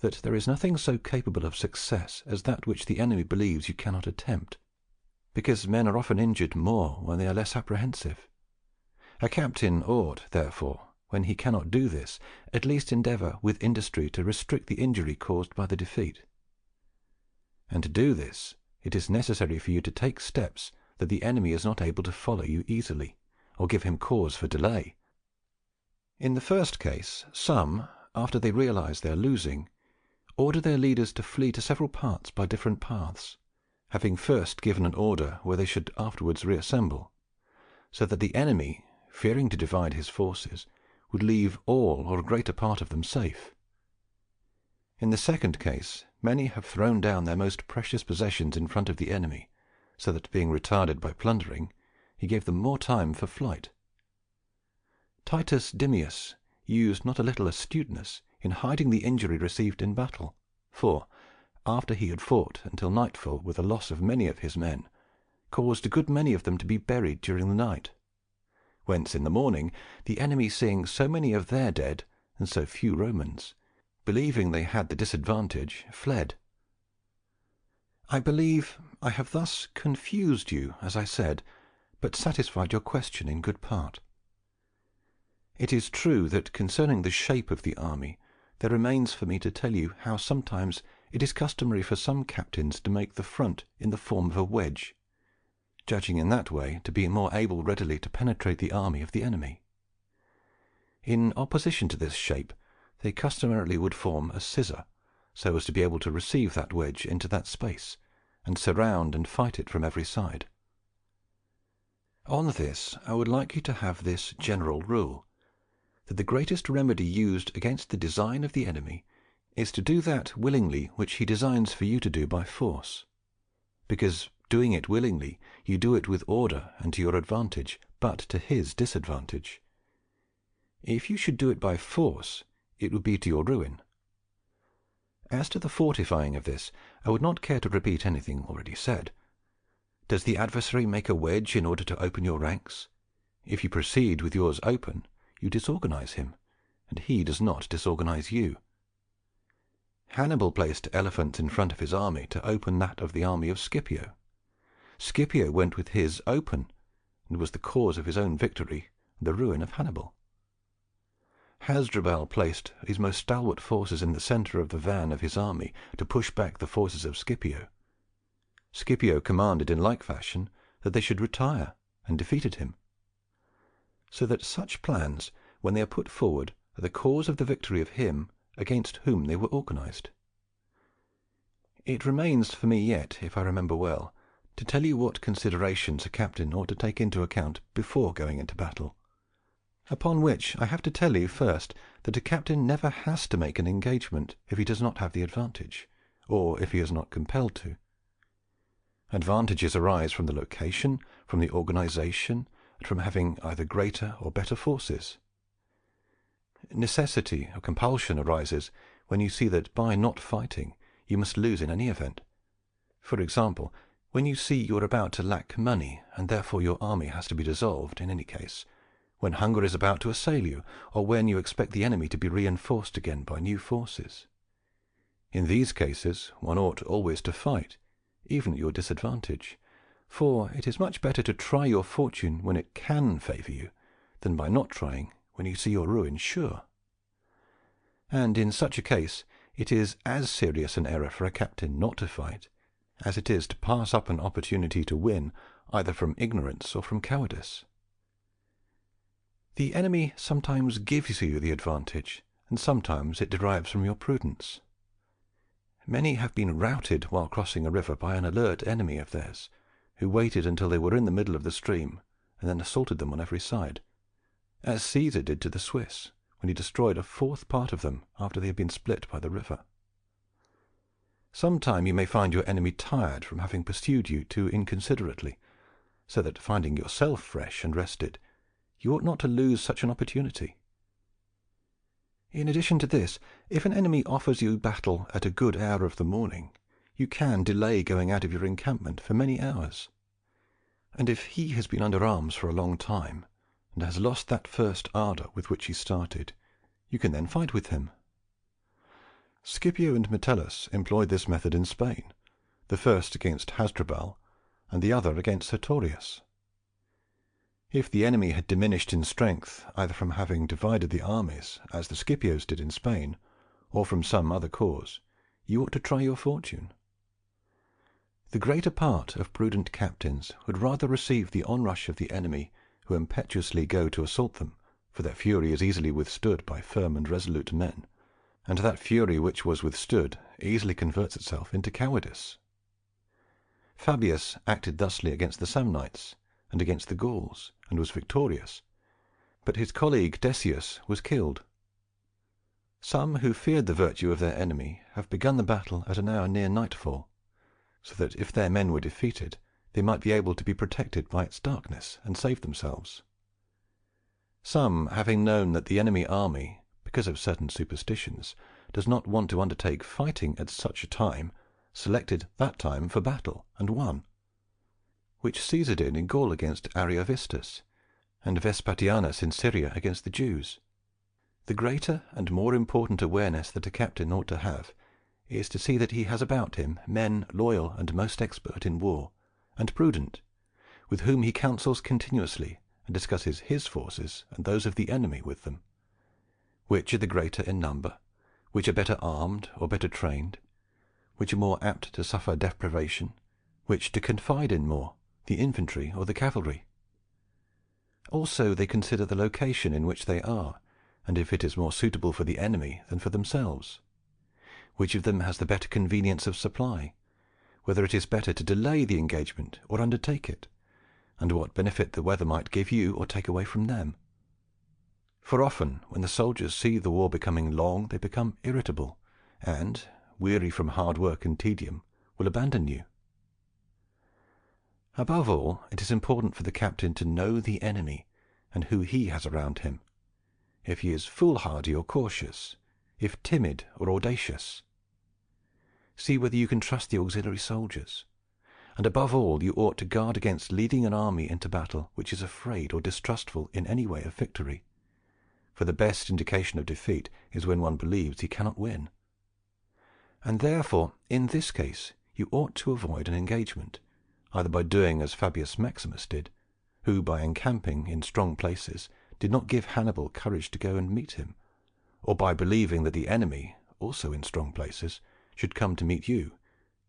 that there is nothing so capable of success as that which the enemy believes you cannot attempt, because men are often injured more when they are less apprehensive. A captain ought, therefore, when he cannot do this, at least endeavour with industry to restrict the injury caused by the defeat. And to do this, it is necessary for you to take steps that the enemy is not able to follow you easily, or give him cause for delay. In the first case, some, after they realize they are losing, order their leaders to flee to several parts by different paths, having first given an order where they should afterwards reassemble, so that the enemy, fearing to divide his forces, would leave all or a greater part of them safe. In the second case, many have thrown down their most precious possessions in front of the enemy, so that, being retarded by plundering, he gave them more time for flight. Titus Dimmius used not a little astuteness in hiding the injury received in battle, for, after he had fought until nightfall with the loss of many of his men, caused a good many of them to be buried during the night, whence in the morning the enemy, seeing so many of their dead and so few Romans, believing they had the disadvantage, fled. I believe I have thus confused you, as I said, but satisfied your question in good part. It is true that concerning the shape of the army there remains for me to tell you how sometimes it is customary for some captains to make the front in the form of a wedge, judging in that way to be more able readily to penetrate the army of the enemy. In opposition to this shape, they customarily would form a scissor, so as to be able to receive that wedge into that space, and surround and fight it from every side. On this I would like you to have this general rule, that the greatest remedy used against the design of the enemy is to do that willingly which he designs for you to do by force, because, doing it willingly, you do it with order and to your advantage, but to his disadvantage. If you should do it by force, it would be to your ruin. As to the fortifying of this, I would not care to repeat anything already said. Does the adversary make a wedge in order to open your ranks? If you proceed with yours open, you disorganize him, and he does not disorganize you. Hannibal placed elephants in front of his army to open that of the army of Scipio. Scipio went with his open, and was the cause of his own victory and the ruin of Hannibal. Hasdrubal placed his most stalwart forces in the centre of the van of his army to push back the forces of Scipio. Scipio commanded in like fashion that they should retire, and defeated him. So that such plans, when they are put forward, are the cause of the victory of him against whom they were organized. It remains for me yet, if I remember well, to tell you what considerations a captain ought to take into account before going into battle. Upon which I have to tell you first that a captain never has to make an engagement if he does not have the advantage, or if he is not compelled to. Advantages arise from the location, from the organization, and from having either greater or better forces. Necessity or compulsion arises when you see that by not fighting you must lose in any event. For example, when you see you are about to lack money, and therefore your army has to be dissolved in any case, when hunger is about to assail you, or when you expect the enemy to be reinforced again by new forces. In these cases one ought always to fight, even at your disadvantage, for it is much better to try your fortune when it can favour you, than by not trying when you see your ruin sure. And in such a case it is as serious an error for a captain not to fight, as it is to pass up an opportunity to win, either from ignorance or from cowardice. The enemy sometimes gives you the advantage, and sometimes it derives from your prudence. Many have been routed while crossing a river by an alert enemy of theirs, who waited until they were in the middle of the stream, and then assaulted them on every side, as Caesar did to the Swiss, when he destroyed a fourth part of them after they had been split by the river. Sometime you may find your enemy tired from having pursued you too inconsiderately, so that, finding yourself fresh and rested, you ought not to lose such an opportunity. In addition to this, if an enemy offers you battle at a good hour of the morning, you can delay going out of your encampment for many hours. And if he has been under arms for a long time, and has lost that first ardour with which he started, you can then fight with him. Scipio and Metellus employed this method in Spain, the first against Hasdrubal, and the other against Sertorius. If the enemy had diminished in strength, either from having divided the armies, as the Scipios did in Spain, or from some other cause, you ought to try your fortune. The greater part of prudent captains would rather receive the onrush of the enemy who impetuously go to assault them, for their fury is easily withstood by firm and resolute men, and that fury which was withstood easily converts itself into cowardice. Fabius acted thusly against the Samnites and against the Gauls, and was victorious, but his colleague Decius was killed. Some who feared the virtue of their enemy have begun the battle at an hour near nightfall, so that if their men were defeated, they might be able to be protected by its darkness and save themselves. Some, having known that the enemy army, because of certain superstitions, does not want to undertake fighting at such a time, selected that time for battle, and won, which Caesar did in Gaul against Ariovistus, and Vespasianus in Syria against the Jews. The greater and more important awareness that a captain ought to have is to see that he has about him men loyal and most expert in war, and prudent, with whom he counsels continuously and discusses his forces and those of the enemy with them, which are the greater in number, which are better armed or better trained, which are more apt to suffer deprivation, which to confide in more, the infantry or the cavalry. Also they consider the location in which they are, and if it is more suitable for the enemy than for themselves, which of them has the better convenience of supply, whether it is better to delay the engagement or undertake it, and what benefit the weather might give you or take away from them. For often, when the soldiers see the war becoming long, they become irritable, and, weary from hard work and tedium, will abandon you. Above all, it is important for the captain to know the enemy, and who he has around him, if he is foolhardy or cautious, if timid or audacious. See whether you can trust the auxiliary soldiers, and above all you ought to guard against leading an army into battle which is afraid or distrustful in any way of victory, for the best indication of defeat is when one believes he cannot win. And therefore, in this case, you ought to avoid an engagement, either by doing as Fabius Maximus did, who, by encamping in strong places, did not give Hannibal courage to go and meet him, or by believing that the enemy, also in strong places, should come to meet you.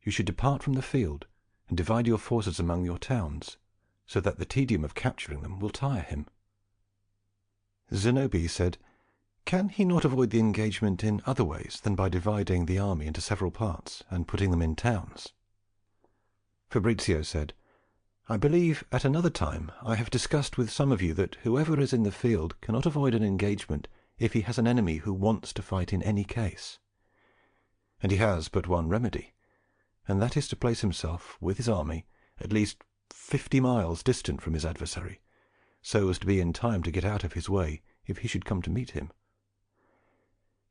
You should depart from the field and divide your forces among your towns, so that the tedium of capturing them will tire him. Zenobi said, "Can he not avoid the engagement in other ways than by dividing the army into several parts and putting them in towns?" Fabrizio said, "I believe at another time I have discussed with some of you that whoever is in the field cannot avoid an engagement if he has an enemy who wants to fight in any case. And he has but one remedy, and that is to place himself with his army at least 50 miles distant from his adversary, so as to be in time to get out of his way if he should come to meet him.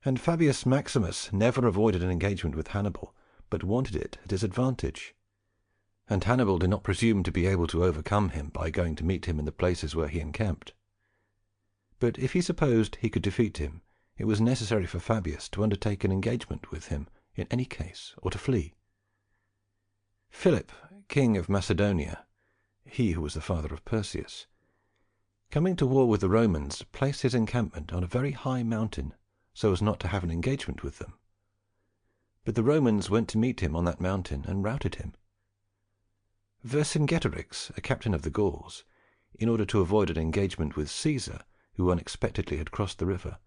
And Fabius Maximus never avoided an engagement with Hannibal, but wanted it at his advantage. And Hannibal did not presume to be able to overcome him by going to meet him in the places where he encamped. but if he supposed he could defeat him, it was necessary for Fabius to undertake an engagement with him in any case, or to flee. Philip, king of Macedonia, he who was the father of Perseus, coming to war with the Romans, placed his encampment on a very high mountain, so as not to have an engagement with them. But the Romans went to meet him on that mountain and routed him. Vercingetorix, a captain of the Gauls, in order to avoid an engagement with Caesar, who unexpectedly had crossed the river,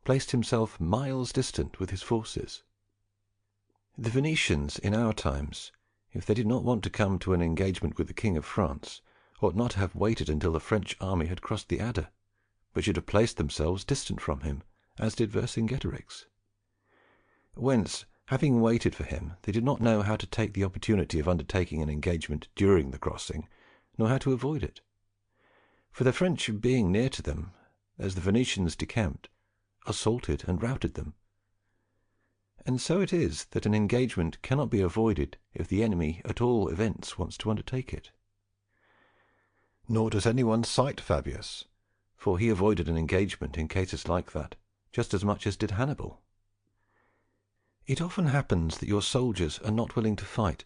placed himself miles distant with his forces. The Venetians in our times, if they did not want to come to an engagement with the King of France, ought not to have waited until the French army had crossed the Adda, but should have placed themselves distant from him, as did Vercingetorix. Whence, having waited for him, they did not know how to take the opportunity of undertaking an engagement during the crossing, nor how to avoid it. For the French being near to them, as the Venetians decamped, assaulted and routed them. And so it is that an engagement cannot be avoided if the enemy at all events wants to undertake it. Nor does anyone cite Fabius, for he avoided an engagement in cases like that just as much as did Hannibal. It often happens that your soldiers are not willing to fight,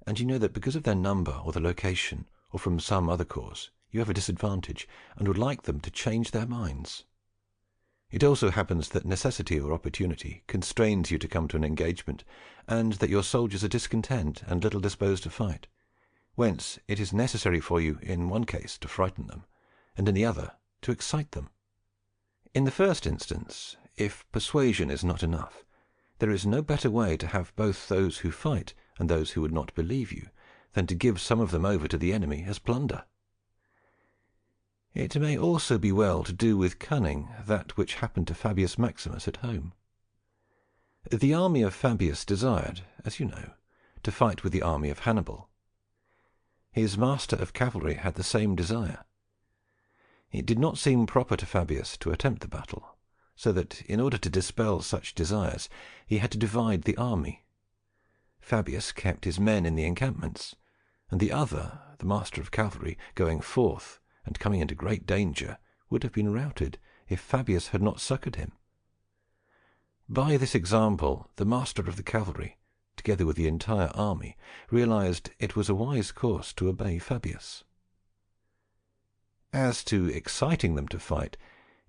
and you know that because of their number or the location, or from some other cause, you have a disadvantage, and would like them to change their minds. It also happens that necessity or opportunity constrains you to come to an engagement, and that your soldiers are discontent and little disposed to fight, whence it is necessary for you in one case to frighten them, and in the other to excite them. In the first instance, if persuasion is not enough, there is no better way to have both those who fight and those who would not believe you than to give some of them over to the enemy as plunder. It may also be well to do with cunning that which happened to Fabius Maximus at home. The army of Fabius desired, as you know, to fight with the army of Hannibal. His master of cavalry had the same desire. It did not seem proper to Fabius to attempt the battle, so that, in order to dispel such desires, he had to divide the army. Fabius kept his men in the encampments, and the other, the master of cavalry, going forth and coming into great danger, would have been routed if Fabius had not succoured him. By this example, the master of the cavalry, together with the entire army, realized it was a wise course to obey Fabius. As to exciting them to fight,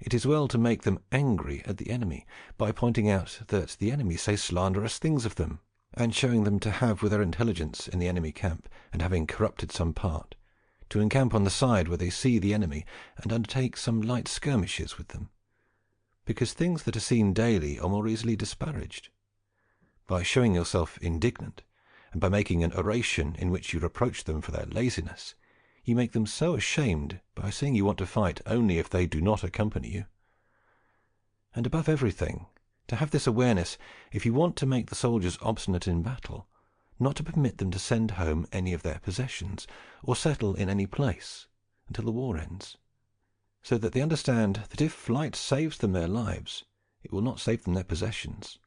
it is well to make them angry at the enemy, by pointing out that the enemy say slanderous things of them, and showing them to have with their intelligence in the enemy camp, and having corrupted some part, to encamp on the side where they see the enemy, and undertake some light skirmishes with them, because things that are seen daily are more easily disparaged. By showing yourself indignant, and by making an oration in which you reproach them for their laziness, you make them so ashamed by saying you want to fight only if they do not accompany you. And above everything, to have this awareness, if you want to make the soldiers obstinate in battle, not to permit them to send home any of their possessions, or settle in any place, until the war ends, so that they understand that if flight saves them their lives, it will not save them their possessions.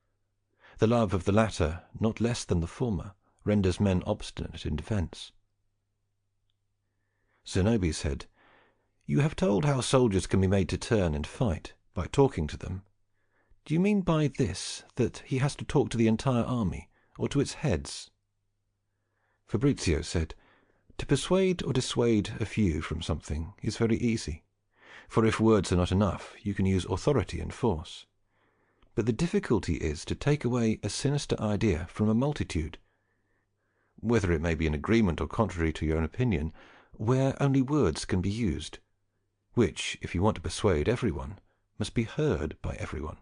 The love of the latter, not less than the former, renders men obstinate in defence. Zenobia said, "You have told how soldiers can be made to turn and fight, by talking to them. Do you mean by this that he has to talk to the entire army, or to its heads?" Fabrizio said, "To persuade or dissuade a few from something is very easy, for if words are not enough, you can use authority and force. But the difficulty is to take away a sinister idea from a multitude, whether it may be in agreement or contrary to your own opinion, where only words can be used, which, if you want to persuade everyone, must be heard by everyone.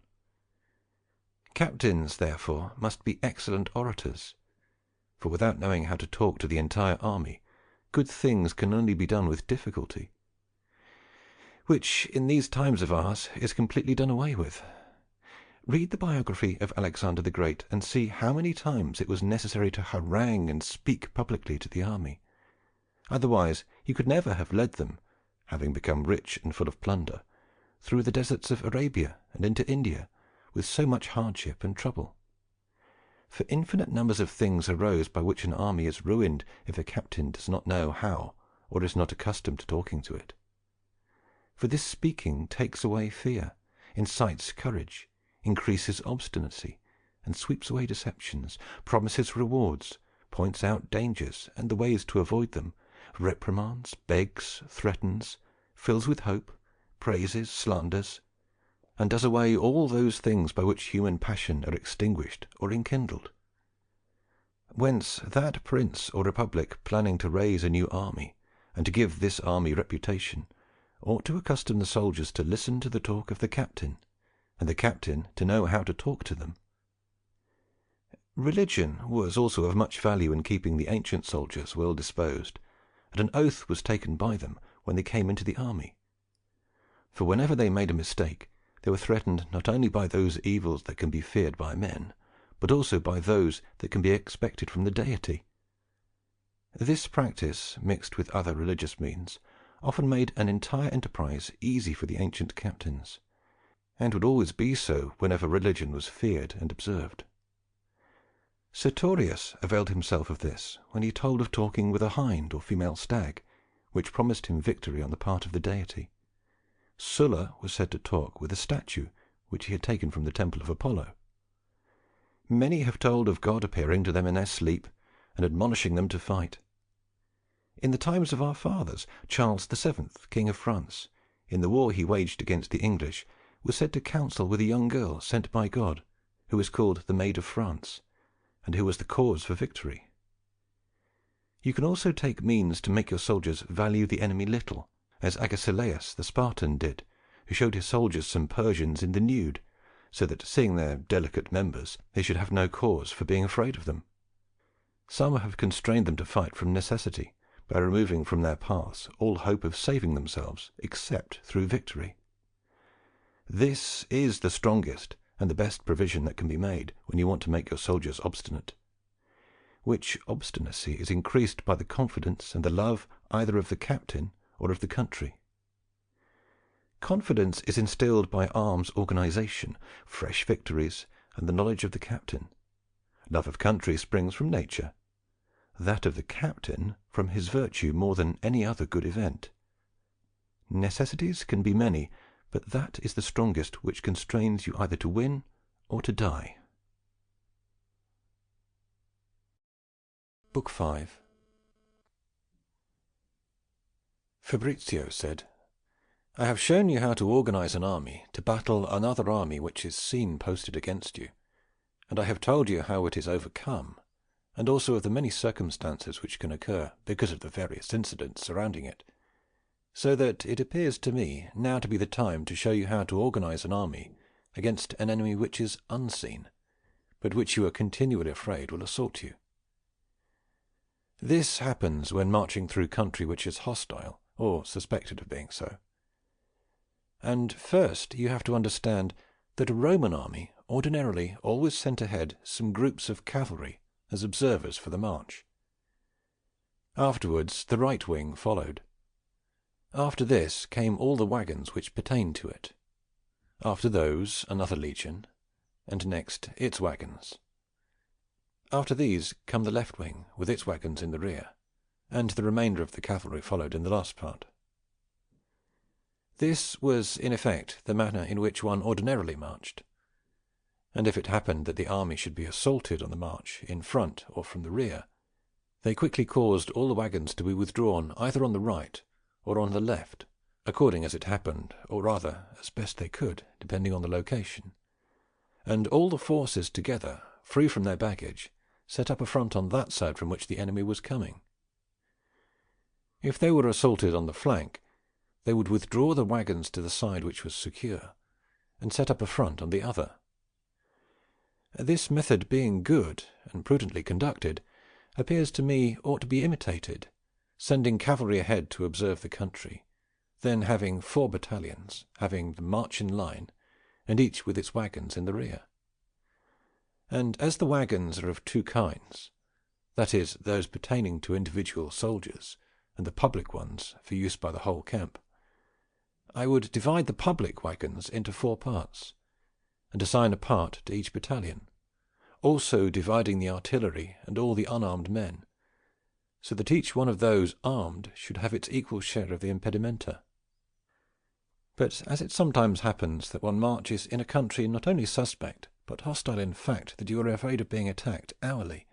Captains, therefore, must be excellent orators, for without knowing how to talk to the entire army, good things can only be done with difficulty, which in these times of ours is completely done away with. Read the biography of Alexander the Great, and see how many times it was necessary to harangue and speak publicly to the army. Otherwise he could never have led them, having become rich and full of plunder, through the deserts of Arabia and into India, with so much hardship and trouble. For infinite numbers of things arose by which an army is ruined if a captain does not know how, or is not accustomed to talking to it. For this speaking takes away fear, incites courage, increases obstinacy, and sweeps away deceptions, promises rewards, points out dangers and the ways to avoid them, reprimands, begs, threatens, fills with hope, praises, slanders, and does away all those things by which human passion are extinguished or enkindled. Whence that prince or republic planning to raise a new army, and to give this army reputation, ought to accustom the soldiers to listen to the talk of the captain, and the captain to know how to talk to them. Religion was also of much value in keeping the ancient soldiers well disposed, and an oath was taken by them when they came into the army. For whenever they made a mistake, they were threatened not only by those evils that can be feared by men, but also by those that can be expected from the deity. This practice, mixed with other religious means, often made an entire enterprise easy for the ancient captains, and would always be so whenever religion was feared and observed. Sertorius availed himself of this when he told of talking with a hind or female stag, which promised him victory on the part of the deity. Sulla was said to talk with a statue which he had taken from the temple of Apollo. Many have told of God appearing to them in their sleep and admonishing them to fight. In the times of our fathers, Charles VII, King of France, in the war he waged against the English, was said to counsel with a young girl sent by God, who was called the Maid of France, and who was the cause for victory. You can also take means to make your soldiers value the enemy little, as Agesilaus the Spartan did, who showed his soldiers some Persians in the nude, so that, seeing their delicate members, they should have no cause for being afraid of them. Some have constrained them to fight from necessity, by removing from their paths all hope of saving themselves except through victory. This is the strongest and the best provision that can be made when you want to make your soldiers obstinate, which obstinacy is increased by the confidence and the love either of the captain or of the country. Confidence is instilled by arms organization, fresh victories, and the knowledge of the captain. Love of country springs from nature, that of the captain from his virtue more than any other good event. Necessities can be many, but that is the strongest which constrains you either to win or to die. Book 5. Fabrizio said, "I have shown you how to organize an army to battle another army which is seen posted against you, and I have told you how it is overcome, and also of the many circumstances which can occur because of the various incidents surrounding it, so that it appears to me now to be the time to show you how to organize an army against an enemy which is unseen, but which you are continually afraid will assault you. This happens when marching through country which is hostile, or suspected of being so. And first you have to understand that a Roman army ordinarily always sent ahead some groups of cavalry as observers for the march. Afterwards the right wing followed. After this came all the wagons which pertained to it. After those another legion, and next its wagons. After these come the left wing with its wagons in the rear, and the remainder of the cavalry followed in the last part. This was in effect the manner in which one ordinarily marched, and if it happened that the army should be assaulted on the march in front or from the rear, they quickly caused all the wagons to be withdrawn either on the right or on the left, according as it happened, or rather as best they could, depending on the location, and all the forces together, free from their baggage, set up a front on that side from which the enemy was coming. If they were assaulted on the flank, they would withdraw the wagons to the side which was secure, and set up a front on the other. This method being good and prudently conducted, appears to me ought to be imitated, sending cavalry ahead to observe the country, then having 4 battalions, having the march in line, and each with its wagons in the rear. And as the wagons are of 2 kinds, that is, those pertaining to individual soldiers, and the public ones for use by the whole camp, I would divide the public wagons into 4 parts, and assign a part to each battalion, also dividing the artillery and all the unarmed men, so that each one of those armed should have its equal share of the impedimenta. But as it sometimes happens that one marches in a country not only suspect, but hostile in fact, that you are afraid of being attacked hourly,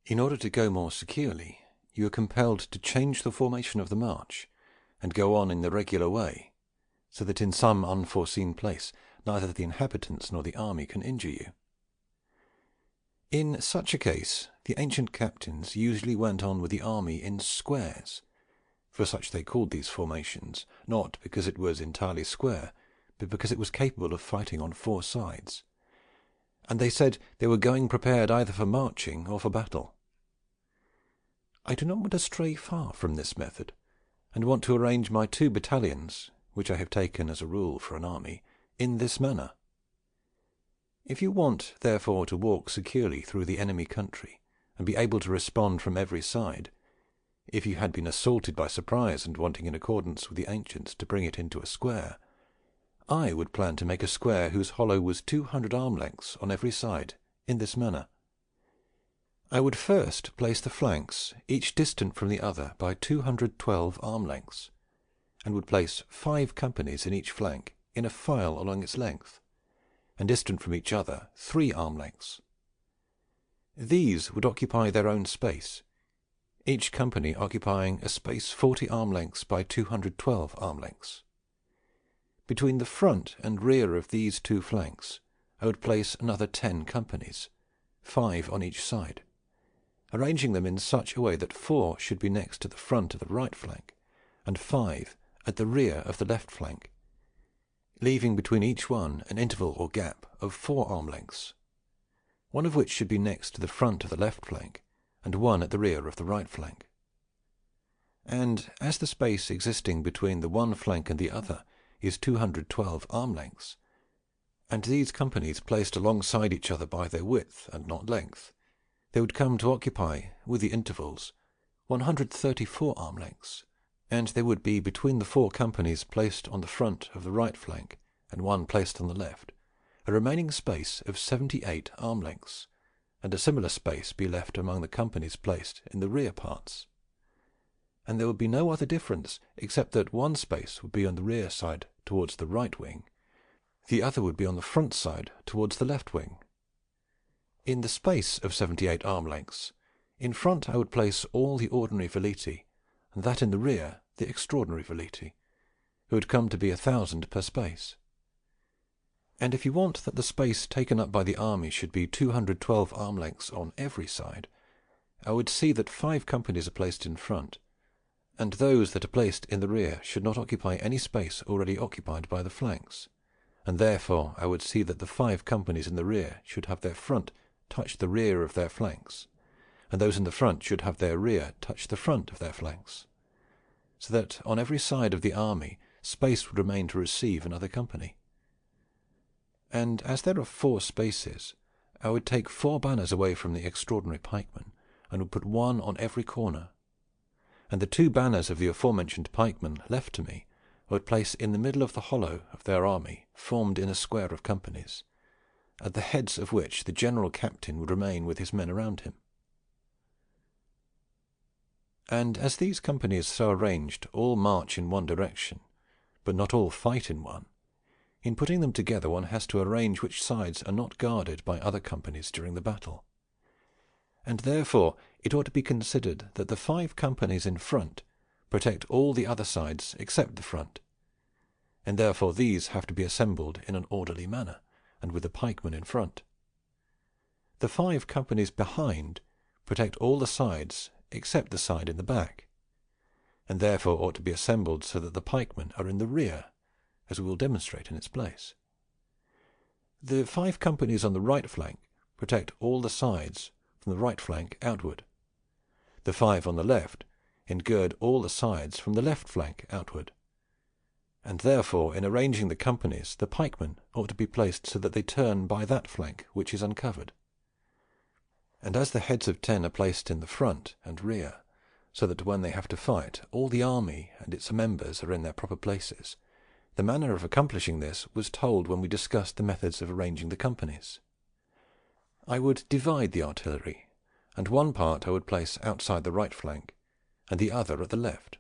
in order to go more securely, you are compelled to change the formation of the march, and go on in the regular way, so that in some unforeseen place neither the inhabitants nor the army can injure you. In such a case, the ancient captains usually went on with the army in squares, for such they called these formations, not because it was entirely square, but because it was capable of fighting on 4 sides, and they said they were going prepared either for marching or for battle. I do not want to stray far from this method, and want to arrange my 2 battalions, which I have taken as a rule for an army, in this manner. If you want, therefore, to walk securely through the enemy country, and be able to respond from every side, if you had been assaulted by surprise and wanting in accordance with the ancients to bring it into a square, I would plan to make a square whose hollow was 200 arm lengths on every side, in this manner. I would first place the flanks, each distant from the other by 212 arm lengths, and would place 5 companies in each flank, in a file along its length, and distant from each other 3 arm lengths. These would occupy their own space, each company occupying a space 40 arm lengths by 212 arm lengths. Between the front and rear of these 2 flanks, I would place another 10 companies, 5 on each side, arranging them in such a way that 4 should be next to the front of the right flank, and 5 at the rear of the left flank, leaving between each one an interval or gap of 4 arm lengths, one of which should be next to the front of the left flank, and 1 at the rear of the right flank. And as the space existing between the one flank and the other is 212 arm lengths, and these companies placed alongside each other by their width and not length, they would come to occupy, with the intervals, 134 arm lengths, and there would be between the 4 companies placed on the front of the right flank and 1 placed on the left, a remaining space of 78 arm lengths, and a similar space be left among the companies placed in the rear parts. And there would be no other difference except that one space would be on the rear side towards the right wing, the other would be on the front side towards the left wing. In the space of 78 arm lengths, in front I would place all the ordinary veleti, and that in the rear the extraordinary veleti, who would come to be 1,000 per space. And if you want that the space taken up by the army should be 212 arm lengths on every side, I would see that 5 companies are placed in front, and those that are placed in the rear should not occupy any space already occupied by the flanks, and therefore I would see that the 5 companies in the rear should have their front touch the rear of their flanks, and those in the front should have their rear touch the front of their flanks, so that on every side of the army space would remain to receive another company. And as there are 4 spaces, I would take 4 banners away from the extraordinary pikemen, and would put 1 on every corner, and the 2 banners of the aforementioned pikemen left to me I would place in the middle of the hollow of their army, formed in a square of companies, at the heads of which the general captain would remain with his men around him. And as these companies so arranged all march in one direction, but not all fight in one, in putting them together one has to arrange which sides are not guarded by other companies during the battle. And therefore it ought to be considered that the 5 companies in front protect all the other sides except the front, and therefore these have to be assembled in an orderly manner, and with the pikemen in front. The 5 companies behind protect all the sides except the side in the back, and therefore ought to be assembled so that the pikemen are in the rear, as we will demonstrate in its place. The 5 companies on the right flank protect all the sides from the right flank outward. The 5 on the left engird all the sides from the left flank outward, and therefore in arranging the companies the pikemen ought to be placed so that they turn by that flank which is uncovered. And as the heads of 10 are placed in the front and rear, so that when they have to fight all the army and its members are in their proper places, the manner of accomplishing this was told when we discussed the methods of arranging the companies. I would divide the artillery, and one part I would place outside the right flank, and the other at the left.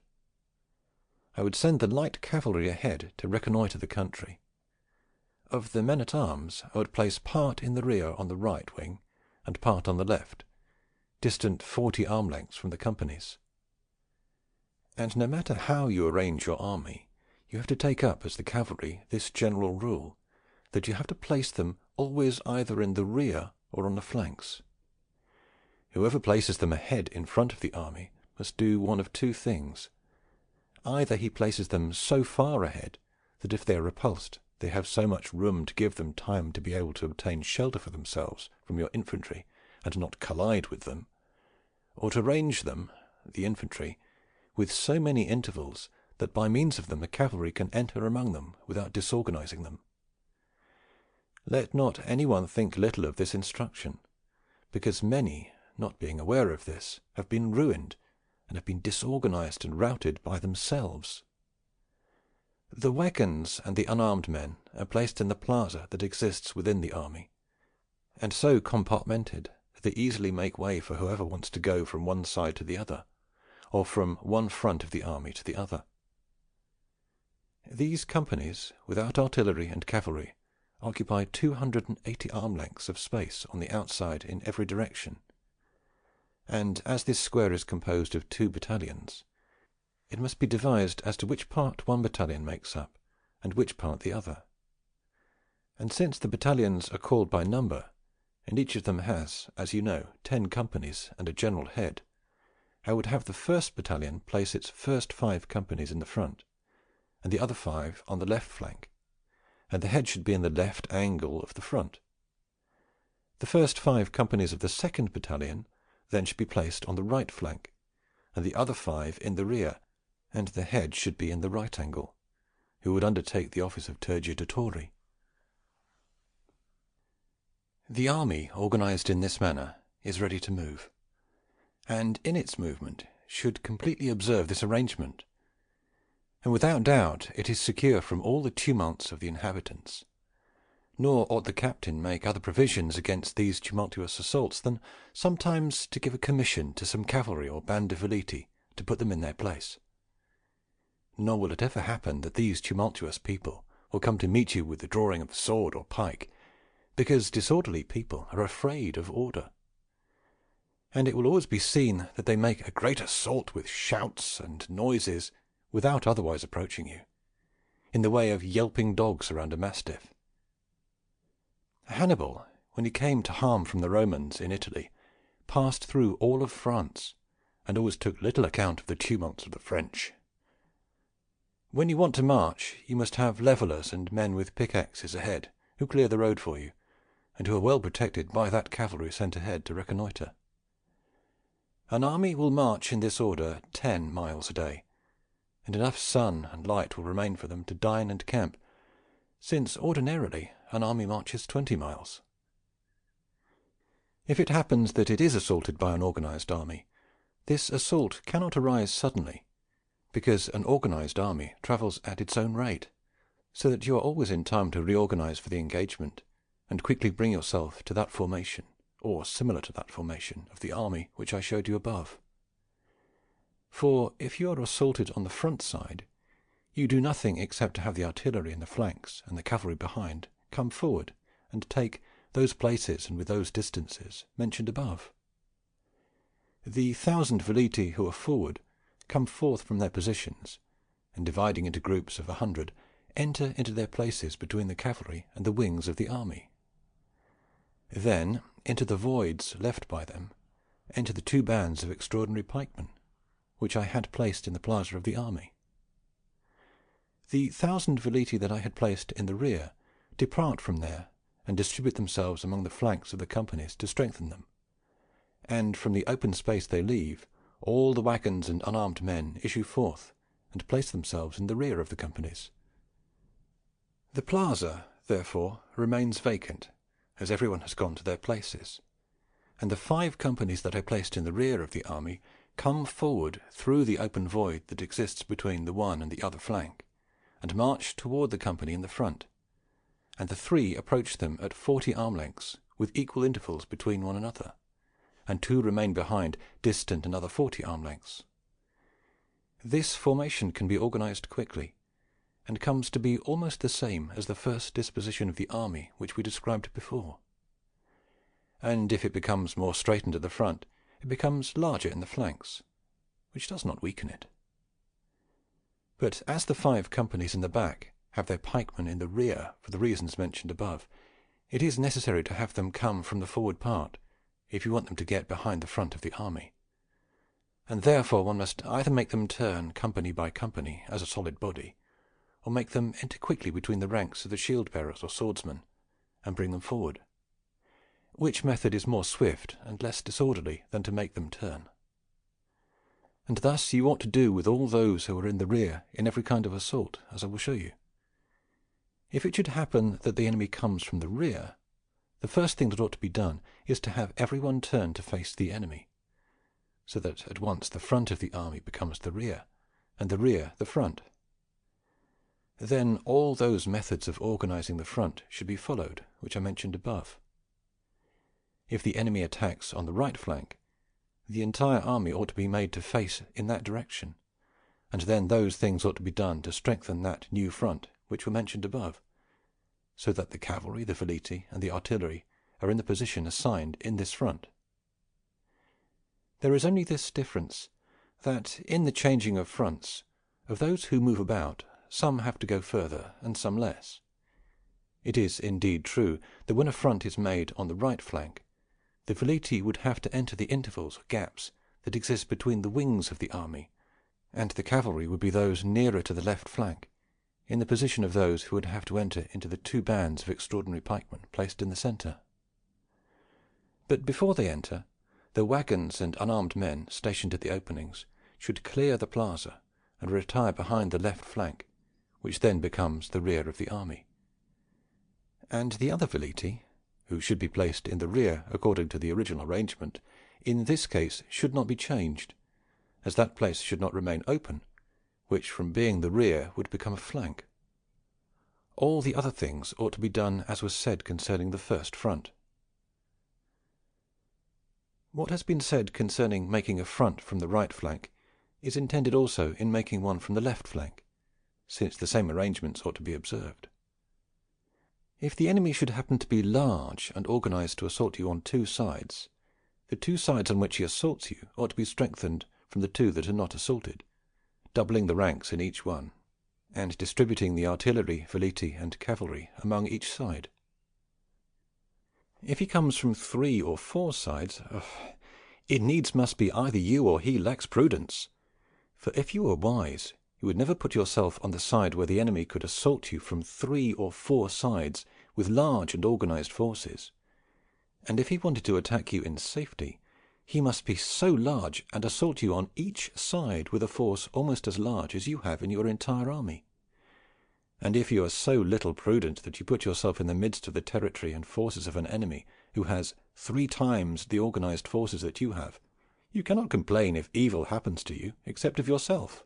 I would send the light cavalry ahead to reconnoitre the country. Of the men-at-arms, I would place part in the rear on the right wing, and part on the left, distant 40 arm lengths from the companies. And no matter how you arrange your army, you have to take up as the cavalry this general rule, that you have to place them always either in the rear or on the flanks. Whoever places them ahead in front of the army must do one of two things. Either he places them so far ahead that if they are repulsed, they have so much room to give them time to be able to obtain shelter for themselves from your infantry and not collide with them, or to range them, the infantry, with so many intervals that by means of them the cavalry can enter among them without disorganizing them. Let not anyone think little of this instruction, because many, not being aware of this, have been ruined and have been disorganized and routed by themselves. The wagons and the unarmed men are placed in the plaza that exists within the army, and so compartmented that they easily make way for whoever wants to go from one side to the other, or from one front of the army to the other. These companies, without artillery and cavalry, occupy 280 arm lengths of space on the outside in every direction, and as this square is composed of 2 battalions, it must be devised as to which part one battalion makes up, and which part the other. And since the battalions are called by number, and each of them has, as you know, 10 companies and a general head, I would have the first battalion place its first 5 companies in the front, and the other 5 on the left flank, and the head should be in the left angle of the front. The first 5 companies of the second battalion then should be placed on the right flank, and the other 5 in the rear, and the head should be in the right angle, who would undertake the office of tergitatore. The army, organized in this manner, is ready to move, and in its movement should completely observe this arrangement, and without doubt it is secure from all the tumults of the inhabitants. Nor ought the captain make other provisions against these tumultuous assaults than sometimes to give a commission to some cavalry or band of veliti to put them in their place. Nor will it ever happen that these tumultuous people will come to meet you with the drawing of sword or pike, because disorderly people are afraid of order. And it will always be seen that they make a great assault with shouts and noises without otherwise approaching you, in the way of yelping dogs around a mastiff. Hannibal, when he came to harm from the Romans in Italy, passed through all of France, and always took little account of the tumults of the French. When you want to march, you must have levellers and men with pickaxes ahead, who clear the road for you, and who are well protected by that cavalry sent ahead to reconnoitre. An army will march in this order 10 miles a day, and enough sun and light will remain for them to dine and camp, since ordinarily an army marches 20 miles. If it happens that it is assaulted by an organized army, this assault cannot arise suddenly, because an organized army travels at its own rate, so that you are always in time to reorganize for the engagement, and quickly bring yourself to that formation, or similar to that formation, of the army which I showed you above. For if you are assaulted on the front side, you do nothing except to have the artillery in the flanks and the cavalry behind come forward and take those places and with those distances mentioned above. The 1,000 veliti who are forward come forth from their positions, and dividing into groups of 100, enter into their places between the cavalry and the wings of the army. Then into the voids left by them enter the 2 bands of extraordinary pikemen, which I had placed in the plaza of the army. The 1,000 veliti that I had placed in the rear depart from there and distribute themselves among the flanks of the companies to strengthen them, and from the open space they leave, all the wagons and unarmed men issue forth and place themselves in the rear of the companies. The plaza, therefore, remains vacant, as everyone has gone to their places, and the 5 companies that I placed in the rear of the army come forward through the open void that exists between the one and the other flank, and march toward the company in the front, and the 3 approach them at 40 arm lengths, with equal intervals between one another, and 2 remain behind, distant another 40 arm lengths. This formation can be organized quickly, and comes to be almost the same as the first disposition of the army which we described before. And if it becomes more straightened at the front, it becomes larger in the flanks, which does not weaken it. But as the 5 companies in the back have their pikemen in the rear for the reasons mentioned above, it is necessary to have them come from the forward part, if you want them to get behind the front of the army. And therefore one must either make them turn company by company as a solid body, or make them enter quickly between the ranks of the shield-bearers or swordsmen, and bring them forward, which method is more swift and less disorderly than to make them turn. And thus you ought to do with all those who are in the rear in every kind of assault, as I will show you. If it should happen that the enemy comes from the rear, the first thing that ought to be done is to have everyone turn to face the enemy, so that at once the front of the army becomes the rear, and the rear the front. Then all those methods of organizing the front should be followed which I mentioned above. If the enemy attacks on the right flank, the entire army ought to be made to face in that direction, and then those things ought to be done to strengthen that new front which were mentioned above, so that the cavalry, the veleti, and the artillery are in the position assigned in this front. There is only this difference, that in the changing of fronts, of those who move about, some have to go further and some less. It is indeed true that when a front is made on the right flank, the veleti would have to enter the intervals or gaps that exist between the wings of the army, and the cavalry would be those nearer to the left flank, in the position of those who would have to enter into the 2 bands of extraordinary pikemen placed in the centre. But before they enter, the wagons and unarmed men stationed at the openings should clear the plaza and retire behind the left flank, which then becomes the rear of the army. And the other veleti, who should be placed in the rear according to the original arrangement, in this case should not be changed, as that place should not remain open, which from being the rear would become a flank. All the other things ought to be done as was said concerning the first front. What has been said concerning making a front from the right flank is intended also in making one from the left flank, since the same arrangements ought to be observed. If the enemy should happen to be large and organized to assault you on 2 sides, the 2 sides on which he assaults you ought to be strengthened from the 2 that are not assaulted, doubling the ranks in each one, and distributing the artillery, veleti, and cavalry among each side. If he comes from 3 or 4 sides, it needs must be either you or he lacks prudence. For if you were wise, you would never put yourself on the side where the enemy could assault you from 3 or 4 sides with large and organized forces. And if he wanted to attack you in safety, he must be so large and assault you on each side with a force almost as large as you have in your entire army. And if you are so little prudent that you put yourself in the midst of the territory and forces of an enemy who has 3 times the organized forces that you have, you cannot complain if evil happens to you, except of yourself.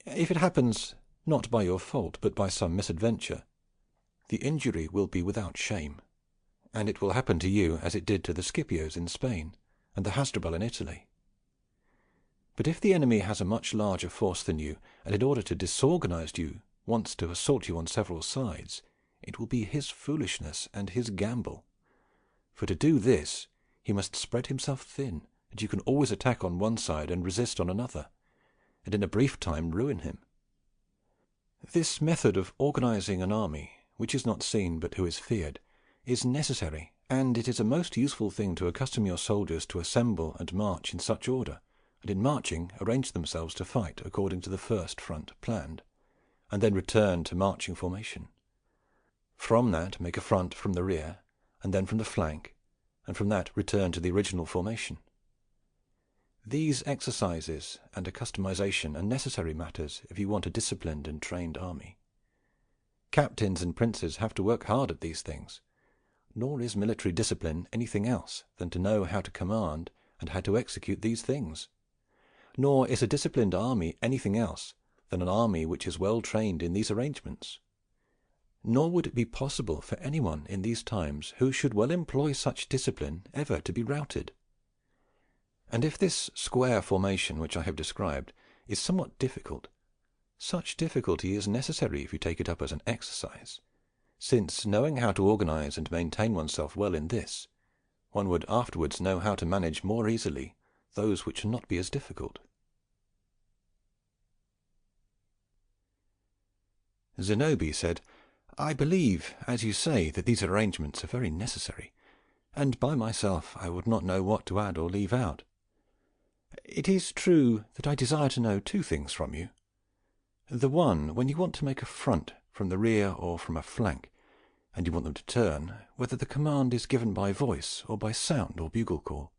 If it happens not by your fault, but by some misadventure, the injury will be without shame, and it will happen to you as it did to the Scipios in Spain and the Hasdrubal in Italy. But if the enemy has a much larger force than you, and in order to disorganize you wants to assault you on several sides, it will be his foolishness and his gamble. For to do this he must spread himself thin, and you can always attack on one side and resist on another, and in a brief time ruin him. This method of organizing an army, which is not seen but who is feared, is necessary, and it is a most useful thing to accustom your soldiers to assemble and march in such order, and in marching arrange themselves to fight according to the first front planned, and then return to marching formation. From that make a front from the rear, and then from the flank, and from that return to the original formation. These exercises and accustomization are necessary matters if you want a disciplined and trained army. Captains and princes have to work hard at these things, nor is military discipline anything else than to know how to command and how to execute these things. Nor is a disciplined army anything else than an army which is well trained in these arrangements. Nor would it be possible for anyone in these times who should well employ such discipline ever to be routed. And if this square formation which I have described is somewhat difficult. Such difficulty is necessary if you take it up as an exercise, since, knowing how to organize and maintain oneself well in this, one would afterwards know how to manage more easily those which will not be as difficult. Zenobia said, "I believe, as you say, that these arrangements are very necessary, and by myself I would not know what to add or leave out. It is true that I desire to know two things from you. The one, when you want to make a front from the rear or from a flank, and you want them to turn, whether the command is given by voice or by sound or bugle call.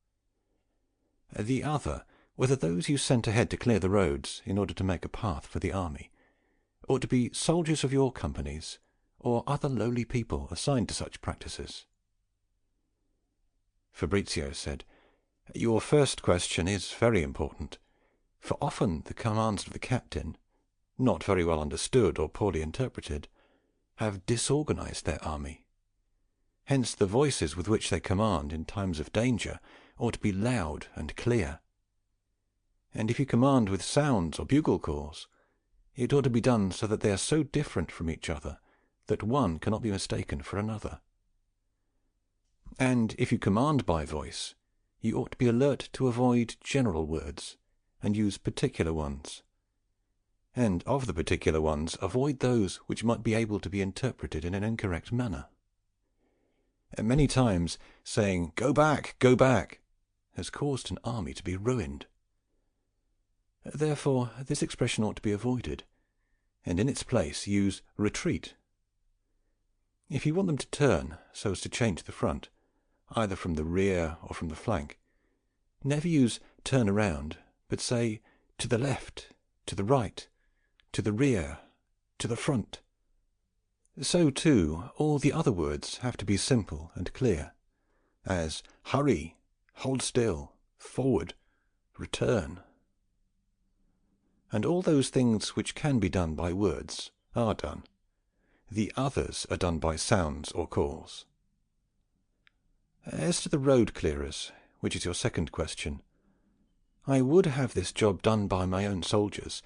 The other, whether those you sent ahead to clear the roads in order to make a path for the army ought to be soldiers of your companies, or other lowly people assigned to such practices." Fabrizio said, "Your first question is very important, for often the commands of the captain, not very well understood or poorly interpreted, have disorganized their army. Hence the voices with which they command in times of danger ought to be loud and clear. And if you command with sounds or bugle calls, it ought to be done so that they are so different from each other that one cannot be mistaken for another. And if you command by voice, you ought to be alert to avoid general words, and use particular ones. And of the particular ones, avoid those which might be able to be interpreted in an incorrect manner. Many times, saying, 'Go back, go back,' has caused an army to be ruined. Therefore, this expression ought to be avoided, and in its place use 'retreat.' If you want them to turn so as to change the front, either from the rear or from the flank, never use 'turn around,' but say 'to the left, to the right, to the rear, to the front.' So, too, all the other words have to be simple and clear, as 'hurry,' 'hold still,' 'forward,' 'return.' And all those things which can be done by words are done. The others are done by sounds or calls. As to the road clearers, which is your second question, I would have this job done by my own soldiers,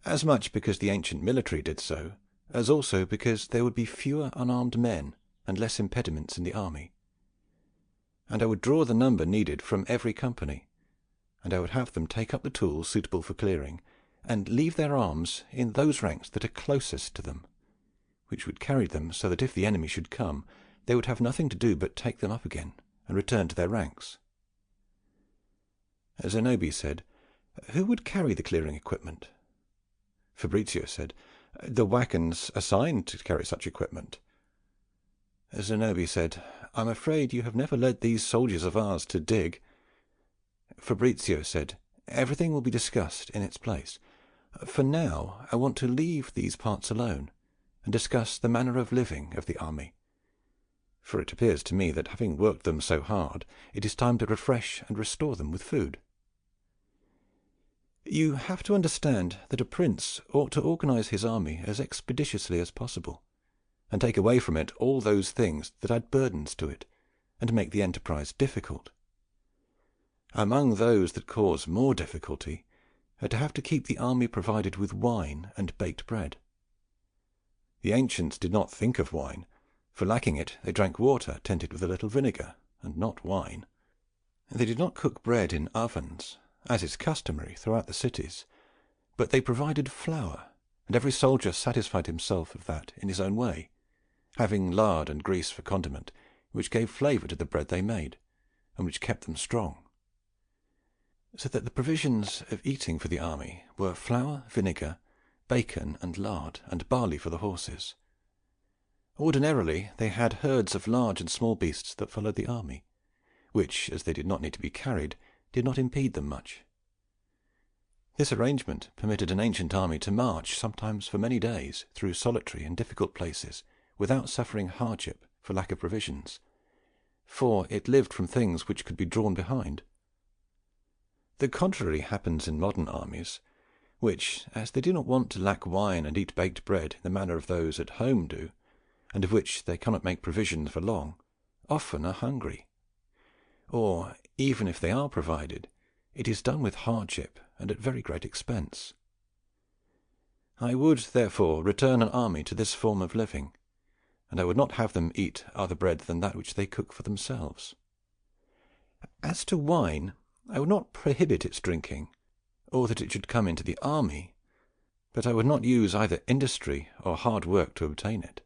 as much because the ancient military did so, as also because there would be fewer unarmed men and less impediments in the army. And I would draw the number needed from every company, and I would have them take up the tools suitable for clearing, and leave their arms in those ranks that are closest to them, which would carry them so that if the enemy should come, they would have nothing to do but take them up again and return to their ranks." Zenobia said, "Who would carry the clearing equipment?" Fabrizio said, "The wagons assigned to carry such equipment." Zenobia said, "I'm afraid you have never led these soldiers of ours to dig." Fabrizio said, "Everything will be discussed in its place. For now I want to leave these parts alone, and discuss the manner of living of the army. For it appears to me that, having worked them so hard, it is time to refresh and restore them with food. You have to understand that a prince ought to organize his army as expeditiously as possible, and take away from it all those things that add burdens to it, and make the enterprise difficult. Among those that cause more difficulty are to have to keep the army provided with wine and baked bread. The ancients did not think of wine, for lacking it they drank water tinted with a little vinegar, and not wine. They did not cook bread in ovens, as is customary throughout the cities, but they provided flour, and every soldier satisfied himself of that in his own way, having lard and grease for condiment, which gave flavour to the bread they made, and which kept them strong. So that the provisions of eating for the army were flour, vinegar, bacon and lard, and barley for the horses. Ordinarily they had herds of large and small beasts that followed the army, which, as they did not need to be carried, did not impede them much. This arrangement permitted an ancient army to march sometimes for many days through solitary and difficult places without suffering hardship for lack of provisions, for it lived from things which could be drawn behind. The contrary happens in modern armies, which, as they do not want to lack wine and eat baked bread in the manner of those at home do, and of which they cannot make provision for long, often are hungry. Or, even if they are provided, it is done with hardship and at very great expense. I would, therefore, return an army to this form of living, and I would not have them eat other bread than that which they cook for themselves. As to wine, I would not prohibit its drinking, or that it should come into the army, but I would not use either industry or hard work to obtain it,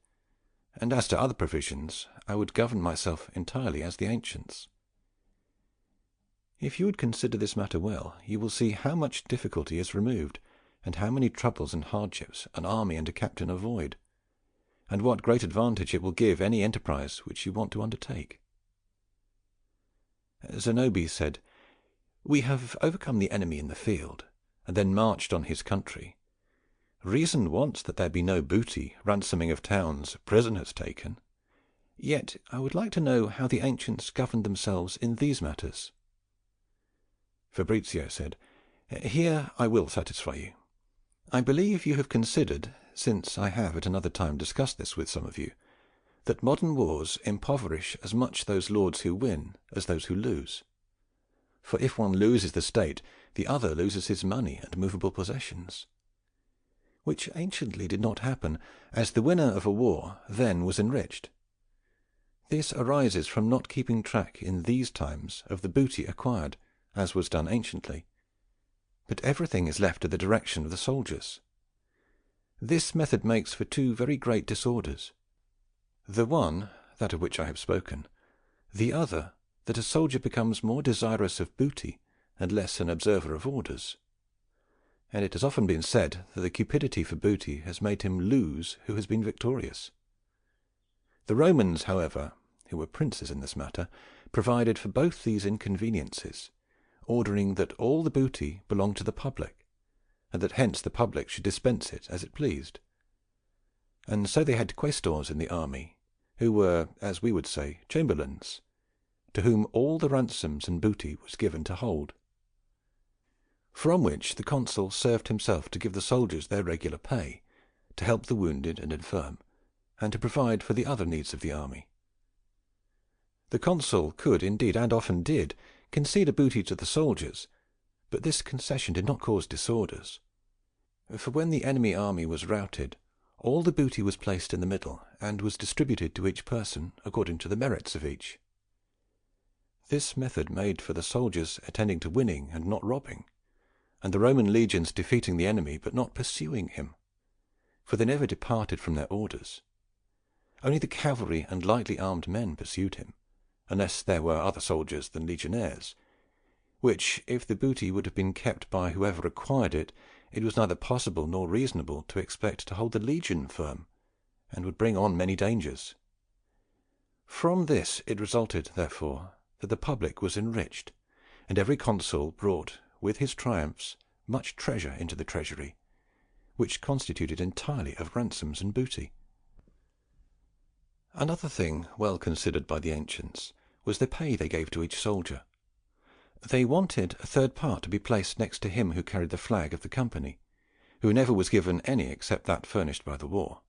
and as to other provisions, I would govern myself entirely as the ancients. If you would consider this matter well, you will see how much difficulty is removed, and how many troubles and hardships an army and a captain avoid, and what great advantage it will give any enterprise which you want to undertake." Zenobie said, "We have overcome the enemy in the field, and then marched on his country. Reason wants that there be no booty, ransoming of towns, prisoners taken. Yet I would like to know how the ancients governed themselves in these matters." Fabrizio said, "Here I will satisfy you. I believe you have considered, since I have at another time discussed this with some of you, that modern wars impoverish as much those lords who win as those who lose. For if one loses the state, the other loses his money and movable possessions, which anciently did not happen, as the winner of a war then was enriched. This arises from not keeping track in these times of the booty acquired, as was done anciently, but everything is left to the direction of the soldiers. This method makes for two very great disorders. The one, that of which I have spoken; the other, that a soldier becomes more desirous of booty and less an observer of orders. And it has often been said that the cupidity for booty has made him lose who has been victorious. The Romans, however, who were princes in this matter, provided for both these inconveniences, ordering that all the booty belonged to the public, and that hence the public should dispense it as it pleased. And so they had quaestors in the army, who were, as we would say, chamberlains, to whom all the ransoms and booty was given to hold, from which the consul served himself to give the soldiers their regular pay, to help the wounded and infirm, and to provide for the other needs of the army. The consul could indeed, and often did, concede a booty to the soldiers, but this concession did not cause disorders. For when the enemy army was routed, all the booty was placed in the middle, and was distributed to each person according to the merits of each. This method made for the soldiers attending to winning and not robbing, and the Roman legions defeating the enemy but not pursuing him, for they never departed from their orders. Only the cavalry and lightly armed men pursued him, unless there were other soldiers than legionaries, which, if the booty would have been kept by whoever acquired it, it was neither possible nor reasonable to expect to hold the legion firm, and would bring on many dangers. From this it resulted, therefore, that the public was enriched, and every consul brought, with his triumphs, much treasure into the treasury, which constituted entirely of ransoms and booty. Another thing well considered by the ancients was the pay they gave to each soldier. They wanted a third part to be placed next to him who carried the flag of the company, who never was given any except that furnished by the war.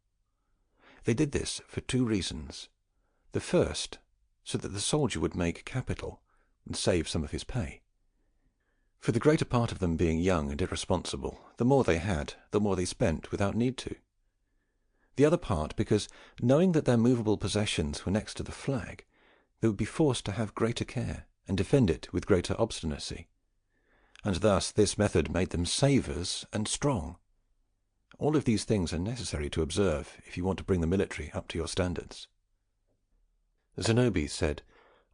They did this for two reasons. The first, so that the soldier would make capital and save some of his pay. For the greater part of them being young and irresponsible, the more they had, the more they spent without need to. The other part because, knowing that their movable possessions were next to the flag, they would be forced to have greater care and defend it with greater obstinacy, and thus this method made them savers and strong. All of these things are necessary to observe if you want to bring the military up to your standards." Zenobie said,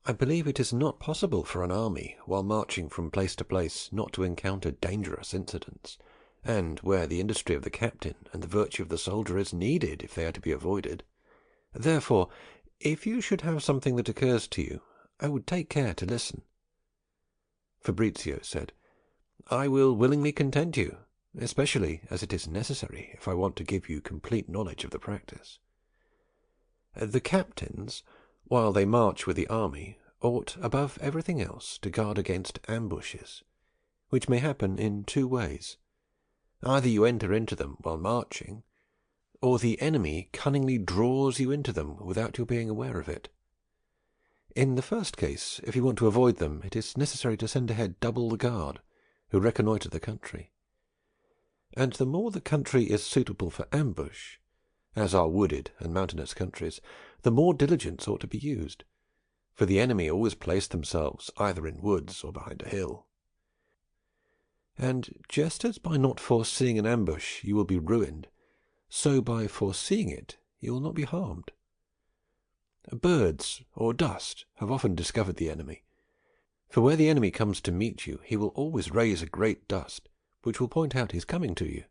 "I believe it is not possible for an army, while marching from place to place, not to encounter dangerous incidents, and where the industry of the captain and the virtue of the soldier is needed if they are to be avoided. Therefore, if you should have something that occurs to you, I would take care to listen." Fabrizio said, "I will willingly content you, especially as it is necessary if I want to give you complete knowledge of the practice. The captains, while they march with the army, ought above everything else to guard against ambushes, which may happen in two ways. Either you enter into them while marching, or the enemy cunningly draws you into them without your being aware of it. In the first case, if you want to avoid them, it is necessary to send ahead double the guard, who reconnoitre the country. and the more the country is suitable for ambush, as are wooded and mountainous countries, the more diligence ought to be used, for the enemy always place themselves either in woods or behind a hill. And just as by not foreseeing an ambush you will be ruined, so by foreseeing it you will not be harmed. Birds or dust have often discovered the enemy, for where the enemy comes to meet you he will always raise a great dust, which will point out his coming to you.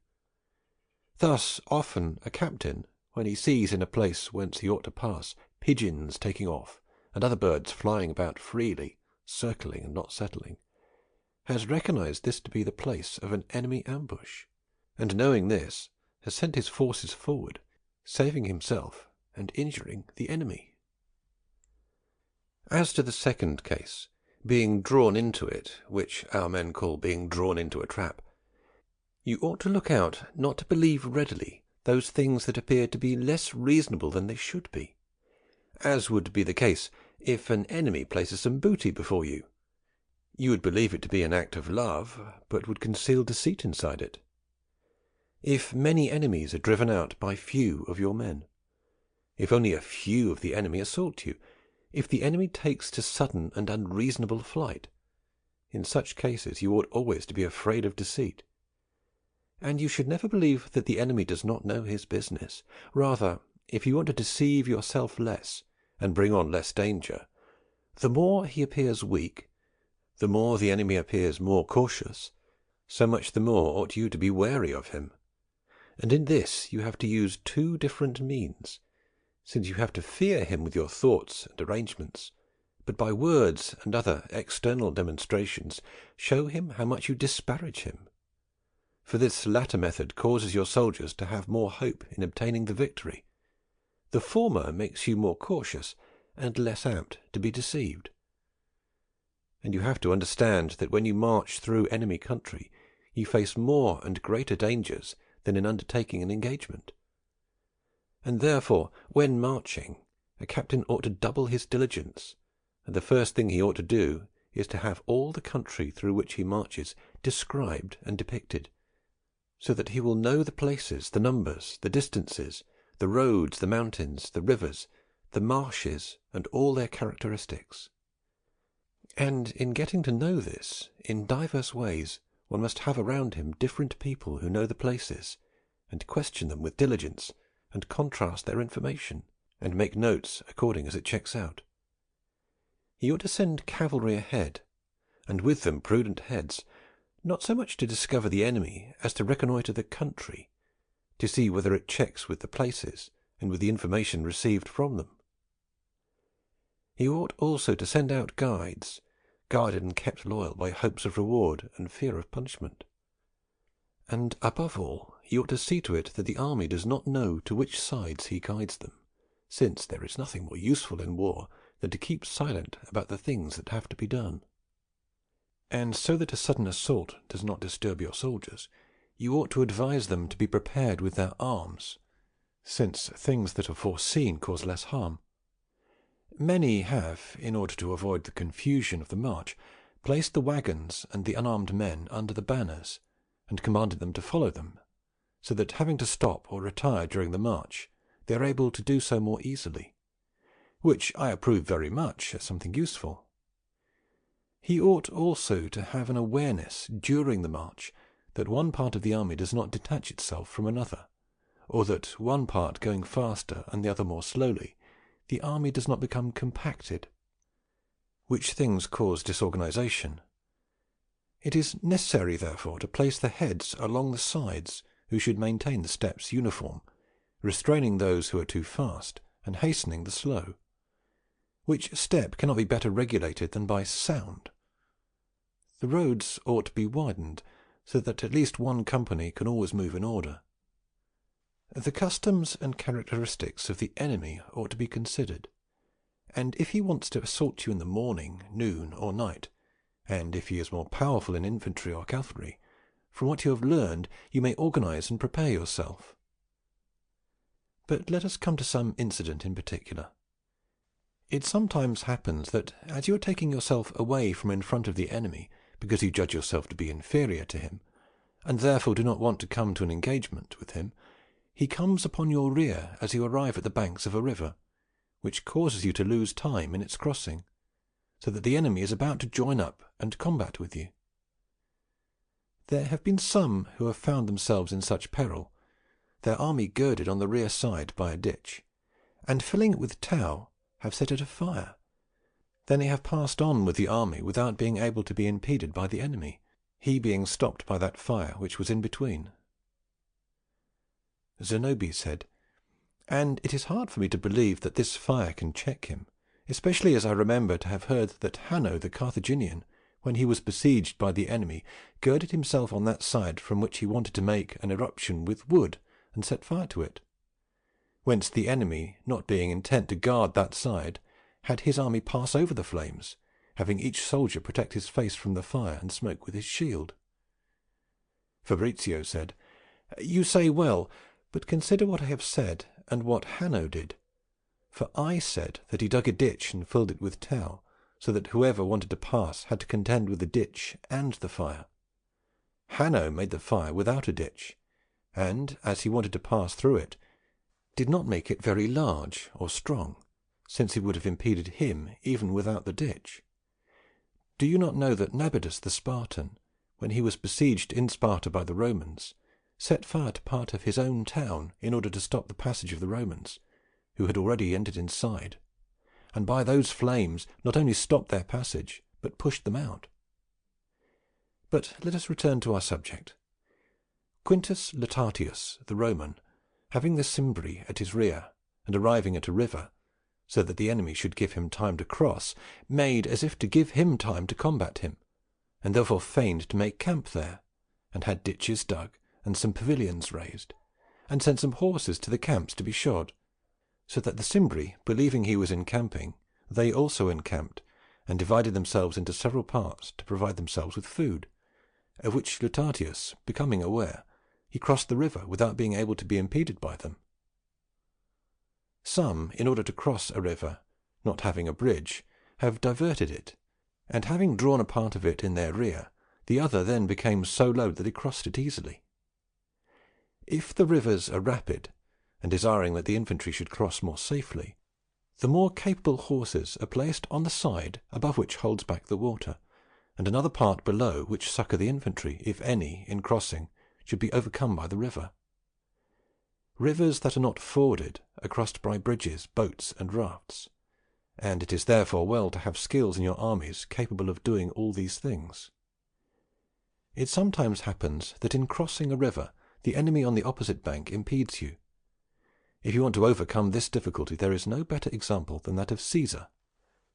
Thus often a captain, when he sees in a place whence he ought to pass pigeons taking off, and other birds flying about freely, circling and not settling, has recognized this to be the place of an enemy ambush, and knowing this, has sent his forces forward, saving himself and injuring the enemy. As to the second case, being drawn into it, which our men call being drawn into a trap, you ought to look out not to believe readily those things that appear to be less reasonable than they should be, as would be the case if an enemy places some booty before you. You would believe it to be an act of love, but would conceal deceit inside it. If many enemies are driven out by few of your men, if only a few of the enemy assault you, if the enemy takes to sudden and unreasonable flight, in such cases you ought always to be afraid of deceit. And you should never believe that the enemy does not know his business. Rather, if you want to deceive yourself less, and bring on less danger, the more he appears weak, the more the enemy appears more cautious, so much the more ought you to be wary of him. And in this you have to use two different means, since you have to fear him with your thoughts and arrangements, but by words and other external demonstrations show him how much you disparage him. For this latter method causes your soldiers to have more hope in obtaining the victory. The former makes you more cautious and less apt to be deceived. And you have to understand that when you march through enemy country, you face more and greater dangers than in undertaking an engagement. And therefore, when marching, a captain ought to double his diligence, and the first thing he ought to do is to have all the country through which he marches described and depicted, so that he will know the places, the numbers, the distances, the roads, the mountains, the rivers, the marshes, and all their characteristics. And in getting to know this, in divers ways, one must have around him different people who know the places, and question them with diligence, and contrast their information, and make notes according as it checks out. He ought to send cavalry ahead, and with them prudent heads, not so much to discover the enemy as to reconnoitre the country, to see whether it checks with the places, and with the information received from them. He ought also to send out guides, guarded and kept loyal by hopes of reward and fear of punishment. And above all, he ought to see to it that the army does not know to which sides he guides them, since there is nothing more useful in war than to keep silent about the things that have to be done. And so that a sudden assault does not disturb your soldiers, you ought to advise them to be prepared with their arms, since things that are foreseen cause less harm. Many have, in order to avoid the confusion of the march, placed the wagons and the unarmed men under the banners, and commanded them to follow them, so that having to stop or retire during the march, they are able to do so more easily, which I approve very much as something useful. He ought also to have an awareness during the march that one part of the army does not detach itself from another, or that one part going faster and the other more slowly, the army does not become compacted, which things cause disorganization. It is necessary, therefore, to place the heads along the sides, who should maintain the steps uniform, restraining those who are too fast, and hastening the slow, which step cannot be better regulated than by sound. The roads ought to be widened, so that at least one company can always move in order. The customs and characteristics of the enemy ought to be considered, and if he wants to assault you in the morning, noon, or night, and if he is more powerful in infantry or cavalry, from what you have learned you may organize and prepare yourself. But let us come to some incident in particular. It sometimes happens that, as you are taking yourself away from in front of the enemy, because you judge yourself to be inferior to him, and therefore do not want to come to an engagement with him, he comes upon your rear as you arrive at the banks of a river, which causes you to lose time in its crossing, so that the enemy is about to join up and combat with you. There have been some who have found themselves in such peril, their army girded on the rear side by a ditch, and filling it with tow, have set it afire. Then they have passed on with the army without being able to be impeded by the enemy, he being stopped by that fire which was in between. Zenobia said, "And it is hard for me to believe that this fire can check him, especially as I remember to have heard that Hanno the Carthaginian, when he was besieged by the enemy, girded himself on that side from which he wanted to make an eruption with wood and set fire to it, whence the enemy, not being intent to guard that side, had his army pass over the flames, having each soldier protect his face from the fire and smoke with his shield." Fabrizio said, "You say well, but consider what I have said and what Hanno did. For I said that he dug a ditch and filled it with tow, so that whoever wanted to pass had to contend with the ditch and the fire. Hanno made the fire without a ditch, and, as he wanted to pass through it, did not make it very large or strong, since it would have impeded him even without the ditch. Do you not know that Nabonidus the Spartan, when he was besieged in Sparta by the Romans, set fire to part of his own town in order to stop the passage of the Romans, who had already entered inside, and by those flames not only stopped their passage, but pushed them out? But let us return to our subject. Quintus Lutatius, the Roman, having the Cimbri at his rear, and arriving at a river, so that the enemy should give him time to cross, made as if to give him time to combat him, and therefore feigned to make camp there, and had ditches dug, and some pavilions raised, and sent some horses to the camps to be shod, so that the Cimbri, believing he was encamping, they also encamped, and divided themselves into several parts to provide themselves with food, of which Lutatius, becoming aware, he crossed the river without being able to be impeded by them. Some, in order to cross a river, not having a bridge, have diverted it, and having drawn a part of it in their rear, the other then became so low that they crossed it easily. If the rivers are rapid, and desiring that the infantry should cross more safely, the more capable horses are placed on the side above which holds back the water, and another part below which succour the infantry, if any, in crossing, should be overcome by the river. Rivers that are not forded are crossed by bridges, boats, and rafts, and it is therefore well to have skills in your armies capable of doing all these things. It sometimes happens that in crossing a river the enemy on the opposite bank impedes you. If you want to overcome this difficulty, there is no better example than that of Caesar,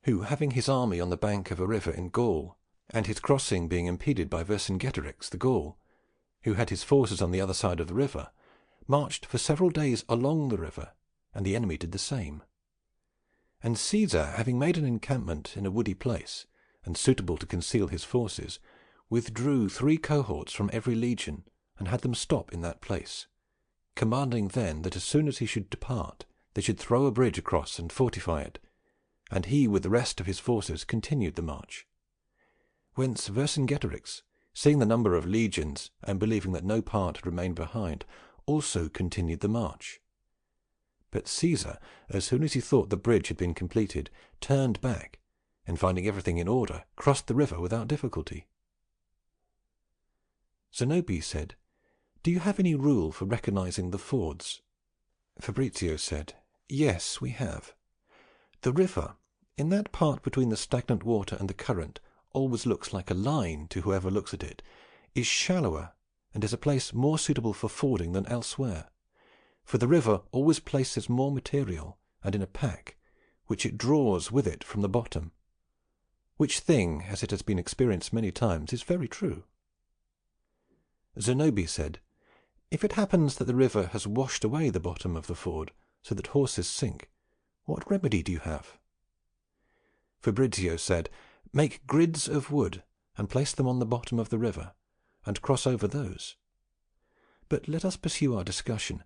who, having his army on the bank of a river in Gaul, and his crossing being impeded by Vercingetorix the Gaul, who had his forces on the other side of the river, marched for several days along the river, and the enemy did the same. And Caesar, having made an encampment in a woody place, and suitable to conceal his forces, withdrew 3 cohorts from every legion, and had them stop in that place, commanding then that as soon as he should depart they should throw a bridge across and fortify it, and he with the rest of his forces continued the march. Whence Vercingetorix, seeing the number of legions, and believing that no part had remained behind, also continued the march. But Caesar, as soon as he thought the bridge had been completed, turned back, and finding everything in order, crossed the river without difficulty. Zenobia said, "Do you have any rule for recognizing the fords?" Fabrizio said, "Yes, we have. The river, in that part between the stagnant water and the current, always looks like a line to whoever looks at it, is shallower, and is a place more suitable for fording than elsewhere, for the river always places more material, and in a pack, which it draws with it from the bottom, which thing, as it has been experienced many times, is very true." Zenobia said, "If it happens that the river has washed away the bottom of the ford, so that horses sink, what remedy do you have?" Fabrizio said, "Make grids of wood, and place them on the bottom of the river, and cross over those. But let us pursue our discussion.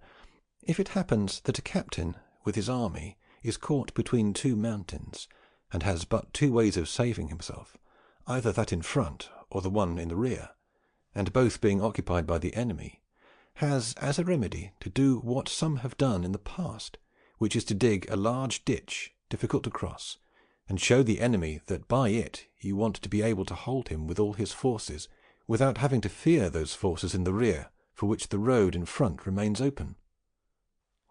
If it happens that a captain with his army is caught between 2 mountains, and has but 2 ways of saving himself, either that in front or the one in the rear, and both being occupied by the enemy, has as a remedy to do what some have done in the past, which is to dig a large ditch difficult to cross, and show the enemy that by it you want to be able to hold him with all his forces, without having to fear those forces in the rear, for which the road in front remains open.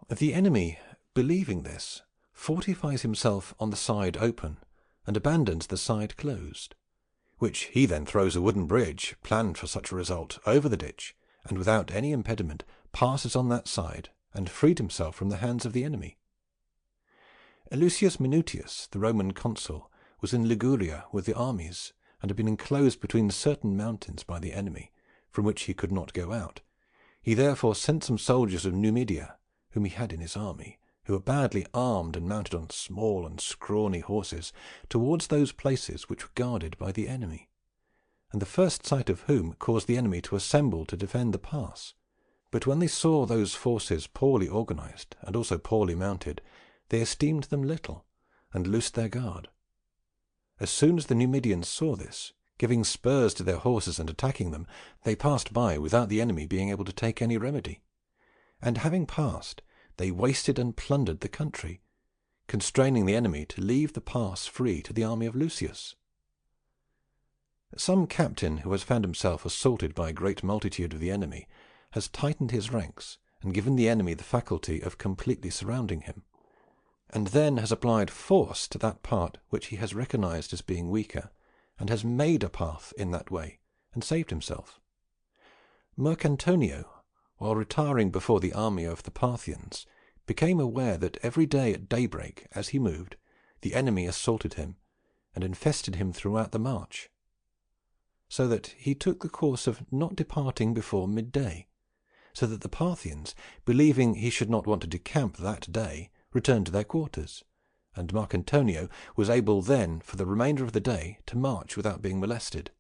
The enemy, believing this, fortifies himself on the side open, and abandons the side closed, which he then throws a wooden bridge, planned for such a result, over the ditch, and without any impediment passes on that side, and freed himself from the hands of the enemy. Lucius Minutius, the Roman consul, was in Liguria with the armies, and had been enclosed between certain mountains by the enemy, from which he could not go out. He therefore sent some soldiers of Numidia, whom he had in his army, who were badly armed and mounted on small and scrawny horses, towards those places which were guarded by the enemy, and the first sight of whom caused the enemy to assemble to defend the pass. But when they saw those forces poorly organized and also poorly mounted, they esteemed them little, and loosed their guard. As soon as the Numidians saw this, giving spurs to their horses and attacking them, they passed by without the enemy being able to take any remedy. And having passed, they wasted and plundered the country, constraining the enemy to leave the pass free to the army of Lucius. Some captain who has found himself assaulted by a great multitude of the enemy has tightened his ranks and given the enemy the faculty of completely surrounding him, and then has applied force to that part which he has recognized as being weaker, and has made a path in that way, and saved himself. Mercantonio, while retiring before the army of the Parthians, became aware that every day at daybreak, as he moved, the enemy assaulted him, and infested him throughout the march, so that he took the course of not departing before midday, so that the Parthians, believing he should not want to decamp that day, returned to their quarters, and Marcantonio was able then for the remainder of the day to march without being molested.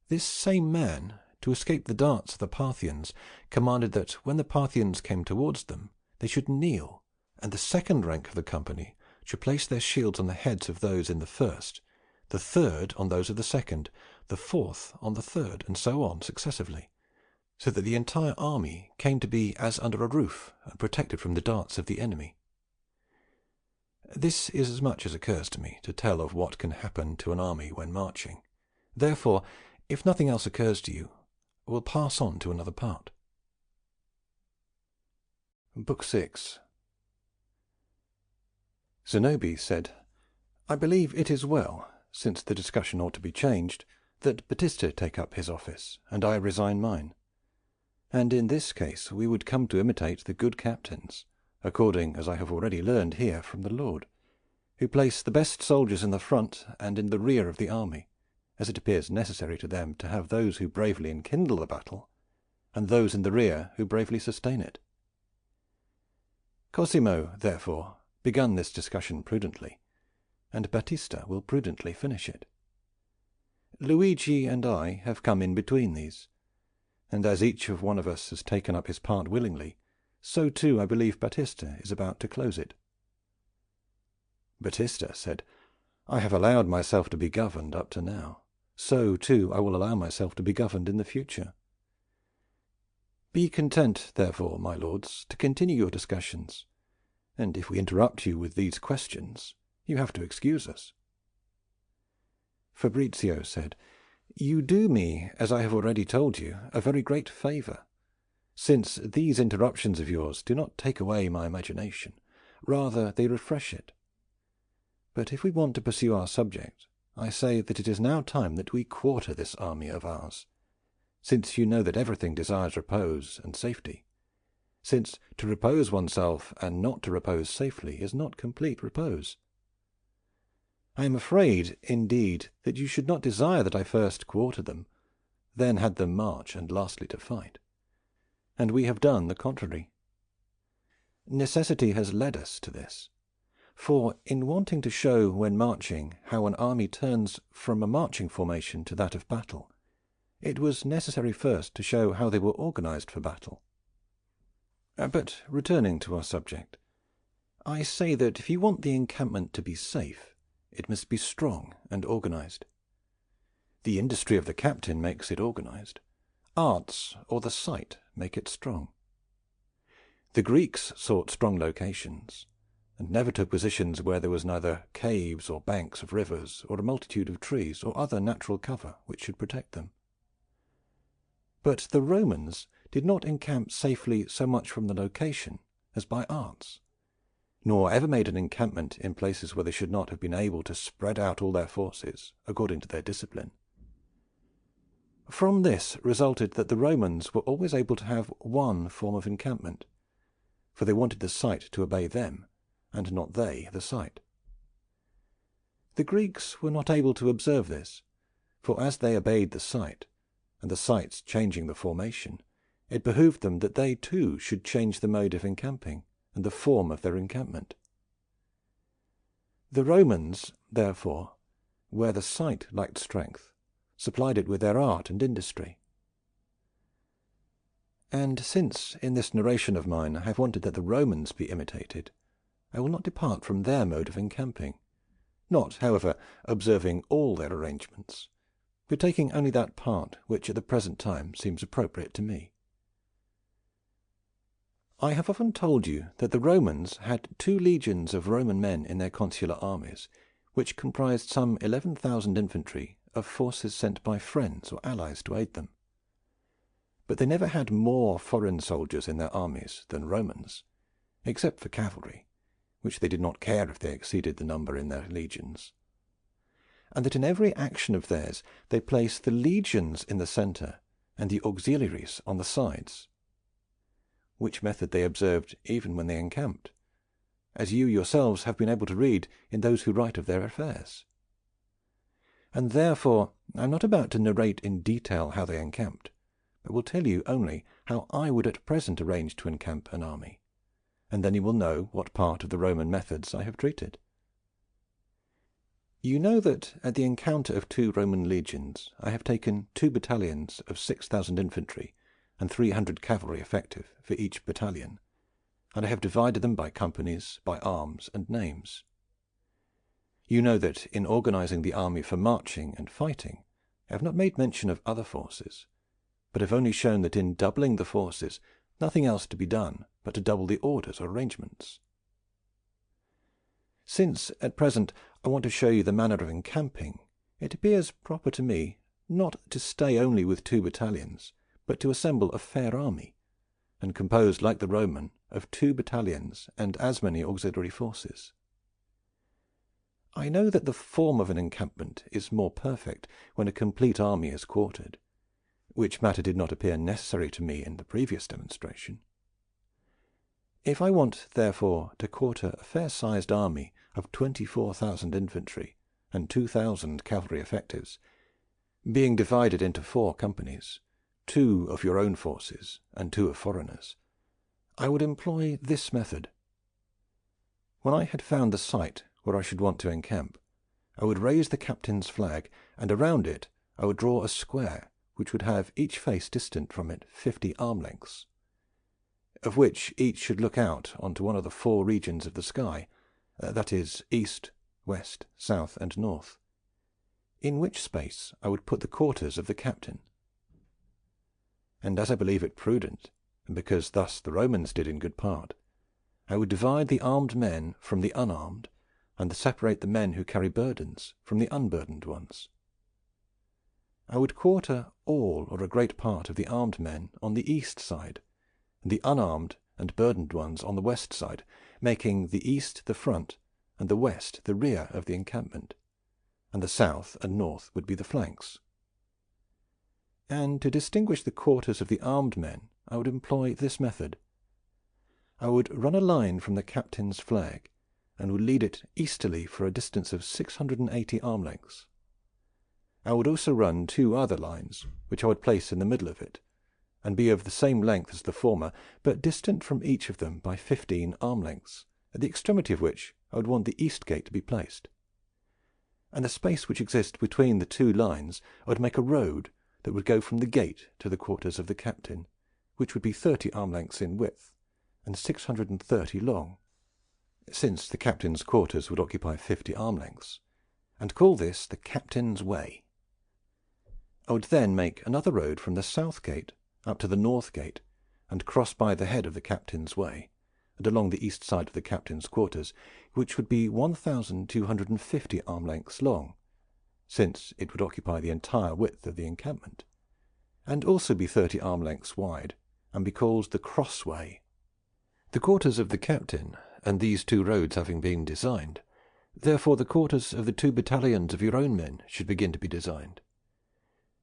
This same man, to escape the darts of the Parthians, commanded that when the Parthians came towards them they should kneel, and the second rank of the company should place their shields on the heads of those in the first, the third on those of the second, the fourth on the third, and so on successively, so that the entire army came to be as under a roof, and protected from the darts of the enemy. This is as much as occurs to me to tell of what can happen to an army when marching. Therefore, if nothing else occurs to you, we'll pass on to another part. Book 6. Zenobi said, "I believe it is well, since the discussion ought to be changed, that Batista take up his office, and I resign mine. And in this case we would come to imitate the good captains, according as I have already learned here from the Lord, who place the best soldiers in the front and in the rear of the army, as it appears necessary to them to have those who bravely enkindle the battle, and those in the rear who bravely sustain it. Cosimo, therefore, begun this discussion prudently, and Batista will prudently finish it. Luigi and I have come in between these, and as each of one of us has taken up his part willingly, so too I believe Batista is about to close it." Batista said, "I have allowed myself to be governed up to now. So too I will allow myself to be governed in the future. Be content, therefore, my lords, to continue your discussions, and if we interrupt you with these questions, you have to excuse us." Fabrizio said, "You do me, as I have already told you, a very great favour, since these interruptions of yours do not take away my imagination, rather they refresh it. But if we want to pursue our subject, I say that it is now time that we quarter this army of ours, since you know that everything desires repose and safety, since to repose oneself and not to repose safely is not complete repose. I am afraid, indeed, that you should not desire that I first quarter them, then had them march, and lastly to fight. And we have done the contrary. Necessity has led us to this. For in wanting to show when marching how an army turns from a marching formation to that of battle, it was necessary first to show how they were organized for battle. But returning to our subject, I say that if you want the encampment to be safe, it must be strong and organized. The industry of the captain makes it organized. Arts or the sight make it strong. The Greeks sought strong locations, and never took positions where there was neither caves or banks of rivers, or a multitude of trees, or other natural cover which should protect them. But the Romans did not encamp safely so much from the location as by arts, nor ever made an encampment in places where they should not have been able to spread out all their forces according to their discipline. From this resulted that the Romans were always able to have one form of encampment, for they wanted the sight to obey them, and not they the sight. The Greeks were not able to observe this, for as they obeyed the sight, and the sights changing the formation, it behooved them that they too should change the mode of encamping and the form of their encampment. The Romans, therefore, where the sight lacked strength, supplied it with their art and industry. And since in this narration of mine I have wanted that the Romans be imitated, I will not depart from their mode of encamping, not, however, observing all their arrangements, but taking only that part which at the present time seems appropriate to me. I have often told you that the Romans had 2 legions of Roman men in their consular armies, which comprised some 11,000 infantry of forces sent by friends or allies to aid them. But they never had more foreign soldiers in their armies than Romans, except for cavalry, which they did not care if they exceeded the number in their legions, and that in every action of theirs they placed the legions in the centre and the auxiliaries on the sides, which method they observed even when they encamped, as you yourselves have been able to read in those who write of their affairs. And therefore I am not about to narrate in detail how they encamped, but will tell you only how I would at present arrange to encamp an army, and then you will know what part of the Roman methods I have treated. You know that at the encounter of 2 Roman legions I have taken 2 battalions of 6,000 infantry and 300 cavalry effective for each battalion, and I have divided them by companies, by arms and names. You know that in organizing the army for marching and fighting I have not made mention of other forces, but have only shown that in doubling the forces nothing else to be done but to double the orders or arrangements. Since at present I want to show you the manner of encamping, it appears proper to me not to stay only with 2 battalions, but to assemble a fair army, and composed like the Roman of 2 battalions and as many auxiliary forces. I know that the form of an encampment is more perfect when a complete army is quartered, which matter did not appear necessary to me in the previous demonstration. If I want, therefore, to quarter a fair-sized army of 24,000 infantry and 2,000 cavalry effectives, being divided into 4 companies, 2 of your own forces and 2 of foreigners, I would employ this method. When I had found the site where I should want to encamp, I would raise the captain's flag, and around it I would draw a square which would have each face distant from it 50 arm lengths, of which each should look out onto one of the 4 regions of the sky, that is, east, west, south, and north, in which space I would put the quarters of the captain. And as I believe it prudent, and because thus the Romans did in good part, I would divide the armed men from the unarmed, and separate the men who carry burdens from the unburdened ones. I would quarter all or a great part of the armed men on the east side, and the unarmed and burdened ones on the west side, making the east the front and the west the rear of the encampment, and the south and north would be the flanks. And to distinguish the quarters of the armed men I would employ this method. I would run a line from the captain's flag, and would lead it easterly for a distance of 680 arm lengths. I would also run 2 other lines, which I would place in the middle of it, and be of the same length as the former, but distant from each of them by 15 arm lengths, at the extremity of which I would want the east gate to be placed. And the space which exists between the 2 lines I would make a road that would go from the gate to the quarters of the captain, which would be 30 arm lengths in width and 630 long, since the captain's quarters would occupy 50 arm lengths, and call this the captain's way. I would then make another road from the south gate up to the north gate, and cross by the head of the Captain's Way, and along the east side of the Captain's quarters, which would be 1,250 arm lengths long, since it would occupy the entire width of the encampment, and also be 30 arm lengths wide, and be called the Crossway. The quarters of the captain, and these two roads having been designed, therefore the quarters of the 2 battalions of your own men should begin to be designed.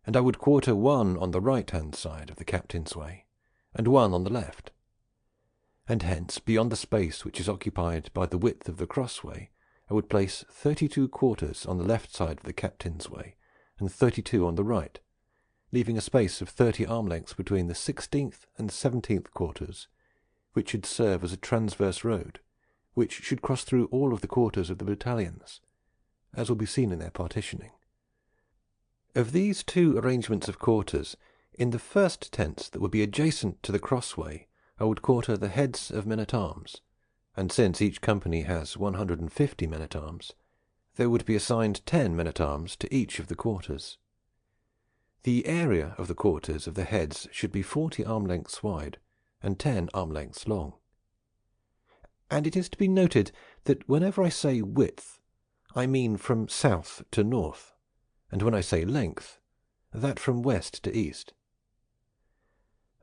And I would quarter one on the right-hand side of the Captain's Way, and one on the left. And hence, beyond the space which is occupied by the width of the Crossway, I would place 32 quarters on the left side of the Captain's Way, and 32 on the right, leaving a space of 30 arm lengths between the 16th and 17th quarters, which should serve as a transverse road, which should cross through all of the quarters of the battalions, as will be seen in their partitioning. Of these two arrangements of quarters, in the first tents that would be adjacent to the Crossway, I would quarter the heads of men-at-arms, and since each company has 150 men-at-arms, there would be assigned 10 men-at-arms to each of the quarters. The area of the quarters of the heads should be 40 arm lengths wide and 10 arm lengths long. And it is to be noted that whenever I say width, I mean from south to north, and when I say length, that from west to east.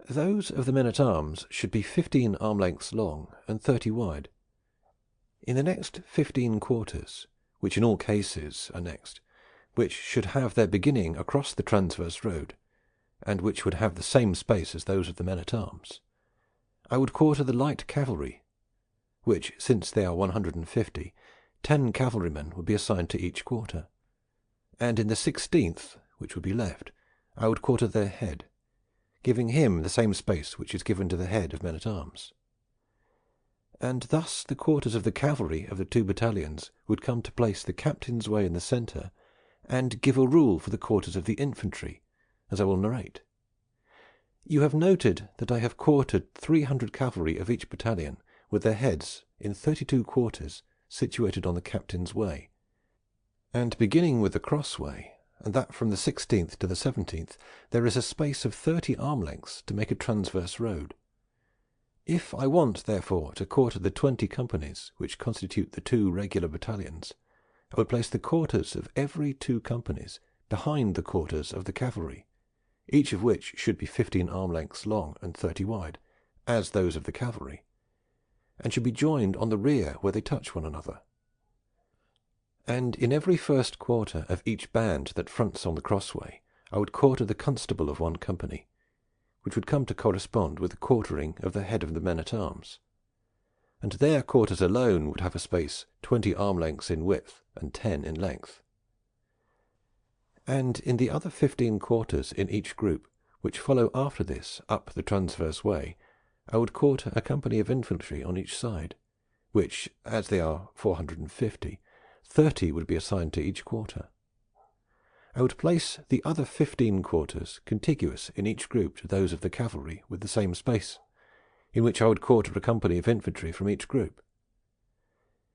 Those of the men-at-arms should be 15 arm lengths long and 30 wide. In the next 15 quarters, which in all cases are next, which should have their beginning across the transverse road, and which would have the same space as those of the men-at-arms, I would quarter the light cavalry, which, since they are 150, 10 cavalrymen would be assigned to each quarter. And in the 16th, which would be left, I would quarter their head, giving him the same space which is given to the head of men-at-arms. And thus the quarters of the cavalry of the 2 battalions would come to place the Captain's Way in the centre, and give a rule for the quarters of the infantry, as I will narrate. You have noted that I have quartered 300 cavalry of each battalion, with their heads in 32 quarters situated on the Captain's Way, and beginning with the Crossway, and that from the 16th to the 17th, there is a space of 30 arm lengths to make a transverse road. If I want, therefore, to quarter the 20 companies which constitute the 2 regular battalions, I would place the quarters of every 2 companies behind the quarters of the cavalry, each of which should be 15 arm lengths long and 30 wide, as those of the cavalry, and should be joined on the rear where they touch one another. And in every first quarter of each band that fronts on the Crossway, I would quarter the constable of one company, which would come to correspond with the quartering of the head of the men-at-arms, and their quarters alone would have a space 20 arm lengths in width and 10 in length. And in the other 15 quarters in each group, which follow after this up the transverse way, I would quarter a company of infantry on each side, which, as they are 450, 30 would be assigned to each quarter. I would place the other 15 quarters contiguous in each group to those of the cavalry with the same space, in which I would quarter a company of infantry from each group.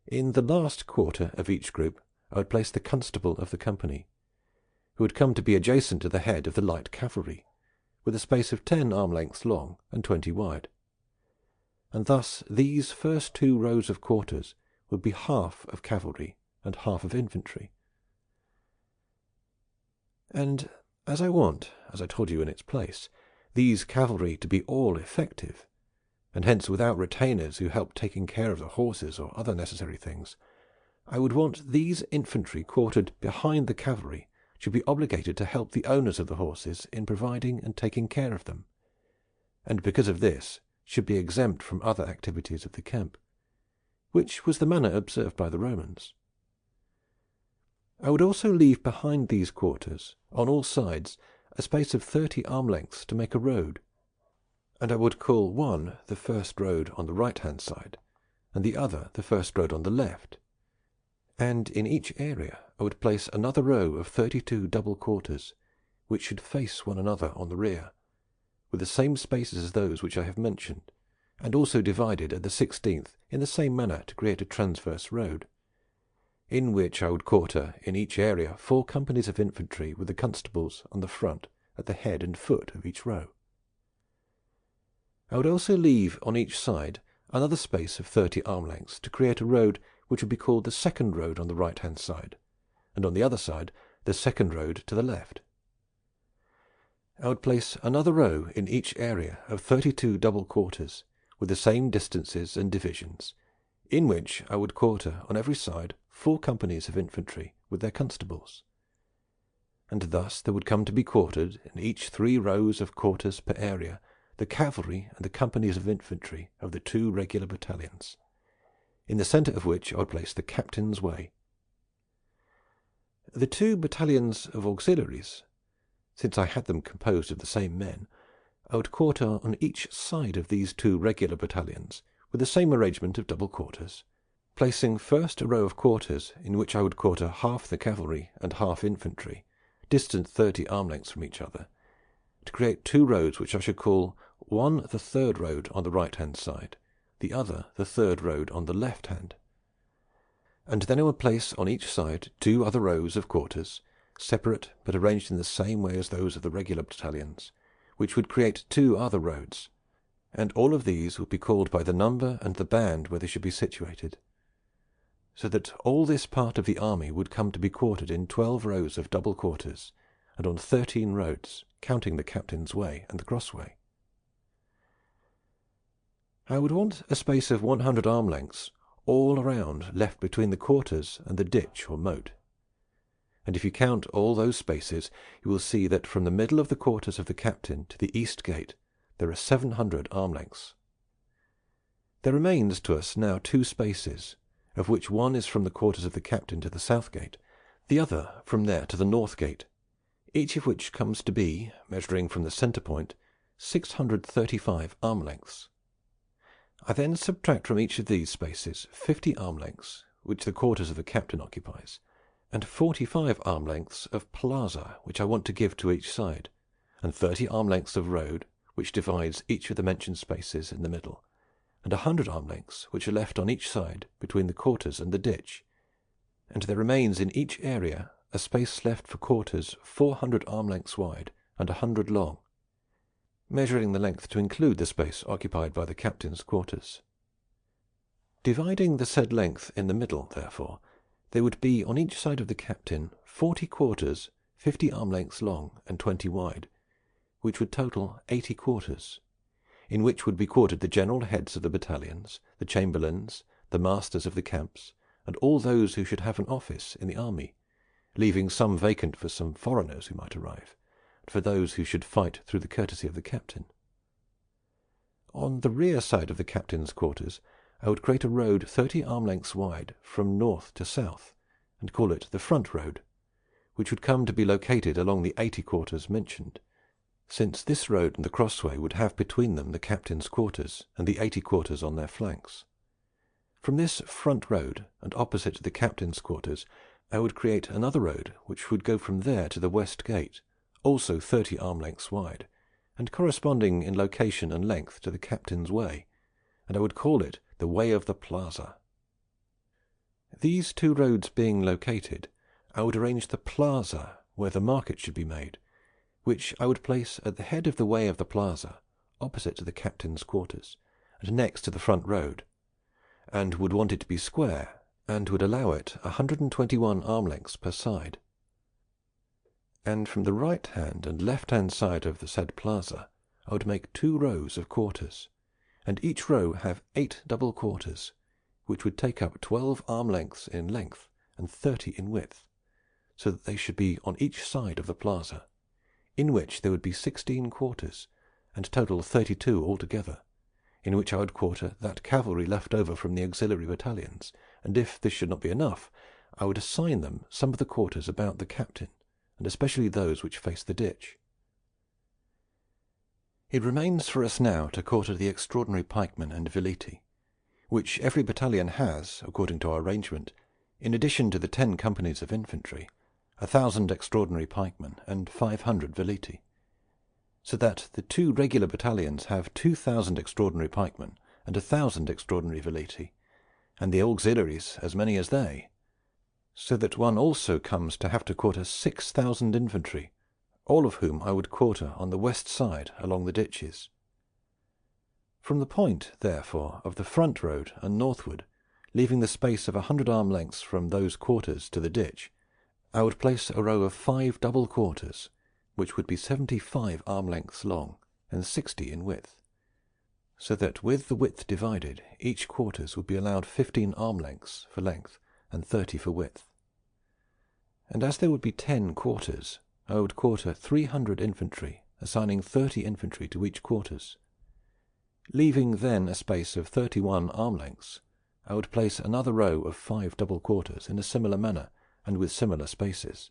In the last quarter of each group I would place the constable of the company, who would come to be adjacent to the head of the light cavalry, with a space of 10 arm lengths long and 20 wide. And thus these first 2 rows of quarters would be half of cavalry and half of infantry. And as I want, as I told you in its place, these cavalry to be all effective, and hence without retainers who help taking care of the horses or other necessary things, I would want these infantry quartered behind the cavalry should be obligated to help the owners of the horses in providing and taking care of them, and because of this should be exempt from other activities of the camp, which was the manner observed by the Romans. I would also leave behind these quarters, on all sides, a space of 30 arm lengths to make a road, and I would call one the first road on the right-hand side, and the other the first road on the left, and in each area I would place another row of 32 double quarters, which should face one another on the rear, with the same spaces as those which I have mentioned, and also divided at the 16th in the same manner to create a transverse road. in which I would quarter in each area 4 companies of infantry with the constables on the front at the head and foot of each row. I would also leave on each side another space of 30 arm lengths to create a road which would be called the second road on the right-hand side, and on the other side the second road to the left. I would place another row in each area of 32 double quarters with the same distances and divisions, in which I would quarter on every side 4 companies of infantry with their constables. And thus there would come to be quartered in each 3 rows of quarters per area the cavalry and the companies of infantry of the 2 regular battalions, in the centre of which I would place the captain's way. The 2 battalions of auxiliaries, since I had them composed of the same men, I would quarter on each side of these 2 regular battalions with the same arrangement of double quarters, placing first a row of quarters in which I would quarter half the cavalry and half infantry, distant 30 arm lengths from each other, to create 2 roads which I should call one the third road on the right-hand side, the other the third road on the left-hand. And then I would place on each side 2 other rows of quarters, separate but arranged in the same way as those of the regular battalions, which would create 2 other roads, and all of these would be called by the number and the band where they should be situated, so that all this part of the army would come to be quartered in 12 rows of double quarters, and on 13 roads, counting the captain's way and the crossway. I would want a space of 100 arm lengths all around left between the quarters and the ditch or moat. And if you count all those spaces, you will see that from the middle of the quarters of the captain to the east gate there are 700 arm lengths. There remains to us now 2 spaces, of which one is from the quarters of the captain to the south gate, the other from there to the north gate, each of which comes to be, measuring from the centre point, 635 arm lengths. I then subtract from each of these spaces 50 arm lengths, which the quarters of the captain occupies, and 45 arm lengths of plaza, which I want to give to each side, and 30 arm lengths of road, which divides each of the mentioned spaces in the middle, and 100 arm lengths which are left on each side between the quarters and the ditch, and there remains in each area a space left for quarters 400 arm lengths wide and 100 long, measuring the length to include the space occupied by the captain's quarters. Dividing the said length in the middle, therefore, there would be on each side of the captain 40 quarters, 50 arm lengths long and 20 wide, which would total 80 quarters, in which would be quartered the general heads of the battalions, the chamberlains, the masters of the camps, and all those who should have an office in the army, leaving some vacant for some foreigners who might arrive, and for those who should fight through the courtesy of the captain. On the rear side of the captain's quarters I would create a road 30 arm lengths wide from north to south, and call it the front road, which would come to be located along the 80 quarters mentioned, since this road and the crossway would have between them the captain's quarters and the 80 quarters on their flanks. From this front road, and opposite to the captain's quarters, I would create another road which would go from there to the west gate, also 30 arm lengths wide, and corresponding in location and length to the captain's way, and I would call it the way of the plaza. These 2 roads being located, I would arrange the plaza where the market should be made, which I would place at the head of the way of the plaza, opposite to the captain's quarters, and next to the front road, and would want it to be square, and would allow it 121 arm lengths per side. And from the right hand and left hand side of the said plaza I would make 2 rows of quarters, and each row have 8 double quarters, which would take up 12 arm lengths in length and 30 in width, so that they should be on each side of the plaza, in which there would be 16 quarters, and total 32 altogether, in which I would quarter that cavalry left over from the auxiliary battalions, and if this should not be enough, I would assign them some of the quarters about the captain, and especially those which face the ditch. It remains for us now to quarter the extraordinary pikemen and veleti, which every battalion has, according to our arrangement, in addition to the 10 companies of infantry, 1,000 extraordinary pikemen and 500 veleti, so that the 2 regular battalions have 2,000 extraordinary pikemen and 1,000 extraordinary veleti, and the auxiliaries as many as they. so that one also comes to have to quarter 6,000 infantry, all of whom I would quarter on the west side along the ditches. From the point, therefore, of the front road and northward, leaving the space of 100 arm lengths from those quarters to the ditch, I would place a row of 5 double quarters, which would be 75 arm lengths long and 60 in width, so that with the width divided, each quarters would be allowed 15 arm lengths for length and 30 for width. And as there would be 10 quarters, I would quarter 300 infantry, assigning 30 infantry to each quarters. Leaving then a space of 31 arm lengths, I would place another row of 5 double quarters in a similar manner and with similar spaces,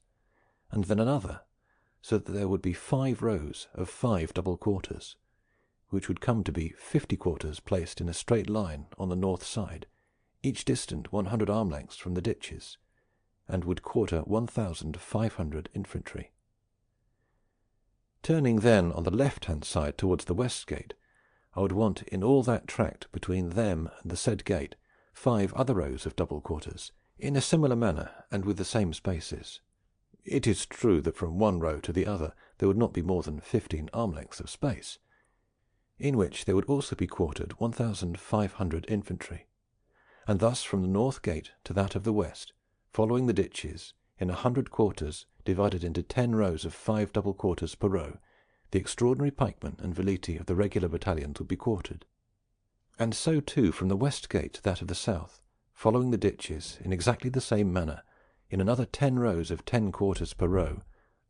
and then another, so that there would be 5 rows of 5 double quarters, which would come to be 50 quarters placed in a straight line on the north side, each distant 100 arm lengths from the ditches, and would quarter 1,500 infantry. Turning then on the left-hand side towards the west gate, I would want in all that tract between them and the said gate 5 other rows of double quarters, in a similar manner and with the same spaces. It is true that from one row to the other there would not be more than 15 arm lengths of space, in which there would also be quartered 1,500 infantry, and thus from the north gate to that of the west, following the ditches, in 100 quarters divided into 10 rows of 5 double quarters per row, the extraordinary pikemen and veleti of the regular battalions would be quartered. And so too from the west gate to that of the south, following the ditches in exactly the same manner, in another 10 rows of 10 quarters per row,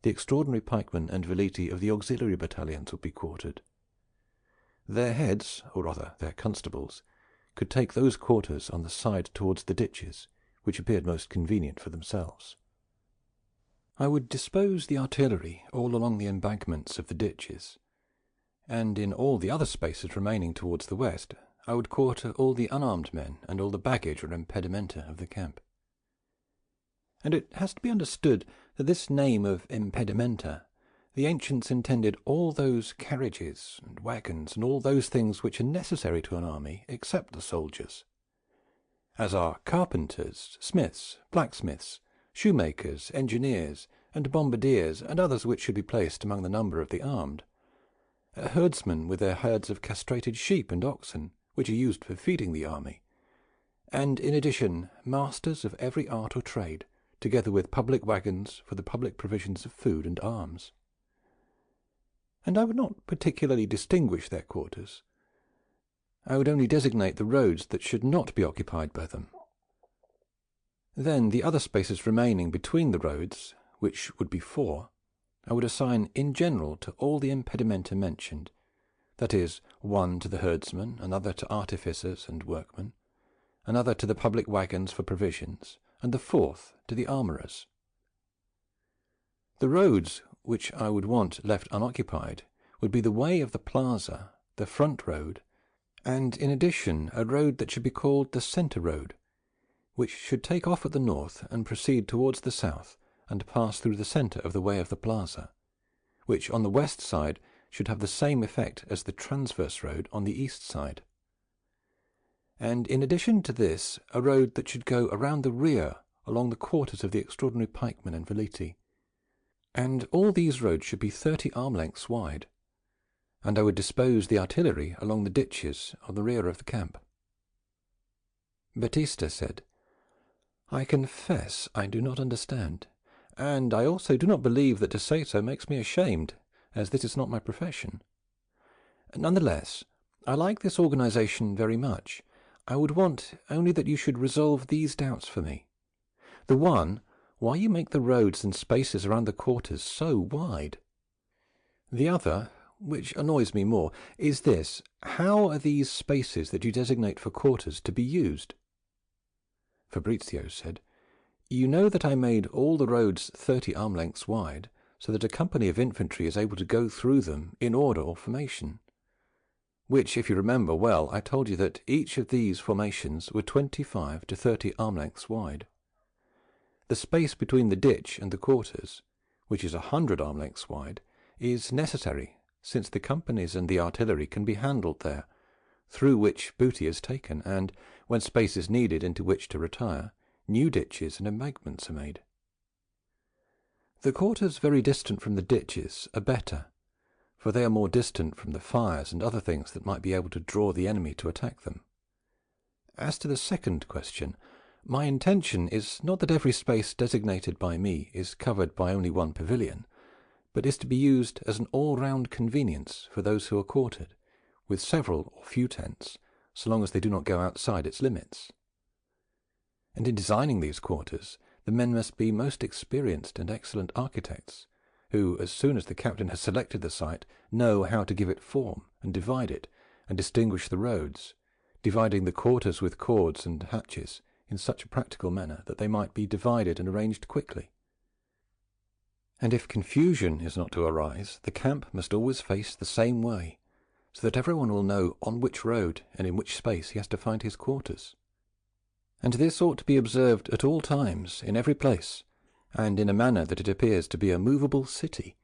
the extraordinary pikemen and veleti of the auxiliary battalions would be quartered. Their heads, or rather their constables, could take those quarters on the side towards the ditches, which appeared most convenient for themselves. I would dispose the artillery all along the embankments of the ditches, and in all the other spaces remaining towards the west I would quarter all the unarmed men and all the baggage or impedimenta of the camp. And it has to be understood that this name of impedimenta the ancients intended all those carriages and wagons and all those things which are necessary to an army except the soldiers, as are carpenters, smiths, blacksmiths, shoemakers, engineers, and bombardiers, and others which should be placed among the number of the armed, herdsmen with their herds of castrated sheep and oxen, which are used for feeding the army, and in addition masters of every art or trade, together with public wagons for the public provisions of food and arms. And I would not particularly distinguish their quarters. I would only designate the roads that should not be occupied by them. Then the other spaces remaining between the roads, which would be 4, I would assign in general to all the impedimenta mentioned, that is, 1 to the herdsmen, another to artificers and workmen, another to the public wagons for provisions, and the 4th to the armourers. The roads which I would want left unoccupied would be the way of the plaza, the front road, and in addition a road that should be called the centre road, which should take off at the north and proceed towards the south and pass through the centre of the way of the plaza, which on the west side should have the same effect as the transverse road on the east side. And in addition to this a road that should go around the rear along the quarters of the extraordinary pikemen and veleti, and all these roads should be 30 arm lengths wide, and I would dispose the artillery along the ditches on the rear of the camp. Batista said, "I confess I do not understand, and I also do not believe that to say so makes me ashamed, as this is not my profession. None the less, I like this organization very much. I would want only that you should resolve these doubts for me. The one, why you make the roads and spaces around the quarters so wide. The other, which annoys me more, is this: how are these spaces that you designate for quarters to be used?" Fabrizio said, "You know that I made all the roads 30 arm lengths wide, so that a company of infantry is able to go through them in order or formation, which, if you remember well, I told you that each of these formations were 25 to 30 arm lengths wide. The space between the ditch and the quarters, which is 100 arm lengths wide, is necessary, since the companies and the artillery can be handled there, through which booty is taken, and, when space is needed into which to retire, new ditches and embankments are made. The quarters very distant from the ditches are better, for they are more distant from the fires and other things that might be able to draw the enemy to attack them. As to the second question, my intention is not that every space designated by me is covered by only one pavilion, but is to be used as an all-round convenience for those who are quartered, with several or few tents, so long as they do not go outside its limits. And in designing these quarters, the men must be most experienced and excellent architects, who, as soon as the captain has selected the site, know how to give it form, and divide it, and distinguish the roads, dividing the quarters with cords and hatches in such a practical manner that they might be divided and arranged quickly. And if confusion is not to arise, the camp must always face the same way, so that everyone will know on which road and in which space he has to find his quarters. And this ought to be observed at all times, in every place, and in a manner that it appears to be a movable city,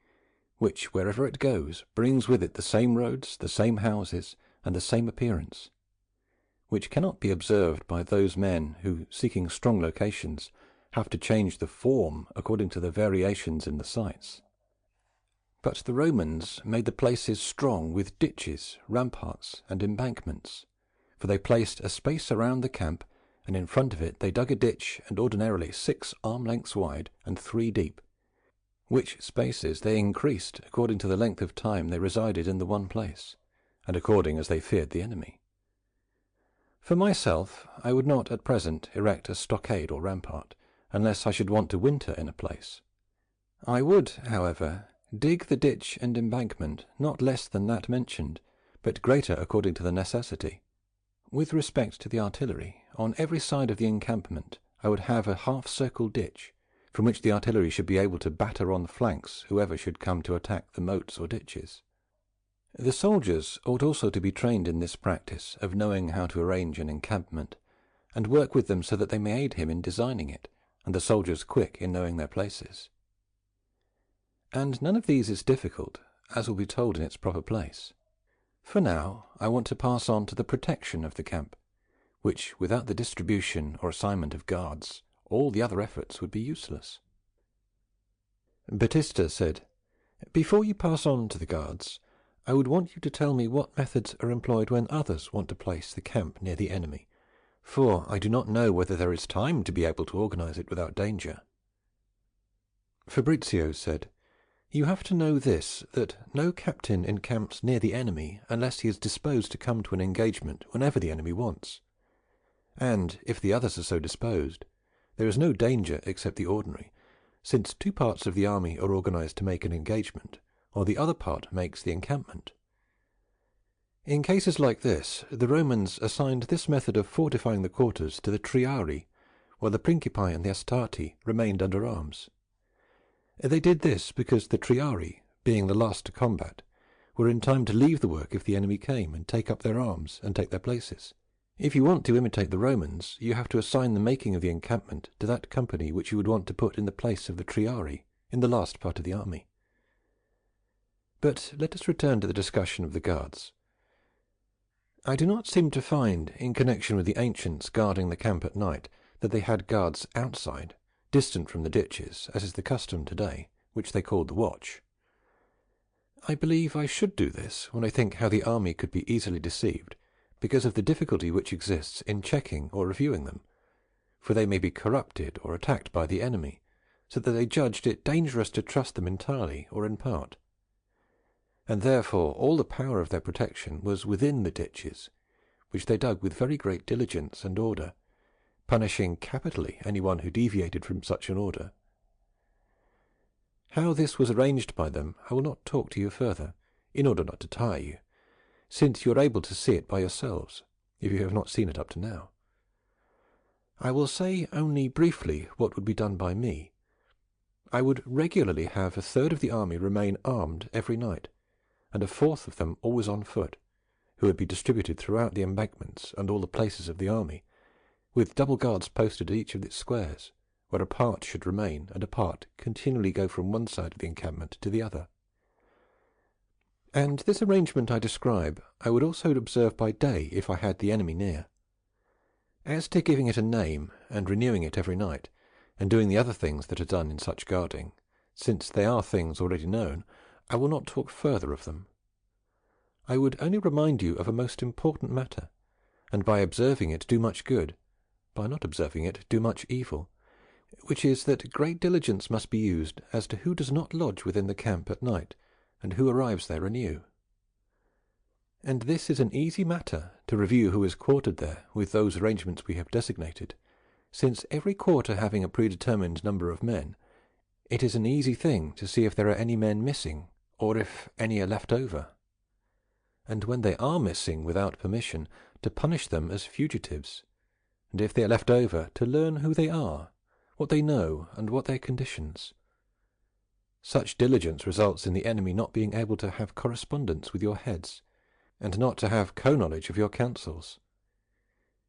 which, wherever it goes, brings with it the same roads, the same houses, and the same appearance, which cannot be observed by those men who, seeking strong locations, have to change the form according to the variations in the sites. But the Romans made the places strong with ditches, ramparts, and embankments, for they placed a space around the camp, and in front of it they dug a ditch, and ordinarily 6 arm-lengths wide and 3 deep, which spaces they increased according to the length of time they resided in the one place, and according as they feared the enemy. For myself, I would not at present erect a stockade or rampart, unless I should want to winter in a place. I would, however, dig the ditch and embankment not less than that mentioned, but greater according to the necessity. With respect to the artillery, on every side of the encampment I would have a half-circle ditch, from which the artillery should be able to batter on flanks whoever should come to attack the moats or ditches. The soldiers ought also to be trained in this practice of knowing how to arrange an encampment, and work with them so that they may aid him in designing it, and the soldiers quick in knowing their places. And none of these is difficult, as will be told in its proper place. For now I want to pass on to the protection of the camp, which, without the distribution or assignment of guards, all the other efforts would be useless. Batista said, "Before you pass on to the guards, I would want you to tell me what methods are employed when others want to place the camp near the enemy, for I do not know whether there is time to be able to organize it without danger." Fabrizio said, "You have to know this, that no captain encamps near the enemy unless he is disposed to come to an engagement whenever the enemy wants. And, if the others are so disposed, there is no danger except the ordinary, since 2 parts of the army are organized to make an engagement, while the other part makes the encampment. In cases like this, the Romans assigned this method of fortifying the quarters to the triarii, while the principi and the astati remained under arms. They did this because the triarii, being the last to combat, were in time to leave the work if the enemy came, and take up their arms and take their places. If you want to imitate the Romans, you have to assign the making of the encampment to that company which you would want to put in the place of the triarii in the last part of the army. But let us return to the discussion of the guards. I do not seem to find, in connection with the ancients guarding the camp at night, that they had guards outside, distant from the ditches, as is the custom today, which they called the watch. I believe I should do this when I think how the army could be easily deceived, because of the difficulty which exists in checking or reviewing them, for they may be corrupted or attacked by the enemy, so that they judged it dangerous to trust them entirely or in part. And therefore all the power of their protection was within the ditches, which they dug with very great diligence and order, punishing capitally anyone who deviated from such an order. How this was arranged by them I will not talk to you further, in order not to tire you, since you are able to see it by yourselves, if you have not seen it up to now. I will say only briefly what would be done by me. I would regularly have 1/3 of the army remain armed every night, and 1/4 of them always on foot, who would be distributed throughout the embankments and all the places of the army, with double guards posted at each of its squares, where a part should remain and a part continually go from one side of the encampment to the other. And this arrangement I describe I would also observe by day if I had the enemy near. As to giving it a name, and renewing it every night, and doing the other things that are done in such guarding, since they are things already known, I will not talk further of them. I would only remind you of a most important matter, and by observing it do much good, by not observing it do much evil, which is that great diligence must be used as to who does not lodge within the camp at night, and who arrives there anew. And this is an easy matter to review who is quartered there with those arrangements we have designated, since every quarter having a predetermined number of men, it is an easy thing to see if there are any men missing, or if any are left over. And when they are missing without permission, to punish them as fugitives, and if they are left over, to learn who they are, what they know, and what their conditions. Such diligence results in the enemy not being able to have correspondence with your heads, and not to have co-knowledge of your counsels.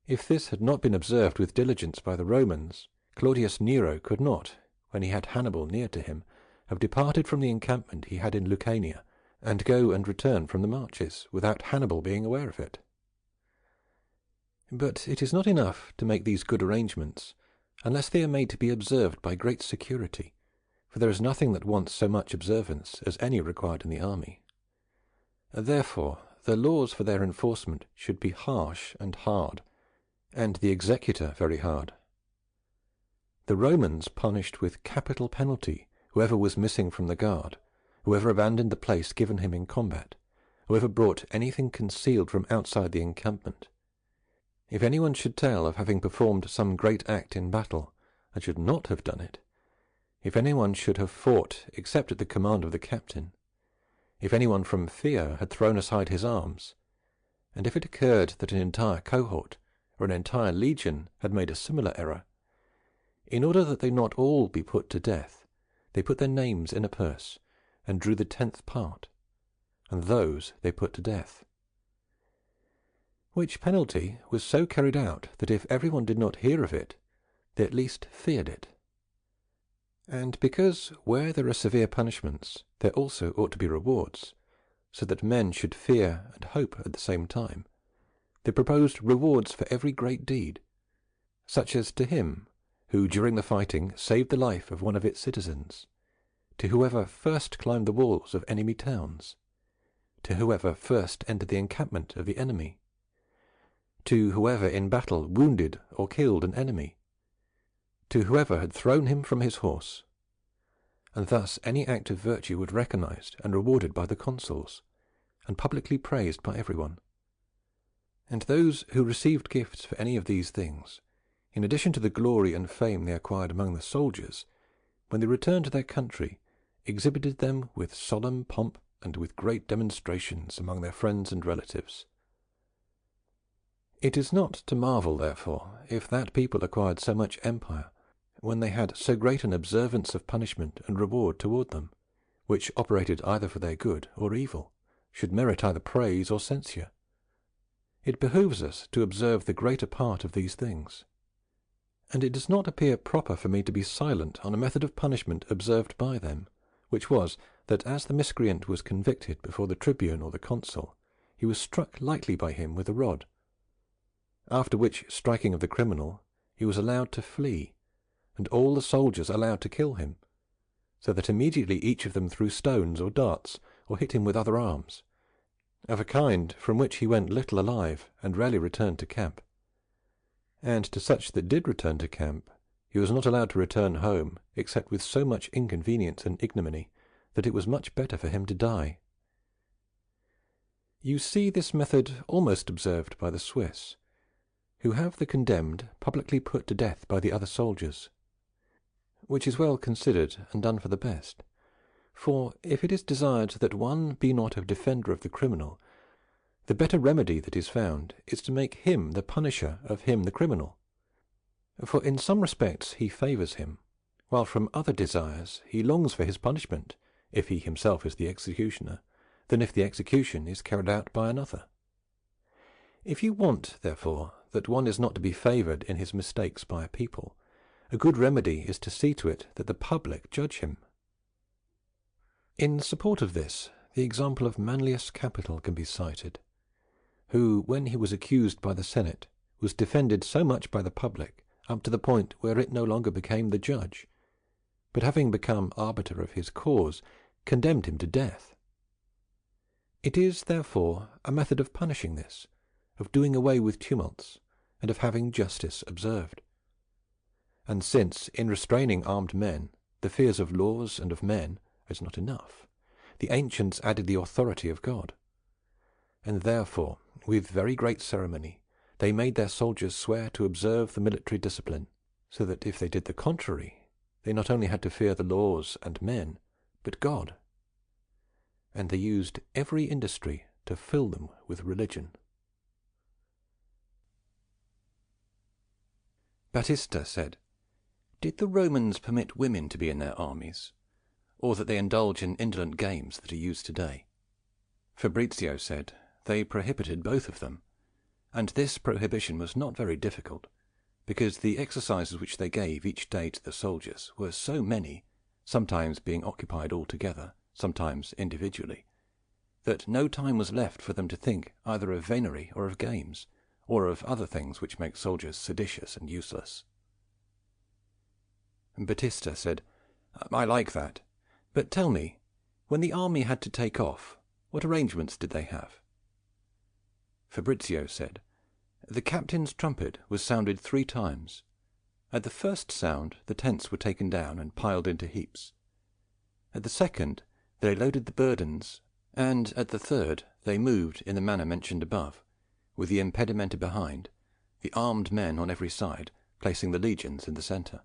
If this had not been observed with diligence by the Romans, Claudius Nero could not, when he had Hannibal near to him, have departed from the encampment he had in Lucania, and go and return from the marches, without Hannibal being aware of it. But it is not enough to make these good arrangements, unless they are made to be observed by great security, for there is nothing that wants so much observance as any required in the army. Therefore the laws for their enforcement should be harsh and hard, and the executor very hard. The Romans punished with capital penalty whoever was missing from the guard, whoever abandoned the place given him in combat, whoever brought anything concealed from outside the encampment. If anyone should tell of having performed some great act in battle, and should not have done it, if anyone should have fought except at the command of the captain, if anyone from fear had thrown aside his arms, and if it occurred that an entire cohort or an entire legion had made a similar error, in order that they not all be put to death, they put their names in a purse, and drew the 10th part, and those they put to death. Which penalty was so carried out that if everyone did not hear of it, they at least feared it. And because where there are severe punishments, there also ought to be rewards, so that men should fear and hope at the same time, they proposed rewards for every great deed, such as to him who during the fighting saved the life of one of its citizens, to whoever first climbed the walls of enemy towns, to whoever first entered the encampment of the enemy, to whoever in battle wounded or killed an enemy, to whoever had thrown him from his horse. And thus any act of virtue was recognized and rewarded by the consuls, and publicly praised by everyone. And those who received gifts for any of these things, in addition to the glory and fame they acquired among the soldiers, when they returned to their country, exhibited them with solemn pomp and with great demonstrations among their friends and relatives. It is not to marvel, therefore, if that people acquired so much empire, when they had so great an observance of punishment and reward toward them, which operated either for their good or evil, should merit either praise or censure. It behooves us to observe the greater part of these things. And it does not appear proper for me to be silent on a method of punishment observed by them, which was, that as the miscreant was convicted before the tribune or the consul, he was struck lightly by him with a rod, after which striking of the criminal he was allowed to flee, and all the soldiers allowed to kill him, so that immediately each of them threw stones or darts, or hit him with other arms, of a kind from which he went little alive, and rarely returned to camp. And to such that did return to camp, he was not allowed to return home, except with so much inconvenience and ignominy, that it was much better for him to die. You see this method almost observed by the Swiss, who have the condemned publicly put to death by the other soldiers, which is well considered and done for the best. For if it is desired that one be not a defender of the criminal, the better remedy that is found is to make him the punisher of him the criminal. For in some respects he favours him, while from other desires he longs for his punishment, if he himself is the executioner, than if the execution is carried out by another. If you want, therefore, that one is not to be favoured in his mistakes by a people, a good remedy is to see to it that the public judge him. In support of this, the example of Manlius Capital can be cited, who, when he was accused by the Senate, was defended so much by the public up to the point where it no longer became the judge, but having become arbiter of his cause, condemned him to death. It is, therefore, a method of punishing this, of doing away with tumults, and of having justice observed. And since, in restraining armed men, the fears of laws and of men is not enough, the ancients added the authority of God. And therefore, with very great ceremony, they made their soldiers swear to observe the military discipline, so that if they did the contrary, they not only had to fear the laws and men, but God. And they used every industry to fill them with religion. Battista said, "Did the Romans permit women to be in their armies, or that they indulge in indolent games that are used today?" Fabrizio said, "They prohibited both of them, and this prohibition was not very difficult, because the exercises which they gave each day to the soldiers were so many, sometimes being occupied all together, sometimes individually, that no time was left for them to think either of venery or of games, or of other things which make soldiers seditious and useless." Battista said, "I like that. But tell me, when the army had to take off, what arrangements did they have?" Fabrizio said, "The captain's trumpet was sounded 3 times. At the first sound the tents were taken down and piled into heaps. At the second they loaded the burdens, and at the third they moved in the manner mentioned above, with the impedimenta behind, the armed men on every side, placing the legions in the centre.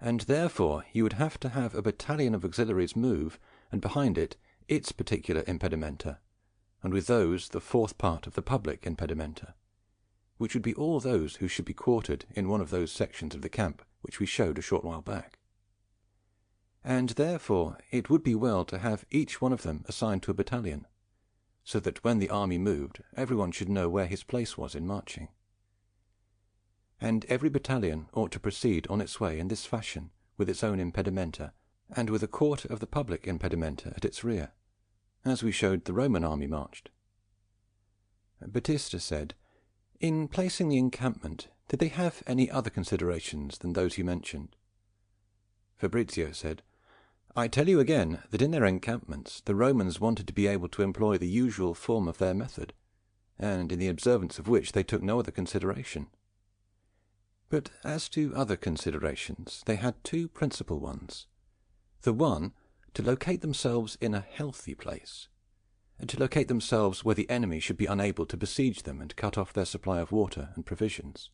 And therefore you would have to have a battalion of auxiliaries move, and behind it its particular impedimenta, and with those the 4th part of the public impedimenta, which would be all those who should be quartered in one of those sections of the camp which we showed a short while back. And therefore it would be well to have each one of them assigned to a battalion, so that when the army moved everyone should know where his place was in marching. And every battalion ought to proceed on its way in this fashion, with its own impedimenta, and with a quarter of the public impedimenta at its rear, as we showed the Roman army marched." Battista said, "In placing the encampment, did they have any other considerations than those you mentioned?" Fabrizio said, "I tell you again that in their encampments the Romans wanted to be able to employ the usual form of their method, and in the observance of which they took no other consideration. But as to other considerations, they had 2 principal ones. The one, to locate themselves in a healthy place, and to locate themselves where the enemy should be unable to besiege them and cut off their supply of water and provisions.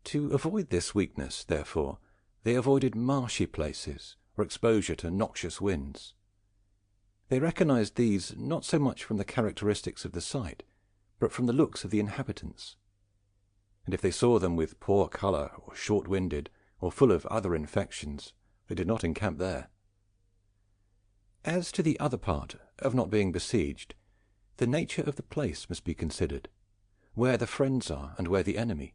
To avoid this weakness, therefore, they avoided marshy places or exposure to noxious winds. They recognized these not so much from the characteristics of the site, but from the looks of the inhabitants. And if they saw them with poor colour, or short-winded, or full of other infections, they did not encamp there. As to the other part, of not being besieged, the nature of the place must be considered, where the friends are and where the enemy,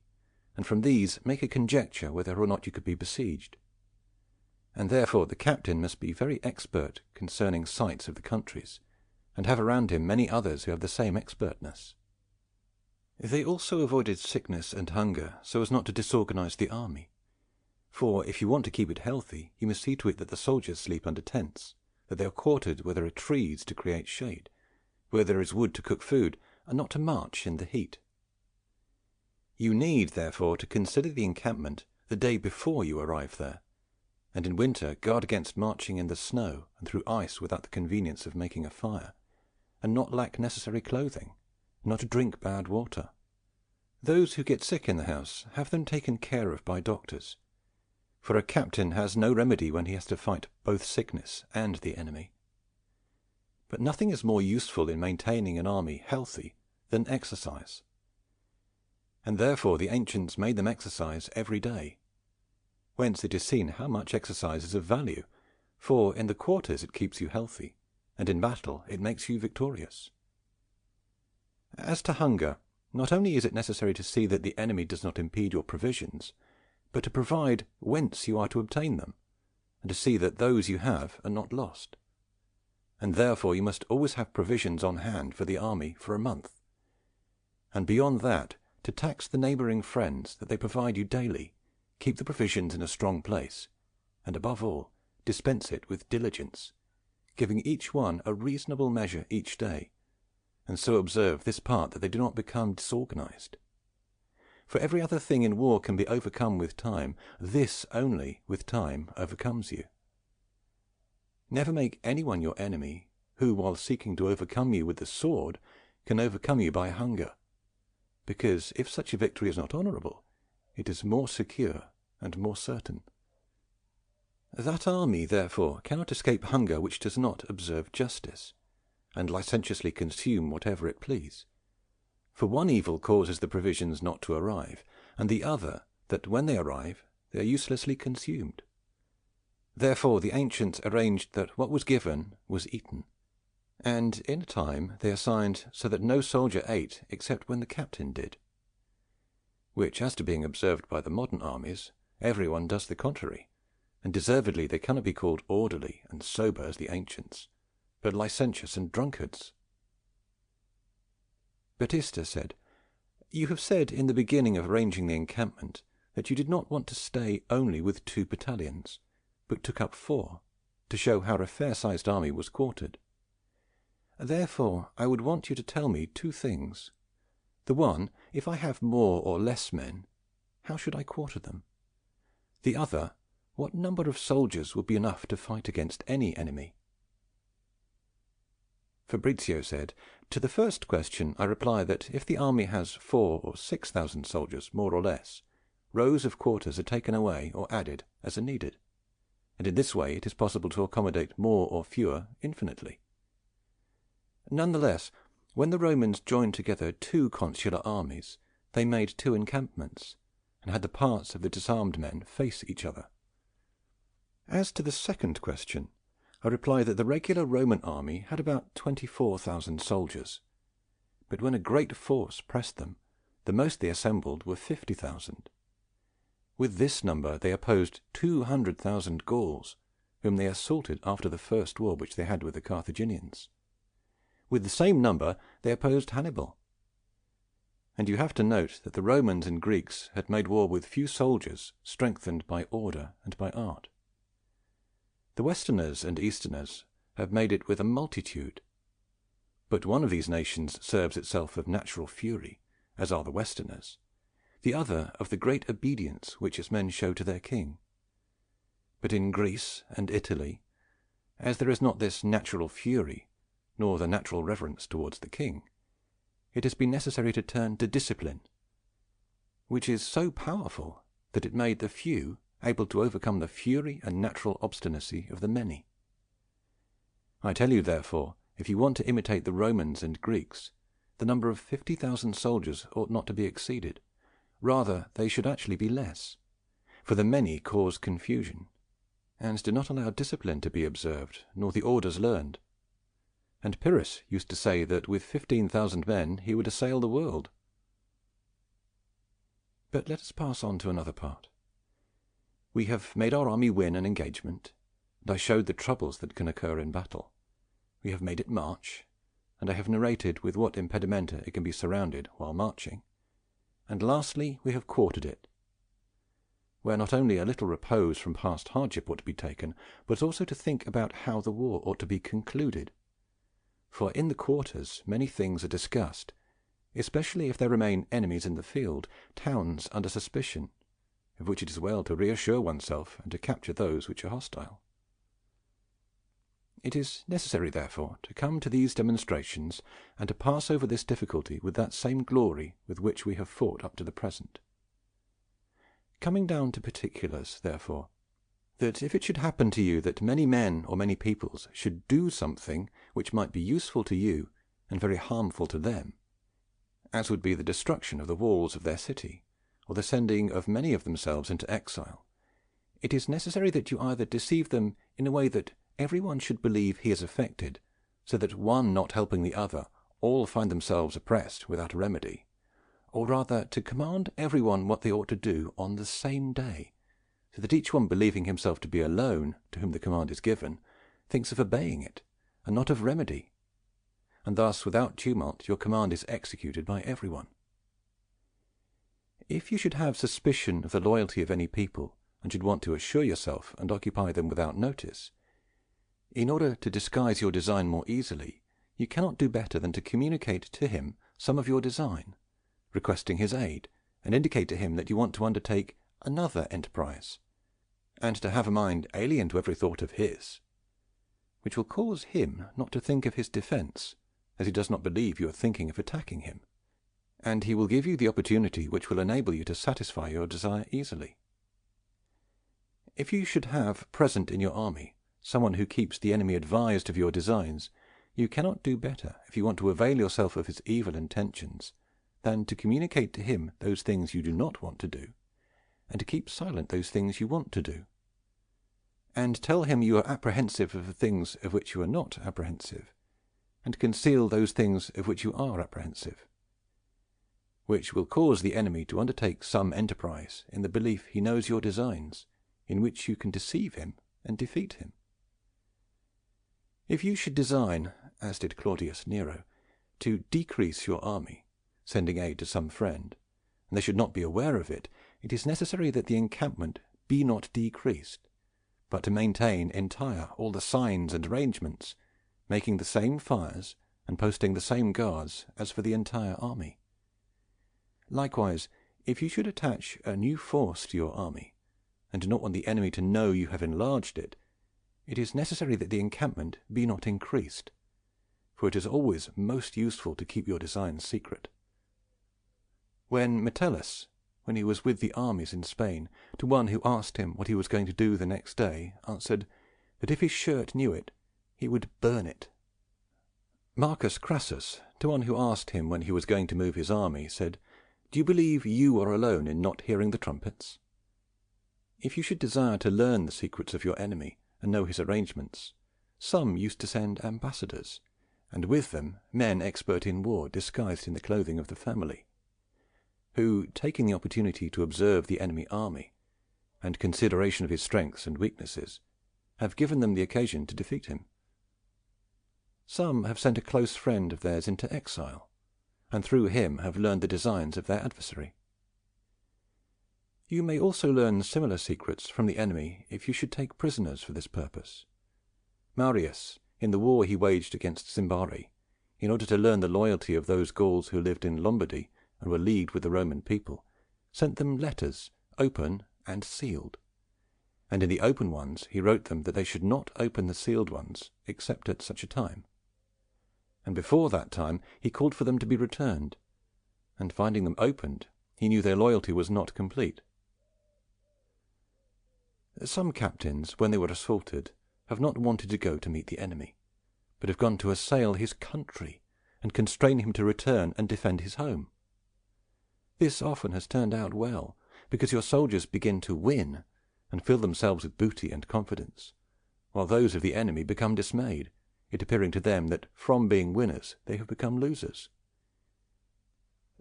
and from these make a conjecture whether or not you could be besieged. And therefore the captain must be very expert concerning sites of the countries, and have around him many others who have the same expertness. They also avoided sickness and hunger so as not to disorganize the army. For if you want to keep it healthy, you must see to it that the soldiers sleep under tents, that they are quartered where there are trees to create shade, where there is wood to cook food, and not to march in the heat. You need, therefore, to consider the encampment the day before you arrive there, and in winter guard against marching in the snow and through ice without the convenience of making a fire, and not lack necessary clothing, not to drink bad water. Those who get sick in the house, have them taken care of by doctors, for a captain has no remedy when he has to fight both sickness and the enemy. But nothing is more useful in maintaining an army healthy than exercise, and therefore the ancients made them exercise every day. Whence it is seen how much exercise is of value, for in the quarters it keeps you healthy, and in battle it makes you victorious. As to hunger, not only is it necessary to see that the enemy does not impede your provisions, but to provide whence you are to obtain them, and to see that those you have are not lost. And therefore you must always have provisions on hand for the army for a month. and beyond that to tax the neighbouring friends that they provide you daily, keep the provisions in a strong place, and above all dispense it with diligence, giving each one a reasonable measure each day, and so observe this part that they do not become disorganized. For every other thing in war can be overcome with time, this only with time overcomes you. Never make anyone your enemy who, while seeking to overcome you with the sword, can overcome you by hunger, because if such a victory is not honourable, it is more secure and more certain. That army, therefore, cannot escape hunger which does not observe justice, and licentiously consume whatever it please. For one evil causes the provisions not to arrive, and the other that when they arrive they are uselessly consumed. Therefore the ancients arranged that what was given was eaten, and in a time they assigned so that no soldier ate except when the captain did. Which, as to being observed by the modern armies, every one does the contrary, and deservedly they cannot be called orderly and sober as the ancients, but licentious and drunkards. Batista said, "You have said in the beginning of arranging the encampment that you did not want to stay only with 2 battalions, but took up 4, to show how a fair-sized army was quartered. Therefore I would want you to tell me 2 things. The one, if I have more or less men, how should I quarter them? The other, what number of soldiers would be enough to fight against any enemy?" Fabrizio said, "To the first question I reply that if the army has 4,000 or 6,000 soldiers, more or less, rows of quarters are taken away or added as are needed, and in this way it is possible to accommodate more or fewer infinitely. None the less, when the Romans joined together 2 consular armies, they made 2 encampments, and had the parts of the disarmed men face each other. As to the second question, I reply that the regular Roman army had about 24,000 soldiers, but when a great force pressed them, the most they assembled were 50,000. With this number they opposed 200,000 Gauls, whom they assaulted after the first war which they had with the Carthaginians. With the same number they opposed Hannibal. And you have to note that the Romans and Greeks had made war with few soldiers, strengthened by order and by art. The Westerners and Easterners have made it with a multitude. But one of these nations serves itself of natural fury, as are the Westerners, the other of the great obedience which its men show to their king. But in Greece and Italy, as there is not this natural fury, nor the natural reverence towards the king, it has been necessary to turn to discipline, which is so powerful that it made the few able to overcome the fury and natural obstinacy of the many. I tell you, therefore, if you want to imitate the Romans and Greeks, the number of 50,000 soldiers ought not to be exceeded. Rather, they should actually be less, for the many cause confusion, and do not allow discipline to be observed, nor the orders learned. And Pyrrhus used to say that with 15,000 men he would assail the world. But let us pass on to another part. We have made our army win an engagement, and I showed the troubles that can occur in battle. We have made it march, and I have narrated with what impedimenta it can be surrounded while marching. And lastly, we have quartered it, where not only a little repose from past hardship ought to be taken, but also to think about how the war ought to be concluded. For in the quarters many things are discussed, especially if there remain enemies in the field, towns under suspicion, of which it is well to reassure oneself and to capture those which are hostile. It is necessary, therefore, to come to these demonstrations and to pass over this difficulty with that same glory with which we have fought up to the present. Coming down to particulars, therefore, that if it should happen to you that many men or many peoples should do something which might be useful to you and very harmful to them, as would be the destruction of the walls of their city, or the sending of many of themselves into exile, it is necessary that you either deceive them in a way that every one should believe he is affected, so that one not helping the other, all find themselves oppressed without a remedy, or rather to command every one what they ought to do on the same day, so that each one believing himself to be alone to whom the command is given, thinks of obeying it, and not of remedy, and thus without tumult your command is executed by every one, If you should have suspicion of the loyalty of any people, and should want to assure yourself and occupy them without notice, in order to disguise your design more easily, you cannot do better than to communicate to him some of your design, requesting his aid, and indicate to him that you want to undertake another enterprise, and to have a mind alien to every thought of his, which will cause him not to think of his defence, as he does not believe you are thinking of attacking him, and he will give you the opportunity which will enable you to satisfy your desire easily. If you should have present in your army someone who keeps the enemy advised of your designs, you cannot do better, if you want to avail yourself of his evil intentions, than to communicate to him those things you do not want to do, and to keep silent those things you want to do, and tell him you are apprehensive of the things of which you are not apprehensive, and conceal those things of which you are apprehensive, which will cause the enemy to undertake some enterprise in the belief he knows your designs, in which you can deceive him and defeat him. If you should design, as did Claudius Nero, to decrease your army, sending aid to some friend, and they should not be aware of it, it is necessary that the encampment be not decreased, but to maintain entire all the signs and arrangements, making the same fires and posting the same guards as for the entire army. Likewise, if you should attach a new force to your army, and do not want the enemy to know you have enlarged it, it is necessary that the encampment be not increased, for it is always most useful to keep your designs secret. When Metellus, when he was with the armies in Spain, to one who asked him what he was going to do the next day, answered that if his shirt knew it, he would burn it. Marcus Crassus, to one who asked him when he was going to move his army, said, "Do you believe you are alone in not hearing the trumpets?" If you should desire to learn the secrets of your enemy and know his arrangements, some used to send ambassadors, and with them men expert in war disguised in the clothing of the family, who, taking the opportunity to observe the enemy army, and consideration of his strengths and weaknesses, have given them the occasion to defeat him. Some have sent a close friend of theirs into exile, and through him have learned the designs of their adversary. You may also learn similar secrets from the enemy if you should take prisoners for this purpose. Marius, in the war he waged against Zimbari, in order to learn the loyalty of those Gauls who lived in Lombardy and were leagued with the Roman people, sent them letters, open and sealed, and in the open ones he wrote them that they should not open the sealed ones except at such a time. And before that time he called for them to be returned, and finding them opened, he knew their loyalty was not complete. Some captains, when they were assaulted, have not wanted to go to meet the enemy, but have gone to assail his country and constrain him to return and defend his home. This often has turned out well, because your soldiers begin to win and fill themselves with booty and confidence, while those of the enemy become dismayed, it appearing to them that from being winners they have become losers.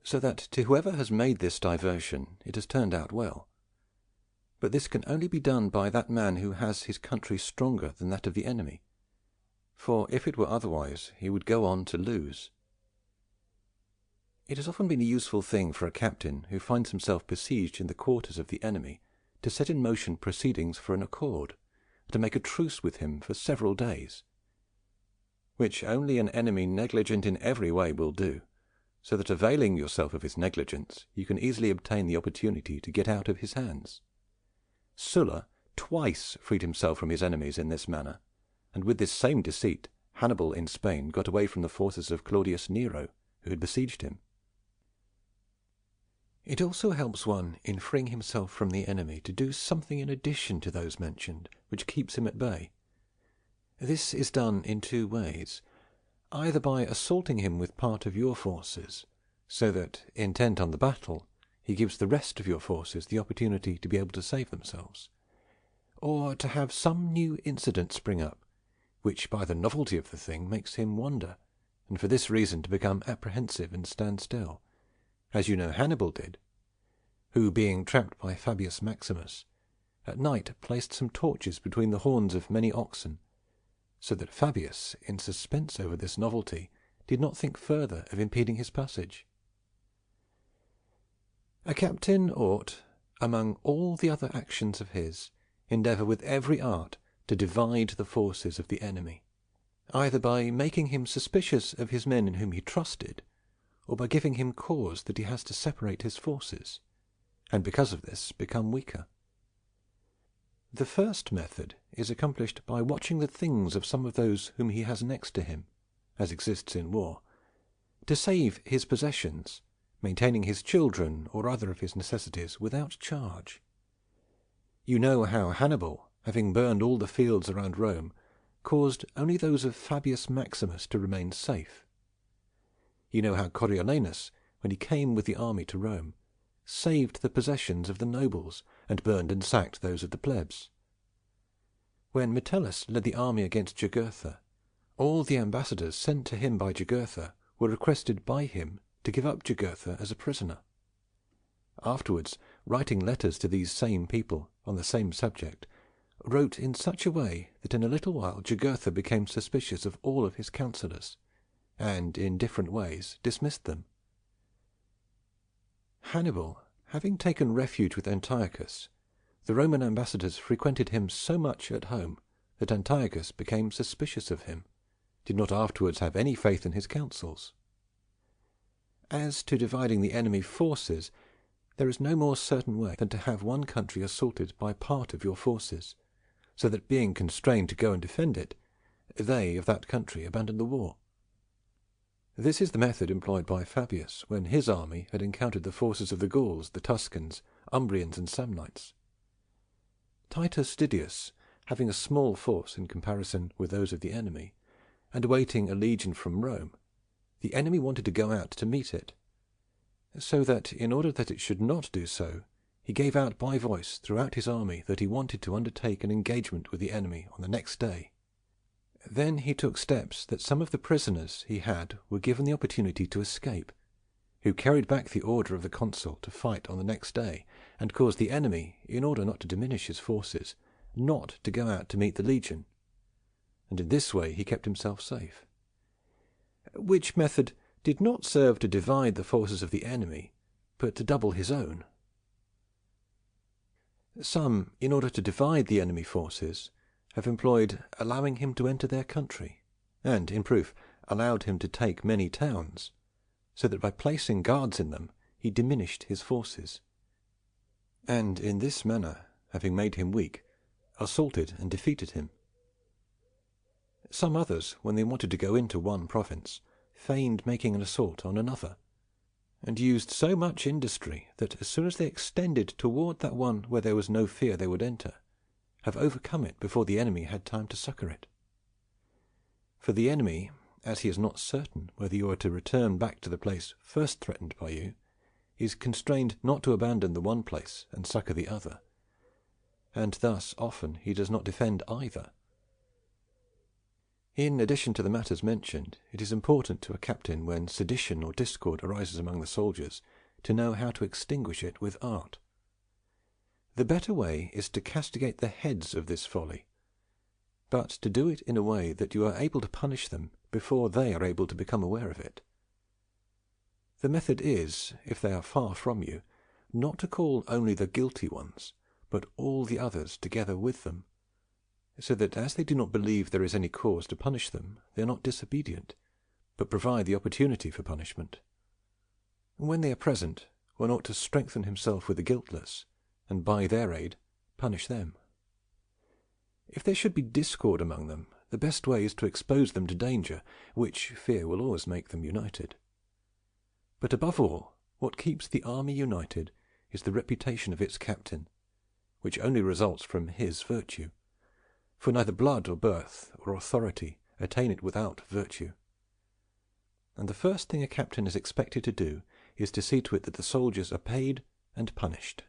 So that to whoever has made this diversion it has turned out well. But this can only be done by that man who has his country stronger than that of the enemy, for if it were otherwise he would go on to lose. It has often been a useful thing for a captain who finds himself besieged in the quarters of the enemy to set in motion proceedings for an accord, to make a truce with him for several days, which only an enemy negligent in every way will do, so that, availing yourself of his negligence, you can easily obtain the opportunity to get out of his hands. Sulla twice freed himself from his enemies in this manner, and with this same deceit Hannibal in Spain got away from the forces of Claudius Nero, who had besieged him. It also helps one in freeing himself from the enemy to do something in addition to those mentioned, which keeps him at bay. This is done in two ways, either by assaulting him with part of your forces, so that, intent on the battle, he gives the rest of your forces the opportunity to be able to save themselves, or to have some new incident spring up, which by the novelty of the thing makes him wonder, and for this reason to become apprehensive and stand still, as you know Hannibal did, who, being trapped by Fabius Maximus, at night placed some torches between the horns of many oxen, so that Fabius, in suspense over this novelty, did not think further of impeding his passage. A captain ought, among all the other actions of his, endeavour with every art to divide the forces of the enemy, either by making him suspicious of his men in whom he trusted, or by giving him cause that he has to separate his forces, and because of this become weaker. The first method is accomplished by watching the things of some of those whom he has next to him, as exists in war, to save his possessions, maintaining his children or other of his necessities without charge. You know how Hannibal, having burned all the fields around Rome, caused only those of Fabius Maximus to remain safe. You know how Coriolanus, when he came with the army to Rome, saved the possessions of the nobles and burned and sacked those of the plebs. When Metellus led the army against Jugurtha, all the ambassadors sent to him by Jugurtha were requested by him to give up Jugurtha as a prisoner. Afterwards, writing letters to these same people on the same subject, wrote in such a way that in a little while Jugurtha became suspicious of all of his counsellors, and in different ways dismissed them. Hannibal, having taken refuge with Antiochus, the Roman ambassadors frequented him so much at home that Antiochus became suspicious of him, did not afterwards have any faith in his counsels. As to dividing the enemy forces, there is no more certain way than to have one country assaulted by part of your forces, so that, being constrained to go and defend it, they of that country abandon the war. This is the method employed by Fabius when his army had encountered the forces of the Gauls, the Tuscans, Umbrians, and Samnites. Titus Didius, having a small force in comparison with those of the enemy, and awaiting a legion from Rome, the enemy wanted to go out to meet it, so that, in order that it should not do so, he gave out by voice throughout his army that he wanted to undertake an engagement with the enemy on the next day. Then he took steps that some of the prisoners he had were given the opportunity to escape, who carried back the order of the consul to fight on the next day, and caused the enemy, in order not to diminish his forces, not to go out to meet the legion, and in this way he kept himself safe. Which method did not serve to divide the forces of the enemy, but to double his own. Some, in order to divide the enemy forces, have employed allowing him to enter their country, and, in proof, allowed him to take many towns, so that by placing guards in them he diminished his forces, and in this manner, having made him weak, assaulted and defeated him. Some others, when they wanted to go into one province, feigned making an assault on another, and used so much industry that as soon as they extended toward that one where there was no fear they would enter, have overcome it before the enemy had time to succour it. For the enemy, as he is not certain whether you are to return back to the place first threatened by you, is constrained not to abandon the one place and succour the other, and thus often he does not defend either. In addition to the matters mentioned, it is important to a captain, when sedition or discord arises among the soldiers, to know how to extinguish it with art. The better way is to castigate the heads of this folly, but to do it in a way that you are able to punish them before they are able to become aware of it. The method is, if they are far from you, not to call only the guilty ones, but all the others together with them, so that as they do not believe there is any cause to punish them, they are not disobedient, but provide the opportunity for punishment. When they are present, one ought to strengthen himself with the guiltless, and by their aid punish them. If there should be discord among them, the best way is to expose them to danger, which fear will always make them united. But above all, what keeps the army united is the reputation of its captain, which only results from his virtue. For neither blood or birth or authority attain it without virtue. And the first thing a captain is expected to do is to see to it that the soldiers are paid and punished.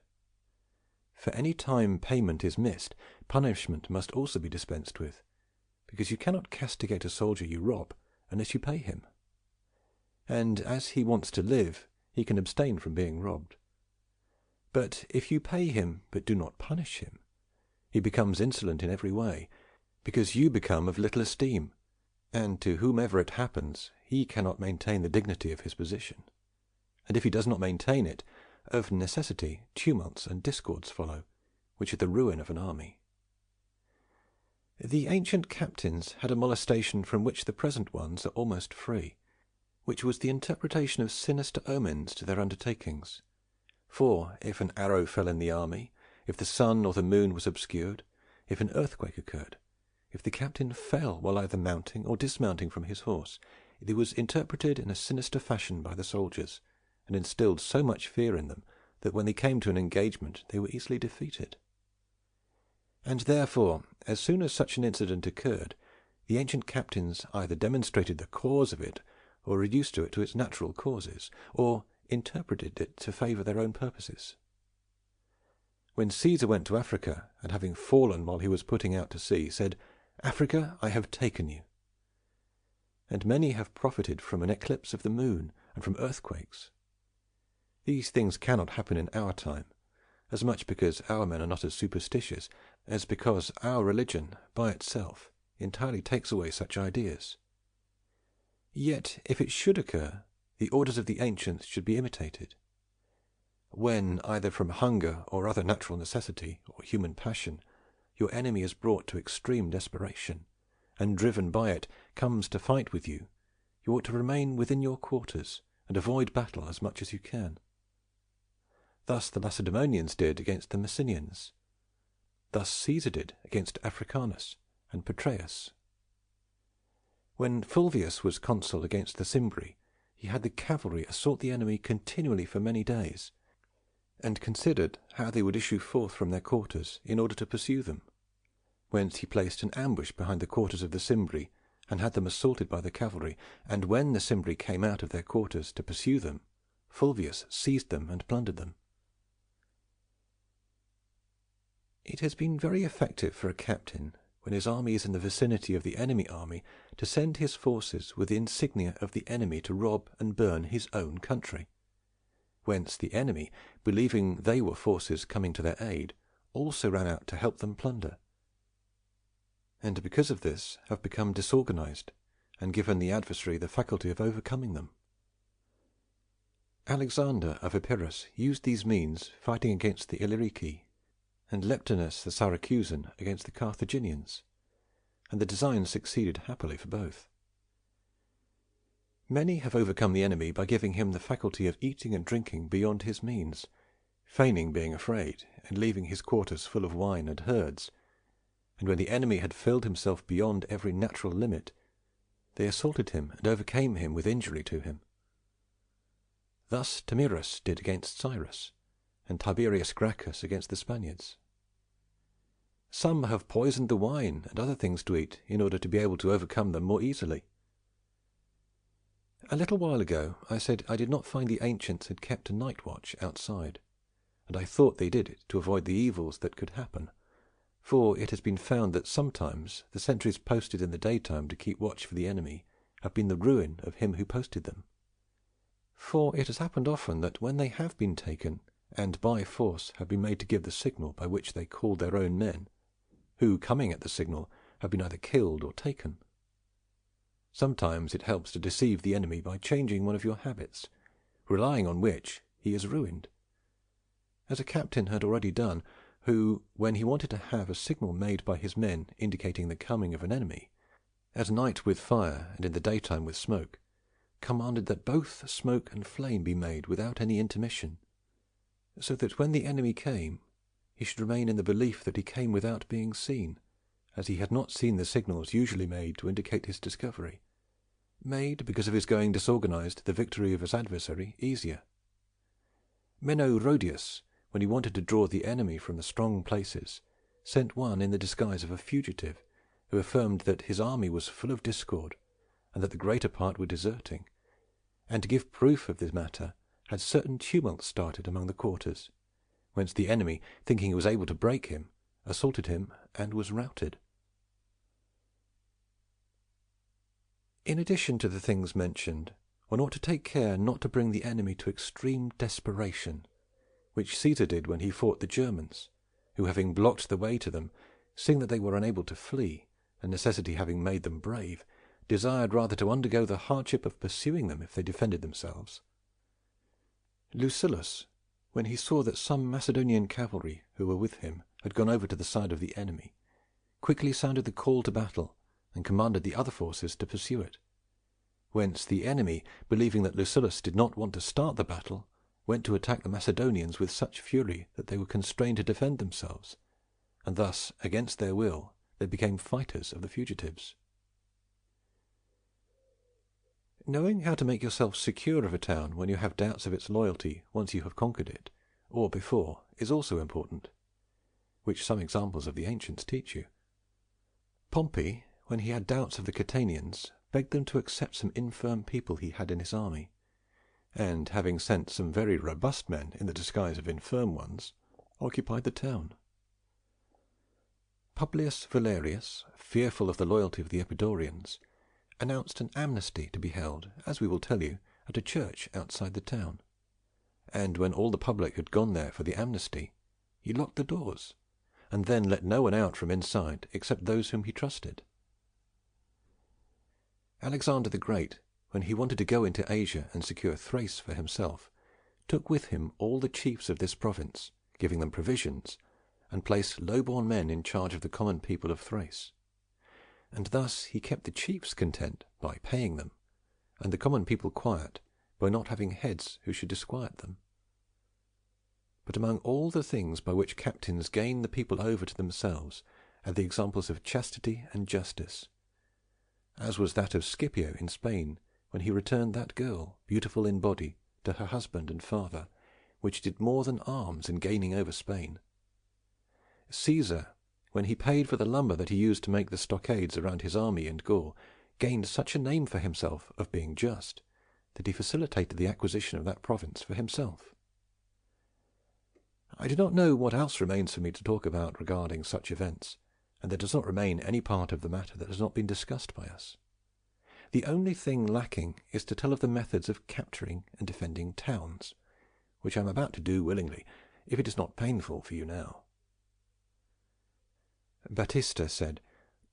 For any time payment is missed, punishment must also be dispensed with, because you cannot castigate a soldier you rob unless you pay him. And as he wants to live, he can abstain from being robbed. But if you pay him but do not punish him, he becomes insolent in every way, because you become of little esteem, and to whomever it happens, he cannot maintain the dignity of his position. And if he does not maintain it, of necessity tumults and discords follow, which are the ruin of an army. The ancient captains had a molestation from which the present ones are almost free, which was the interpretation of sinister omens to their undertakings. For if an arrow fell in the army, if the sun or the moon was obscured, if an earthquake occurred, if the captain fell while either mounting or dismounting from his horse, it was interpreted in a sinister fashion by the soldiers, and instilled so much fear in them that when they came to an engagement they were easily defeated. And therefore, as soon as such an incident occurred, the ancient captains either demonstrated the cause of it, or reduced it to its natural causes, or interpreted it to favour their own purposes. When Caesar went to Africa, and having fallen while he was putting out to sea, said, "Africa, I have taken you." And many have profited from an eclipse of the moon and from earthquakes. These things cannot happen in our time, as much because our men are not as superstitious, as because our religion, by itself, entirely takes away such ideas. Yet, if it should occur, the orders of the ancients should be imitated. When, either from hunger or other natural necessity, or human passion, your enemy is brought to extreme desperation, and driven by it comes to fight with you, you ought to remain within your quarters, and avoid battle as much as you can. Thus the Lacedaemonians did against the Messenians. Thus Caesar did against Africanus and Petreius. When Fulvius was consul against the Cimbri, he had the cavalry assault the enemy continually for many days, and considered how they would issue forth from their quarters in order to pursue them, whence he placed an ambush behind the quarters of the Cimbri, and had them assaulted by the cavalry, and when the Cimbri came out of their quarters to pursue them, Fulvius seized them and plundered them. It has been very effective for a captain, when his army is in the vicinity of the enemy army, to send his forces with the insignia of the enemy to rob and burn his own country, whence the enemy, believing they were forces coming to their aid, also ran out to help them plunder, and because of this have become disorganized, and given the adversary the faculty of overcoming them. Alexander of Epirus used these means fighting against the Illyriki, and Leptinus the Syracusan against the Carthaginians, and the design succeeded happily for both. Many have overcome the enemy by giving him the faculty of eating and drinking beyond his means, feigning being afraid, and leaving his quarters full of wine and herds, and when the enemy had filled himself beyond every natural limit, they assaulted him and overcame him with injury to him. Thus Tamirus did against Cyrus, and Tiberius Gracchus against the Spaniards. Some have poisoned the wine and other things to eat in order to be able to overcome them more easily. A little while ago I said I did not find the ancients had kept a night watch outside, and I thought they did it to avoid the evils that could happen, for it has been found that sometimes the sentries posted in the daytime to keep watch for the enemy have been the ruin of him who posted them. For it has happened often that when they have been taken, and by force have been made to give the signal by which they called their own men, who, coming at the signal, have been either killed or taken. Sometimes it helps to deceive the enemy by changing one of your habits, relying on which he is ruined, as a captain had already done, who, when he wanted to have a signal made by his men indicating the coming of an enemy, at night with fire and in the daytime with smoke, commanded that both smoke and flame be made without any intermission, so that when the enemy came he should remain in the belief that he came without being seen, as he had not seen the signals usually made to indicate his discovery, made, because of his going disorganized, the victory of his adversary easier. Menno Rhodius, when he wanted to draw the enemy from the strong places, sent one in the disguise of a fugitive, who affirmed that his army was full of discord, and that the greater part were deserting, and to give proof of this matter, had certain tumults started among the quarters, whence the enemy, thinking he was able to break him, assaulted him and was routed. In addition to the things mentioned, one ought to take care not to bring the enemy to extreme desperation, which Caesar did when he fought the Germans, who, having blocked the way to them, seeing that they were unable to flee, and necessity having made them brave, desired rather to undergo the hardship of pursuing them if they defended themselves. Lucilius, when he saw that some Macedonian cavalry who were with him had gone over to the side of the enemy, quickly sounded the call to battle, and commanded the other forces to pursue it. Whence the enemy, believing that Lucullus did not want to start the battle, went to attack the Macedonians with such fury that they were constrained to defend themselves, and thus, against their will, they became fighters of the fugitives. Knowing how to make yourself secure of a town when you have doubts of its loyalty once you have conquered it, or before, is also important, which some examples of the ancients teach you. Pompey, when he had doubts of the Catanians, begged them to accept some infirm people he had in his army, and, having sent some very robust men in the disguise of infirm ones, occupied the town. Publius Valerius, fearful of the loyalty of the Epidaurians, announced an amnesty to be held, as we will tell you, at a church outside the town, and when all the public had gone there for the amnesty, he locked the doors, and then let no one out from inside except those whom he trusted. Alexander the Great, when he wanted to go into Asia and secure Thrace for himself, took with him all the chiefs of this province, giving them provisions, and placed low-born men in charge of the common people of Thrace. And thus he kept the chiefs content by paying them, and the common people quiet by not having heads who should disquiet them. But among all the things by which captains gain the people over to themselves are the examples of chastity and justice, as was that of Scipio in Spain, when he returned that girl, beautiful in body, to her husband and father, which did more than arms in gaining over Spain. Caesar, when he paid for the lumber that he used to make the stockades around his army in Gaul, gained such a name for himself of being just, that he facilitated the acquisition of that province for himself. I do not know what else remains for me to talk about regarding such events, and there does not remain any part of the matter that has not been discussed by us. The only thing lacking is to tell of the methods of capturing and defending towns, which I am about to do willingly, if it is not painful for you now. Batista said,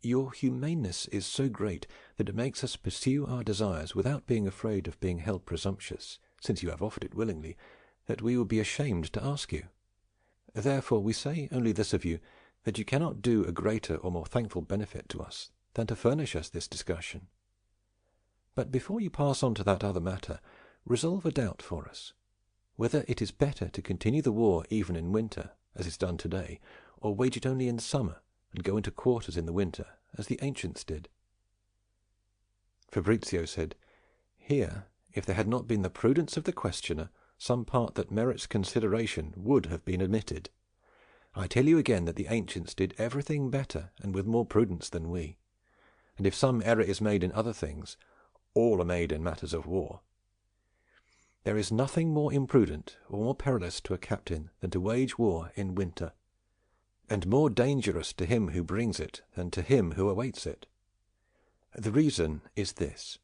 "Your humaneness is so great that it makes us pursue our desires without being afraid of being held presumptuous, since you have offered it willingly, that we would be ashamed to ask you. Therefore we say only this of you, that you cannot do a greater or more thankful benefit to us than to furnish us this discussion. But before you pass on to that other matter, resolve a doubt for us, whether it is better to continue the war even in winter, as is done today, or wage it only in summer, and go into quarters in the winter, as the ancients did." Fabrizio said, "Here, if there had not been the prudence of the questioner, some part that merits consideration would have been omitted. I tell you again that the ancients did everything better and with more prudence than we, and if some error is made in other things, all are made in matters of war. There is nothing more imprudent or more perilous to a captain than to wage war in winter, and more dangerous to him who brings it than to him who awaits it. The reason is this: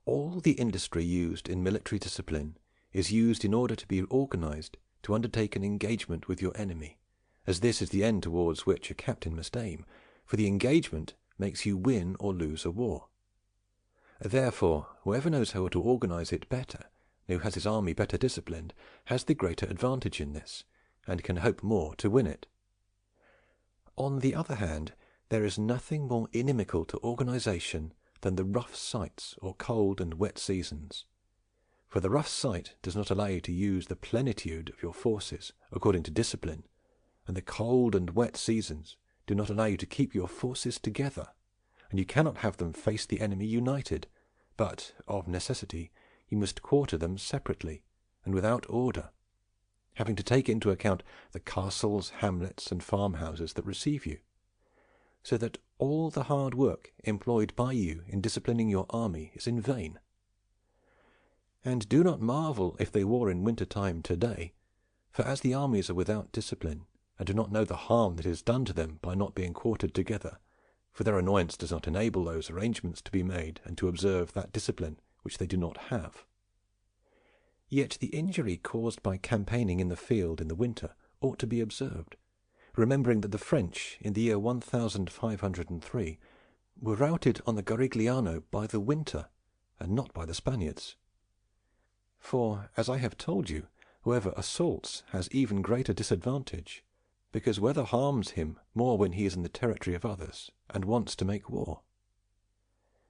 all the industry used in military discipline is used in order to be organized to undertake an engagement with your enemy, as this is the end towards which a captain must aim, for the engagement makes you win or lose a war. Therefore, whoever knows how to organize it better, who has his army better disciplined, has the greater advantage in this, and can hope more to win it. On the other hand, there is nothing more inimical to organization than the rough sights or cold and wet seasons. For the rough sight does not allow you to use the plenitude of your forces according to discipline, and the cold and wet seasons do not allow you to keep your forces together, and you cannot have them face the enemy united, but, of necessity, you must quarter them separately and without order, having to take into account the castles, hamlets, and farmhouses that receive you, so that all the hard work employed by you in disciplining your army is in vain. And do not marvel if they war in winter time today, for as the armies are without discipline, and do not know the harm that is done to them by not being quartered together, for their annoyance does not enable those arrangements to be made and to observe that discipline which they do not have. Yet the injury caused by campaigning in the field in the winter ought to be observed, remembering that the French in the year 1503 were routed on the Garigliano by the winter, and not by the Spaniards. For, as I have told you, whoever assaults has even greater disadvantage, because weather harms him more when he is in the territory of others and wants to make war.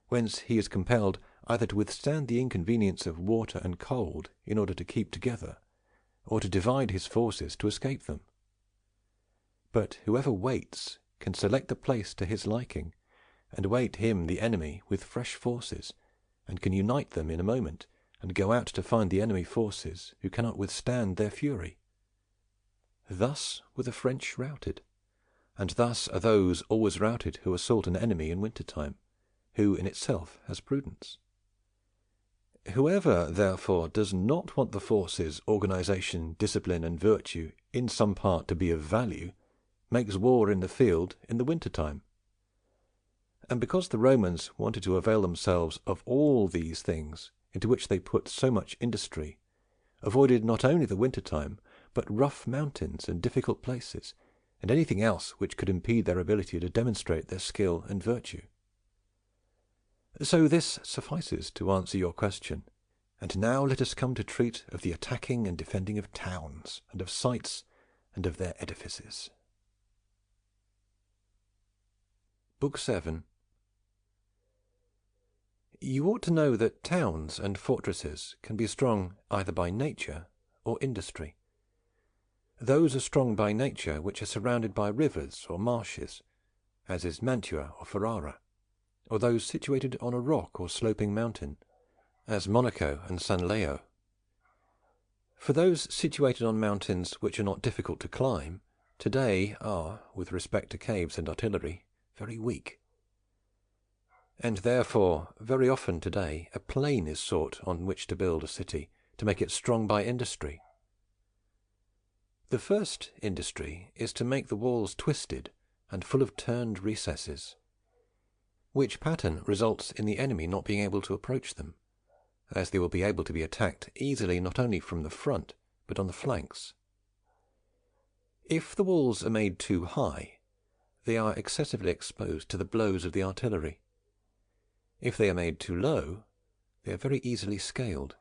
Whence he is compelled either to withstand the inconvenience of water and cold in order to keep together, or to divide his forces to escape them. But whoever waits can select the place to his liking, and await him, the enemy, with fresh forces, and can unite them in a moment, and go out to find the enemy forces who cannot withstand their fury. Thus were the French routed, and thus are those always routed who assault an enemy in winter time, who in itself has prudence. Whoever, therefore, does not want the forces, organization, discipline, and virtue in some part to be of value, makes war in the field in the winter time. And because the Romans wanted to avail themselves of all these things into which they put so much industry, avoided not only the winter time, but rough mountains and difficult places, and anything else which could impede their ability to demonstrate their skill and virtue. So this suffices to answer your question. And now let us come to treat of the attacking and defending of towns, and of sites, and of their edifices. Book 7. You ought to know that towns and fortresses can be strong either by nature or industry. Those are strong by nature which are surrounded by rivers or marshes, as is Mantua or Ferrara, or those situated on a rock or sloping mountain, as Monaco and San Leo. For those situated on mountains which are not difficult to climb, today are, with respect to caves and artillery, very weak. And therefore, very often today, a plain is sought on which to build a city, to make it strong by industry. The first industry is to make the walls twisted and full of turned recesses, which pattern results in the enemy not being able to approach them, as they will be able to be attacked easily not only from the front, but on the flanks. If the walls are made too high, they are excessively exposed to the blows of the artillery. If they are made too low, they are very easily scaled.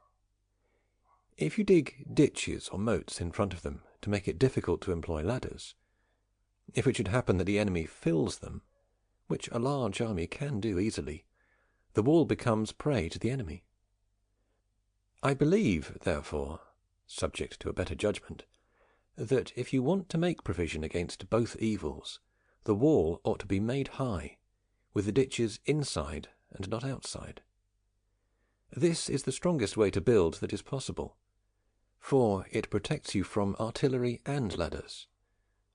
If you dig ditches or moats in front of them to make it difficult to employ ladders, if it should happen that the enemy fills them, which a large army can do easily, the wall becomes prey to the enemy. I believe, therefore, subject to a better judgment, that if you want to make provision against both evils, the wall ought to be made high, with the ditches inside and not outside. This is the strongest way to build that is possible, for it protects you from artillery and ladders,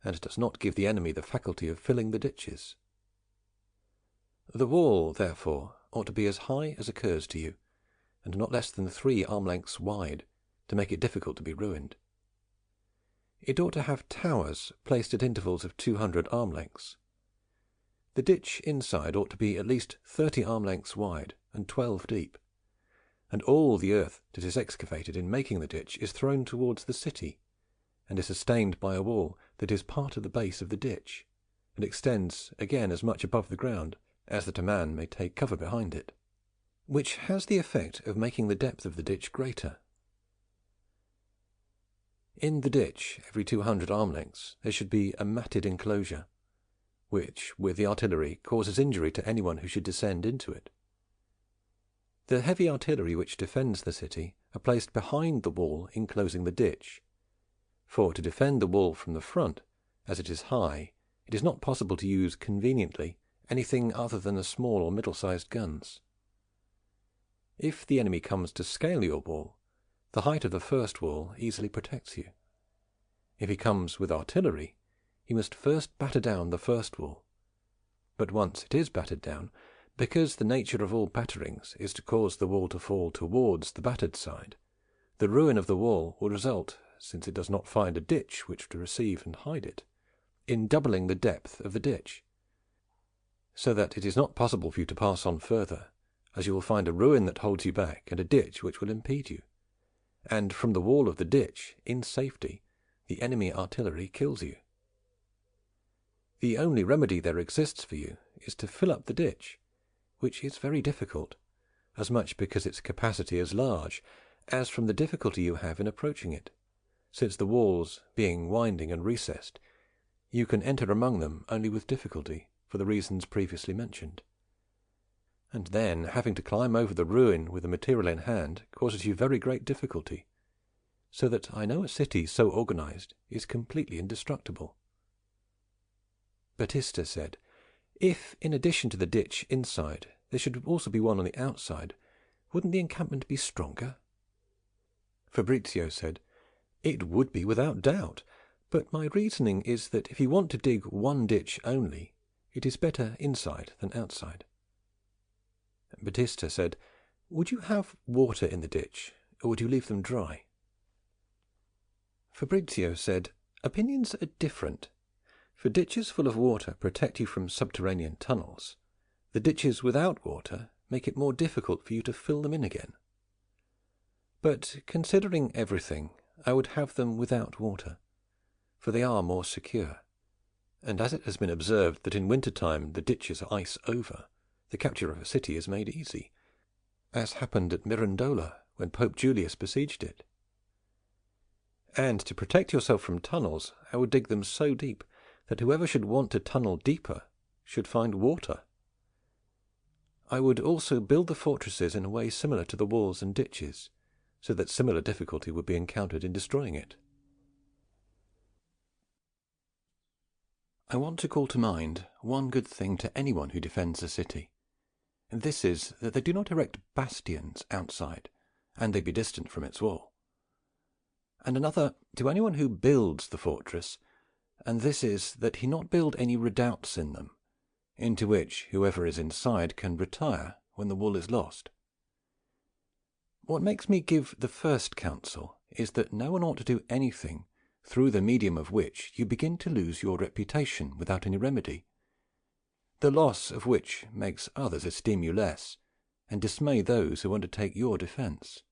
and does not give the enemy the faculty of filling the ditches. The wall, therefore, ought to be as high as occurs to you, and not less than 3 arm-lengths wide, to make it difficult to be ruined. It ought to have towers placed at intervals of 200 arm-lengths. The ditch inside ought to be at least 30 arm-lengths wide and 12 deep, and all the earth that is excavated in making the ditch is thrown towards the city, and is sustained by a wall that is part of the base of the ditch, and extends again as much above the ground as that a man may take cover behind it, which has the effect of making the depth of the ditch greater. In the ditch, every 200 arm-lengths, there should be a matted enclosure, which, with the artillery, causes injury to anyone who should descend into it. The heavy artillery which defends the city are placed behind the wall enclosing the ditch, for to defend the wall from the front, as it is high, it is not possible to use conveniently anything other than the small or middle-sized guns. If the enemy comes to scale your wall, the height of the first wall easily protects you. If he comes with artillery, he must first batter down the first wall. But once it is battered down, because the nature of all batterings is to cause the wall to fall towards the battered side, the ruin of the wall will result, since it does not find a ditch which to receive and hide it, in doubling the depth of the ditch, so that it is not possible for you to pass on further, as you will find a ruin that holds you back and a ditch which will impede you, and from the wall of the ditch, in safety, the enemy artillery kills you. The only remedy there exists for you is to fill up the ditch, which is very difficult, as much because its capacity is large, as from the difficulty you have in approaching it, since the walls, being winding and recessed, you can enter among them only with difficulty, for the reasons previously mentioned. And then having to climb over the ruin with the material in hand causes you very great difficulty, so that I know a city so organized is completely indestructible." Batista said, "If, in addition to the ditch inside, there should also be one on the outside, wouldn't the encampment be stronger?" Fabrizio said, "It would be without doubt, but my reasoning is that if you want to dig one ditch only, it is better inside than outside." Batista said, "Would you have water in the ditch, or would you leave them dry?" Fabrizio said, "Opinions are different, for ditches full of water protect you from subterranean tunnels. The ditches without water make it more difficult for you to fill them in again. But considering everything, I would have them without water, for they are more secure, and as it has been observed that in winter time the ditches are ice over, the capture of a city is made easy, as happened at Mirandola when Pope Julius besieged it. And to protect yourself from tunnels, I would dig them so deep that whoever should want to tunnel deeper should find water. I would also build the fortresses in a way similar to the walls and ditches, so that similar difficulty would be encountered in destroying it." I want to call to mind one good thing to anyone who defends a city. This is that they do not erect bastions outside, and they be distant from its wall. And another to anyone who builds the fortress, and this is that he not build any redoubts in them, into which whoever is inside can retire when the wall is lost. What makes me give the first counsel is that no one ought to do anything through the medium of which you begin to lose your reputation without any remedy, the loss of which makes others esteem you less, and dismay those who undertake your defence.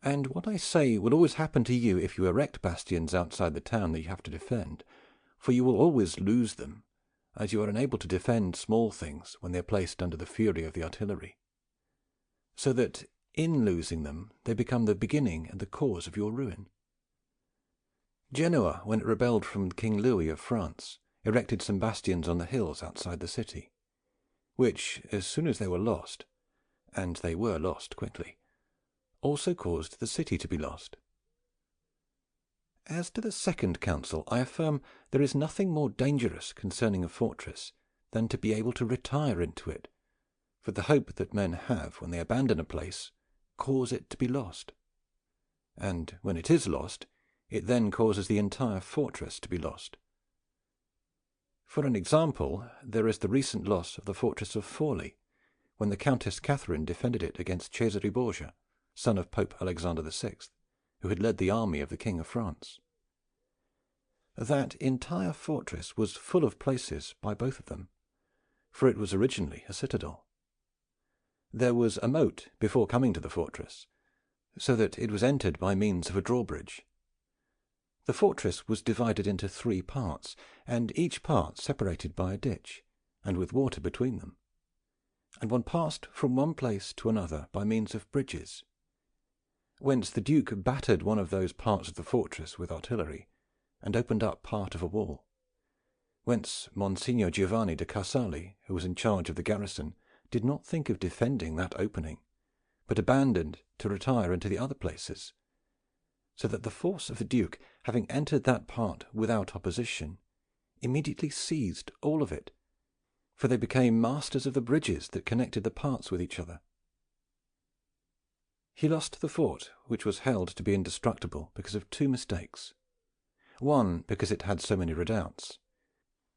And what I say will always happen to you if you erect bastions outside the town that you have to defend, for you will always lose them, as you are unable to defend small things when they are placed under the fury of the artillery, so that in losing them they become the beginning and the cause of your ruin. Genoa, when it rebelled from King Louis of France, erected some bastions on the hills outside the city, which, as soon as they were lost, and they were lost quickly, also caused the city to be lost. As to the second counsel, I affirm there is nothing more dangerous concerning a fortress than to be able to retire into it, for the hope that men have when they abandon a place cause it to be lost, and when it is lost, it then causes the entire fortress to be lost. For an example, there is the recent loss of the fortress of Forli, when the Countess Catherine defended it against Cesare Borgia, son of Pope Alexander VI, who had led the army of the King of France. That entire fortress was full of places by both of them, for it was originally a citadel. There was a moat before coming to the fortress, so that it was entered by means of a drawbridge. The fortress was divided into 3 parts, and each part separated by a ditch, and with water between them, and one passed from one place to another by means of bridges, whence the Duke battered one of those parts of the fortress with artillery, and opened up part of a wall, whence Monsignor Giovanni de Carsali, who was in charge of the garrison, did not think of defending that opening, but abandoned to retire into the other places, so that the force of the Duke, having entered that part without opposition, immediately seized all of it, for they became masters of the bridges that connected the parts with each other. He lost the fort, which was held to be indestructible, because of 2 mistakes. One, because it had so many redoubts.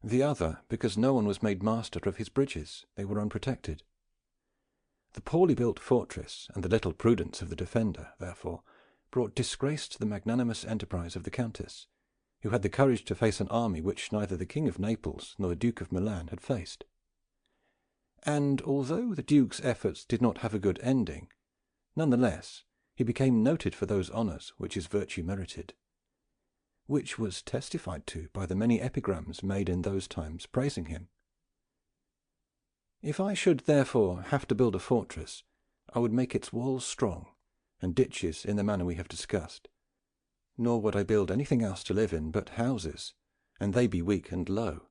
The other, because no one was made master of his bridges. They were unprotected. The poorly built fortress and the little prudence of the defender, therefore, brought disgrace to the magnanimous enterprise of the Countess, who had the courage to face an army which neither the King of Naples nor the Duke of Milan had faced. And although the Duke's efforts did not have a good ending, none the less he became noted for those honours which his virtue merited, which was testified to by the many epigrams made in those times praising him. If I should therefore have to build a fortress, I would make its walls strong, and ditches in the manner we have discussed, nor would I build anything else to live in but houses, and they be weak and low,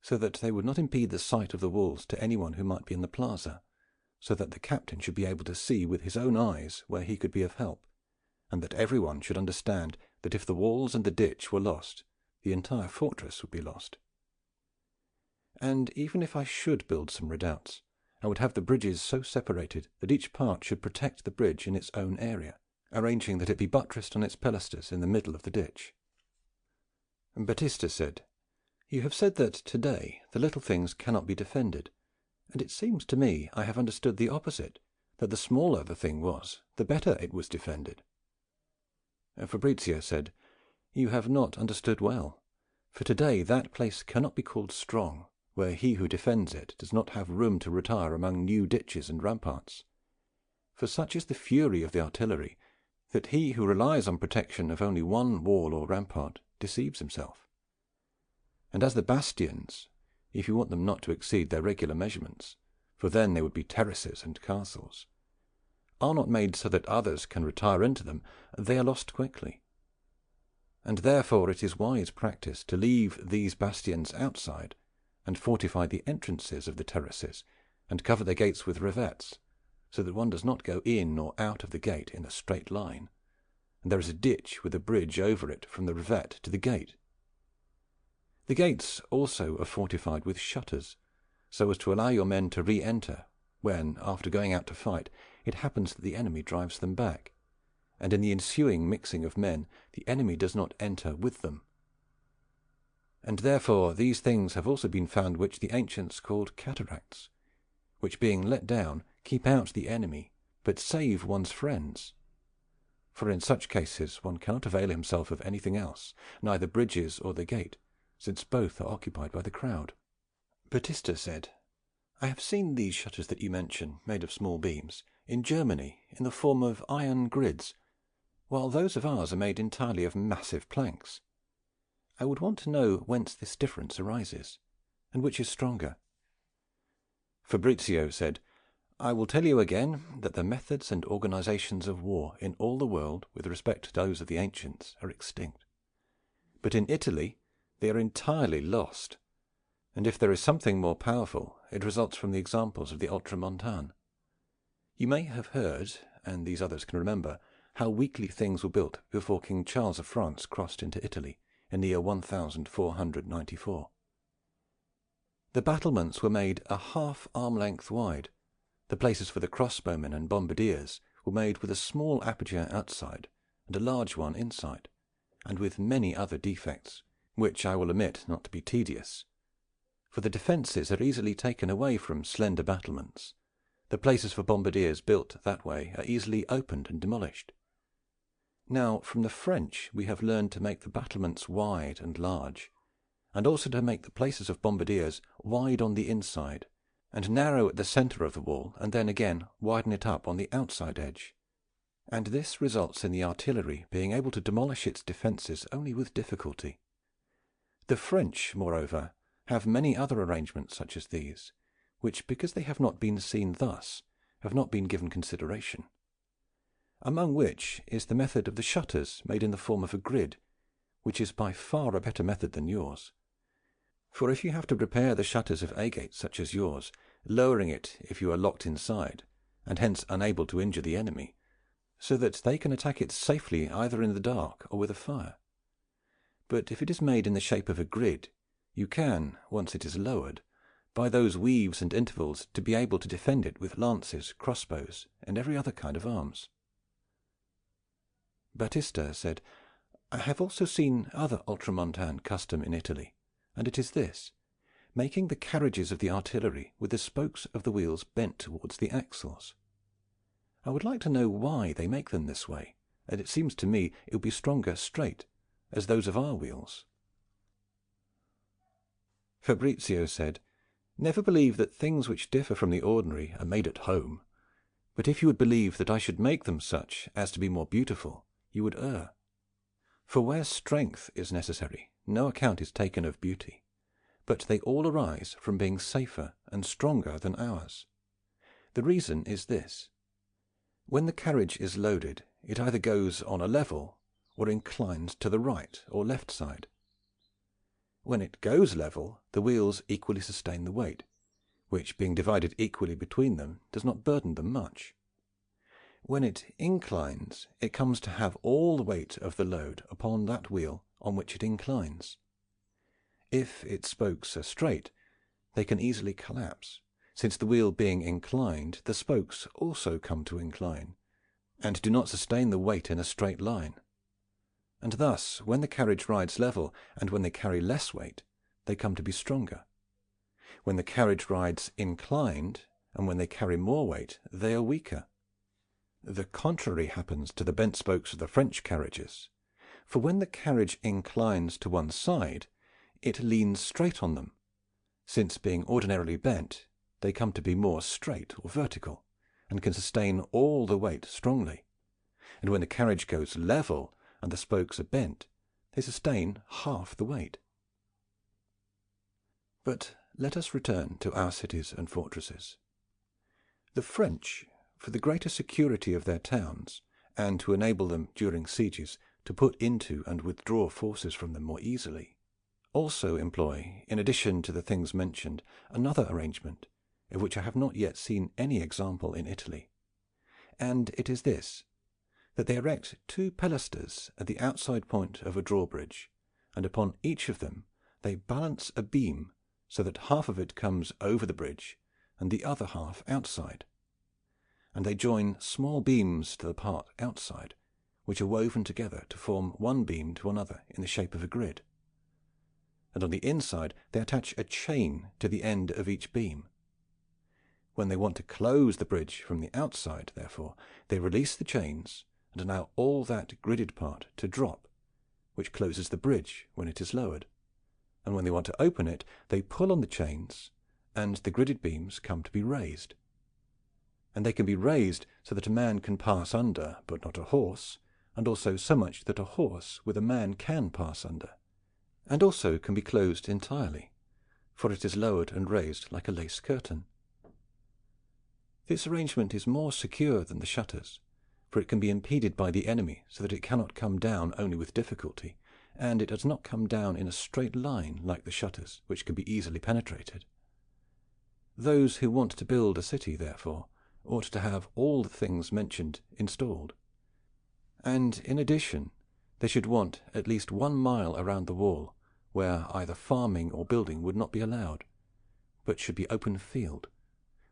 so that they would not impede the sight of the walls to anyone who might be in the plaza, so that the captain should be able to see with his own eyes where he could be of help, and that everyone should understand that if the walls and the ditch were lost, the entire fortress would be lost. And even if I should build some redoubts, I would have the bridges so separated that each part should protect the bridge in its own area, arranging that it be buttressed on its pilasters in the middle of the ditch. Battista said, "You have said that today the little things cannot be defended, and it seems to me I have understood the opposite, that the smaller the thing was, the better it was defended." Fabrizio said, "You have not understood well, for today that place cannot be called strong where he who defends it does not have room to retire among new ditches and ramparts. For such is the fury of the artillery, that he who relies on protection of only one wall or rampart deceives himself. And as the bastions, if you want them not to exceed their regular measurements, for then they would be terraces and castles, are not made so that others can retire into them, they are lost quickly. And therefore it is wise practice to leave these bastions outside, and fortify the entrances of the terraces, and cover the gates with revettes, so that one does not go in or out of the gate in a straight line, and there is a ditch with a bridge over it from the revette to the gate. The gates also are fortified with shutters, so as to allow your men to re-enter when, after going out to fight, it happens that the enemy drives them back, and in the ensuing mixing of men the enemy does not enter with them. And therefore these things have also been found which the ancients called cataracts, which being let down keep out the enemy, but save one's friends. For in such cases one cannot avail himself of anything else, neither bridges or the gate, since both are occupied by the crowd." Battista said, "I have seen these shutters that you mention, made of small beams, in Germany in the form of iron grids, while those of ours are made entirely of massive planks. I would want to know whence this difference arises, and which is stronger." Fabrizio said, "I will tell you again that the methods and organizations of war in all the world, with respect to those of the ancients, are extinct. But in Italy they are entirely lost, and if there is something more powerful, it results from the examples of the Ultramontane. You may have heard, and these others can remember, how weakly things were built before King Charles of France crossed into Italy in the year 1494. The battlements were made a half arm length wide, the places for the crossbowmen and bombardiers were made with a small aperture outside and a large one inside, and with many other defects, which I will omit not to be tedious, for the defences are easily taken away from slender battlements. The places for bombardiers built that way are easily opened and demolished. Now from the French we have learned to make the battlements wide and large, and also to make the places of bombardiers wide on the inside, and narrow at the centre of the wall, and then again widen it up on the outside edge. And this results in the artillery being able to demolish its defences only with difficulty. The French, moreover, have many other arrangements such as these, which, because they have not been seen thus, have not been given consideration. Among which is the method of the shutters made in the form of a grid, which is by far a better method than yours. For if you have to prepare the shutters of agates such as yours, lowering it if you are locked inside, and hence unable to injure the enemy, so that they can attack it safely either in the dark or with a fire. But if it is made in the shape of a grid, you can, once it is lowered, by those weaves and intervals to be able to defend it with lances, crossbows, and every other kind of arms." Battista said, "I have also seen other Ultramontane custom in Italy, and it is this: making the carriages of the artillery with the spokes of the wheels bent towards the axles. I would like to know why they make them this way, and it seems to me it would be stronger straight, as those of our wheels." Fabrizio said, "Never believe that things which differ from the ordinary are made at home. But if you would believe that I should make them such as to be more beautiful, you would err. For where strength is necessary, no account is taken of beauty, but they all arise from being safer and stronger than ours. The reason is this: when the carriage is loaded, it either goes on a level or inclines to the right or left side. When it goes level, the wheels equally sustain the weight, which, being divided equally between them, does not burden them much. When it inclines, it comes to have all the weight of the load upon that wheel on which it inclines. If its spokes are straight, they can easily collapse, since the wheel being inclined, the spokes also come to incline, and do not sustain the weight in a straight line. And thus, when the carriage rides level, and when they carry less weight, they come to be stronger. When the carriage rides inclined, and when they carry more weight, they are weaker. The contrary happens to the bent spokes of the French carriages, for when the carriage inclines to one side, it leans straight on them, since being ordinarily bent, they come to be more straight or vertical, and can sustain all the weight strongly. And when the carriage goes level, and the spokes are bent, they sustain half the weight. But let us return to our cities and fortresses. The French, for the greater security of their towns, and to enable them during sieges to put into and withdraw forces from them more easily, also employ, in addition to the things mentioned, another arrangement, of which I have not yet seen any example in Italy. And it is this, that they erect 2 pilasters at the outside point of a drawbridge, and upon each of them they balance a beam, so that half of it comes over the bridge, and the other half outside. And they join small beams to the part outside, which are woven together to form one beam to another in the shape of a grid. And on the inside they attach a chain to the end of each beam. When they want to close the bridge from the outside, therefore, they release the chains and allow all that gridded part to drop, which closes the bridge when it is lowered. And when they want to open it, they pull on the chains, and the gridded beams come to be raised. And they can be raised so that a man can pass under, but not a horse, and also so much that a horse with a man can pass under, and also can be closed entirely, for it is lowered and raised like a lace curtain. This arrangement is more secure than the shutters, for it can be impeded by the enemy so that it cannot come down only with difficulty, and it does not come down in a straight line like the shutters, which can be easily penetrated. Those who want to build a city, therefore, ought to have all the things mentioned installed. And in addition, they should want at least 1 mile around the wall, where either farming or building would not be allowed, but should be open field,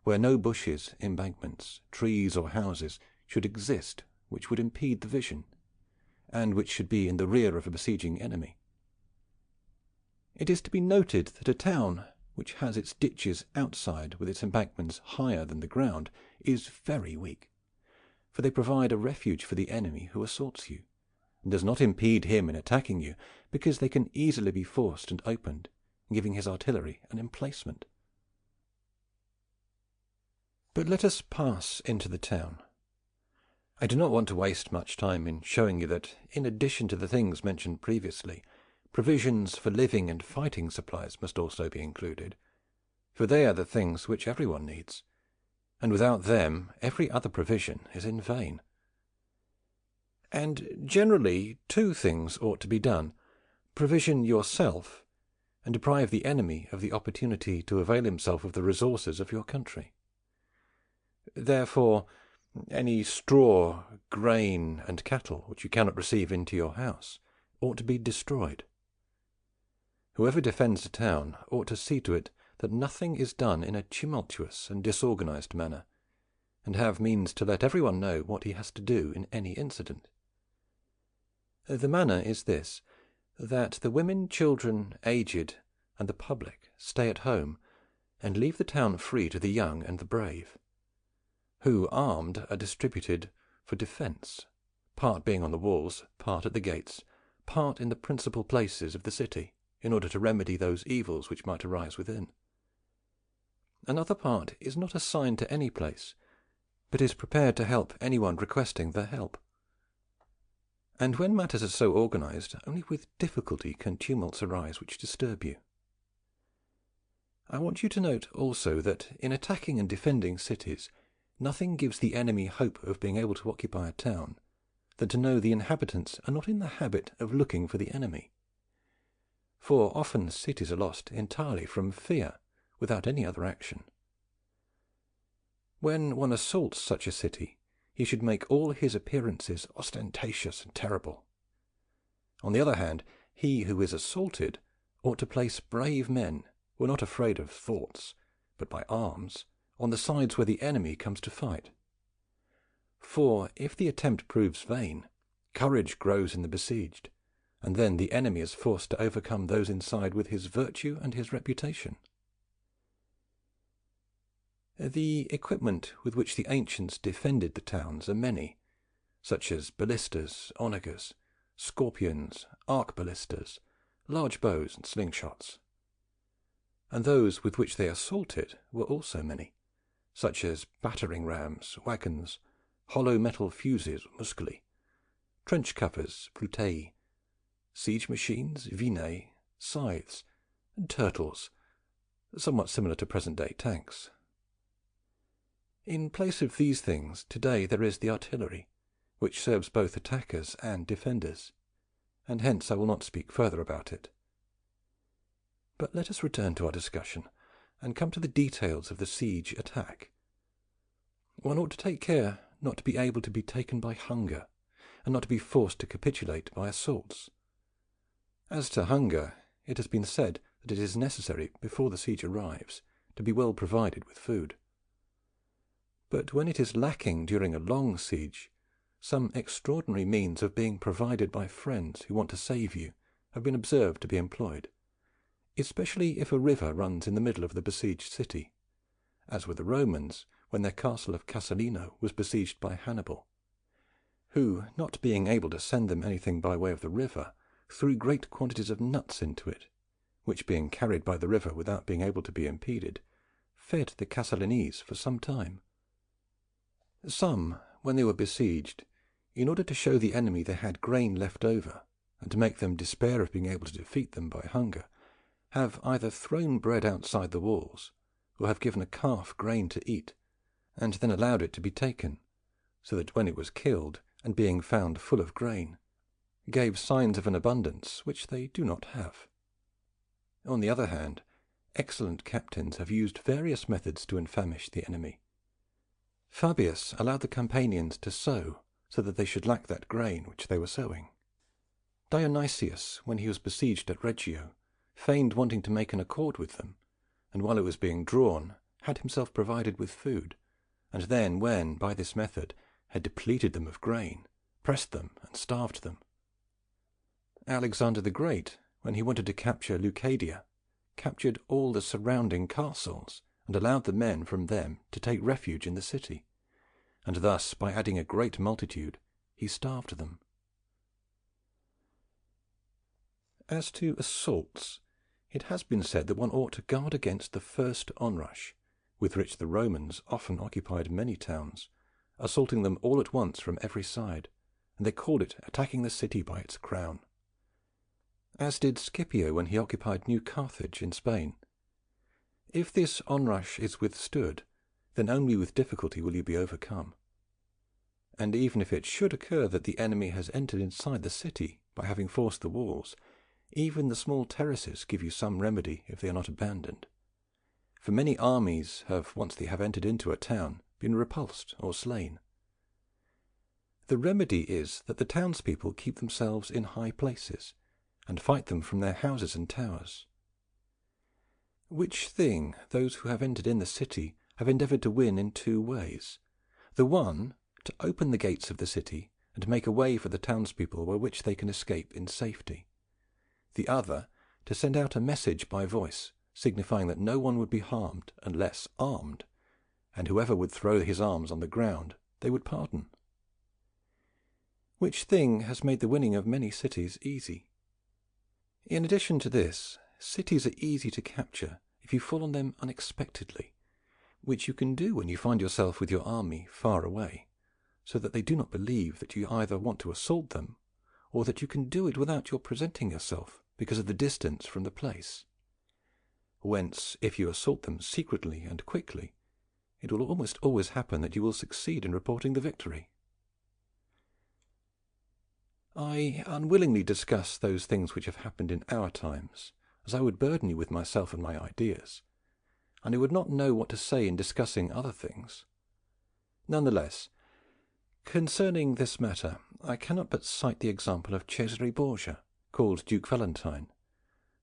where no bushes, embankments, trees, or houses should exist which would impede the vision, and which should be in the rear of a besieging enemy. It is to be noted that a town which has its ditches outside with its embankments higher than the ground is very weak, for they provide a refuge for the enemy who assaults you, and does not impede him in attacking you, because they can easily be forced and opened, giving his artillery an emplacement. But let us pass into the town. I do not want to waste much time in showing you that, in addition to the things mentioned previously, provisions for living and fighting supplies must also be included, for they are the things which everyone needs, and without them every other provision is in vain. And generally 2 things ought to be done: provision yourself, and deprive the enemy of the opportunity to avail himself of the resources of your country. Therefore, any straw, grain, and cattle which you cannot receive into your house ought to be destroyed. Whoever defends a town ought to see to it that nothing is done in a tumultuous and disorganized manner, and have means to let everyone know what he has to do in any incident. The manner is this, that the women, children, aged, and the public stay at home, and leave the town free to the young and the brave, who, armed, are distributed for defence, part being on the walls, part at the gates, part in the principal places of the city, in order to remedy those evils which might arise within. Another part is not assigned to any place, but is prepared to help anyone requesting their help. And when matters are so organized, only with difficulty can tumults arise which disturb you. I want you to note also that in attacking and defending cities, nothing gives the enemy hope of being able to occupy a town than to know the inhabitants are not in the habit of looking for the enemy. For often cities are lost entirely from fear, without any other action. When one assaults such a city, he should make all his appearances ostentatious and terrible. On the other hand, he who is assaulted ought to place brave men, who are not afraid of thoughts, but by arms, on the sides where the enemy comes to fight. For if the attempt proves vain, courage grows in the besieged, and then the enemy is forced to overcome those inside with his virtue and his reputation. The equipment with which the ancients defended the towns are many, such as ballistas, onagers, scorpions, arqueballistas, large bows and slingshots. And those with which they assaulted were also many, such as battering rams, wagons, hollow metal fuses, musculi, trench covers, plutei, siege machines, vinae, scythes, and turtles, somewhat similar to present-day tanks. In place of these things, today there is the artillery, which serves both attackers and defenders, and hence I will not speak further about it. But let us return to our discussion, and come to the details of the siege attack. One ought to take care not to be able to be taken by hunger, and not to be forced to capitulate by assaults. As to hunger, it has been said that it is necessary, before the siege arrives, to be well provided with food. But when it is lacking during a long siege, some extraordinary means of being provided by friends who want to save you have been observed to be employed, especially if a river runs in the middle of the besieged city, as were the Romans when their castle of Casalino was besieged by Hannibal, who, not being able to send them anything by way of the river, threw great quantities of nuts into it, which, being carried by the river without being able to be impeded, fed the Casalinese for some time. Some, when they were besieged, in order to show the enemy they had grain left over, and to make them despair of being able to defeat them by hunger, have either thrown bread outside the walls, or have given a calf grain to eat, and then allowed it to be taken, so that when it was killed, and being found full of grain, gave signs of an abundance which they do not have. On the other hand, excellent captains have used various methods to enfamish the enemy. Fabius allowed the Campanians to sow, so that they should lack that grain which they were sowing. Dionysius, when he was besieged at Reggio, feigned wanting to make an accord with them, and while it was being drawn, had himself provided with food, and then, when, by this method, had depleted them of grain, pressed them and starved them. Alexander the Great, when he wanted to capture Leucadia, captured all the surrounding castles, and allowed the men from them to take refuge in the city, and thus, by adding a great multitude, he starved them. As to assaults, it has been said that one ought to guard against the first onrush, with which the Romans often occupied many towns, assaulting them all at once from every side, and they called it attacking the city by its crown. As did Scipio when he occupied New Carthage in Spain. If this onrush is withstood, then only with difficulty will you be overcome. And even if it should occur that the enemy has entered inside the city by having forced the walls, even the small terraces give you some remedy if they are not abandoned. For many armies have, once they have entered into a town, been repulsed or slain. The remedy is that the townspeople keep themselves in high places, and fight them from their houses and towers. Which thing those who have entered in the city have endeavoured to win in two ways. The one, to open the gates of the city, and make a way for the townspeople by which they can escape in safety. The other, to send out a message by voice, signifying that no one would be harmed unless armed, and whoever would throw his arms on the ground they would pardon. Which thing has made the winning of many cities easy. In addition to this, cities are easy to capture if you fall on them unexpectedly, which you can do when you find yourself with your army far away, so that they do not believe that you either want to assault them, or that you can do it without your presenting yourself because of the distance from the place. Whence, if you assault them secretly and quickly, it will almost always happen that you will succeed in reporting the victory. I unwillingly discuss those things which have happened in our times, as I would burden you with myself and my ideas, and I would not know what to say in discussing other things. None the less, concerning this matter, I cannot but cite the example of Cesare Borgia, called Duke Valentine,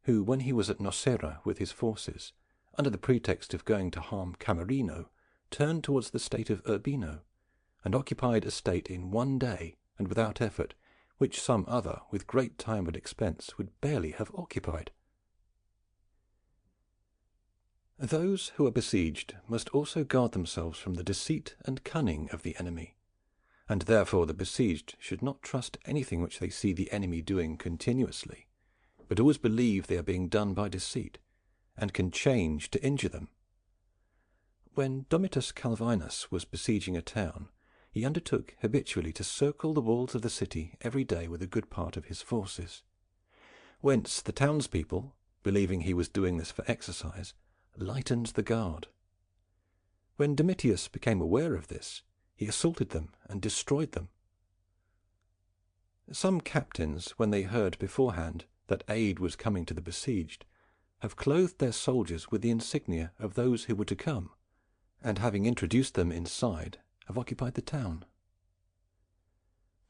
who, when he was at Nocera with his forces, under the pretext of going to harm Camerino, turned towards the state of Urbino, and occupied a state in one day, and without effort, which some other, with great time and expense, would barely have occupied. Those who are besieged must also guard themselves from the deceit and cunning of the enemy, and therefore the besieged should not trust anything which they see the enemy doing continuously, but always believe they are being done by deceit, and can change to injure them. When Domitus Calvinus was besieging a town, he undertook habitually to circle the walls of the city every day with a good part of his forces, whence the townspeople, believing he was doing this for exercise, lightened the guard. When Domitius became aware of this, he assaulted them and destroyed them. Some captains, when they heard beforehand that aid was coming to the besieged, have clothed their soldiers with the insignia of those who were to come, and having introduced them inside, have occupied the town.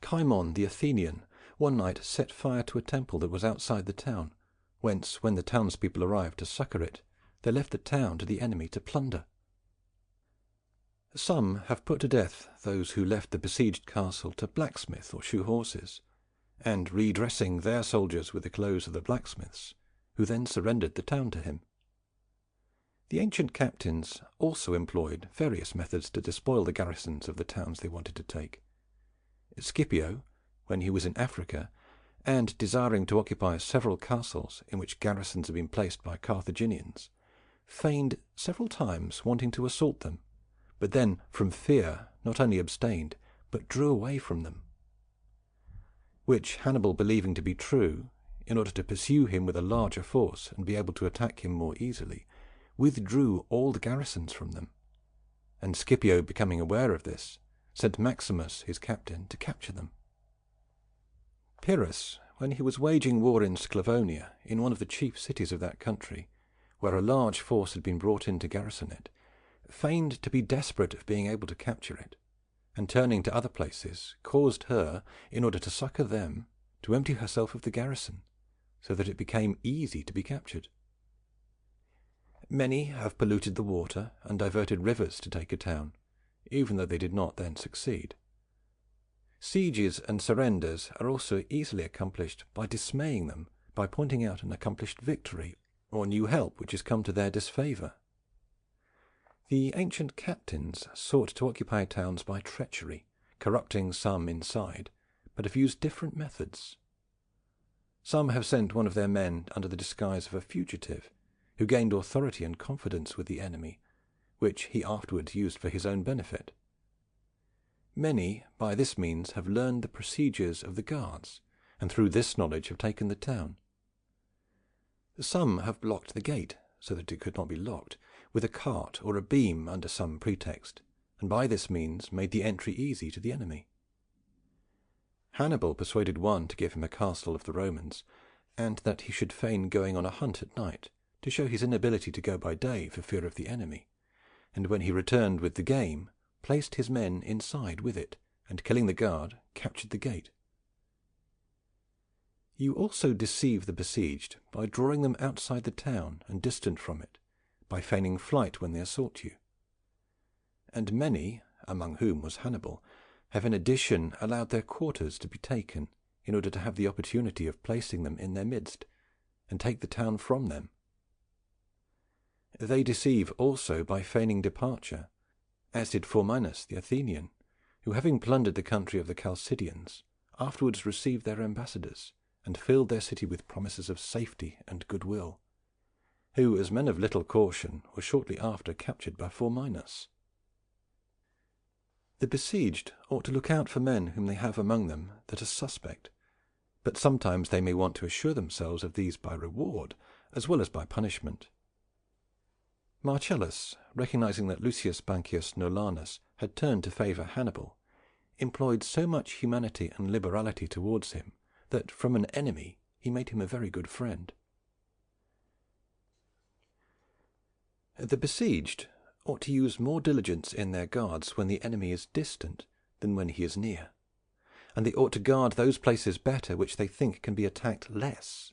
Cimon the Athenian one night set fire to a temple that was outside the town, whence, when the townspeople arrived to succour it, they left the town to the enemy to plunder. Some have put to death those who left the besieged castle to blacksmith or shoe horses, and redressing their soldiers with the clothes of the blacksmiths, who then surrendered the town to him. The ancient captains also employed various methods to despoil the garrisons of the towns they wanted to take. Scipio, when he was in Africa, and desiring to occupy several castles in which garrisons had been placed by Carthaginians, feigned several times wanting to assault them, but then from fear not only abstained, but drew away from them, which Hannibal, believing to be true, in order to pursue him with a larger force and be able to attack him more easily, withdrew all the garrisons from them, and Scipio, becoming aware of this, sent Maximus, his captain, to capture them. Pyrrhus, when he was waging war in Sclavonia, in one of the chief cities of that country, where a large force had been brought in to garrison it, feigned to be desperate of being able to capture it, and turning to other places, caused her, in order to succour them, to empty herself of the garrison, so that it became easy to be captured. Many have polluted the water and diverted rivers to take a town, even though they did not then succeed. Sieges and surrenders are also easily accomplished by dismaying them, by pointing out an accomplished victory or new help which has come to their disfavour. The ancient captains sought to occupy towns by treachery, corrupting some inside, but have used different methods. Some have sent one of their men under the disguise of a fugitive, who gained authority and confidence with the enemy, which he afterwards used for his own benefit. Many by this means have learned the procedures of the guards, and through this knowledge have taken the town. Some have blocked the gate, so that it could not be locked, with a cart or a beam under some pretext, and by this means made the entry easy to the enemy. Hannibal persuaded one to give him a castle of the Romans, and that he should feign going on a hunt at night, to show his inability to go by day for fear of the enemy, and when he returned with the game, placed his men inside with it, and killing the guard, captured the gate. You also deceive the besieged by drawing them outside the town and distant from it, by feigning flight when they assault you. And many, among whom was Hannibal, have in addition allowed their quarters to be taken, in order to have the opportunity of placing them in their midst, and take the town from them. They deceive also by feigning departure, as did Forminus the Athenian, who, having plundered the country of the Chalcidians, afterwards received their ambassadors, and filled their city with promises of safety and goodwill, who, as men of little caution, were shortly after captured by Forminus. The besieged ought to look out for men whom they have among them that are suspect, but sometimes they may want to assure themselves of these by reward as well as by punishment. Marcellus, recognizing that Lucius Bancius Nolanus had turned to favour Hannibal, employed so much humanity and liberality towards him that from an enemy he made him a very good friend. The besieged ought to use more diligence in their guards when the enemy is distant than when he is near, and they ought to guard those places better which they think can be attacked less.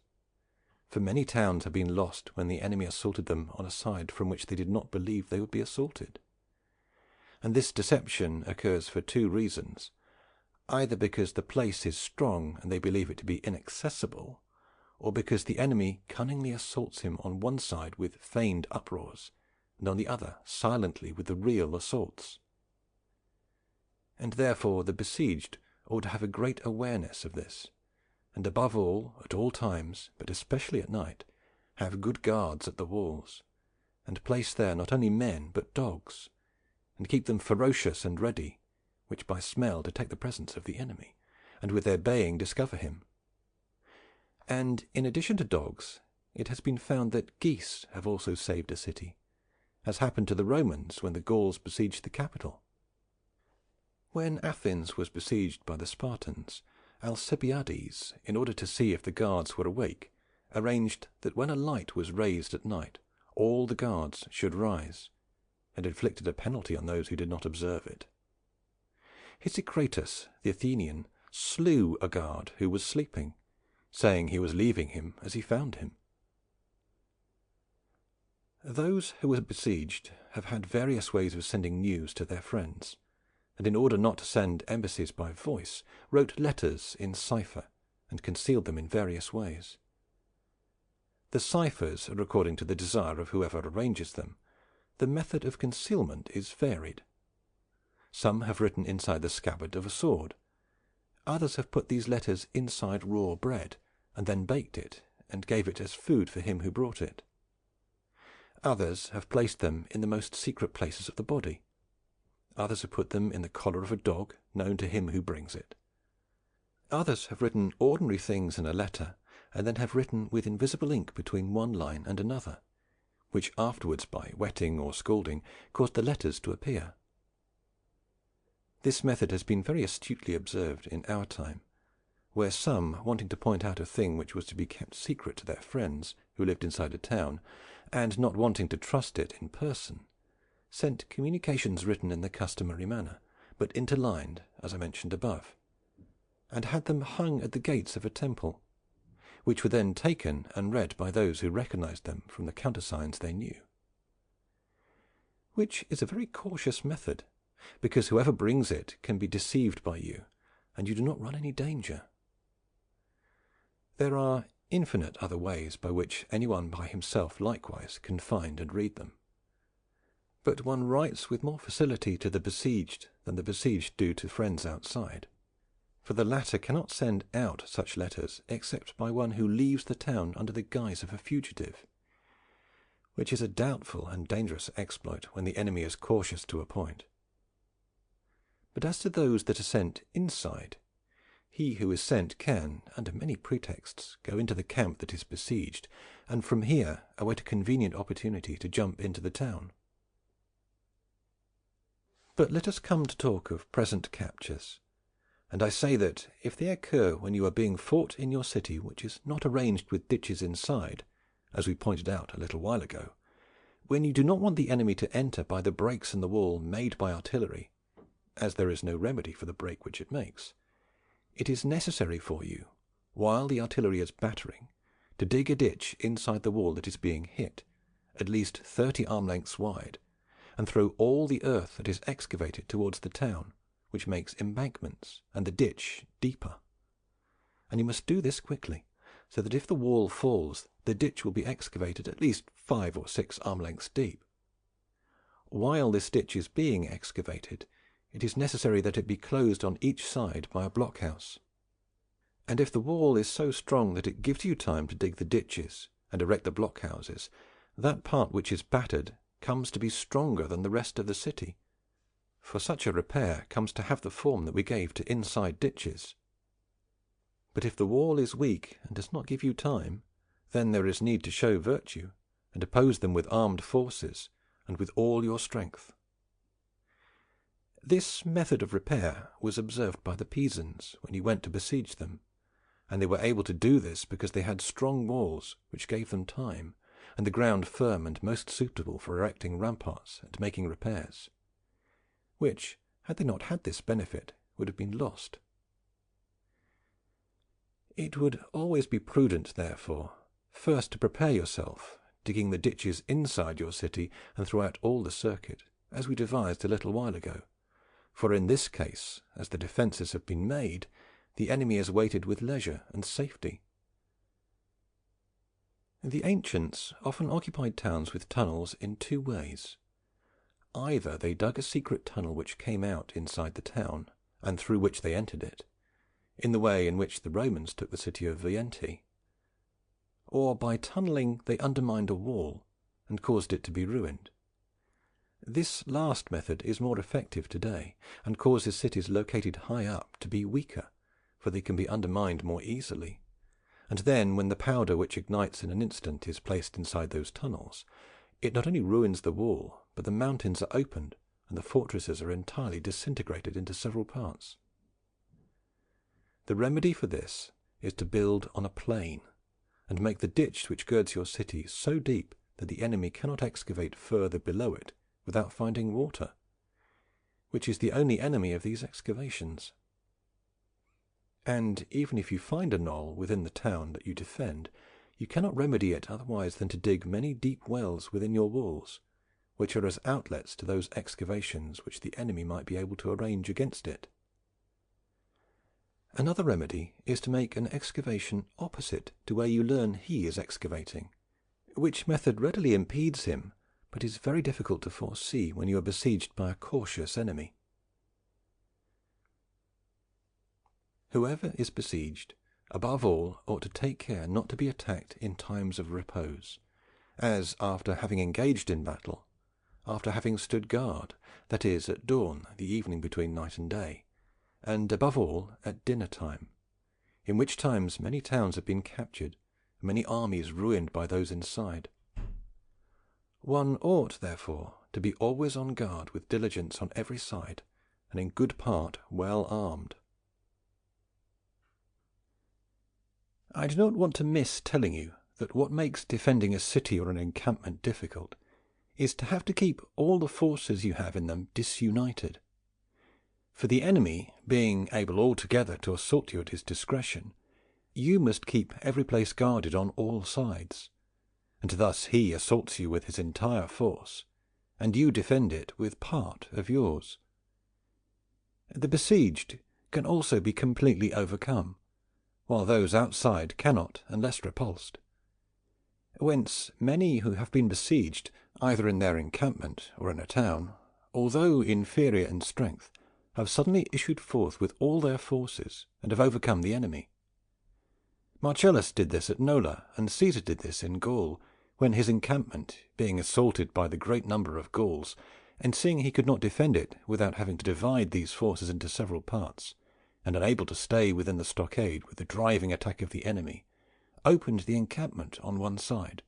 For many towns have been lost when the enemy assaulted them on a side from which they did not believe they would be assaulted. And this deception occurs for two reasons: either because the place is strong and they believe it to be inaccessible, or because the enemy cunningly assaults him on one side with feigned uproars, and on the other silently with the real assaults. And therefore the besieged ought to have a great awareness of this, and above all, at all times, but especially at night, have good guards at the walls, and place there not only men but dogs, and keep them ferocious and ready, which by smell detect the presence of the enemy, and with their baying discover him. And in addition to dogs, it has been found that geese have also saved a city, as happened to the Romans when the Gauls besieged the capital. When Athens was besieged by the Spartans, Alcibiades, in order to see if the guards were awake, arranged that when a light was raised at night, all the guards should rise, and inflicted a penalty on those who did not observe it. Hisicratus, the Athenian, slew a guard who was sleeping, saying he was leaving him as he found him. Those who were besieged have had various ways of sending news to their friends, and in order not to send embassies by voice, wrote letters in cipher, and concealed them in various ways. The ciphers are according to the desire of whoever arranges them. The method of concealment is varied. Some have written inside the scabbard of a sword. Others have put these letters inside raw bread, and then baked it, and gave it as food for him who brought it. Others have placed them in the most secret places of the body. Others have put them in the collar of a dog, known to him who brings it. Others have written ordinary things in a letter, and then have written with invisible ink between one line and another, which afterwards, by wetting or scalding, caused the letters to appear. This method has been very astutely observed in our time, where some, wanting to point out a thing which was to be kept secret to their friends who lived inside a town, and not wanting to trust it in person, sent communications written in the customary manner, but interlined, as I mentioned above, and had them hung at the gates of a temple, which were then taken and read by those who recognized them from the countersigns they knew. Which is a very cautious method, because whoever brings it can be deceived by you, and you do not run any danger. There are infinite other ways by which anyone by himself likewise can find and read them. But one writes with more facility to the besieged than the besieged do to friends outside, for the latter cannot send out such letters except by one who leaves the town under the guise of a fugitive, which is a doubtful and dangerous exploit when the enemy is cautious to a point. But as to those that are sent inside, he who is sent can, under many pretexts, go into the camp that is besieged, and from here await a convenient opportunity to jump into the town. But let us come to talk of present captures, and I say that if they occur when you are being fought in your city, which is not arranged with ditches inside, as we pointed out a little while ago, when you do not want the enemy to enter by the breaks in the wall made by artillery, as there is no remedy for the break which it makes, it is necessary for you, while the artillery is battering, to dig a ditch inside the wall that is being hit, at least 30 arm lengths wide, and throw all the earth that is excavated towards the town, which makes embankments, and the ditch deeper. And you must do this quickly, so that if the wall falls, the ditch will be excavated at least 5 or 6 arm lengths deep. While this ditch is being excavated, it is necessary that it be closed on each side by a blockhouse. And if the wall is so strong that it gives you time to dig the ditches and erect the blockhouses, that part which is battered comes to be stronger than the rest of the city, for such a repair comes to have the form that we gave to inside ditches. But if the wall is weak and does not give you time, then there is need to show virtue, and oppose them with armed forces, and with all your strength. This method of repair was observed by the Pisans when you went to besiege them, and they were able to do this because they had strong walls which gave them time, and the ground firm and most suitable for erecting ramparts and making repairs, which, had they not had this benefit, would have been lost. It would always be prudent, therefore, first to prepare yourself, digging the ditches inside your city and throughout all the circuit, as we devised a little while ago, for in this case, as the defences have been made, the enemy is waited with leisure and safety. The ancients often occupied towns with tunnels in two ways. Either they dug a secret tunnel which came out inside the town, and through which they entered it, in the way in which the Romans took the city of Veii, or by tunnelling they undermined a wall and caused it to be ruined. This last method is more effective today, and causes cities located high up to be weaker, for they can be undermined more easily. And then, when the powder which ignites in an instant is placed inside those tunnels, it not only ruins the wall, but the mountains are opened, and the fortresses are entirely disintegrated into several parts. The remedy for this is to build on a plain, and make the ditch which girds your city so deep that the enemy cannot excavate further below it without finding water, which is the only enemy of these excavations. And even if you find a knoll within the town that you defend, you cannot remedy it otherwise than to dig many deep wells within your walls, which are as outlets to those excavations which the enemy might be able to arrange against it. Another remedy is to make an excavation opposite to where you learn he is excavating, which method readily impedes him, but is very difficult to foresee when you are besieged by a cautious enemy. Whoever is besieged, above all, ought to take care not to be attacked in times of repose, as after having engaged in battle, after having stood guard, that is, at dawn, the evening between night and day, and above all at dinner time, in which times many towns have been captured, and many armies ruined by those inside. One ought, therefore, to be always on guard with diligence on every side, and in good part well armed. I do not want to miss telling you that what makes defending a city or an encampment difficult is to have to keep all the forces you have in them disunited. For the enemy, being able altogether to assault you at his discretion, you must keep every place guarded on all sides, and thus he assaults you with his entire force, and you defend it with part of yours. The besieged can also be completely overcome, while those outside cannot unless repulsed. Whence many who have been besieged, either in their encampment or in a town, although inferior in strength, have suddenly issued forth with all their forces, and have overcome the enemy. Marcellus did this at Nola, and Caesar did this in Gaul, when his encampment, being assaulted by the great number of Gauls, and seeing he could not defend it without having to divide these forces into several parts, and unable to stay within the stockade with the driving attack of the enemy, opened the encampment on one side,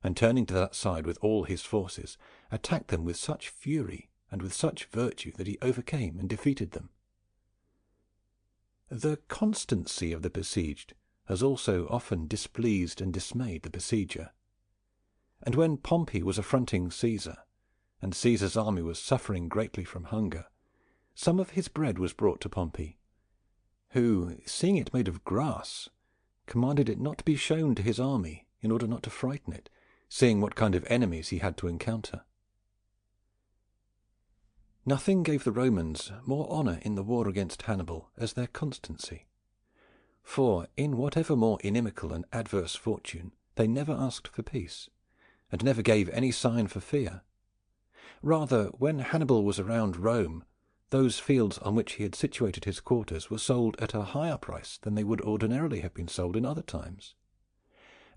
and turning to that side with all his forces, attacked them with such fury and with such virtue that he overcame and defeated them. The constancy of the besieged has also often displeased and dismayed the besieger. And when Pompey was affronting Caesar, and Caesar's army was suffering greatly from hunger, some of his bread was brought to Pompey, who, seeing it made of grass, commanded it not to be shown to his army, in order not to frighten it, seeing what kind of enemies he had to encounter. Nothing gave the Romans more honour in the war against Hannibal as their constancy, for in whatever more inimical and adverse fortune they never asked for peace, and never gave any sign for fear. Rather, when Hannibal was around Rome, those fields on which he had situated his quarters were sold at a higher price than they would ordinarily have been sold in other times.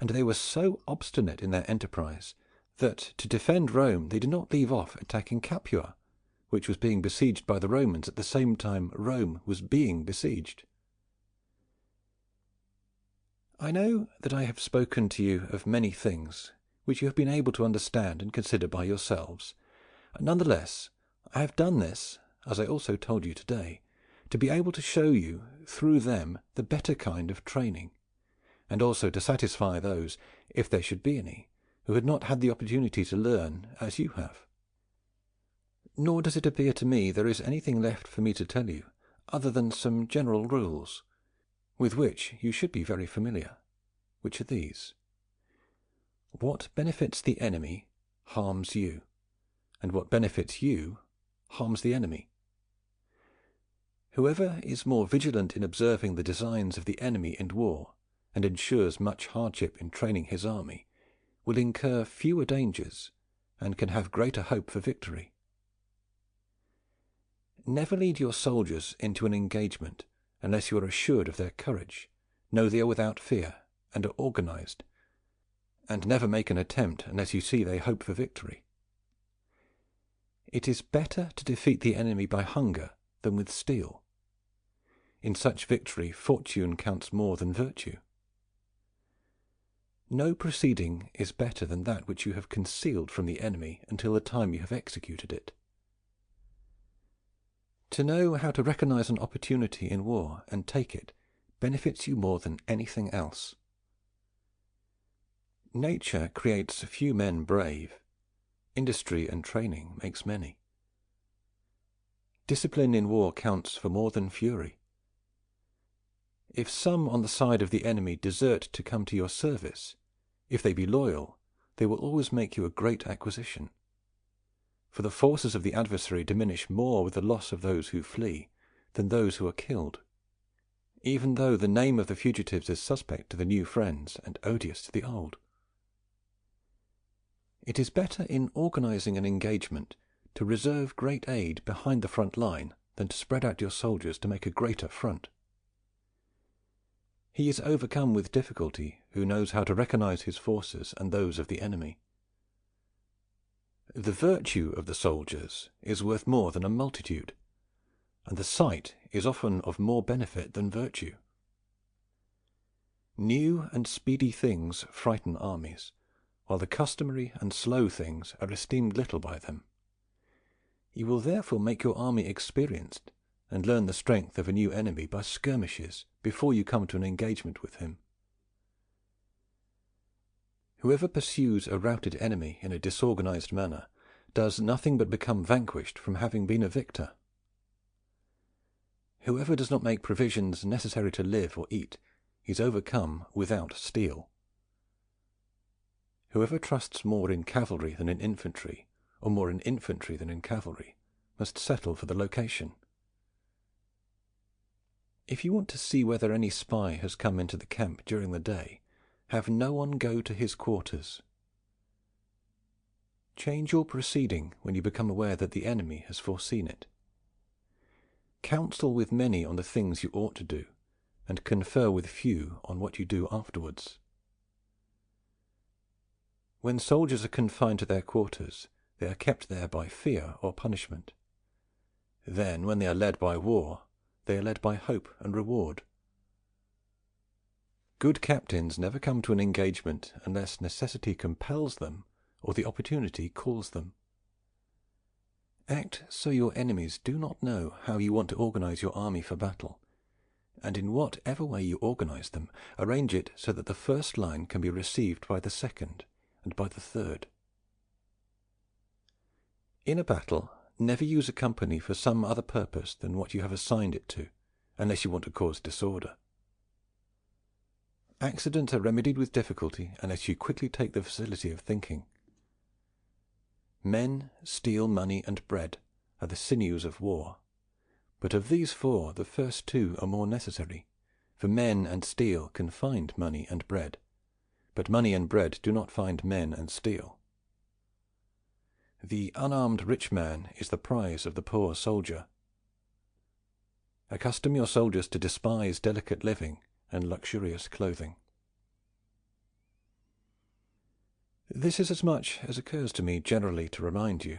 And they were so obstinate in their enterprise that to defend Rome they did not leave off attacking Capua, which was being besieged by the Romans at the same time Rome was being besieged. I know that I have spoken to you of many things which you have been able to understand and consider by yourselves. None the less, I have done this, as I also told you today, to be able to show you, through them, the better kind of training, and also to satisfy those, if there should be any, who had not had the opportunity to learn as you have. Nor does it appear to me there is anything left for me to tell you, other than some general rules, with which you should be very familiar, which are these. What benefits the enemy harms you, and what benefits you harms the enemy. Whoever is more vigilant in observing the designs of the enemy in war, and ensures much hardship in training his army, will incur fewer dangers, and can have greater hope for victory. Never lead your soldiers into an engagement unless you are assured of their courage, know they are without fear, and are organized, and never make an attempt unless you see they hope for victory. It is better to defeat the enemy by hunger than with steel. In such victory, fortune counts more than virtue. No proceeding is better than that which you have concealed from the enemy until the time you have executed it. To know how to recognize an opportunity in war and take it benefits you more than anything else. Nature creates a few men brave. Industry and training makes many. Discipline in war counts for more than fury. If some on the side of the enemy desert to come to your service, if they be loyal, they will always make you a great acquisition. For the forces of the adversary diminish more with the loss of those who flee than those who are killed, even though the name of the fugitives is suspect to the new friends and odious to the old. It is better in organizing an engagement to reserve great aid behind the front line than to spread out your soldiers to make a greater front. He is overcome with difficulty who knows how to recognize his forces and those of the enemy. The virtue of the soldiers is worth more than a multitude, and the sight is often of more benefit than virtue. New and speedy things frighten armies, while the customary and slow things are esteemed little by them. You will therefore make your army experienced, and learn the strength of a new enemy by skirmishes before you come to an engagement with him. Whoever pursues a routed enemy in a disorganized manner does nothing but become vanquished from having been a victor. Whoever does not make provisions necessary to live or eat is overcome without steel. Whoever trusts more in cavalry than in infantry, or more in infantry than in cavalry, must settle for the location. If you want to see whether any spy has come into the camp during the day, have no one go to his quarters. Change your proceeding when you become aware that the enemy has foreseen it. Counsel with many on the things you ought to do, and confer with few on what you do afterwards. When soldiers are confined to their quarters, they are kept there by fear or punishment. Then, when they are led by war, they are led by hope and reward. Good captains never come to an engagement unless necessity compels them or the opportunity calls them. Act so your enemies do not know how you want to organize your army for battle, and in whatever way you organize them, arrange it so that the first line can be received by the second and by the third. In a battle, never use a company for some other purpose than what you have assigned it to, unless you want to cause disorder. Accidents are remedied with difficulty unless you quickly take the facility of thinking. Men, steel, money, and bread are the sinews of war, but of these four the first two are more necessary, for men and steel can find money and bread, but money and bread do not find men and steel. The unarmed rich man is the prize of the poor soldier. Accustom your soldiers to despise delicate living and luxurious clothing. This is as much as occurs to me generally to remind you,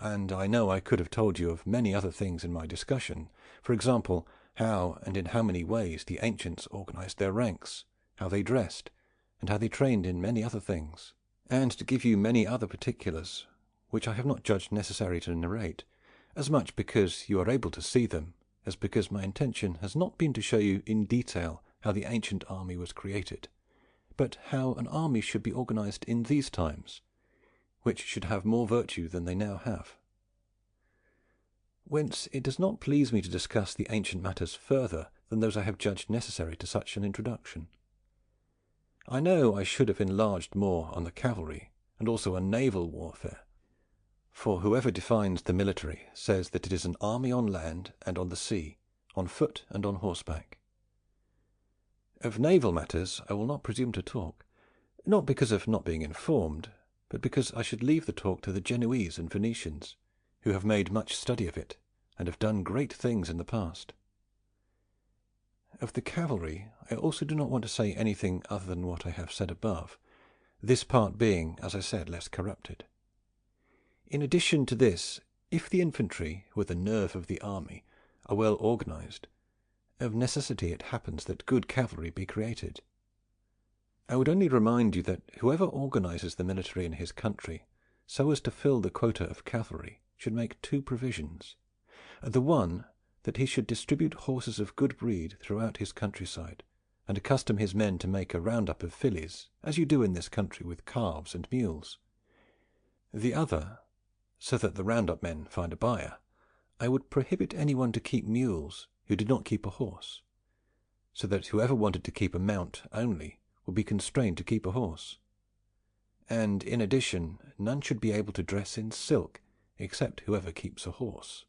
and I know I could have told you of many other things in my discussion, for example, how and in how many ways the ancients organized their ranks, how they dressed, and how they trained in many other things, and to give you many other particulars, which I have not judged necessary to narrate, as much because you are able to see them as because my intention has not been to show you in detail how the ancient army was created, but how an army should be organized in these times, which should have more virtue than they now have. Whence it does not please me to discuss the ancient matters further than those I have judged necessary to such an introduction. I know I should have enlarged more on the cavalry, and also on naval warfare, for whoever defines the military says that it is an army on land and on the sea, on foot and on horseback. Of naval matters I will not presume to talk, not because of not being informed, but because I should leave the talk to the Genoese and Venetians, who have made much study of it, and have done great things in the past. Of the cavalry I also do not want to say anything other than what I have said above, this part being, as I said, less corrupted. In addition to this, if the infantry, who are the nerve of the army, are well organized, of necessity it happens that good cavalry be created. I would only remind you that whoever organizes the military in his country so as to fill the quota of cavalry should make two provisions. The one, that he should distribute horses of good breed throughout his countryside, and accustom his men to make a round-up of fillies, as you do in this country with calves and mules. The other, so that the round-up men find a buyer, I would prohibit anyone to keep mules who did not keep a horse, so that whoever wanted to keep a mount only would be constrained to keep a horse. And in addition, none should be able to dress in silk except whoever keeps a horse.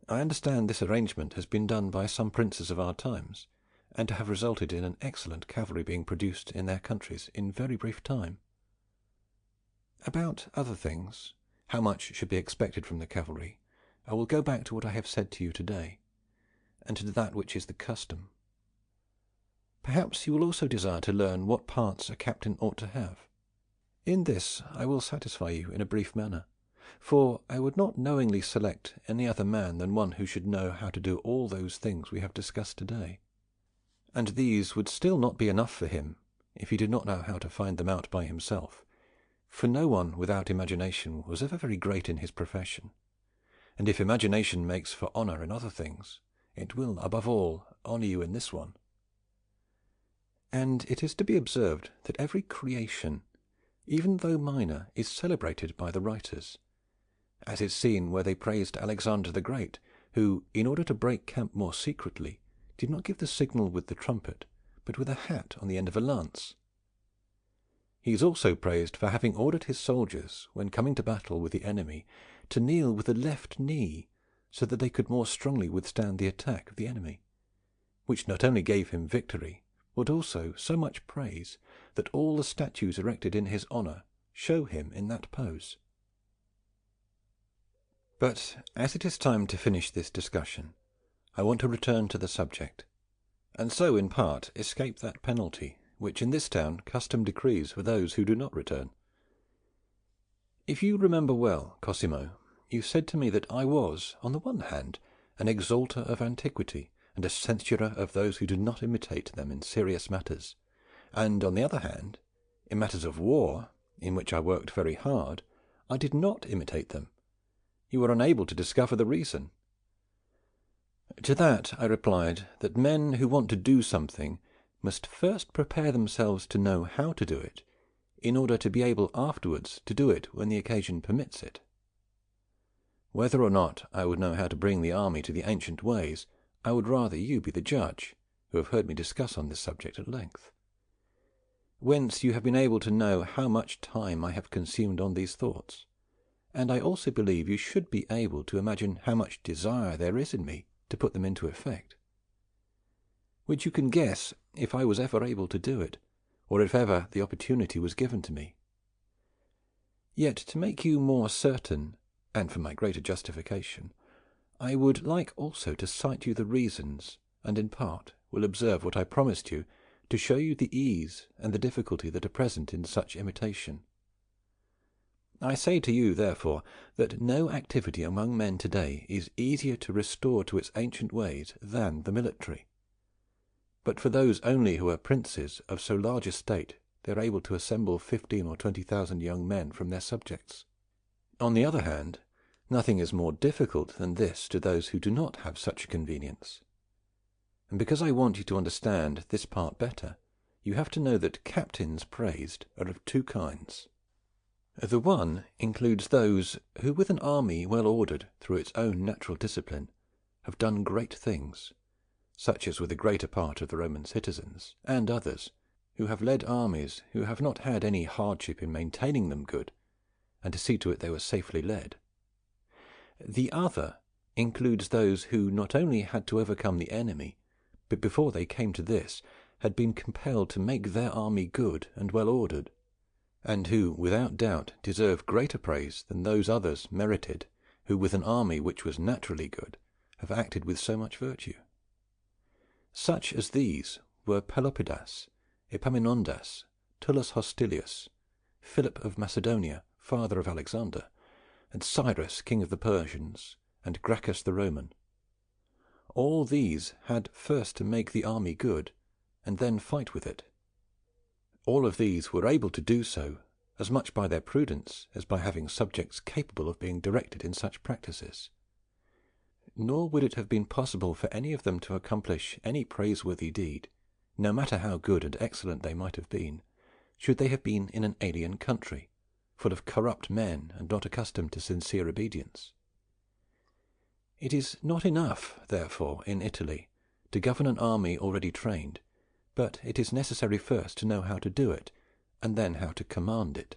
I understand this arrangement has been done by some princes of our times, and to have resulted in an excellent cavalry being produced in their countries in very brief time. About other things, how much should be expected from the cavalry, I will go back to what I have said to you today, and to that which is the custom. Perhaps you will also desire to learn what parts a captain ought to have. In this I will satisfy you in a brief manner, for I would not knowingly select any other man than one who should know how to do all those things we have discussed today. And these would still not be enough for him if he did not know how to find them out by himself, for no one without imagination was ever very great in his profession, and if imagination makes for honour in other things, it will above all honour you in this one. And it is to be observed that every creation, even though minor, is celebrated by the writers, as is seen where they praised Alexander the Great, who, in order to break camp more secretly, did not give the signal with the trumpet, but with a hat on the end of a lance. He is also praised for having ordered his soldiers, when coming to battle with the enemy, to kneel with the left knee, so that they could more strongly withstand the attack of the enemy, which not only gave him victory, but also so much praise that all the statues erected in his honour show him in that pose. But as it is time to finish this discussion, I want to return to the subject, and so in part escape that penalty which in this town custom decrees for those who do not return. If you remember well, Cosimo, you said to me that I was, on the one hand, an exalter of antiquity and a censurer of those who did not imitate them in serious matters, and on the other hand, in matters of war, in which I worked very hard, I did not imitate them. You were unable to discover the reason. To that I replied that men who want to do something must first prepare themselves to know how to do it, in order to be able afterwards to do it when the occasion permits it. Whether or not I would know how to bring the army to the ancient ways, I would rather you be the judge, who have heard me discuss on this subject at length. Whence you have been able to know how much time I have consumed on these thoughts, and I also believe you should be able to imagine how much desire there is in me to put them into effect, which you can guess if I was ever able to do it, or if ever the opportunity was given to me. Yet to make you more certain, and for my greater justification, I would like also to cite you the reasons, and in part will observe what I promised you, to show you the ease and the difficulty that are present in such imitation. I say to you, therefore, that no activity among men today is easier to restore to its ancient ways than the military. But for those only who are princes of so large a state, they are able to assemble 15,000 or 20,000 young men from their subjects. On the other hand, Nothing is more difficult than this to those who do not have such a convenience. And because I want you to understand this part better, you have to know that captains praised are of two kinds. The one includes those who, with an army well ordered through its own natural discipline, have done great things, such as with the greater part of the Roman citizens, and others, who have led armies who have not had any hardship in maintaining them good, and to see to it they were safely led. The other includes those who not only had to overcome the enemy, but before they came to this, had been compelled to make their army good and well ordered, and who, without doubt, deserve greater praise than those others merited who, with an army which was naturally good, have acted with so much virtue. Such as these were Pelopidas, Epaminondas, Tullus Hostilius, Philip of Macedonia, father of Alexander, and Cyrus, king of the Persians, and Gracchus the Roman. All these had first to make the army good, and then fight with it. All of these were able to do so as much by their prudence as by having subjects capable of being directed in such practices. Nor would it have been possible for any of them to accomplish any praiseworthy deed, no matter how good and excellent they might have been, should they have been in an alien country, full of corrupt men and not accustomed to sincere obedience. It is not enough, therefore, in Italy, to govern an army already trained, but it is necessary first to know how to do it, and then how to command it.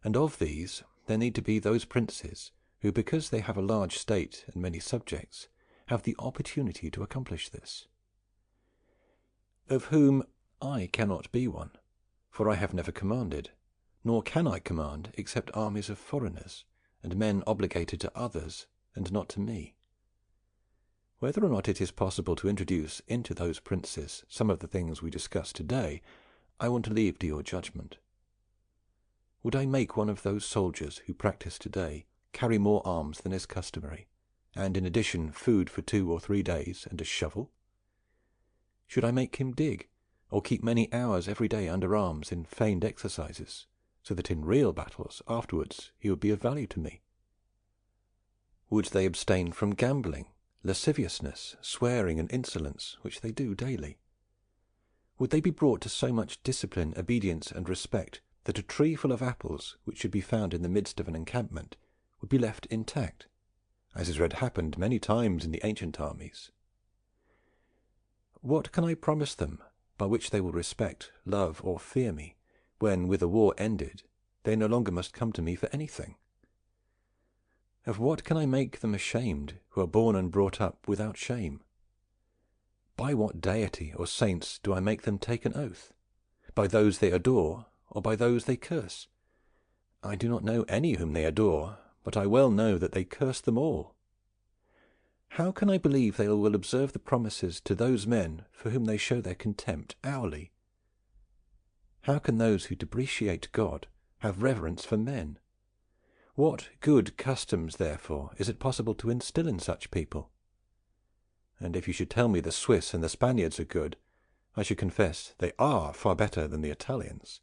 And of these there need to be those princes who, because they have a large state and many subjects, have the opportunity to accomplish this. Of whom I cannot be one, for I have never commanded, nor can I command except armies of foreigners, and men obligated to others, and not to me. Whether or not it is possible to introduce into those princes some of the things we discuss today, I want to leave to your judgment. Would I make one of those soldiers who practice today carry more arms than is customary, and in addition food for 2 or 3 days and a shovel? Should I make him dig, or keep many hours every day under arms in feigned exercises, so that in real battles afterwards he would be of value to me? Would they abstain from gambling, lasciviousness, swearing, and insolence, which they do daily? Would they be brought to so much discipline, obedience, and respect that a tree full of apples, which should be found in the midst of an encampment, would be left intact, as has happened many times in the ancient armies? What can I promise them by which they will respect, love, or fear me, when, with the war ended, they no longer must come to me for anything? Of what can I make them ashamed who are born and brought up without shame? By what deity or saints do I make them take an oath? By those they adore, or by those they curse? I do not know any whom they adore, but I well know that they curse them all. How can I believe they will observe the promises to those men for whom they show their contempt hourly? How can those who depreciate God have reverence for men? What good customs, therefore, is it possible to instil in such people? And if you should tell me the Swiss and the Spaniards are good, I should confess they are far better than the Italians.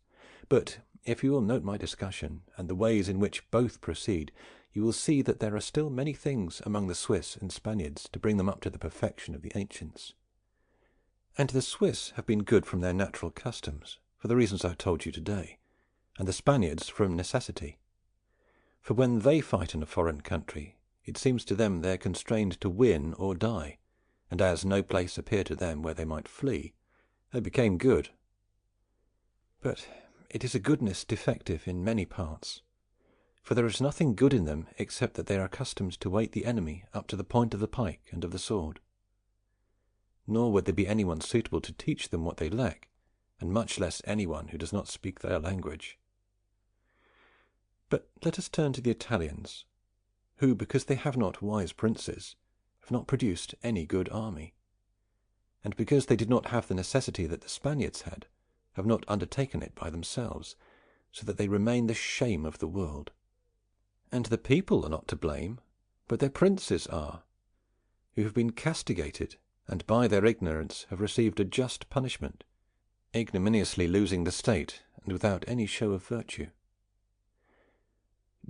But if you will note my discussion, and the ways in which both proceed, you will see that there are still many things among the Swiss and Spaniards to bring them up to the perfection of the ancients. And the Swiss have been good from their natural customs, for the reasons I have told you today, and the Spaniards from necessity. For when they fight in a foreign country, it seems to them they are constrained to win or die, and as no place appeared to them where they might flee, they became good. But it is a goodness defective in many parts, for there is nothing good in them except that they are accustomed to wait the enemy up to the point of the pike and of the sword. Nor would there be anyone suitable to teach them what they lack, and much less anyone who does not speak their language. But let us turn to the Italians, who, because they have not wise princes, have not produced any good army, and because they did not have the necessity that the Spaniards had, have not undertaken it by themselves, so that they remain the shame of the world. And the people are not to blame, but their princes are, who have been castigated, and by their ignorance have received a just punishment, ignominiously losing the state, and without any show of virtue.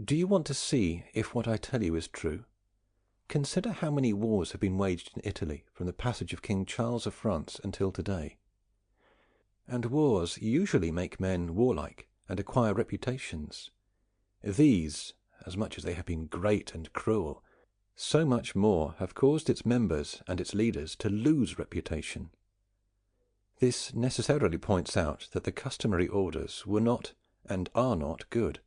Do you want to see if what I tell you is true? Consider how many wars have been waged in Italy from the passage of King Charles of France until today. And wars usually make men warlike and acquire reputations. These, as much as they have been great and cruel, so much more have caused its members and its leaders to lose reputation. This necessarily points out that the customary orders were not and are not good,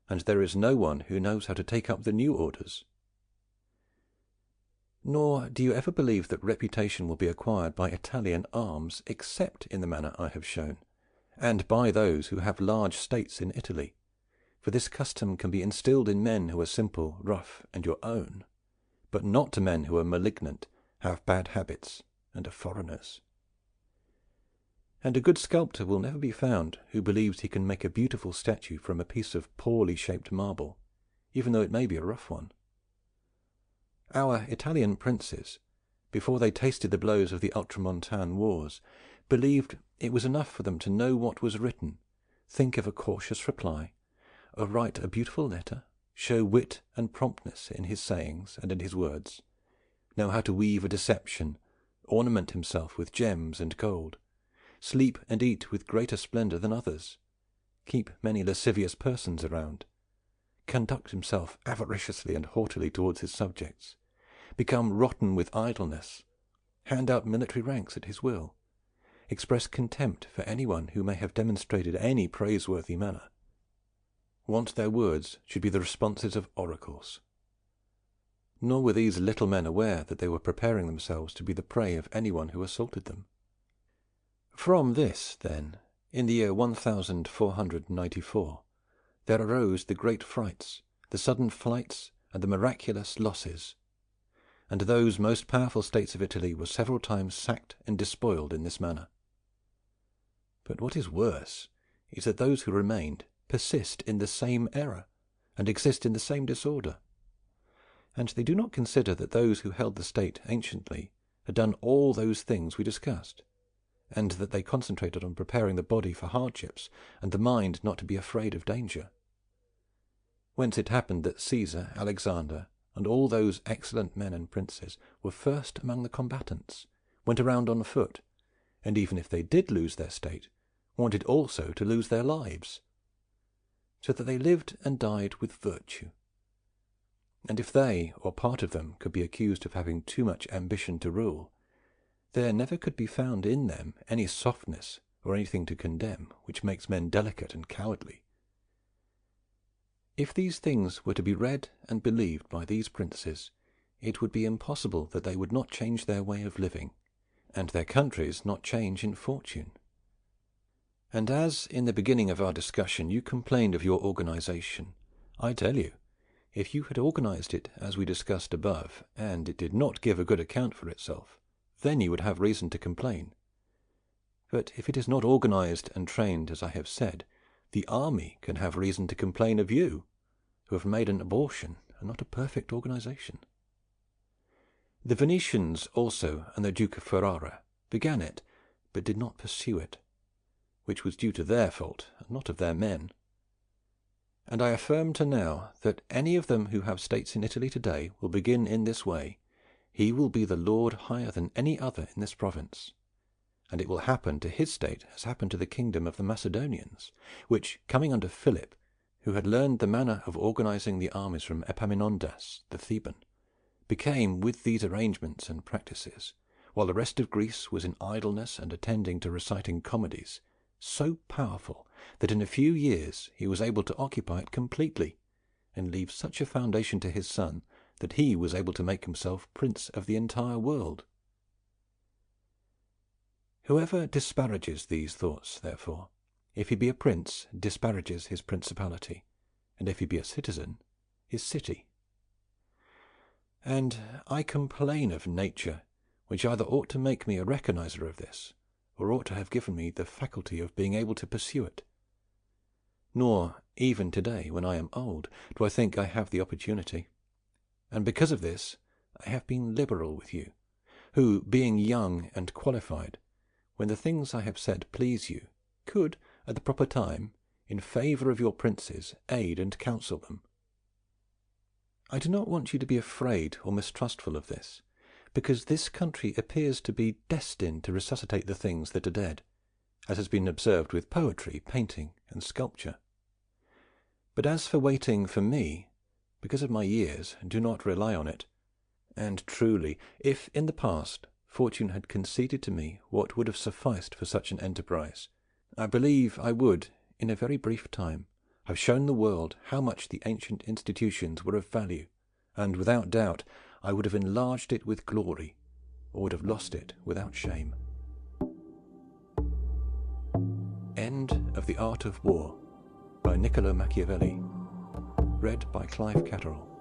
and there is no one who knows how to take up the new orders. Nor do you ever believe that reputation will be acquired by Italian arms except in the manner I have shown, and by those who have large states in Italy, for this custom can be instilled in men who are simple, rough, and your own, but not to men who are malignant, have bad habits, and are foreigners. And a good sculptor will never be found who believes he can make a beautiful statue from a piece of poorly shaped marble, even though it may be a rough one. Our Italian princes, before they tasted the blows of the Ultramontane wars, believed it was enough for them to know what was written, think of a cautious reply, or write a beautiful letter, show wit and promptness in his sayings and in his words, know how to weave a deception, ornament himself with gems and gold, sleep and eat with greater splendour than others, keep many lascivious persons around, conduct himself avariciously and haughtily towards his subjects, become rotten with idleness, hand out military ranks at his will, express contempt for anyone who may have demonstrated any praiseworthy manner, want their words should be the responses of oracles. Nor were these little men aware that they were preparing themselves to be the prey of anyone who assaulted them. From this, then, in the year 1494, there arose the great frights, the sudden flights, and the miraculous losses, and those most powerful states of Italy were several times sacked and despoiled in this manner. But what is worse is that those who remained persist in the same error, and exist in the same disorder, and they do not consider that those who held the state anciently had done all those things we discussed, and that they concentrated on preparing the body for hardships and the mind not to be afraid of danger. Whence it happened that Caesar, Alexander, and all those excellent men and princes were first among the combatants, went around on foot, and even if they did lose their state, wanted also to lose their lives, so that they lived and died with virtue. And if they, or part of them, could be accused of having too much ambition to rule, there never could be found in them any softness or anything to condemn which makes men delicate and cowardly. If these things were to be read and believed by these princes, it would be impossible that they would not change their way of living, and their countries not change in fortune. And as in the beginning of our discussion you complained of your organization, I tell you, if you had organized it as we discussed above, and it did not give a good account for itself, then you would have reason to complain. But if it is not organized and trained as I have said, the army can have reason to complain of you, who have made an abortion and not a perfect organization. The Venetians also and the Duke of Ferrara began it, but did not pursue it, which was due to their fault and not of their men. And I affirm to now that any of them who have states in Italy today will begin in this way, he will be the lord higher than any other in this province, and it will happen to his state as happened to the kingdom of the Macedonians, which, coming under Philip, who had learned the manner of organizing the armies from Epaminondas the Theban, became, with these arrangements and practices, while the rest of Greece was in idleness and attending to reciting comedies, so powerful that in a few years he was able to occupy it completely, and leave such a foundation to his son that he was able to make himself prince of the entire world. Whoever disparages these thoughts, therefore, if he be a prince, disparages his principality, and if he be a citizen, his city. And I complain of nature, which either ought to make me a recognizer of this, or ought to have given me the faculty of being able to pursue it. Nor, even today, when I am old, do I think I have the opportunity. And because of this, I have been liberal with you, who, being young and qualified, when the things I have said please you, could, at the proper time, in favour of your princes, aid and counsel them, I do not want you to be afraid or mistrustful of this, because this country appears to be destined to resuscitate the things that are dead, as has been observed with poetry, painting, and sculpture. But as for waiting for me, because of my years, do not rely on it. And truly, if in the past fortune had conceded to me what would have sufficed for such an enterprise, I believe I would, in a very brief time, have shown the world how much the ancient institutions were of value, and without doubt I would have enlarged it with glory, or would have lost it without shame. End of The Art of War by Niccolo Machiavelli. Read by Clive Catterall.